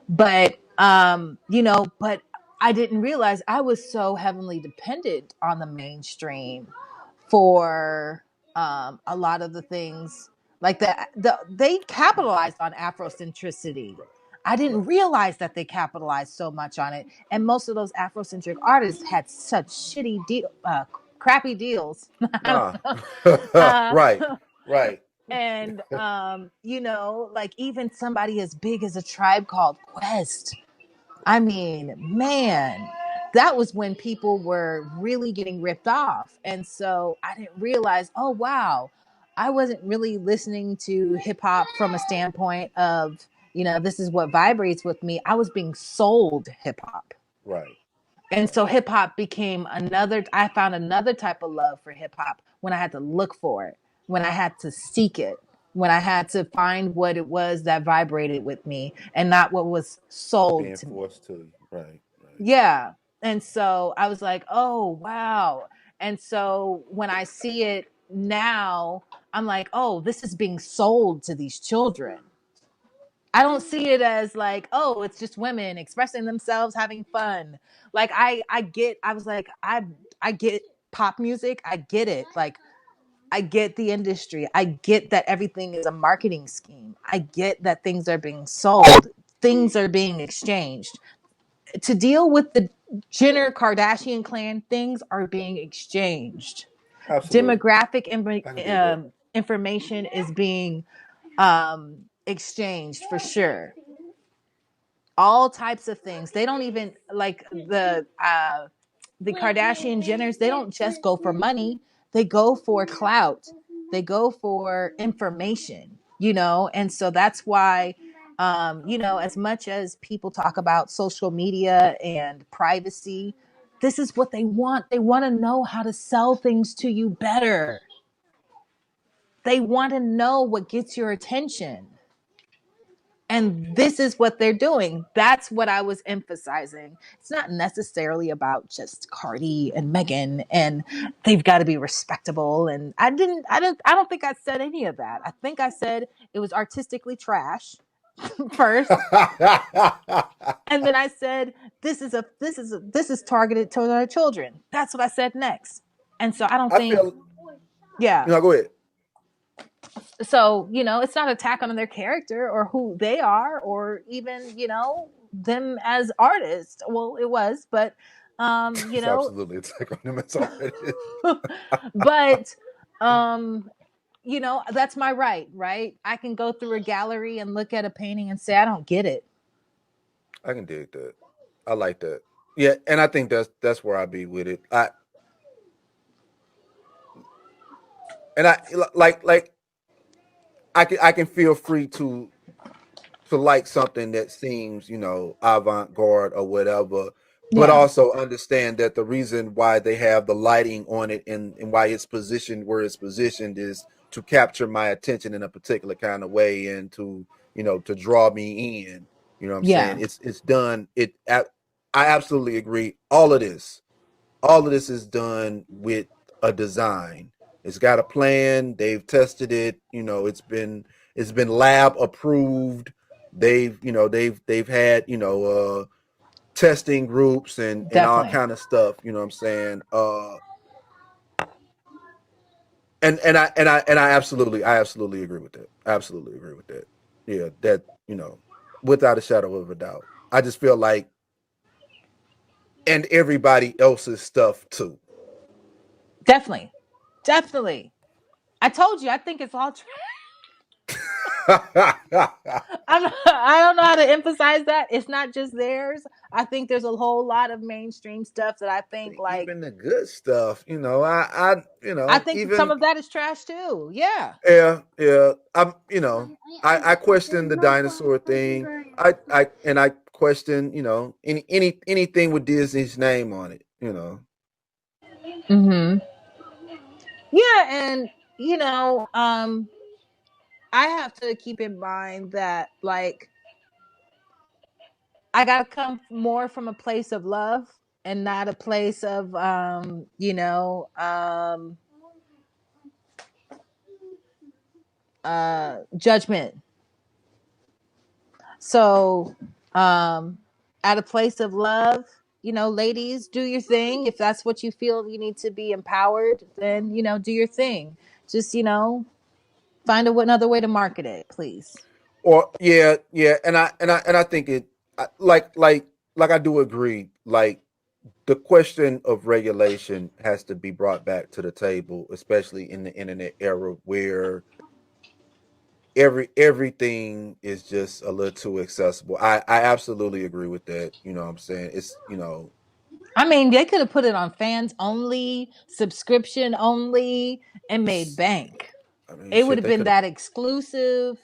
Speaker 1: But but I didn't realize I was so heavily dependent on the mainstream for a lot of the things, like they capitalized on
Speaker 2: Right,
Speaker 1: Afrocentricity.
Speaker 2: right.
Speaker 1: I didn't realize that they capitalized so much on it. And most of those Afrocentric artists had such crappy deals. I don't
Speaker 2: Nah.
Speaker 1: know. Uh,
Speaker 2: Right. Right.
Speaker 1: and you know, like even somebody as big as a Tribe Called Quest. I mean, man, that was when people were really getting ripped off. And so I didn't realize, oh, wow, I wasn't really listening to hip hop from a standpoint of, you know, this is what vibrates with me. I was being sold hip hop.
Speaker 2: Right.
Speaker 1: And so hip hop became I found another type of love for hip hop when I had to look for it, when I had to seek it, when I had to find what it was that vibrated with me and not what was sold
Speaker 2: Being
Speaker 1: to me.
Speaker 2: forced to. Right. Right.
Speaker 1: Yeah. And so I was like, oh, wow. And so when I see it now, I'm like, oh, this is being sold to these children. I don't see it as like, oh, it's just women expressing themselves, having fun. Like I was like, I get pop music. I get it. Like I get the industry. I get that everything is a marketing scheme. I get that things are being sold, things are being exchanged. To deal with the Jenner Kardashian clan, things are being exchanged.
Speaker 2: Absolutely.
Speaker 1: Demographic
Speaker 2: I can dig that.
Speaker 1: information is being exchanged for sure. All types of things. They don't even like the Kardashian Jenners. They don't just go for money. They go for clout. They go for information. You know, and so that's why. You know, as much as people talk about social media and privacy, this is what they want. They want to know how to sell things to you better. They want to know what gets your attention. And this is what they're doing. That's what I was emphasizing. It's not necessarily about just Cardi and Megan and they've got to be respectable. And I don't think I said any of that. I think I said it was artistically trash first. And then I said, this is targeted toward our children. That's what I said next. And so I don't
Speaker 2: I
Speaker 1: think,
Speaker 2: feel.
Speaker 1: yeah.
Speaker 2: Go ahead.
Speaker 1: So, you know, it's not an attack on their character or who they are or even, you know, them as artists. Well, it was, but you
Speaker 2: It's
Speaker 1: know,
Speaker 2: absolutely a take on them as already.
Speaker 1: but you know, that's my right? I can go through a gallery and look at a painting and say I don't get it.
Speaker 2: I can dig that. I like that. Yeah, and I think that's where I be with it. I like I can feel free to like something that seems, avant-garde or whatever, but
Speaker 1: Yeah.
Speaker 2: also understand that the reason why they have the lighting on it and why it's positioned where it's positioned is to capture my attention in a particular kind of way and to draw me in. You know what I'm saying?
Speaker 1: Yeah.
Speaker 2: It's done. I absolutely agree. All of this is done with a design. It's got a plan. They've tested it. It's been lab approved. They've had testing groups and all
Speaker 1: Definitely.
Speaker 2: kind of stuff. You know what I'm saying? And I absolutely agree with that. Absolutely agree with that. Yeah, that without a shadow of a doubt. I just feel like and everybody else's stuff too.
Speaker 1: Definitely. Definitely. I told you, I think it's all I don't know how to emphasize that. It's not just theirs. I think there's a whole lot of mainstream stuff that I think like
Speaker 2: Even the good stuff,
Speaker 1: I think some
Speaker 2: even
Speaker 1: of that is trash too. Yeah.
Speaker 2: yeah, yeah. I question the dinosaur thing. I question, anything with Disney's name on it.
Speaker 1: Mhm. Yeah, and you know, I have to keep in mind that like I got to come more from a place of love and not a place of judgment. So, at a place of love, you know, ladies, do your thing. If that's what you feel you need to be empowered, then, you know, do your thing. Just, you know, find another way to market it, please.
Speaker 2: Or yeah, and I think like I do agree. Like the question of regulation has to be brought back to the table, especially in the internet era where everything is just a little too accessible. I absolutely agree with that. You know what I'm saying? It's
Speaker 1: I mean, they could have put it on fans only, subscription only, and made bank.
Speaker 2: I mean
Speaker 1: It would
Speaker 2: shit
Speaker 1: have
Speaker 2: they
Speaker 1: been
Speaker 2: could have.
Speaker 1: that exclusive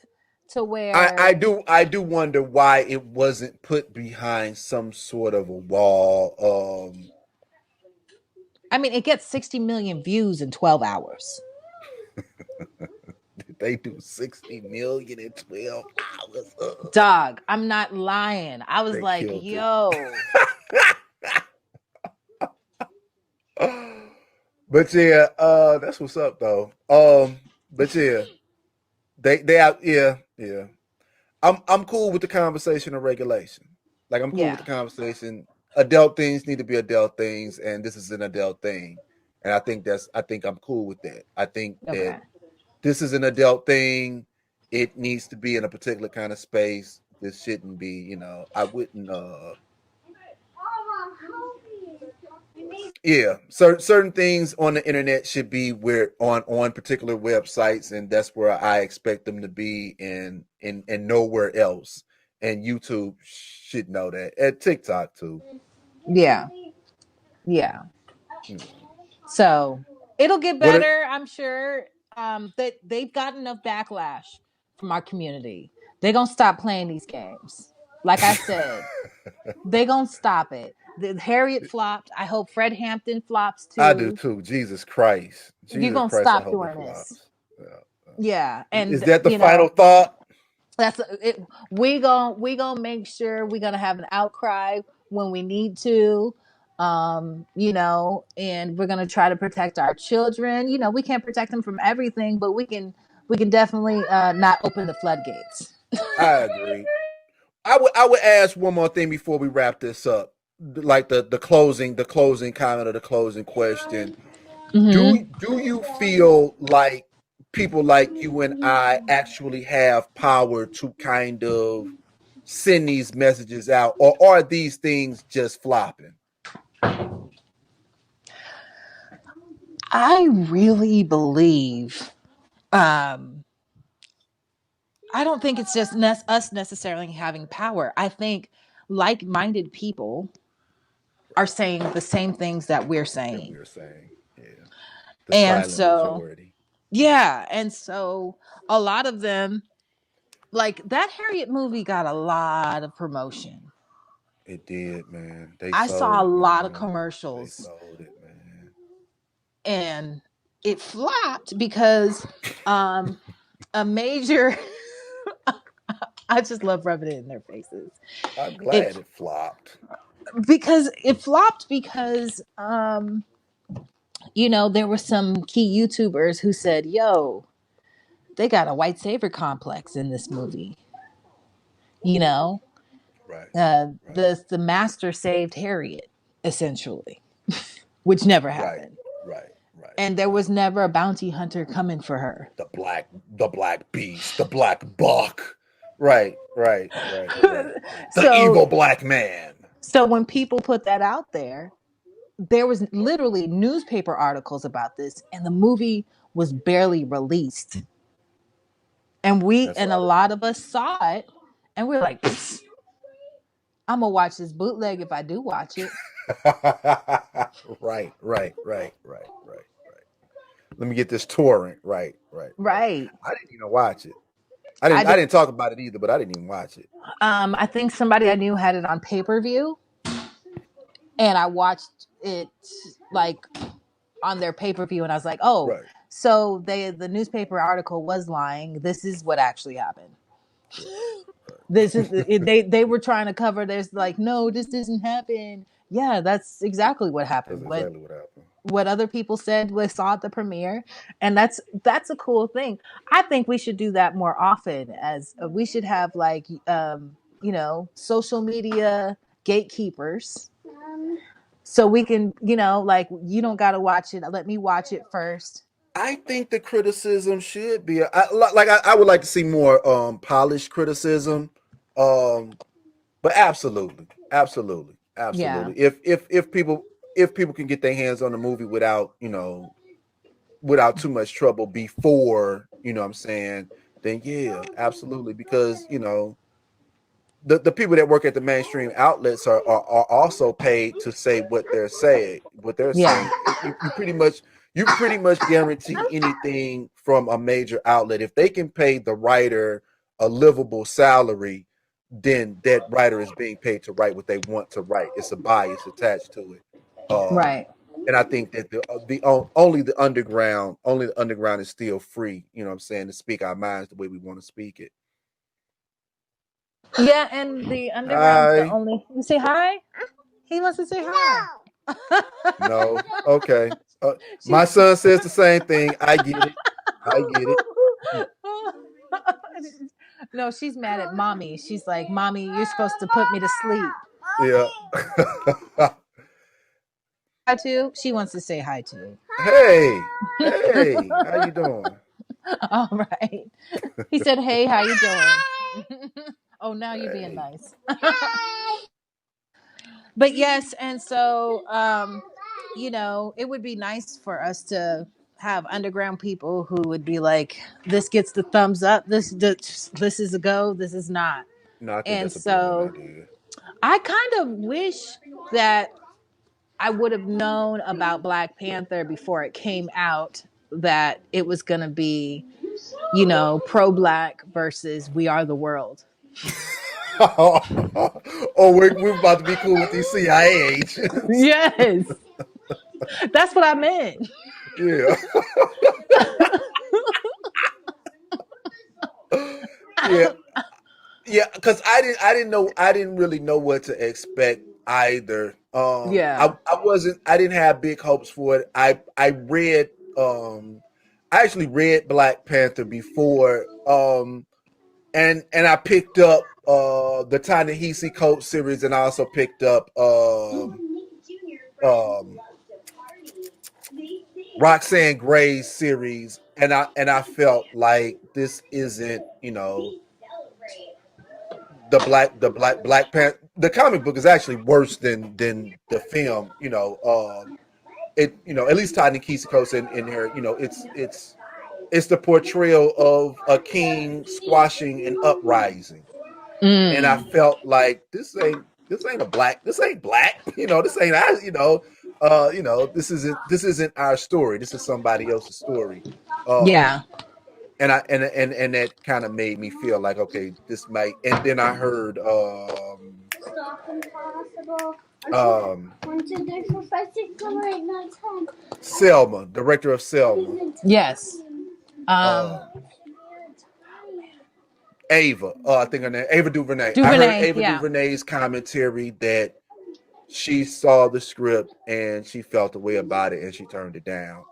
Speaker 1: to
Speaker 2: I,
Speaker 1: where
Speaker 2: I do I do wonder why it wasn't put behind some sort of a wall.
Speaker 1: I mean, it gets 60 million views in 12 hours.
Speaker 2: Did they do 60 million in 12 hours?
Speaker 1: Dog, I'm not lying. I was
Speaker 2: They
Speaker 1: like,
Speaker 2: killed it.
Speaker 1: yo,
Speaker 2: But yeah, that's what's up though. But yeah, they out. Yeah. I'm cool with the conversation of regulation. Like I'm cool with
Speaker 1: yeah,
Speaker 2: the conversation. Adult things need to be adult things, and this is an adult thing. And I think I'm cool with that. I think that
Speaker 1: okay.
Speaker 2: this is an adult thing. It needs to be in a particular kind of space. This shouldn't be, I wouldn't yeah, certain things on the internet should be where on particular websites, and that's where I expect them to be, and nowhere else. And YouTube should know that. And TikTok too.
Speaker 1: Yeah, yeah.
Speaker 2: You know
Speaker 1: So it'll get
Speaker 2: what? It,
Speaker 1: better, I'm sure. That they've got enough backlash from our community. They're gonna stop playing these games. Like I said, they're gonna stop it. The Harriet flopped. I hope Fred Hampton flops
Speaker 2: I do
Speaker 1: too.
Speaker 2: too. Jesus Christ.
Speaker 1: You're
Speaker 2: Jesus
Speaker 1: gonna
Speaker 2: Christ. I
Speaker 1: stop
Speaker 2: hope it
Speaker 1: doing this.
Speaker 2: flops. Yeah.
Speaker 1: Yeah,
Speaker 2: Is
Speaker 1: and
Speaker 2: that the
Speaker 1: you
Speaker 2: final
Speaker 1: know
Speaker 2: thought?
Speaker 1: that's it. We gonna make sure we're gonna have an outcry when we need to. And we're gonna try to protect our children. We can't protect them from everything, but we can definitely not open the floodgates.
Speaker 2: I agree. I would ask one more thing before we wrap this up. Like the closing comment or the closing question.
Speaker 1: Mm-hmm.
Speaker 2: Do you feel like people like you and I actually have power to kind of send these messages out, or are these things just flopping?
Speaker 1: I really believe. Um, I don't think it's just us necessarily having power. I think like-minded people are saying the same things that we're
Speaker 2: That
Speaker 1: saying.
Speaker 2: we're saying, yeah, the
Speaker 1: And
Speaker 2: silent
Speaker 1: so,
Speaker 2: majority.
Speaker 1: yeah. And so a lot of them, like that Harriet movie, got a lot of promotion.
Speaker 2: It did, man. They
Speaker 1: I saw a
Speaker 2: sold,
Speaker 1: lot of
Speaker 2: man. They
Speaker 1: commercials
Speaker 2: sold it, man.
Speaker 1: and it flopped because a major, I just love rubbing it in their faces.
Speaker 2: I'm
Speaker 1: It
Speaker 2: glad it flopped.
Speaker 1: because it flopped because there were some key YouTubers who said, "Yo, they got a white savior complex in this movie." You know,
Speaker 2: Right, right,
Speaker 1: the master saved Harriet, essentially, which never
Speaker 2: right,
Speaker 1: happened,
Speaker 2: right, right,
Speaker 1: and there
Speaker 2: right.
Speaker 1: was never a bounty hunter coming for her.
Speaker 2: The black beast, the black buck. Right. The
Speaker 1: so,
Speaker 2: evil black man.
Speaker 1: so when people put that out there was literally newspaper articles about this, and the movie was barely released, and we
Speaker 2: That's
Speaker 1: and a
Speaker 2: right.
Speaker 1: lot of us saw it, and we're like, I'm gonna watch this bootleg if I do watch it.
Speaker 2: Right. Let me get this torrent. Right.
Speaker 1: Right.
Speaker 2: I didn't even watch it. I
Speaker 1: I
Speaker 2: didn't. I
Speaker 1: did.
Speaker 2: didn't talk about it either, but I didn't even watch it.
Speaker 1: I think somebody I knew had it on pay-per-view, and I watched it like on their pay-per-view, and I was like, oh,
Speaker 2: Right.
Speaker 1: so the newspaper article was lying. This is what actually happened. This is they were trying to cover. There's like, no, this doesn't happen. Yeah, that's exactly what
Speaker 2: That's
Speaker 1: happened. What
Speaker 2: exactly what happened.
Speaker 1: what other people said was saw at the premiere, and that's a cool thing. I think we should do that more often. As we should have like social media gatekeepers, so we can like you don't got to watch it. Let me watch it first,
Speaker 2: I think the criticism should be I would like to see more polished criticism. Um, but absolutely, absolutely,
Speaker 1: Yeah.
Speaker 2: absolutely. If people can get their hands on the movie without without too much trouble before, what I'm saying, then yeah, absolutely. Because, the people that work at the mainstream outlets are also paid to say what they're saying. What they're
Speaker 1: Yeah.
Speaker 2: saying, you pretty much guarantee anything from a major outlet if they can pay the writer a livable salary. Then that writer is being paid to write what they want to write. It's a bias attached to it.
Speaker 1: Right.
Speaker 2: And I think that only the underground is still free. You know what I'm saying, to speak our minds the way we want to speak it.
Speaker 1: Yeah, and the underground's the
Speaker 2: Hi.
Speaker 1: only. You say hi. He wants to say hi.
Speaker 2: No. Okay.
Speaker 1: She's.
Speaker 2: My son says the same thing. I get it. I get it.
Speaker 1: No, she's mad at mommy. She's like, "Mommy, you're supposed to put me to sleep."
Speaker 2: Yeah.
Speaker 1: Hi too. She wants to say hi too.
Speaker 2: Hey. Hey. How you doing?
Speaker 1: All right. He said, "Hey, how you doing?" Oh, now you're being
Speaker 2: Hey.
Speaker 1: nice. But yes, and so it would be nice for us to have underground people who would be like, this gets the thumbs up, this is a go, this is not.
Speaker 2: No, I think
Speaker 1: And
Speaker 2: that's a brilliant
Speaker 1: so
Speaker 2: idea.
Speaker 1: I kind of wish that I would have known about Black Panther before it came out, that it was going to be, pro black versus we are the world.
Speaker 2: Oh, we're about to be cool with these CIA agents.
Speaker 1: Yes. That's what I meant.
Speaker 2: Yeah. Yeah. Yeah, because I didn't really know what to expect either.
Speaker 1: Yeah.
Speaker 2: I didn't have big hopes for it. I actually read Black Panther before, and I picked up the Ta-Nehisi Coates series, and I also picked up um Roxanne Gray's series, and I felt like this isn't, the Black Panther. The comic book is actually worse than the film. At least Todd Nikisiko's in here. It's the portrayal of a king squashing an uprising, and I
Speaker 1: Mm.
Speaker 2: felt like this ain't black. This ain't us. This isn't our story. This is somebody else's story.
Speaker 1: Yeah.
Speaker 2: And that kind of made me feel like, okay, this might. And then I heard
Speaker 3: Stop impossible.
Speaker 2: um
Speaker 3: 1, 2, 3, 4, 5, 6, 7, 8, 9, 10.
Speaker 2: Selma, director of Selma,
Speaker 1: Yes. Um,
Speaker 2: um Ava. I think her name Ava DuVernay. I heard
Speaker 1: DuVernay.
Speaker 2: Ava
Speaker 1: Yeah.
Speaker 2: DuVernay's commentary that she saw the script and she felt the way about it and she turned it down.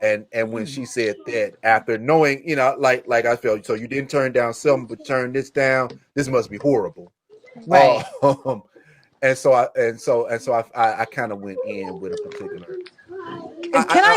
Speaker 2: And when she said that, after knowing, like I felt, so you didn't turn down Selma, but turn this down. This must be horrible.
Speaker 1: Right.
Speaker 2: And so I kind of went in with a particular. I went in
Speaker 1: Can I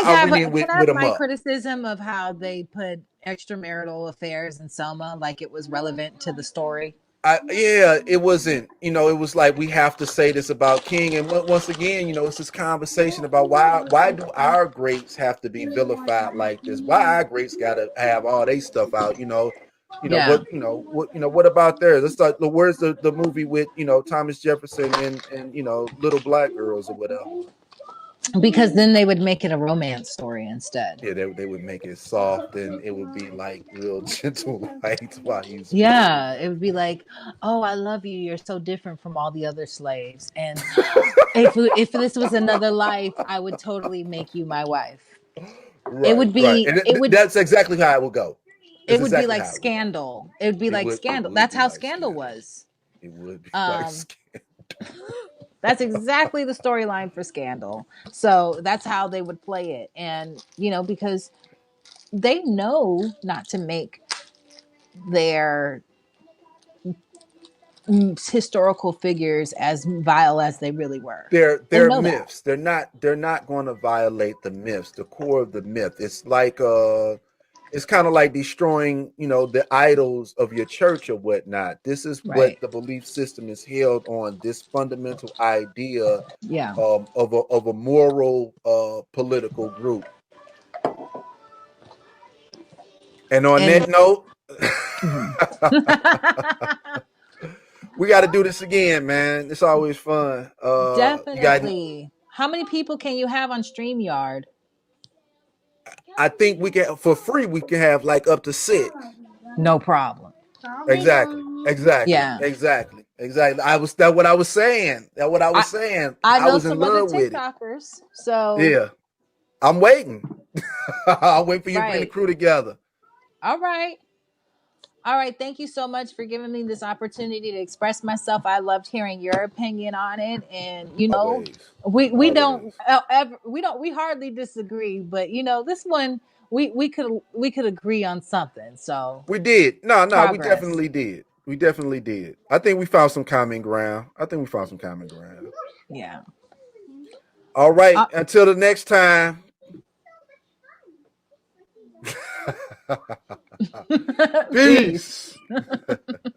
Speaker 2: with
Speaker 1: have
Speaker 2: a
Speaker 1: my
Speaker 2: muck.
Speaker 1: criticism of how they put extramarital affairs in Selma like it was relevant to the story?
Speaker 2: Yeah, it wasn't. It was like, we have to say this about King, and once again, it's this conversation about why do our greats have to be vilified like this? Why our greats got to have all they stuff out?
Speaker 1: Yeah.
Speaker 2: What about theirs? Let's start. Where's the movie with Thomas Jefferson and little black girls or whatever?
Speaker 1: Because then they would make it a romance story instead.
Speaker 2: Yeah, they would make it soft, and it would be like real gentle light while he's speaking.
Speaker 1: Yeah, it would be like, "Oh, I love you. You're so different from all the other slaves." And if this was another life, I would totally make you my wife. It
Speaker 2: Right,
Speaker 1: would
Speaker 2: right,
Speaker 1: be
Speaker 2: and
Speaker 1: it would
Speaker 2: that's exactly how it would go. It's
Speaker 1: it would be
Speaker 2: exactly
Speaker 1: like
Speaker 2: how it would go.
Speaker 1: Scandal. It would be
Speaker 2: It
Speaker 1: like
Speaker 2: would it
Speaker 1: Scandal.
Speaker 2: would
Speaker 1: That's
Speaker 2: be
Speaker 1: how
Speaker 2: like
Speaker 1: Scandal
Speaker 2: Scandal.
Speaker 1: was.
Speaker 2: It would be like
Speaker 1: Um,
Speaker 2: Scandal.
Speaker 1: that's exactly the storyline for Scandal. So that's how they would play it. And, because they know not to make their historical figures as vile as they really were. They
Speaker 2: They're
Speaker 1: know that.
Speaker 2: myths. They're not going to violate the myths, the core of the myth. It's kind of like destroying, the idols of your church or whatnot. This is what
Speaker 1: Right.
Speaker 2: the belief system is held on, this fundamental idea
Speaker 1: Yeah.
Speaker 2: of a moral political group. And on
Speaker 1: And
Speaker 2: that note,
Speaker 1: Mhm.
Speaker 2: we got to do this again, man. It's always fun. You got
Speaker 1: Definitely. How many people can you have on StreamYard?
Speaker 2: I think we can for free. We can have like up to 6.
Speaker 1: No problem.
Speaker 2: Exactly. Exactly.
Speaker 1: Yeah.
Speaker 2: Exactly. Exactly. That what I was saying. That what I
Speaker 1: I
Speaker 2: was saying.
Speaker 1: I
Speaker 2: I
Speaker 1: know
Speaker 2: was in
Speaker 1: some other
Speaker 2: love with it.
Speaker 1: TikTokers. So,
Speaker 2: Yeah. I'm waiting. I'll wait for you to bring the
Speaker 1: right.
Speaker 2: crew together.
Speaker 1: All right. All right. Thank you so much for giving me this opportunity to express myself. I loved hearing your opinion on it. And,
Speaker 2: Always.
Speaker 1: we don't
Speaker 2: Always.
Speaker 1: ever, we hardly disagree, but this one we could agree on something. So
Speaker 2: We did. No, we
Speaker 1: progress.
Speaker 2: definitely did. We definitely did. I think we found some common ground.
Speaker 1: Yeah.
Speaker 2: All right.
Speaker 1: Uh,
Speaker 2: Until the next time.
Speaker 1: Peace.
Speaker 2: Peace.